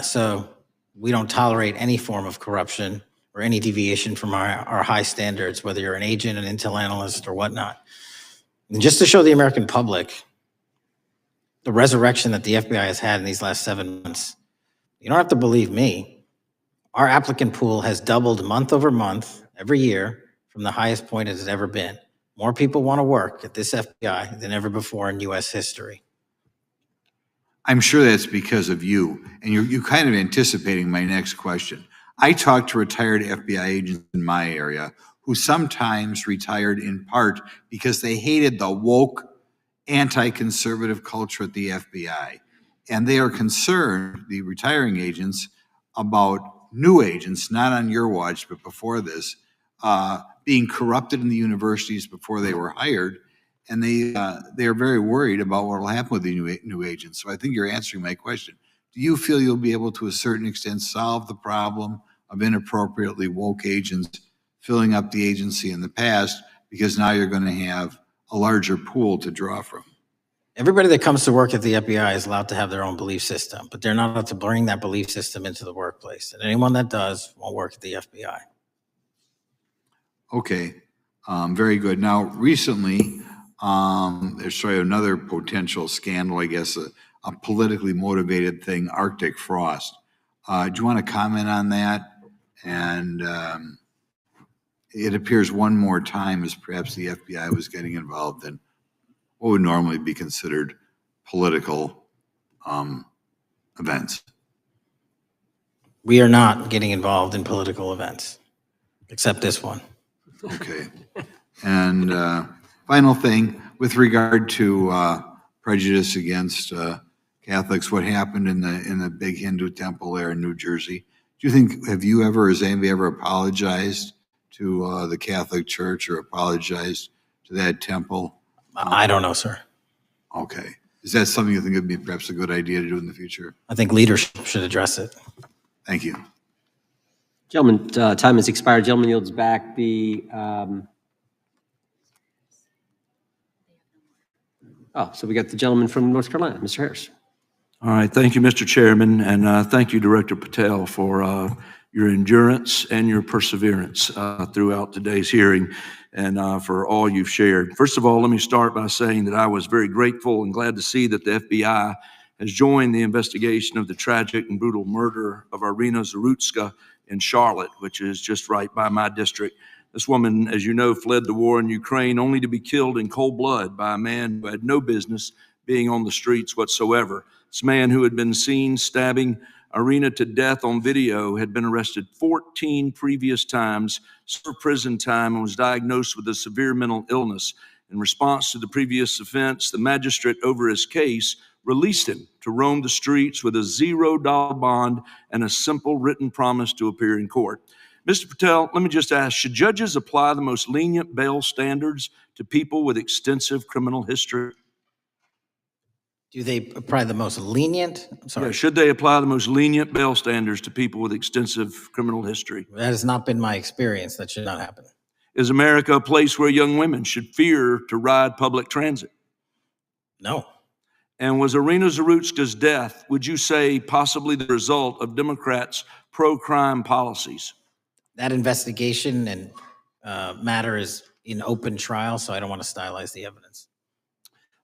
So we don't tolerate any form of corruption or any deviation from our high standards, whether you're an agent, an intel analyst, or whatnot. And just to show the American public the resurrection that the FBI has had in these last 7 months, you don't have to believe me. Our applicant pool has doubled month over month every year from the highest point it has ever been. More people want to work at this FBI than ever before in U.S. history. I'm sure that's because of you, and you're kind of anticipating my next question. I talked to retired FBI agents in my area who sometimes retired in part because they hated the woke, anti-conservative culture at the FBI. And they are concerned, the retiring agents, about new agents, not on your watch, but before this, being corrupted in the universities before they were hired. And they are very worried about what will happen with the new agents. So I think you're answering my question. Do you feel you'll be able to a certain extent solve the problem of inappropriately woke agents filling up the agency in the past, because now you're going to have a larger pool to draw from? Everybody that comes to work at the FBI is allowed to have their own belief system, but they're not allowed to bring that belief system into the workplace. And anyone that does won't work at the FBI. Okay, very good. Now, recently, there's another potential scandal, I guess, a politically motivated thing, Arctic frost. Do you want to comment on that? And it appears one more time as perhaps the FBI was getting involved in what would normally be considered political events. We are not getting involved in political events, except this one. Okay. And final thing, with regard to prejudice against Catholics, what happened in the big Hindu temple there in New Jersey? Do you think, have you ever, has anybody ever apologized to the Catholic Church or apologized to that temple? I don't know, sir. Okay. Is that something you think would be perhaps a good idea to do in the future? I think leadership should address it. Thank you. Gentlemen, time has expired. Gentleman yields back the, so we got the gentleman from North Carolina, Mr. Harris. All right, thank you, Mr. Chairman, and thank you, Director Patel, for your endurance and your perseverance throughout today's hearing, and for all you've shared. First of all, let me start by saying that I was very grateful and glad to see that the FBI has joined the investigation of the tragic and brutal murder of Irina Zarutska in Charlotte, which is just right by my district. This woman, as you know, fled the war in Ukraine only to be killed in cold blood by a man who had no business being on the streets whatsoever. This man, who had been seen stabbing Irina to death on video, had been arrested 14 previous times, served prison time, and was diagnosed with a severe mental illness. In response to the previous offense, the magistrate over his case released him to roam the streets with a $0 bond and a simple written promise to appear in court. Mr. Patel, let me just ask, should judges apply the most lenient bail standards to people with extensive criminal history? Do they apply the most lenient? I'm sorry. Yeah, should they apply the most lenient bail standards to people with extensive criminal history? That has not been my experience. That should not happen. Is America a place where young women should fear to ride public transit? No. And was Irina Zarutska's death, would you say, possibly the result of Democrats' pro-crime policies? That investigation and matter is in open trial, so I don't want to stylize the evidence.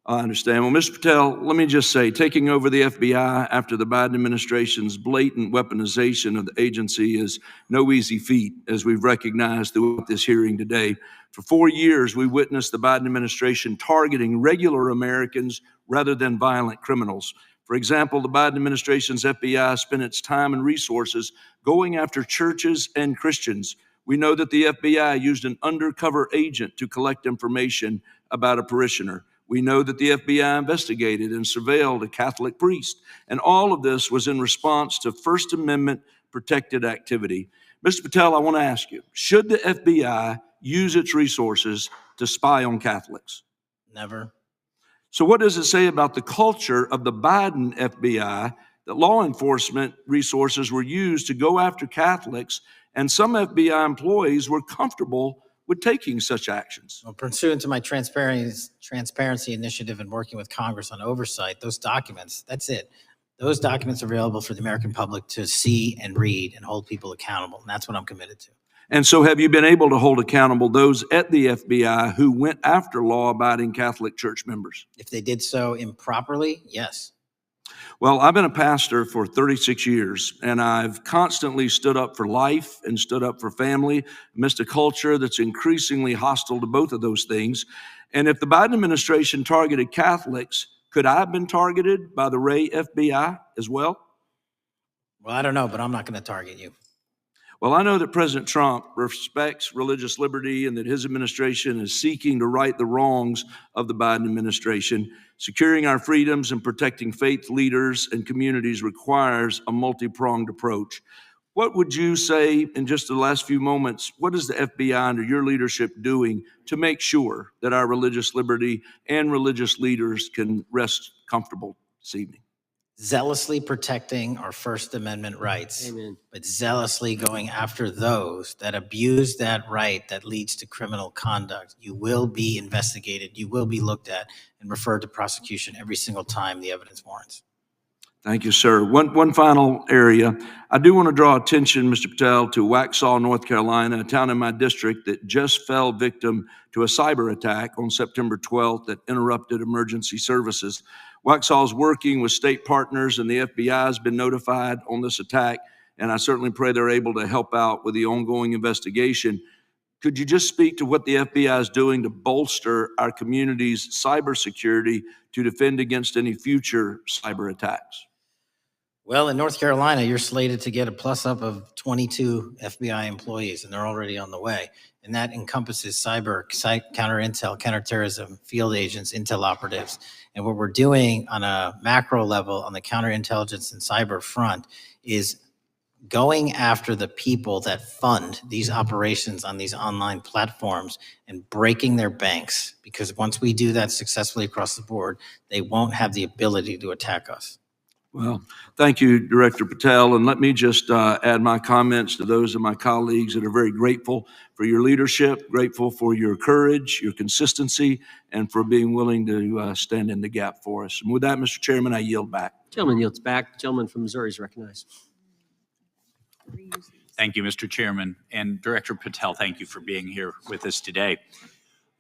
I understand. Well, Mr. Patel, let me just say, taking over the FBI after the Biden administration's blatant weaponization of the agency is no easy feat, as we've recognized throughout this hearing today. For 4 years, we witnessed the Biden administration targeting regular Americans rather than violent criminals. For example, the Biden administration's FBI spent its time and resources going after churches and Christians. We know that the FBI used an undercover agent to collect information about a parishioner. We know that the FBI investigated and surveilled a Catholic priest, and all of this was in response to First Amendment protected activity. Mr. Patel, I want to ask you, should the FBI use its resources to spy on Catholics? Never. So what does it say about the culture of the Biden FBI that law enforcement resources were used to go after Catholics, and some FBI employees were comfortable with taking such actions? Well, pursuant to my transparency initiative and working with Congress on oversight, those documents, that's it. Those documents are available for the American public to see and read and hold people accountable, and that's what I'm committed to. And so have you been able to hold accountable those at the FBI who went after law-abiding Catholic church members? If they did so improperly, yes. Well, I've been a pastor for 36 years, and I've constantly stood up for life and stood up for family amidst a culture that's increasingly hostile to both of those things. And if the Biden administration targeted Catholics, could I have been targeted by the Ray FBI as well? Well, I don't know, but I'm not going to target you. Well, I know that President Trump respects religious liberty and that his administration is seeking to right the wrongs of the Biden administration. Securing our freedoms and protecting faith leaders and communities requires a multi-pronged approach. What would you say in just the last few moments, what is the FBI under your leadership doing to make sure that our religious liberty and religious leaders can rest comfortable this evening? Zealously protecting our First Amendment rights, Amen. but zealously going after those that abuse that right that leads to criminal conduct. You will be investigated, you will be looked at and referred to prosecution every single time the evidence warrants. Thank you, sir. One final area. I do want to draw attention, Mr. Patel, to Waxhaw, North Carolina, a town in my district that just fell victim to a cyber attack on September 12th that interrupted emergency services. Waxhaw is working with state partners, and the FBI has been notified on this attack, and I certainly pray they're able to help out with the ongoing investigation. Could you just speak to what the FBI is doing to bolster our community's cybersecurity to defend against any future cyber attacks? Well, in North Carolina, you're slated to get a plus up of 22 FBI employees, and they're already on the way. And that encompasses cyber, counter intel, counterterrorism, field agents, intel operatives. And what we're doing on a macro level on the counterintelligence and cyber front is going after the people that fund these operations on these online platforms and breaking their banks. Because once we do that successfully across the board, they won't have the ability to attack us. Well, thank you, Director Patel. And let me just add my comments to those of my colleagues that are very grateful for your leadership, grateful for your courage, your consistency, and for being willing to stand in the gap for us. And with that, Mr. Chairman, I yield back. Gentleman yields back. Gentleman from Missouri is recognized. Thank you, Mr. Chairman. And Director Patel, thank you for being here with us today.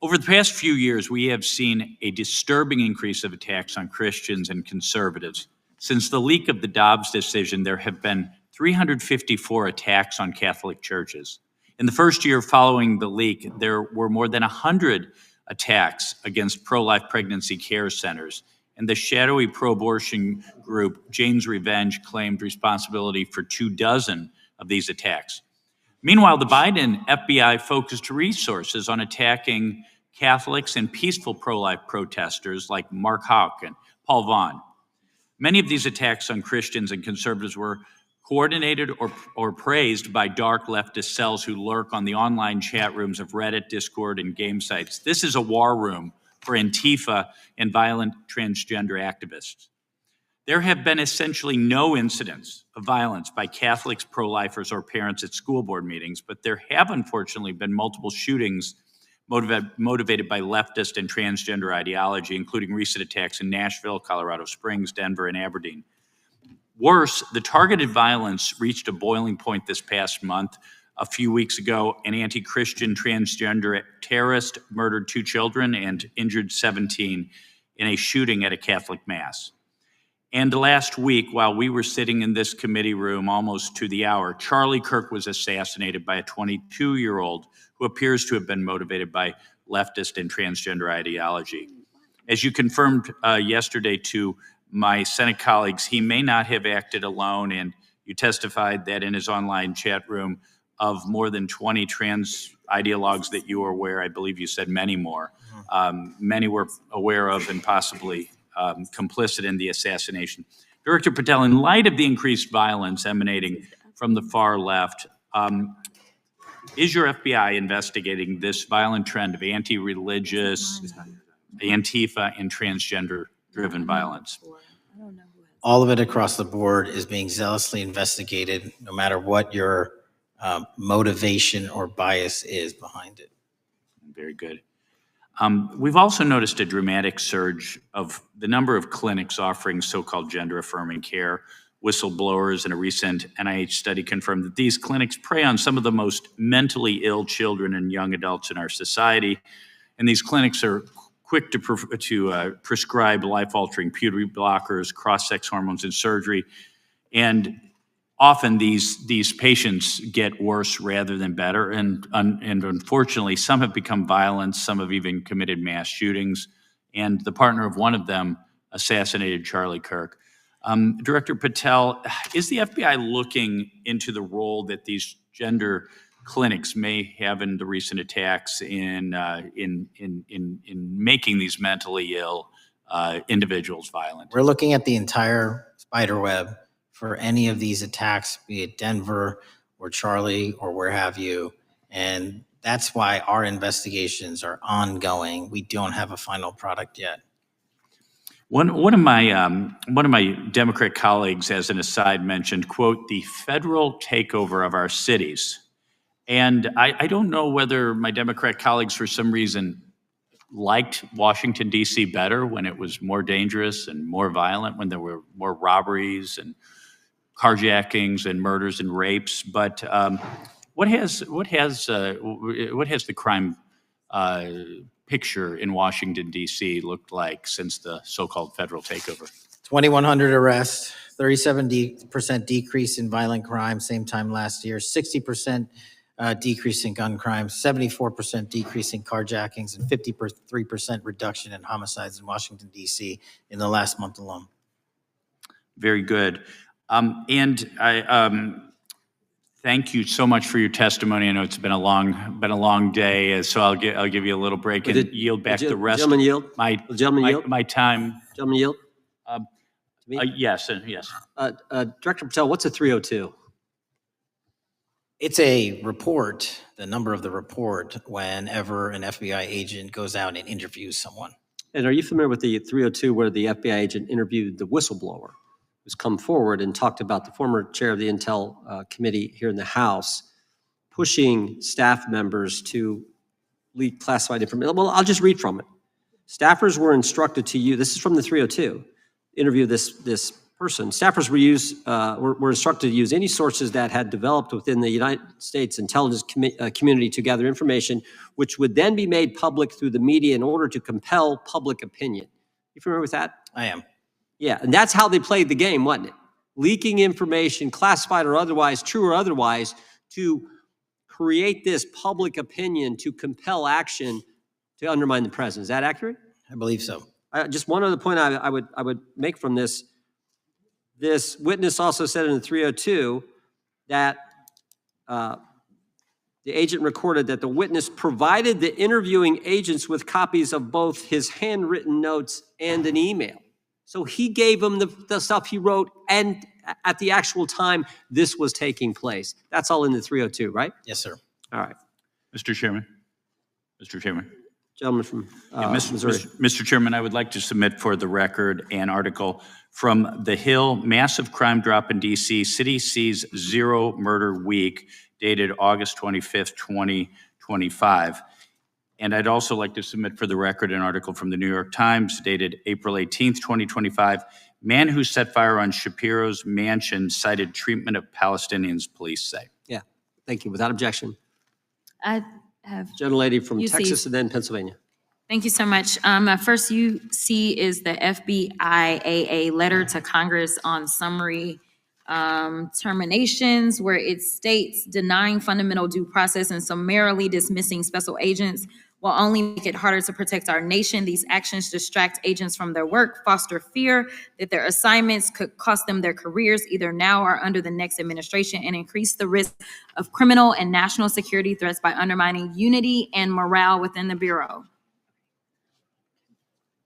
Over the past few years, we have seen a disturbing increase of attacks on Christians and conservatives. Since the leak of the Dobbs decision, there have been 354 attacks on Catholic churches. In the first year following the leak, there were more than 100 attacks against pro-life pregnancy care centers. And the shadowy pro-abortion group, Jane's Revenge, claimed responsibility for 24 of these attacks. Meanwhile, the Biden FBI focused resources on attacking Catholics and peaceful pro-life protesters like Mark Houck and Paul Vaughn. Many of these attacks on Christians and conservatives were coordinated or praised by dark leftist cells who lurk on the online chat rooms of Reddit, Discord, and game sites. This is a war room for Antifa and violent transgender activists. There have been essentially no incidents of violence by Catholics, pro-lifers, or parents at school board meetings, but there have unfortunately been multiple shootings motivated by leftist and transgender ideology, including recent attacks in Nashville, Colorado Springs, Denver, and Aberdeen. Worse, the targeted violence reached a boiling point this past month A few weeks ago, an anti-Christian transgender terrorist murdered 2 children and injured 17 in a shooting at a Catholic mass. And last week, while we were sitting in this committee room almost to the hour, Charlie Kirk was assassinated by a 22-year-old who appears to have been motivated by leftist and transgender ideology. As you confirmed yesterday to my Senate colleagues, he may not have acted alone, and you testified that in his online chat room of more than 20 trans ideologues that you were aware, I believe you said many more, many were aware of and possibly complicit in the assassination. Director Patel, in light of the increased violence emanating from the far left, is your FBI investigating this violent trend of anti-religious, Antifa, and transgender-driven violence? All of it across the board is being zealously investigated, no matter what your motivation or bias is behind it. Very good. We've also noticed a dramatic surge of the number of clinics offering so-called gender-affirming care. Whistleblowers in a recent NIH study confirmed that these clinics prey on some of the most mentally ill children and young adults in our society. And these clinics are quick to prescribe life-altering puberty blockers, cross-sex hormones, and surgery. And often these patients get worse rather than better. And unfortunately, some have become violent. Some have even committed mass shootings. And the partner of one of them assassinated Charlie Kirk. Director Patel, is the FBI looking into the role that these gender clinics may have in the recent attacks in making these mentally ill individuals violent? We're looking at the entire spider web for any of these attacks, be it Denver or Charlie or where have you. And that's why our investigations are ongoing. We don't have a final product yet. One of my Democrat colleagues, as an aside, mentioned, quote, the federal takeover of our cities. And I don't know whether my Democrat colleagues, for some reason, liked Washington, D.C. better when it was more dangerous and more violent, when there were more robberies and carjackings and murders and rapes. But what has the crime picture in Washington, D.C. looked like since the so-called federal takeover? 2,100 arrests, 37% decrease in violent crime, same time last year, 60% decrease in gun crimes, 74% decrease in carjackings, and 53% reduction in homicides in Washington, D.C. in the last month alone. Very good. And I thank you so much for your testimony. I know it's been a long day, so I'll give you a little break and yield back the rest. Gentleman yield? My time. Gentleman yield? Yes. Director Patel, what's a 302? It's a report, the number of the report, whenever an FBI agent goes out and interviews someone. And are you familiar with the 302 where the FBI agent interviewed the whistleblower who's come forward and talked about the former chair of the Intel Committee here in the House pushing staff members to leak classified information? Well, I'll just read from it. Staffers were instructed to use, this is from the 302, interview this person. Staffers were instructed to use any sources that had developed within the United States intelligence community to gather information, which would then be made public through the media in order to compel public opinion. You familiar with that? I am. Yeah, and that's how they played the game, wasn't it? Leaking information, classified or otherwise, true or otherwise, to create this public opinion to compel action to undermine the president. Is that accurate? I believe so. Just one other point I would make from this. This witness also said in the 302 that the agent recorded that the witness provided the interviewing agents with copies of both his handwritten notes and an email. So he gave them the stuff he wrote, and at the actual time this was taking place. That's all in the 302, right? Yes, sir. All right. Mr. Chairman. Gentleman from Missouri. Mr. Chairman, I would like to submit for the record an article from The Hill, Massive Crime Drop in D.C., City Sees Zero Murder Week, dated August 25th, 2025. And I'd also like to submit for the record an article from the New York Times, dated April 18th, 2025. Man who set fire on Shapiro's mansion cited treatment of Palestinians, police say. Yeah. Thank you. Without objection. I have. Gentlelady from UC. Texas and then Pennsylvania. Thank you so much. My first UC is the FBIAA letter to Congress on summary terminations, where it states denying fundamental due process and summarily dismissing special agents will only make it harder to protect our nation. These actions distract agents from their work, foster fear that their assignments could cost them their careers either now or under the next administration, and increase the risk of criminal and national security threats by undermining unity and morale within the Bureau.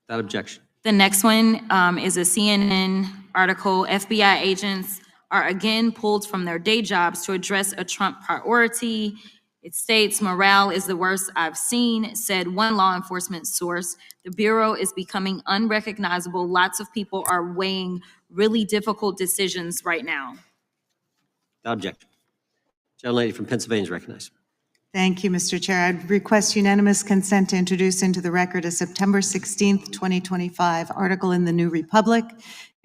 Without objection. The next one is a CNN article. FBI agents are again pulled from their day jobs to address a Trump priority. It states, morale is the worst I've seen, said one law enforcement source. The Bureau is becoming unrecognizable. Lots of people are weighing really difficult decisions right now. Without objection. Gentlelady from Pennsylvania is recognized. Thank you, Mr. Chair. I'd request unanimous consent to introduce into the record a September 16th, 2025 article in the New Republic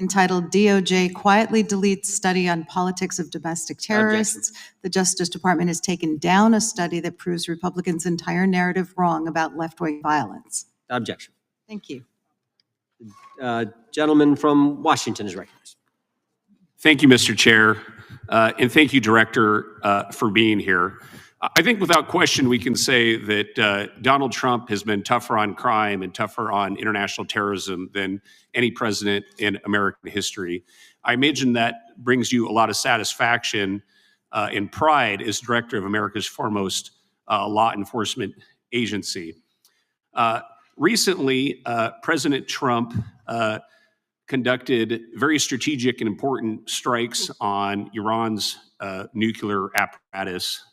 entitled DOJ Quietly Deletes Study on Politics of Domestic Terrorists. The Justice Department has taken down a study that proves Republicans' entire narrative wrong about left-wing violence. Without objection. Thank you. Gentleman from Washington is recognized. Thank you, Mr. Chair, and thank you, Director, for being here. I think without question, we can say that Donald Trump has been tougher on crime and tougher on international terrorism than any president in American history. I imagine that brings you a lot of satisfaction and pride as director of America's foremost law enforcement agency. Recently, President Trump conducted very strategic and important strikes on Iran's nuclear apparatus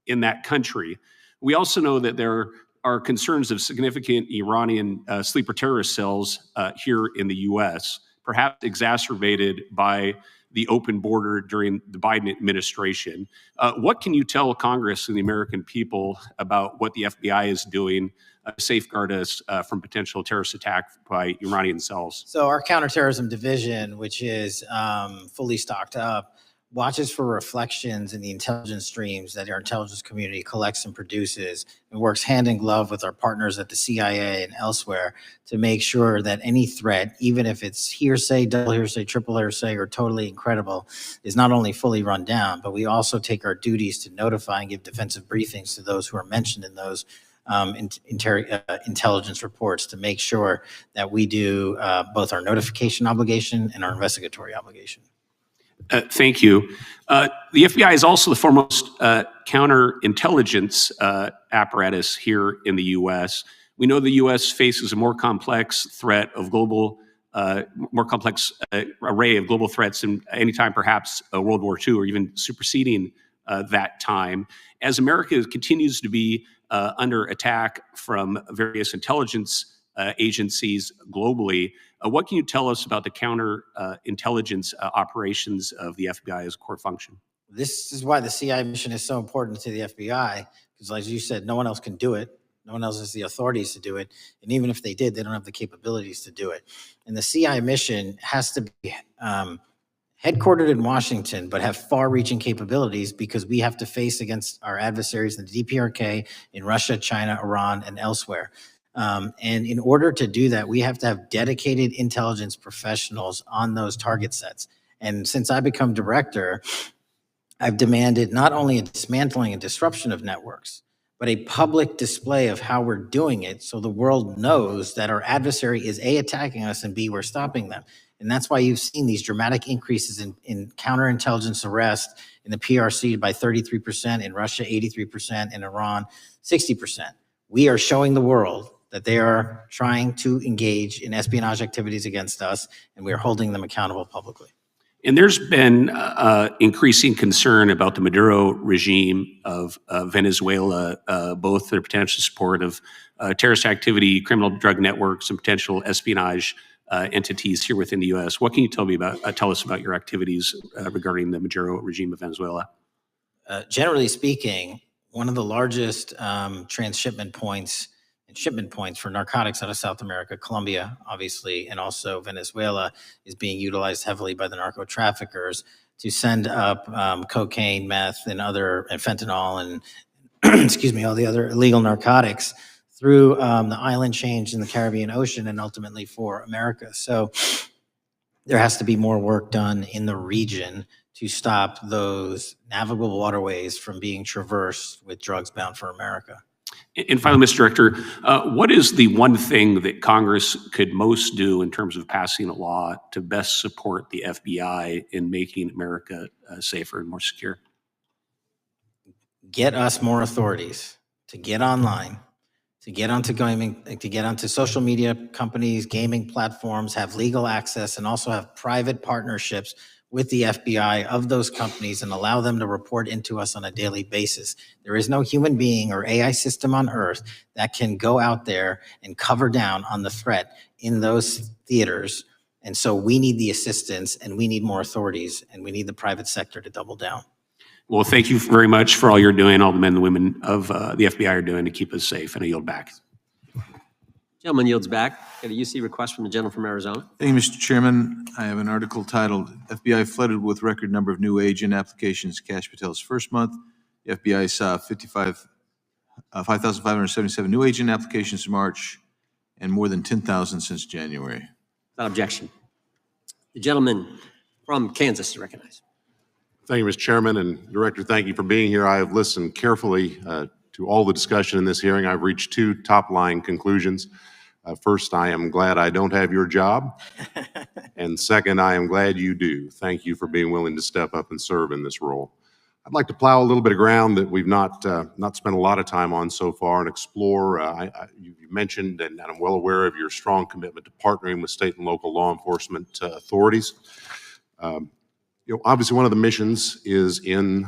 in that country. We also know that there are concerns of significant Iranian sleeper terrorist cells here in the U.S., perhaps exacerbated by the open border during the Biden administration. What can you tell Congress and the American people about what the FBI is doing to safeguard us from potential terrorist attack by Iranian cells? So our counterterrorism division, which is fully stocked up, watches for reflections in the intelligence streams that our intelligence community collects and produces, and works hand in glove with our partners at the CIA and elsewhere to make sure that any threat, even if it's hearsay, double hearsay, triple hearsay, or totally incredible, is not only fully run down, but we also take our duties to notify and give defensive briefings to those who are mentioned in those intelligence reports to make sure that we do both our notification obligation and our investigatory obligation. Thank you. The FBI is also the foremost counterintelligence apparatus here in the U.S. We know the U.S. faces a more complex threat of global, more complex array of global threats than any time perhaps World War II or even superseding that time. As America continues to be under attack from various intelligence agencies globally, what can you tell us about the counterintelligence operations of the FBI as a core function? This is why the CIA mission is so important to the FBI, because as you said, no one else can do it. No one else has the authorities to do it. And even if they did, they don't have the capabilities to do it. And the CIA mission has to be headquartered in Washington, but have far-reaching capabilities because we have to face against our adversaries in the DPRK, in Russia, China, Iran, and elsewhere. And in order to do that, we have to have dedicated intelligence professionals on those target sets. And since I become director, I've demanded not only a dismantling and disruption of networks, but a public display of how we're doing it so the world knows that our adversary is A, attacking us, and B, we're stopping them. And that's why you've seen these dramatic increases in counterintelligence arrest in the PRC by 33%, in Russia 83%, in Iran 60%. We are showing the world that they are trying to engage in espionage activities against us, and we are holding them accountable publicly. And there's been increasing concern about the Maduro regime of Venezuela, both their potential support of terrorist activity, criminal drug networks, and potential espionage entities here within the U.S. What can you tell us about your activities regarding the Maduro regime of Venezuela? Generally speaking, one of the largest transshipment points and shipment points for narcotics out of South America, Colombia, obviously, and also Venezuela, is being utilized heavily by the narco traffickers to send up cocaine, meth, and fentanyl and excuse me, all the other illegal narcotics through the island chains in the Caribbean Ocean and ultimately for America. So there has to be more work done in the region to stop those navigable waterways from being traversed with drugs bound for America. And finally, Mr. Director, what is the one thing that Congress could most do in terms of passing a law to best support the FBI in making America safer and more secure? Get us more authorities to get online, to get onto social media companies, gaming platforms, have legal access, and also have private partnerships with the FBI of those companies and allow them to report into us on a daily basis. There is no human being or AI system on earth that can go out there and cover down on the threat in those theaters. And so we need the assistance and we need more authorities and we need the private sector to double down. Well, thank you very much for all you're doing, all the men and women of the FBI are doing to keep us safe, and I yield back. Gentleman yields back. Got a UC request from the gentleman from Arizona. Thank you, Mr. Chairman. I have an article titled, FBI Flooded with Record Number of New Agent Applications, Kash Patel's First Month. The FBI saw 5,577 new agent applications in March and more than 10,000 since January. Without objection. The gentleman from Kansas is recognized. Thank you, Mr. Chairman, and Director, thank you for being here. I have listened carefully to all the discussion in this hearing. I've reached two top-line conclusions. First, I am glad I don't have your job. And second, I am glad you do. Thank you for being willing to step up and serve in this role. I'd like to plow a little bit of ground that we've not spent a lot of time on so far and explore. You mentioned, and I'm well aware of your strong commitment to partnering with state and local law enforcement authorities. Obviously, one of the missions is in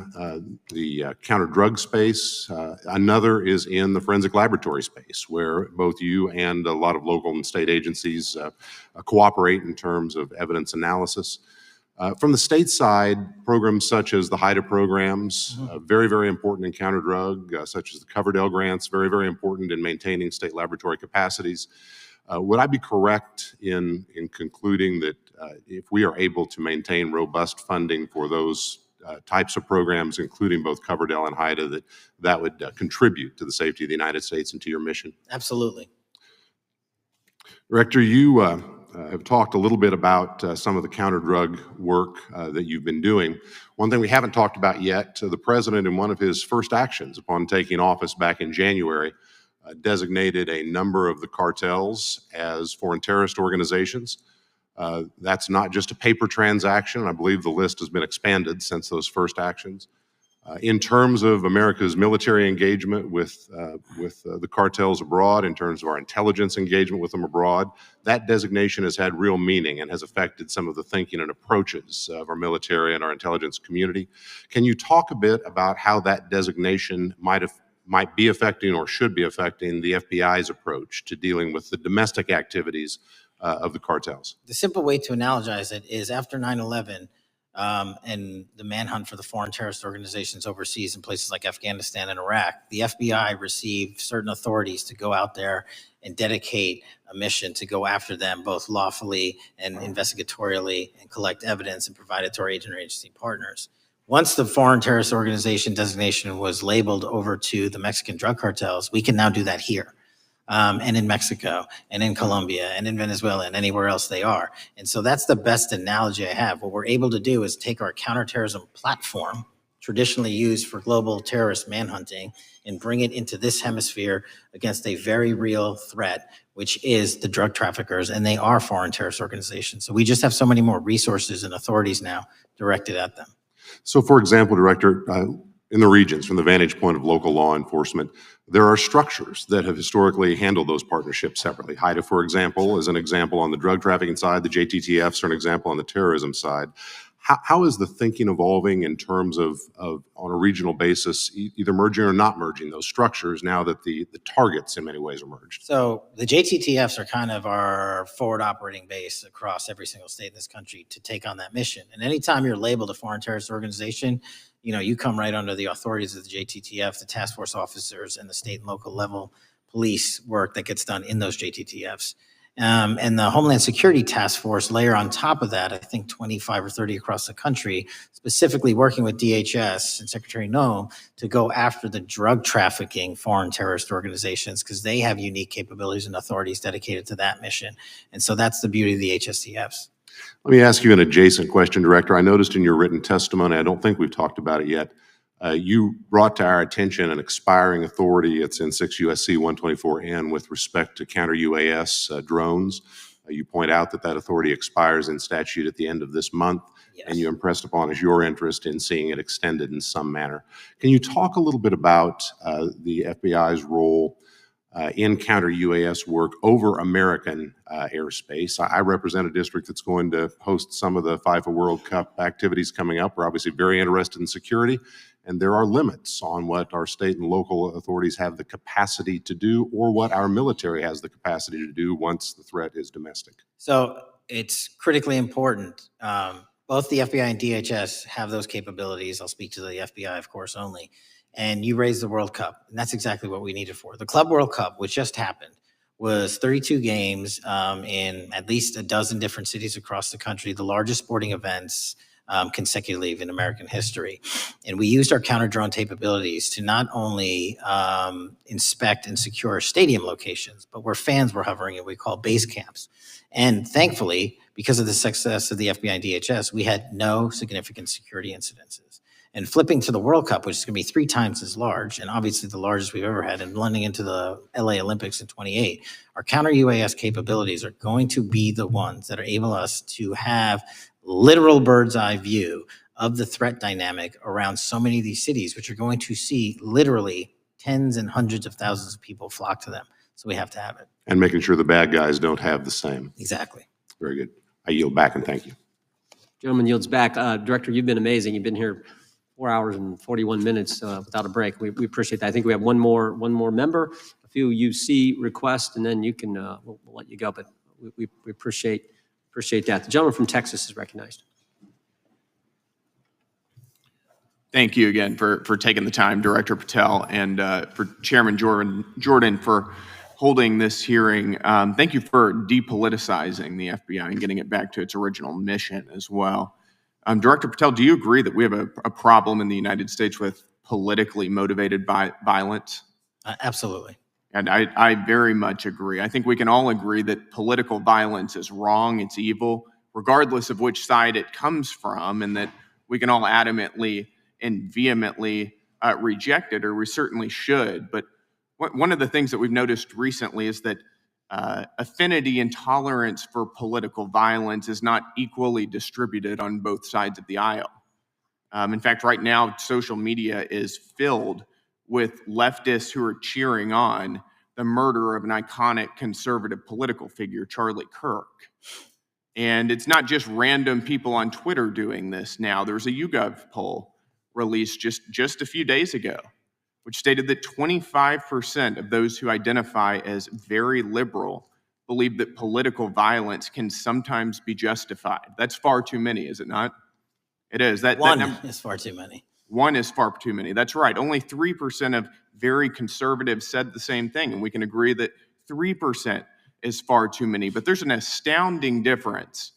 the counter-drug space. Another is in the forensic laboratory space, where both you and a lot of local and state agencies cooperate in terms of evidence analysis. From the state side, programs such as the HIDA programs, very, very important in counter-drug, such as the Coverdell grants, very, very important in maintaining state laboratory capacities. Would I be correct in concluding that if we are able to maintain robust funding for those types of programs, including both Coverdell and HIDA, that would contribute to the safety of the United States and to your mission? Absolutely. Director, you have talked a little bit about some of the counter-drug work that you've been doing. One thing we haven't talked about yet, the President, in one of his first actions upon taking office back in January, designated a number of the cartels as foreign terrorist organizations. That's not just a paper transaction. I believe the list has been expanded since those first actions. In terms of America's military engagement with the cartels abroad, in terms of our intelligence engagement with them abroad, that designation has had real meaning and has affected some of the thinking and approaches of our military and our intelligence community. Can you talk a bit about how that designation might be affecting or should be affecting the FBI's approach to dealing with the domestic activities of the cartels? The simple way to analogize it is after 9/11 and the manhunt for the foreign terrorist organizations overseas in places like Afghanistan and Iraq, the FBI received certain authorities to go out there and dedicate a mission to go after them both lawfully and investigatorially and collect evidence and provide it to our agency partners. Once the foreign terrorist organization designation was labeled over to the Mexican drug cartels, we can now do that here. And in Mexico, and in Colombia, and in Venezuela, and anywhere else they are. And so that's the best analogy I have. What we're able to do is take our counterterrorism platform, traditionally used for global terrorist manhunting, and bring it into this hemisphere against a very real threat, which is the drug traffickers, and they are foreign terrorist organizations. So we just have so many more resources and authorities now directed at them. So, for example, Director, in the regions, from the vantage point of local law enforcement, there are structures that have historically handled those partnerships separately. HIDA, for example, is an example on the drug trafficking side. The JTTFs are an example on the terrorism side. How is the thinking evolving in terms of on a regional basis, either merging or not merging those structures now that the targets in many ways are merged? So the JTTFs are kind of our forward operating base across every single state in this country to take on that mission. And anytime you're labeled a foreign terrorist organization, you come right under the authorities of the JTTF, the task force officers, and the state and local level police work that gets done in those JTTFs. And the Homeland Security Task Force layer on top of that, I think 25 or 30 across the country, specifically working with DHS and Secretary Noem to go after the drug trafficking foreign terrorist organizations, because they have unique capabilities and authorities dedicated to that mission. And so that's the beauty of the HSTFs. Let me ask you an adjacent question, Director. I noticed in your written testimony, I don't think we've talked about it yet, you brought to our attention an expiring authority. It's in 6 U.S.C. 124N with respect to counter-UAS drones. You point out that that authority expires in statute at the end of this month, and you impressed upon us your interest in seeing it extended in some manner. Can you talk a little bit about the FBI's role in counter-UAS work over American airspace? I represent a district that's going to host some of the FIFA World Cup activities coming up. We're obviously very interested in security, and there are limits on what our state and local authorities have the capacity to do or what our military has the capacity to do once the threat is domestic. So it's critically important. Both the FBI and DHS have those capabilities. I'll speak to the FBI, of course, only. And you raised the World Cup, and that's exactly what we need it for. The Club World Cup, which just happened, was 32 games in at least a dozen different cities across the country, the largest sporting events consecutively in American history. And we used our counter-drone capabilities to not only inspect and secure stadium locations, but where fans were hovering and we call base camps. And thankfully, because of the success of the FBI and DHS, we had no significant security incidences. And flipping to the World Cup, which is going to be 3 times as large, and obviously the largest we've ever had, and blending into the LA Olympics in 28, our counter-UAS capabilities are going to be the ones that are able us to have literal bird's eye view of the threat dynamic around so many of these cities, which are going to see literally tens and hundreds of thousands of people flock to them. So we have to have it. And making sure the bad guys don't have the same. Exactly. Very good. I yield back and thank you. Gentleman yields back. Director, you've been amazing. You've been here 4 hours and 41 minutes without a break. We appreciate that. I think we have one more member, a few UC requests, and then you can we'll let you go. But we appreciate that. The gentleman from Texas is recognized. Thank you again for taking the time, Director Patel, and for Chairman Jordan for holding this hearing. Thank you for depoliticizing the FBI and getting it back to its original mission as well. Director Patel, do you agree that we have a problem in the United States with politically motivated violence? Absolutely. And I very much agree. I think we can all agree that political violence is wrong, it's evil, regardless of which side it comes from, and that we can all adamantly and vehemently reject it, or we certainly should. But one of the things that we've noticed recently is that affinity and tolerance for political violence is not equally distributed on both sides of the aisle. In fact, right now, social media is filled with leftists who are cheering on the murder of an iconic conservative political figure, Charlie Kirk. And it's not just random people on Twitter doing this now. There's a YouGov poll released just a few days ago, which stated that 25% of those who identify as very liberal believe that political violence can sometimes be justified. That's far too many, is it not? It is. One is far too many. One is far too many. That's right. Only 3% of very conservatives said the same thing, and we can agree that 3% is far too many. But there's an astounding difference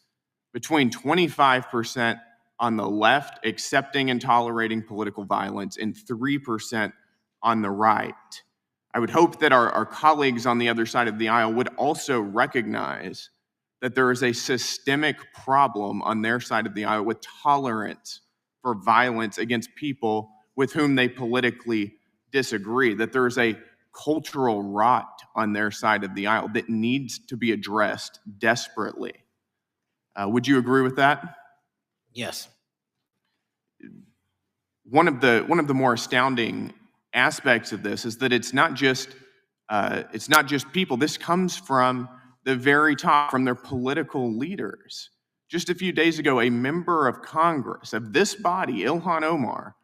between 25% on the left accepting and tolerating political violence and 3% on the right. I would hope that our colleagues on the other side of the aisle would also recognize that there is a systemic problem on their side of the aisle with tolerance for violence against people with whom they politically disagree, that there's a cultural rot on their side of the aisle that needs to be addressed desperately. Would you agree with that? Yes. One of the more astounding aspects of this is that it's not just people. This comes from the very top, from their political leaders. Just a few days ago, a member of Congress of this body, Ilhan Omar,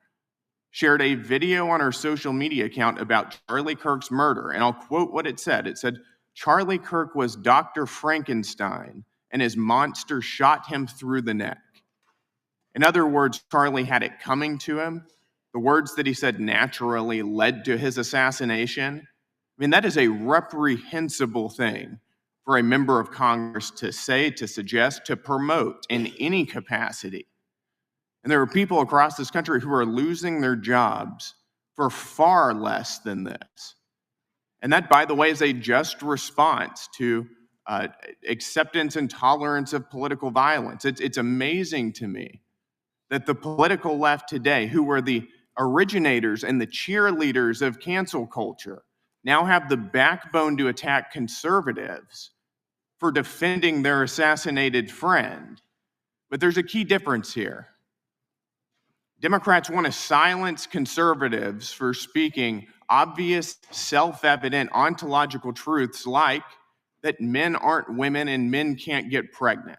shared a video on her social media account about Charlie Kirk's murder, and I'll quote what it said. It said, "Charlie Kirk was Dr. Frankenstein, and his monster shot him through the neck." In other words, Charlie had it coming to him. The words that he said naturally led to his assassination. I mean, that is a reprehensible thing for a member of Congress to say, to suggest, to promote in any capacity. And there are people across this country who are losing their jobs for far less than this. And that, by the way, is a just response to acceptance and tolerance of political violence. It's amazing to me that the political left today, who were the originators and the cheerleaders of cancel culture, now have the backbone to attack conservatives for defending their assassinated friend. But there's a key difference here. Democrats want to silence conservatives for speaking obvious, self-evident ontological truths like that men aren't women and men can't get pregnant.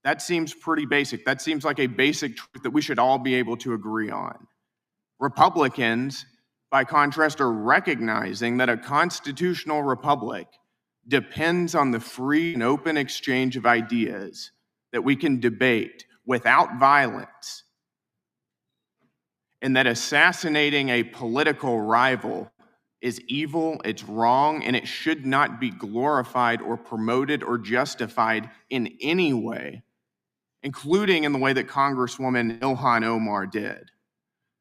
That seems pretty basic. That seems like a basic truth that we should all be able to agree on. Republicans, by contrast, are recognizing that a constitutional republic depends on the free and open exchange of ideas that we can debate without violence, and that assassinating a political rival is evil, it's wrong, and it should not be glorified or promoted or justified in any way, including in the way that Congresswoman Ilhan Omar did.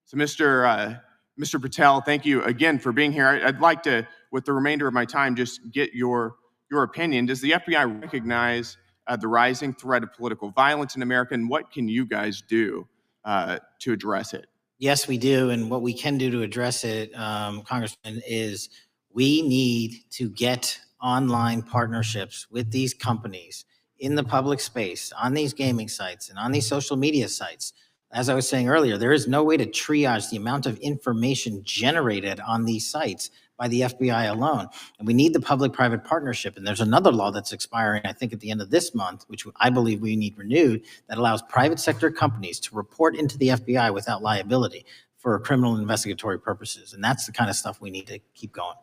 So Mr. Patel, thank you again for being here. I'd like to, with the remainder of my time, just get your opinion. Does the FBI recognize the rising threat of political violence in America, and what can you guys do to address it? Yes, we do. And what we can do to address it, Congressman, is we need to get online partnerships with these companies in the public space, on these gaming sites and on these social media sites. As I was saying earlier, there is no way to triage the amount of information generated on these sites by the FBI alone. And we need the public-private partnership. And there's another law that's expiring, I think, at the end of this month, which I believe we need renewed, that allows private sector companies to report into the FBI without liability for criminal investigatory purposes. And that's the kind of stuff we need to keep going.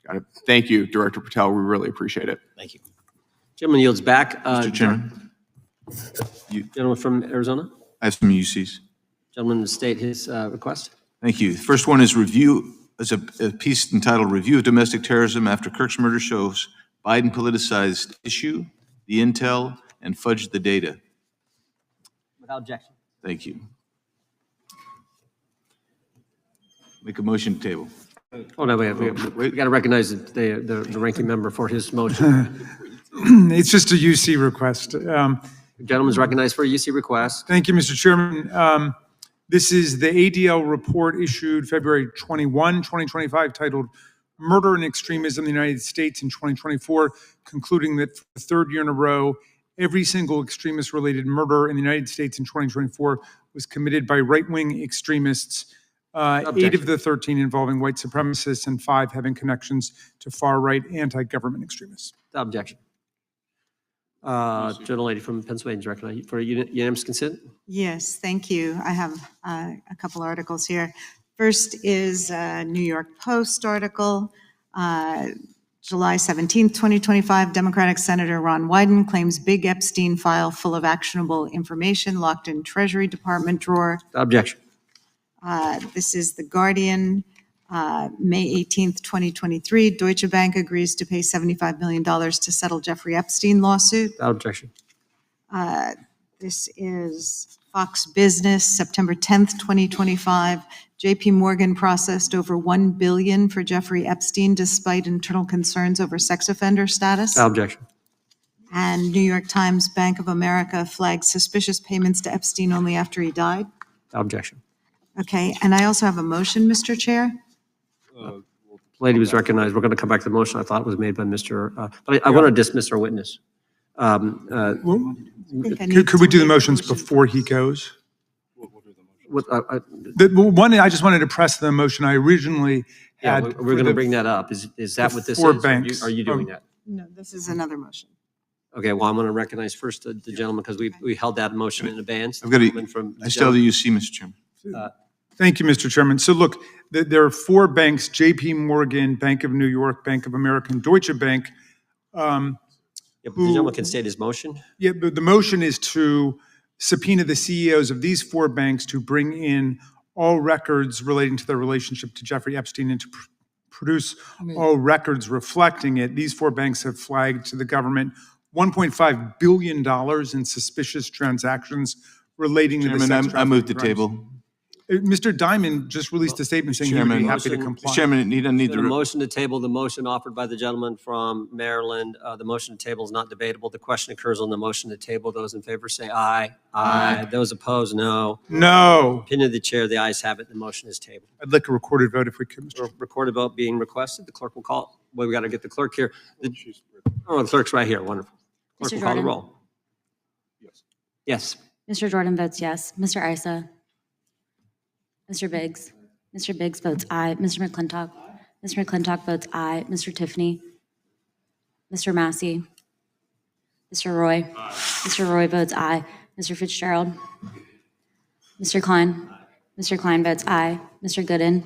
Got it. Thank you, Director Patel. We really appreciate it. Thank you. Gentleman yields back. Mr. Chairman. Gentleman from Arizona. I have some UCs. Gentleman to state his request. Thank you. The first one is a piece entitled Review of Domestic Terrorism After Kirk's Murder Shows Biden Politicized Issue, the Intel, and Fudged the Data. Without objection. Thank you. Make a motion to table. Oh, no, we got to recognize the ranking member for his motion. It's just a UC request. The gentleman's recognized for a UC request. Thank you, Mr. Chairman. This is the ADL report issued February 21, 2025, titled Murder and Extremism in the United States in 2024, concluding that for the third year in a row, every single extremist-related murder in the United States in 2024 was committed by right-wing extremists, 8 of the 13 involving white supremacists and 5 having connections to far-right anti-government extremists. Objection. Gentlelady from Pennsylvania is recognized for unanimous consent. Yes, thank you. I have a couple articles here. First is a New York Post article, July 17th, 2025. Democratic Senator Ron Wyden claims big Epstein file full of actionable information locked in Treasury Department drawer. Objection. This is The Guardian, May 18th, 2023. Deutsche Bank agrees to pay $75 million to settle Jeffrey Epstein lawsuit. Objection. This is Fox Business, September 10th, 2025. JP Morgan processed over $1 billion for Jeffrey Epstein despite internal concerns over sex offender status. Objection. And New York Times, Bank of America flagged suspicious payments to Epstein only after he died. Objection. Okay, and I also have a motion, Mr. Chair. Lady was recognized. We're going to come back to the motion I thought was made by Mr. But I want to dismiss our witness. Could we do the motions before he goes? One, I just wanted to press the motion I originally had. We're going to bring that up. Is that what this is? 4 banks. Are you doing that? No, this is another motion. Okay, well, I'm going to recognize first the gentleman because we held that motion in advance. I still have the UC, Mr. Chairman. Thank you, Mr. Chairman. So look, there are 4 banks, JP Morgan, Bank of New York, Bank of America, and Deutsche Bank. The gentleman can state his motion. Yeah, but the motion is to subpoena the CEOs of these 4 banks to bring in all records relating to their relationship to Jeffrey Epstein and to produce all records reflecting it. These 4 banks have flagged to the government $1.5 billion in suspicious transactions relating to the sex Chairman, I move the trafficking crimes. table. Mr. Diamond just released a statement saying he would be Chairman, happy to comply. Chairman, you don't need Been a the, motion to table the motion offered by the gentleman from Maryland. The motion to table is not debatable. The question occurs on the motion to table. Those in favor say aye. Aye. Those opposed, no. No. Opinion of the chair, the ayes have it. The motion is tabled. I'd like a recorded vote if we could, Mr. Recorded vote being requested. The clerk will call. Well, we got to get the clerk here. Oh, the clerk's right here. Wonderful. Clerk Mr. will call the Jordan? roll. Yes. Mr. Jordan votes yes. Mr. Isa? Mr. Biggs? Mr. Biggs votes aye. Mr. McClintock? Mr. McClintock votes aye. Mr. Tiffany? Mr. Massey? Mr. Roy? Mr. Roy votes aye. Mr. Fitzgerald? Mr. Klein? Mr. Klein votes aye. Mr. Gooden?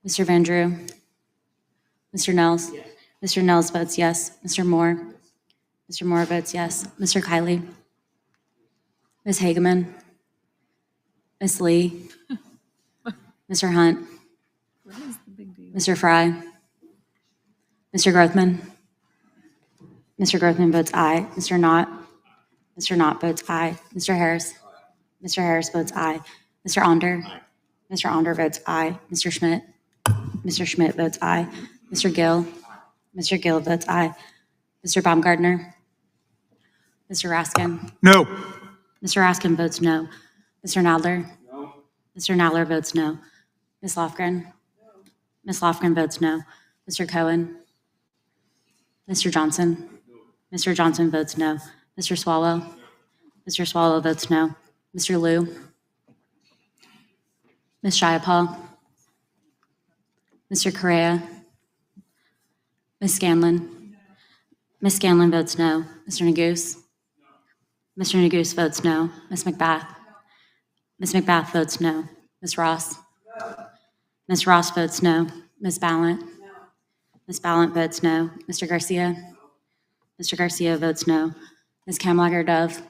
Mr. Van Drew? Mr. Nels? Mr. Nels votes yes. Mr. Moore? Mr. Moore votes yes. Mr. Kiley? Ms. Hageman? Ms. Lee? Mr. Hunt? Mr. Fry? Mr. Grothman? Mr. Grothman votes aye. Mr. Knott? Mr. Knott votes aye. Mr. Harris? Mr. Harris votes aye. Mr. Onder? Mr. Onder votes aye. Mr. Schmidt? Mr. Schmidt votes aye. Mr. Gill? Mr. Gill votes aye. Mr. Baumgartner? Mr. Raskin? No. Mr. Raskin votes no. Mr. Nadler? No. Mr. Nadler votes no. Ms. Lofgren? Ms. Lofgren votes no. Mr. Cohen? Mr. Johnson? Mr. Johnson votes no. Mr. Swallow? Mr. Swallow votes no. Mr. Liu? Ms. Shiapal? Mr. Correa? Ms. Scanlon? Ms. Scanlon votes no. Mr. Neguse? Mr. Neguse votes no. Ms. McBath? Ms. McBath votes no. Ms. Ross? Ms. Ross votes no. Ms. Ballant? Ms. Ballant votes no. Mr. Garcia? Mr. Garcia votes no. Ms. Kamlager-Dove?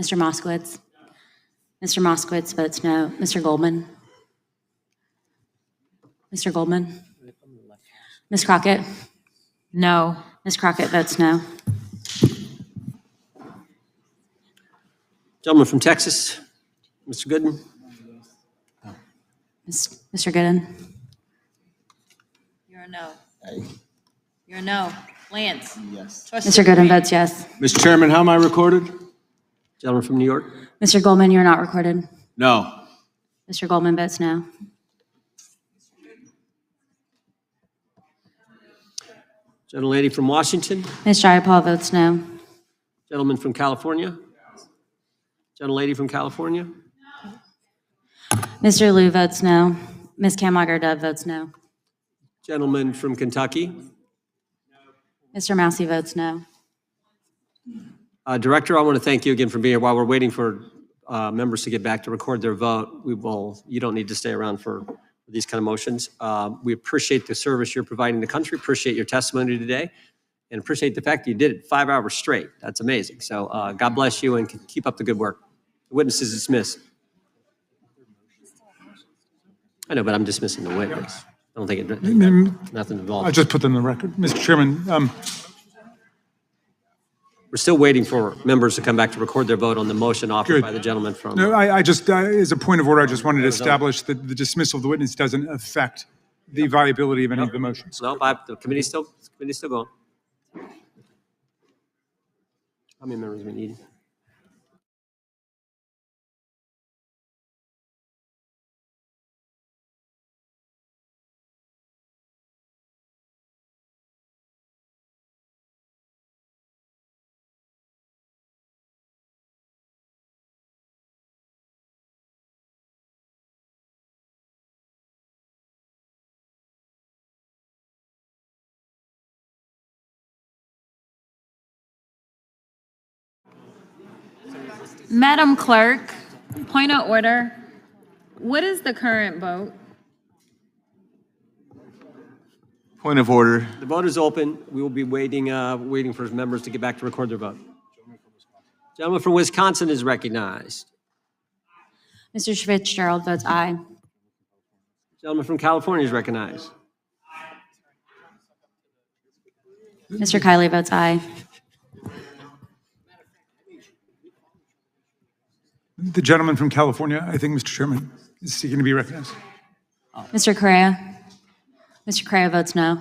Mr. Moskowitz? Mr. Moskowitz votes no. Mr. Goldman? Mr. Goldman? Ms. Crockett? No. Ms. Crockett votes no. Gentleman from Texas, Mr. Gooden. Mr. Gooden? You're a no. You're a no. Lance? Yes. Mr. Gooden votes yes. Mr. Chairman, how am I recorded? Gentleman from New York. Mr. Goldman, you're not recorded. No. Mr. Goldman votes no. Gentlelady from Washington. Ms. Jayapal votes no. Gentleman from California. Gentlelady from California. Mr. Liu votes no. Ms. Kamlager-Dove votes no. Gentleman from Kentucky. Mr. Massey votes no. Director, I want to thank you again for being here. While we're waiting for members to get back to record their vote, you don't need to stay around for these kind of motions. We appreciate the service you're providing the country, appreciate your testimony today, and appreciate the fact that you did it 5 hours straight. That's amazing. So God bless you and keep up the good work. The witness is dismissed. I know, but I'm dismissing the witness. I don't think nothing involved. I'll just put them in the record. Mr. Chairman, we're still waiting for members to come back to record their vote on the motion offered by the gentleman from. no, I just, as a point of order, I just wanted to establish that the dismissal of the witness doesn't affect the viability of any of the motions. No, the committee's still going. How many members we need? Madam Clerk, point of order. What is the current vote? Point of order. The vote is open. We will be waiting for members to get back to record their vote. Gentleman from Wisconsin is recognized. Mr. Fitzgerald votes aye. Gentleman from California is recognized. Mr. Kiley votes aye. The gentleman from California, I think, Mr. Chairman, is seeking to be recognized. Mr. Correa? Mr. Correa votes no.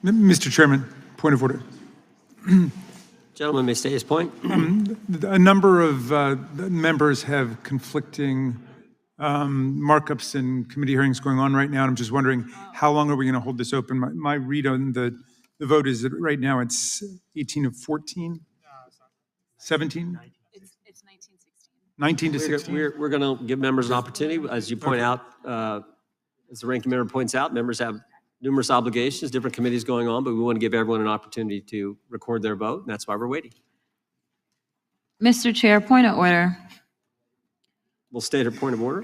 Mr. Chairman, point of order. Gentleman may state his point. A number of members have conflicting markups and committee hearings going on right now. And I'm just wondering, how long are we going to hold this open? My read on the vote is that right now it's 18 of 14? 17? It's 1916. 19 to 16? We're going to give members an opportunity. As you point out, as the ranking member points out, members have numerous obligations, different committees going on, but we want to give everyone an opportunity to record their vote, and that's why we're waiting. Mr. Chair, point of order. We'll state a point of order.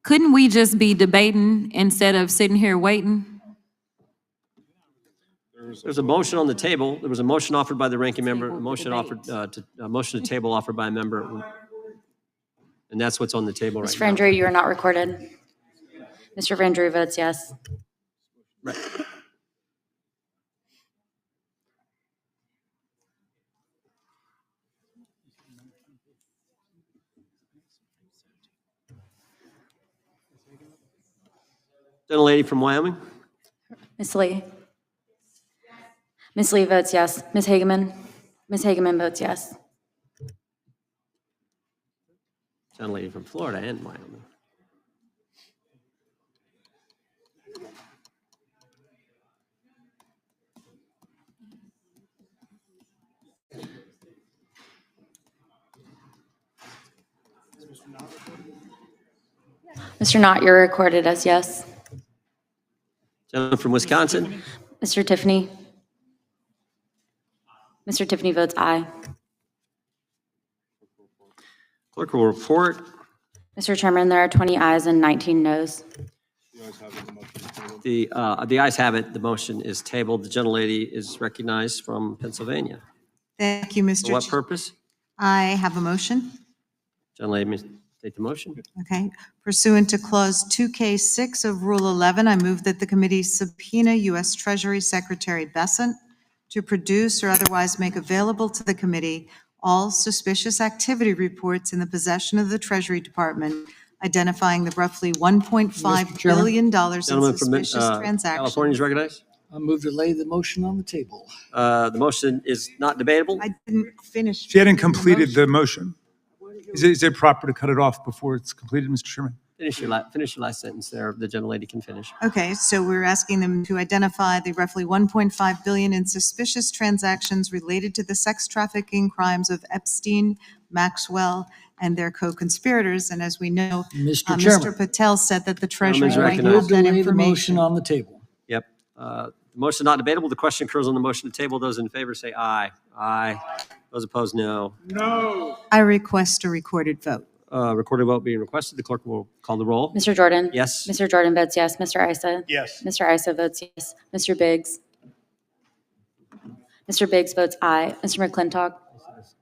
Couldn't we just be debating instead of sitting here waiting? There's a motion on the table. There was a motion offered by the ranking member, a motion offered motion to table offered by a member, and that's what's on the table right Mr. now. Vendry, you are not recorded. Mr. Vendry votes yes. Right. Gentlelady from Wyoming. Ms. Lee? Ms. Lee votes yes. Ms. Hageman? Ms. Hageman votes yes. Gentlelady from Florida and Wyoming. Mr. Knott, you're recorded as yes. Gentleman from Wisconsin. Mr. Tiffany? Mr. Tiffany votes aye. Clerk will report. Mr. Chairman, there are 20 ayes and 19 noes. The ayes have it. The motion is tabled. The gentlelady is recognized from Pennsylvania. Thank you, Mr. For what Ch- purpose? I have a motion. Gentlelady may take the motion. Okay. Pursuant to Clause 2K6 of Rule 11, I move that the committee subpoena U.S. Treasury Secretary Bessent to produce or otherwise make available to the committee all suspicious activity reports in the possession of the Treasury Department, identifying the roughly $1.5 billion in Gentleman from suspicious transactions. California is recognized. I move to lay the motion on the table. The motion is not debatable. I didn't finish. She hadn't completed the motion. Is it proper to cut it off before it's completed, Mr. Chairman? Finish your last sentence there. The gentlelady can finish. Okay, so we're asking them to identify the roughly $1.5 billion in suspicious transactions related to the sex trafficking crimes of Epstein, Maxwell, and their co-conspirators. And as we know, Mr. Chairman. Mr. Patel said that the Treasury Gentleman's might recognized. have that Lay the motion information. on the table. Yep. The motion not debatable. The question occurs on the motion to table. Those in favor say aye. Aye. Those opposed, no. I request a recorded vote. Recorded vote being requested. The clerk will call the roll. Mr. Jordan? Yes. Mr. Jordan votes yes. Mr. Issa? Yes. Mr. Issa votes yes. Mr. Biggs? Mr. Biggs votes aye. Mr. McClintock?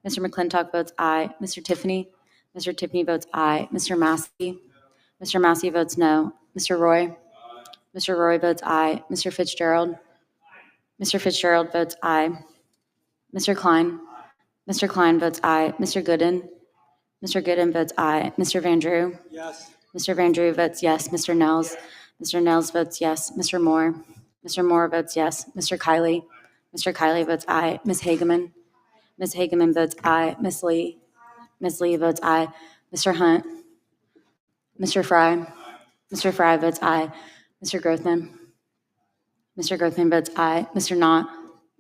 Mr. McClintock votes aye. Mr. Tiffany? Mr. Tiffany votes aye. Mr. Massey? Mr. Massey votes no. Mr. Roy? Mr. Roy votes aye. Mr. Fitzgerald? Mr. Fitzgerald votes aye. Mr. Klein? Mr. Klein votes aye. Mr. Gooden? Mr. Gooden votes aye. Mr. Van Drew? Yes. Mr. Van Drew votes yes. Mr. Nels? Mr. Nels votes yes. Mr. Moore? Mr. Moore votes yes. Mr. Kiley? Mr. Kiley votes aye. Ms. Hageman? Ms. Hageman votes aye. Ms. Lee? Ms. Lee votes aye. Mr. Hunt? Mr. Fry? Mr. Fry votes aye. Mr. Grothman? Mr. Grothman votes aye. Mr. Knott?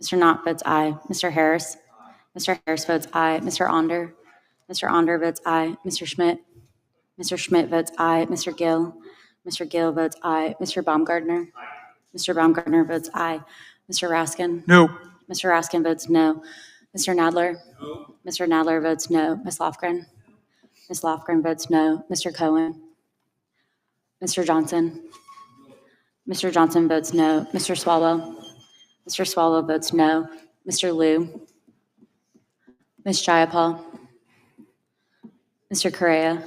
Mr. Knott votes aye. Mr. Harris? Mr. Harris votes aye. Mr. Onder? Mr. Onder votes aye. Mr. Schmidt? Mr. Schmidt votes aye. Mr. Gill? Mr. Gill votes aye. Mr. Baumgartner? Mr. Baumgartner votes aye. Mr. Raskin? No. Mr. Raskin votes no. Mr. Nadler? No. Mr. Nadler votes no. Ms. Lofgren? Ms. Lofgren votes no. Mr. Cohen? Mr. Johnson? Mr. Johnson votes no. Mr. Swalwell? Mr. Swalwell votes no. Mr. Liu? Ms. Jayapal? Mr. Correa?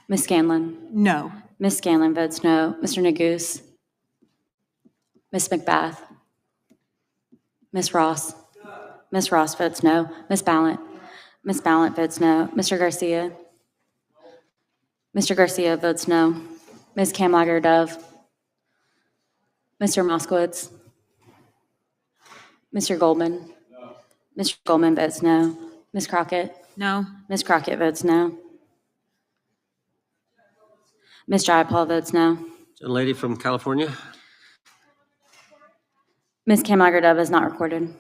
Ms. Scanlon? No. Ms. Scanlon votes no. Mr. Neguse? Ms. McBath? Ms. Ross? Ms. Ross votes no. Ms. Ballant? Ms. Ballant votes no. Mr. Garcia? Mr. Garcia votes no. Ms. Kamlager-Dove? Mr. Moskowitz? Mr. Goldman? Mr. Goldman votes no. Ms. Crockett? No. Ms. Crockett votes no. Ms. Jayapal votes no. Gentlelady from California. Ms. Kamlager-Dove is not recorded.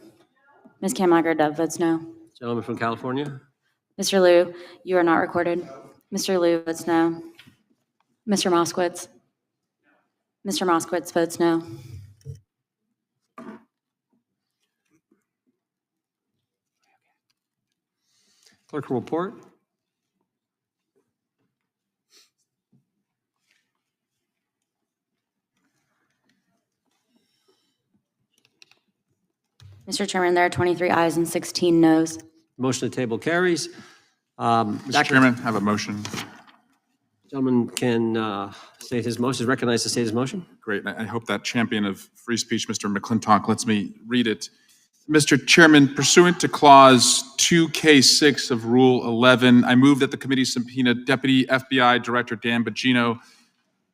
Ms. Kamlager-Dove votes no. Gentleman from California. Mr. Liu, you are not recorded. Mr. Liu votes no. Mr. Moskowitz? Mr. Moskowitz votes no. Clerk will report. Mr. Chairman, there are 23 ayes and 16 noes. Motion to table carries. Mr. Chairman, I have a motion. Gentleman can state his motion, is recognized to state his motion. Great. I hope that champion of free speech, Mr. McClintock, lets me read it. Mr. Chairman, pursuant to Clause 2K6 of Rule 11, I move that the committee subpoena Deputy FBI Director Dan Bongino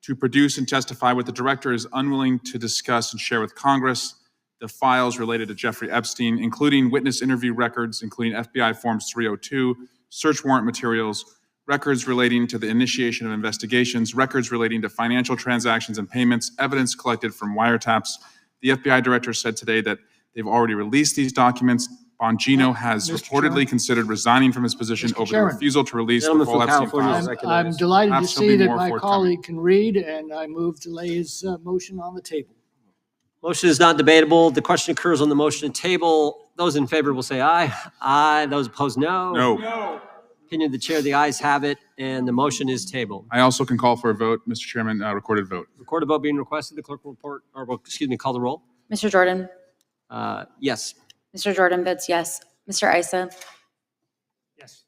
to produce and testify what the director is unwilling to discuss and share with Congress, the files related to Jeffrey Epstein, including witness interview records, including FBI Forms 302, search warrant materials, records relating to the initiation of investigations, records relating to financial transactions and payments, evidence collected from wiretaps. The FBI director said today that they've already released these documents. Bongino has reportedly considered resigning from his position over the refusal to release the full Epstein files. I'm delighted to Perhaps he'll be see that more my forthcoming. colleague can read, and I move to lay his motion on the table. Motion is not debatable. The question occurs on the motion to table. Those in favor will say aye. Aye. Those opposed, no. No. Opinion of the chair, the ayes have it, and the motion is tabled. I also can call for a vote, Mr. Chairman, recorded vote. Recorded vote being requested. The clerk will report, or well, excuse me, call the roll. Mr. Jordan? Yes. Mr. Jordan votes yes. Mr. Issa? Yes.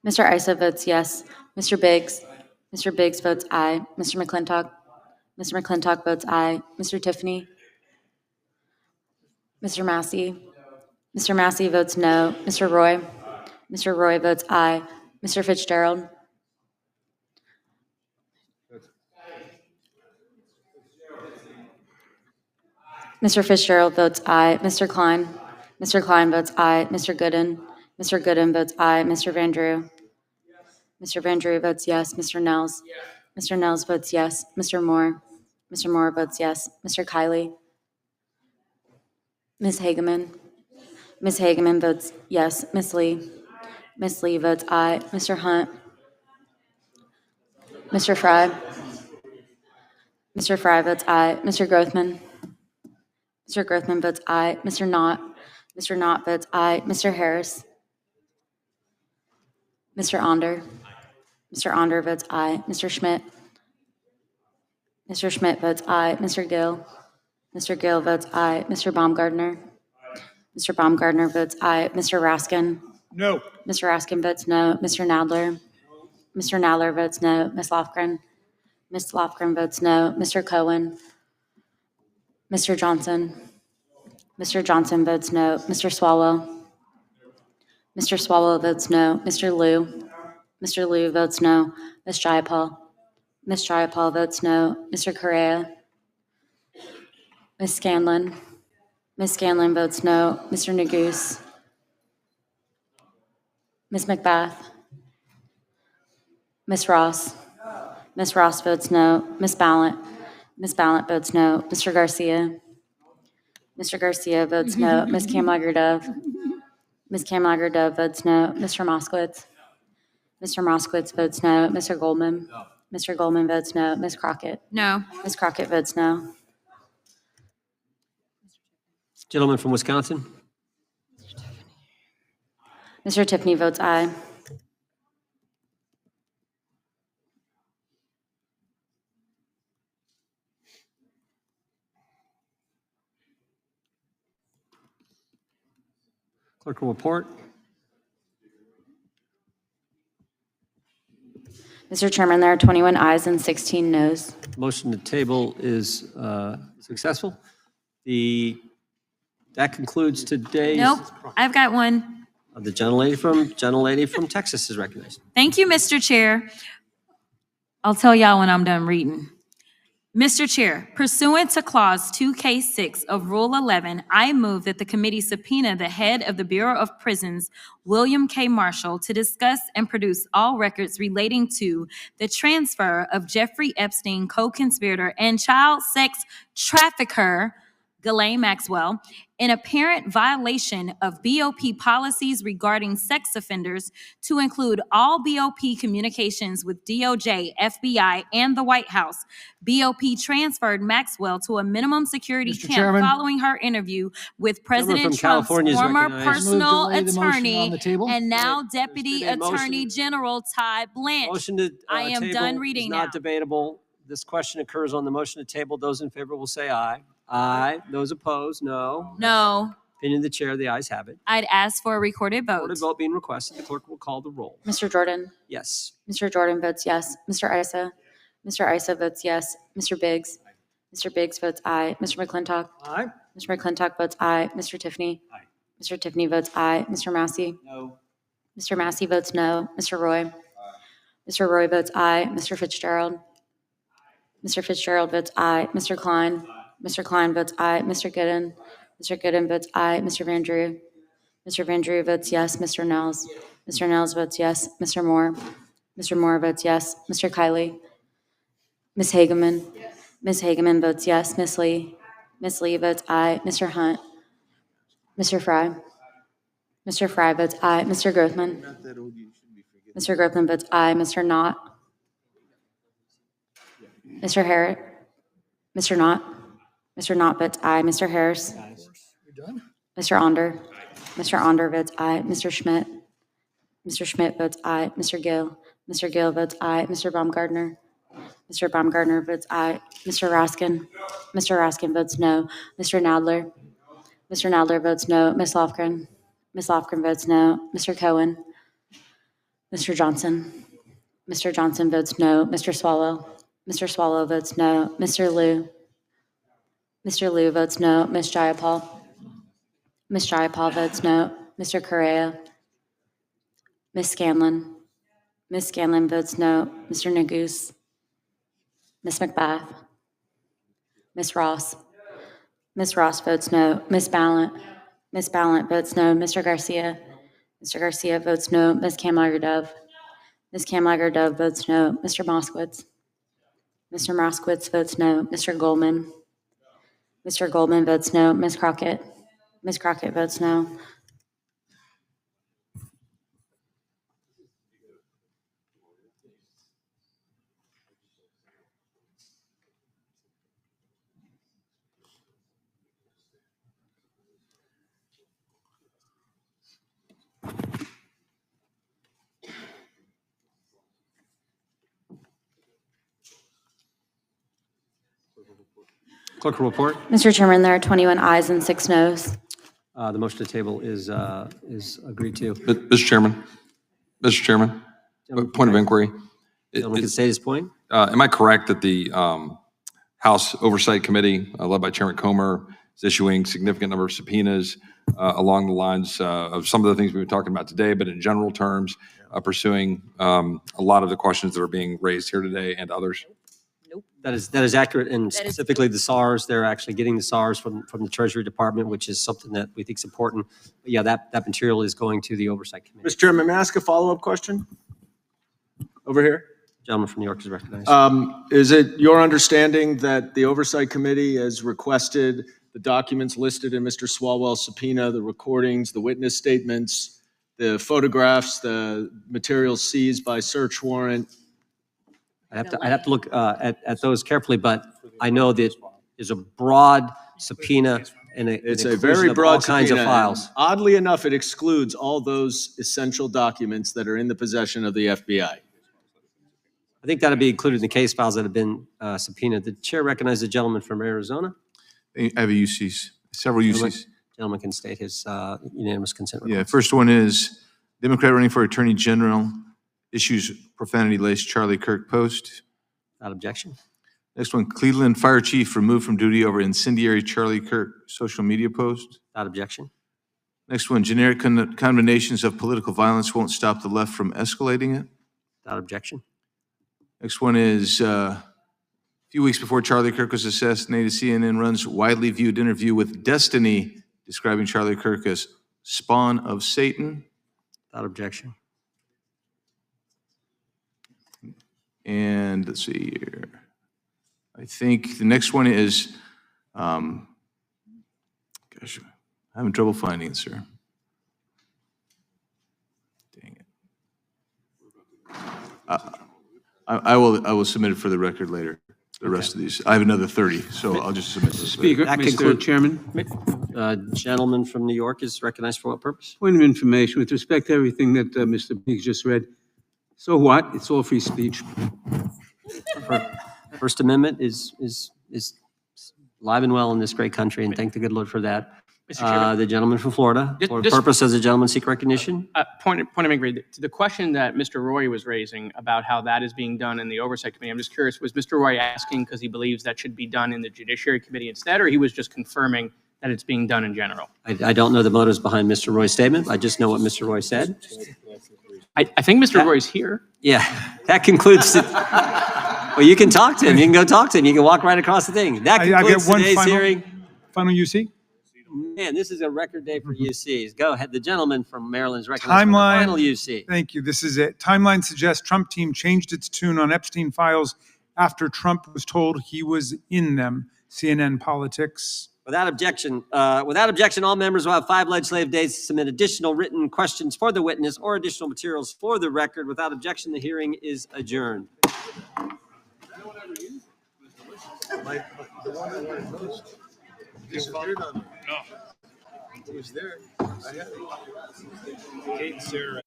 Mr. Issa votes yes. Mr. Biggs? Mr. Biggs votes aye. Mr. McClintock? Mr. McClintock votes aye. Mr. Tiffany? Mr. Massey? Mr. Massey votes no. Mr. Roy? Mr. Roy votes aye. Mr. Fitzgerald? Mr. Fitzgerald votes aye. Mr. Klein? Mr. Klein votes aye. Mr. Gooden? Mr. Gooden votes aye. Mr. Van Drew? Mr. Van Drew votes yes. Mr. Nels? Mr. Nels votes yes. Mr. Moore? Mr. Moore votes yes. Mr. Kiley? Ms. Hageman? Ms. Hageman votes yes. Ms. Lee? Ms. Lee votes aye. Mr. Hunt? Mr. Fry? Mr. Fry votes aye. Mr. Grothman? Mr. Grothman votes aye. Mr. Knott? Mr. Knott votes aye. Mr. Harris? Mr. Onder? Mr. Onder votes aye. Mr. Schmidt? Mr. Schmidt votes aye. Mr. Gill? Mr. Gill votes aye. Mr. Baumgartner? Mr. Baumgartner votes aye. Mr. Raskin? No. Mr. Raskin votes no. Mr. Nadler? Mr. Nadler votes no. Ms. Lofgren? Ms. Lofgren votes no. Mr. Cohen? Mr. Johnson? Mr. Johnson votes no. Mr. Swalwell? Mr. Swalwell votes no. Mr. Liu? Mr. Liu votes no. Ms. Jayapal? Ms. Jayapal votes no. Mr. Correa? Ms. Scanlon? Ms. Scanlon votes no. Mr. Neguse? Ms. McBath? Ms. Ross? Ms. Ross votes no. Ms. Ballant? Ms. Ballant votes no. Mr. Garcia? Mr. Garcia votes no. Ms. Kamlager-Dove? Ms. Kamlager-Dove votes no. Mr. Moskowitz? Mr. Moskowitz votes no. Mr. Goldman? Mr. Goldman votes no. Ms. Crockett? No. Ms. Crockett votes no. Gentleman from Wisconsin. Mr. Tiffany votes aye. Clerk will report. Mr. Chairman, there are 21 ayes and 16 noes. Motion to table is successful. That concludes today's. Nope, I've got one. The gentlelady from Texas is recognized. Thank you, Mr. Chair. I'll tell y'all when I'm done reading. Mr. Chair, pursuant to Clause 2K6 of Rule 11, I move that the committee subpoena the head of the Bureau of Prisons, William K. Marshall, to discuss and produce all records relating to the transfer of Jeffrey Epstein, co-conspirator and child sex trafficker, Ghislaine Maxwell, in apparent violation of BOP policies regarding sex offenders, to include all BOP communications with DOJ, FBI, and the White House. BOP transferred Maxwell to a minimum security Mr. camp Chairman. following her interview with President from Trump's California is former recognized. personal Move to lay the motion attorney on the table. and now Deputy been a motion. Attorney General Ty Blanche. Motion to I am table done is reading not now. debatable. This question occurs on the motion to table. Those in favor will say aye. Aye. Those opposed, no. No, Opinion of the chair, the ayes have it. I'd ask for a recorded vote. Recorded vote being requested. The clerk will call the roll. Mr. Jordan? Yes. Mr. Jordan votes yes. Mr. Isa? Mr. Isa votes yes. Mr. Biggs? Mr. Biggs votes aye. Mr. McClintock? Aye. Mr. McClintock votes aye. Mr. Tiffany? Aye. Mr. Tiffany votes aye. Mr. Massey? No. Mr. Massey votes no. Mr. Roy? Mr. Roy votes aye. Mr. Fitzgerald? Mr. Fitzgerald votes aye. Mr. Klein? Mr. Klein votes aye. Mr. Gooden? Mr. Gooden votes aye. Mr. Van Drew? Mr. Van Drew votes yes. Mr. Nels? Mr. Nels votes yes. Mr. Moore? Mr. Moore votes yes. Mr. Kiley? Ms. Hageman? Ms. Hageman votes yes. Ms. Lee? Ms. Lee votes aye. Mr. Hunt? Mr. Fry? Mr. Fry votes aye. Mr. Grothman? Mr. Grothman votes aye. Mr. Knott? Mr. Harris? Mr. Knott? Mr. Knott votes aye. Mr. Harris? Mr. Onder? Mr. Onder votes aye. Mr. Schmidt? Mr. Schmidt votes aye. Mr. Gill? Mr. Gill votes aye. Mr. Baumgartner? Mr. Baumgartner votes aye. Mr. Raskin? Mr. Raskin votes no. Mr. Nadler? Mr. Nadler votes no. Ms. Lofgren? Ms. Lofgren votes no. Mr. Cohen? Mr. Johnson? Mr. Johnson votes no. Mr. Swalwell? Mr. Swalwell votes no. Mr. Liu? Mr. Liu votes no. Ms. Jayapal? Ms. Jayapal votes no. Mr. Correa? Ms. Scanlon? Ms. Scanlon votes no. Mr. Neguse? Ms. McBath? Ms. Ross? Ms. Ross votes no. Ms. Ballant? Ms. Ballant votes no. Mr. Garcia? Mr. Garcia votes no. Ms. Kamlager-Dove? Ms. Kamlager-Dove votes no. Mr. Moskowitz? Mr. Moskowitz votes no. Mr. Goldman? Mr. Goldman votes no. Ms. Crockett? Ms. Crockett votes no. Clerk will report. Mr. Chairman, there are 21 ayes and 6 noes. The motion to table is agreed to. Mr. Chairman, point of inquiry. Gentleman can state his point. Am I correct that the House Oversight Committee, led by Chairman Comer, is issuing significant number of subpoenas along the lines of some of the things we've been talking about today, but in general terms, pursuing a lot of the questions that are being raised here today and others? That is accurate, and specifically the SARs, they're actually getting the SARs from the Treasury Department, which is something that we think is important. But yeah, that material is going to the Oversight Committee. Mr. Chairman, may I ask a follow-up question? Over here. Gentleman from New York is recognized. Is it your understanding that the Oversight Committee has requested the documents listed in Mr. Swalwell's subpoena, the recordings, the witness statements, the photographs, the materials seized by search warrant? I'd have to look at those carefully, but I know that there's a broad subpoena and It's an a very inclusion of all broad kinds of subpoena, files. and oddly enough, it excludes all those essential documents that are in the possession of the FBI. I think that'll be included in the case files that have been subpoenaed. The chair recognizes the gentleman from Arizona. I have a UCs, several UCs. Gentleman can state his unanimous consent Yeah, request. first one is Democrat running for Attorney General issues profanity-laced Charlie Kirk post. Without objection. Next one, Cleveland Fire Chief removed from duty over incendiary Charlie Kirk social media post. Without objection. Next one, generic condemnations of political violence won't stop the left from escalating it. Without objection. Next one is a few weeks before Charlie Kirk was assassinated, CNN runs widely viewed interview with Destiny describing Charlie Kirk as spawn of Satan. Without objection. And let's see here. I think the next one is, gosh, I'm having trouble finding it, sir. Dang it. I will submit it for the record later, the rest of these. I have another 30, so I'll just submit this later. Speaker, That Mr. concludes- Chairman, Gentleman from New York is recognized for what purpose? point of information with respect to everything that Mr. Biggs just read. So what? It's all free speech. First Amendment is alive and well in this great country, and thank the good Lord for that. Mr. Chairman. The gentleman from Florida, Just- for just- purpose, does the gentleman seek recognition? Point of inquiry, to the question that Mr. Roy was raising about how that is being done in the Oversight Committee, I'm just curious, was Mr. Roy asking because he believes that should be done in the Judiciary Committee instead, or he was just confirming that it's being done in general? I don't know the motives behind Mr. Roy's statement. I just know what Mr. Roy said. I think Mr. Roy's here. Yeah, that concludes. Well, you can talk to him. You can go talk to him. You can walk right across the thing. That I've got concludes one today's final- hearing. Final UC? Man, this is a record day for UCs. Go ahead. The gentleman from Maryland is recognized for the Timeline. final UC. Thank you. This is it. Timeline suggests Trump team changed its tune on Epstein files after Trump was told he was in them. CNN Politics. Without objection, all members will have 5 legislative days to submit additional written questions for the witness or additional materials for the record. Without objection, the hearing is adjourned. It was there. I had it. Kate and Sarah.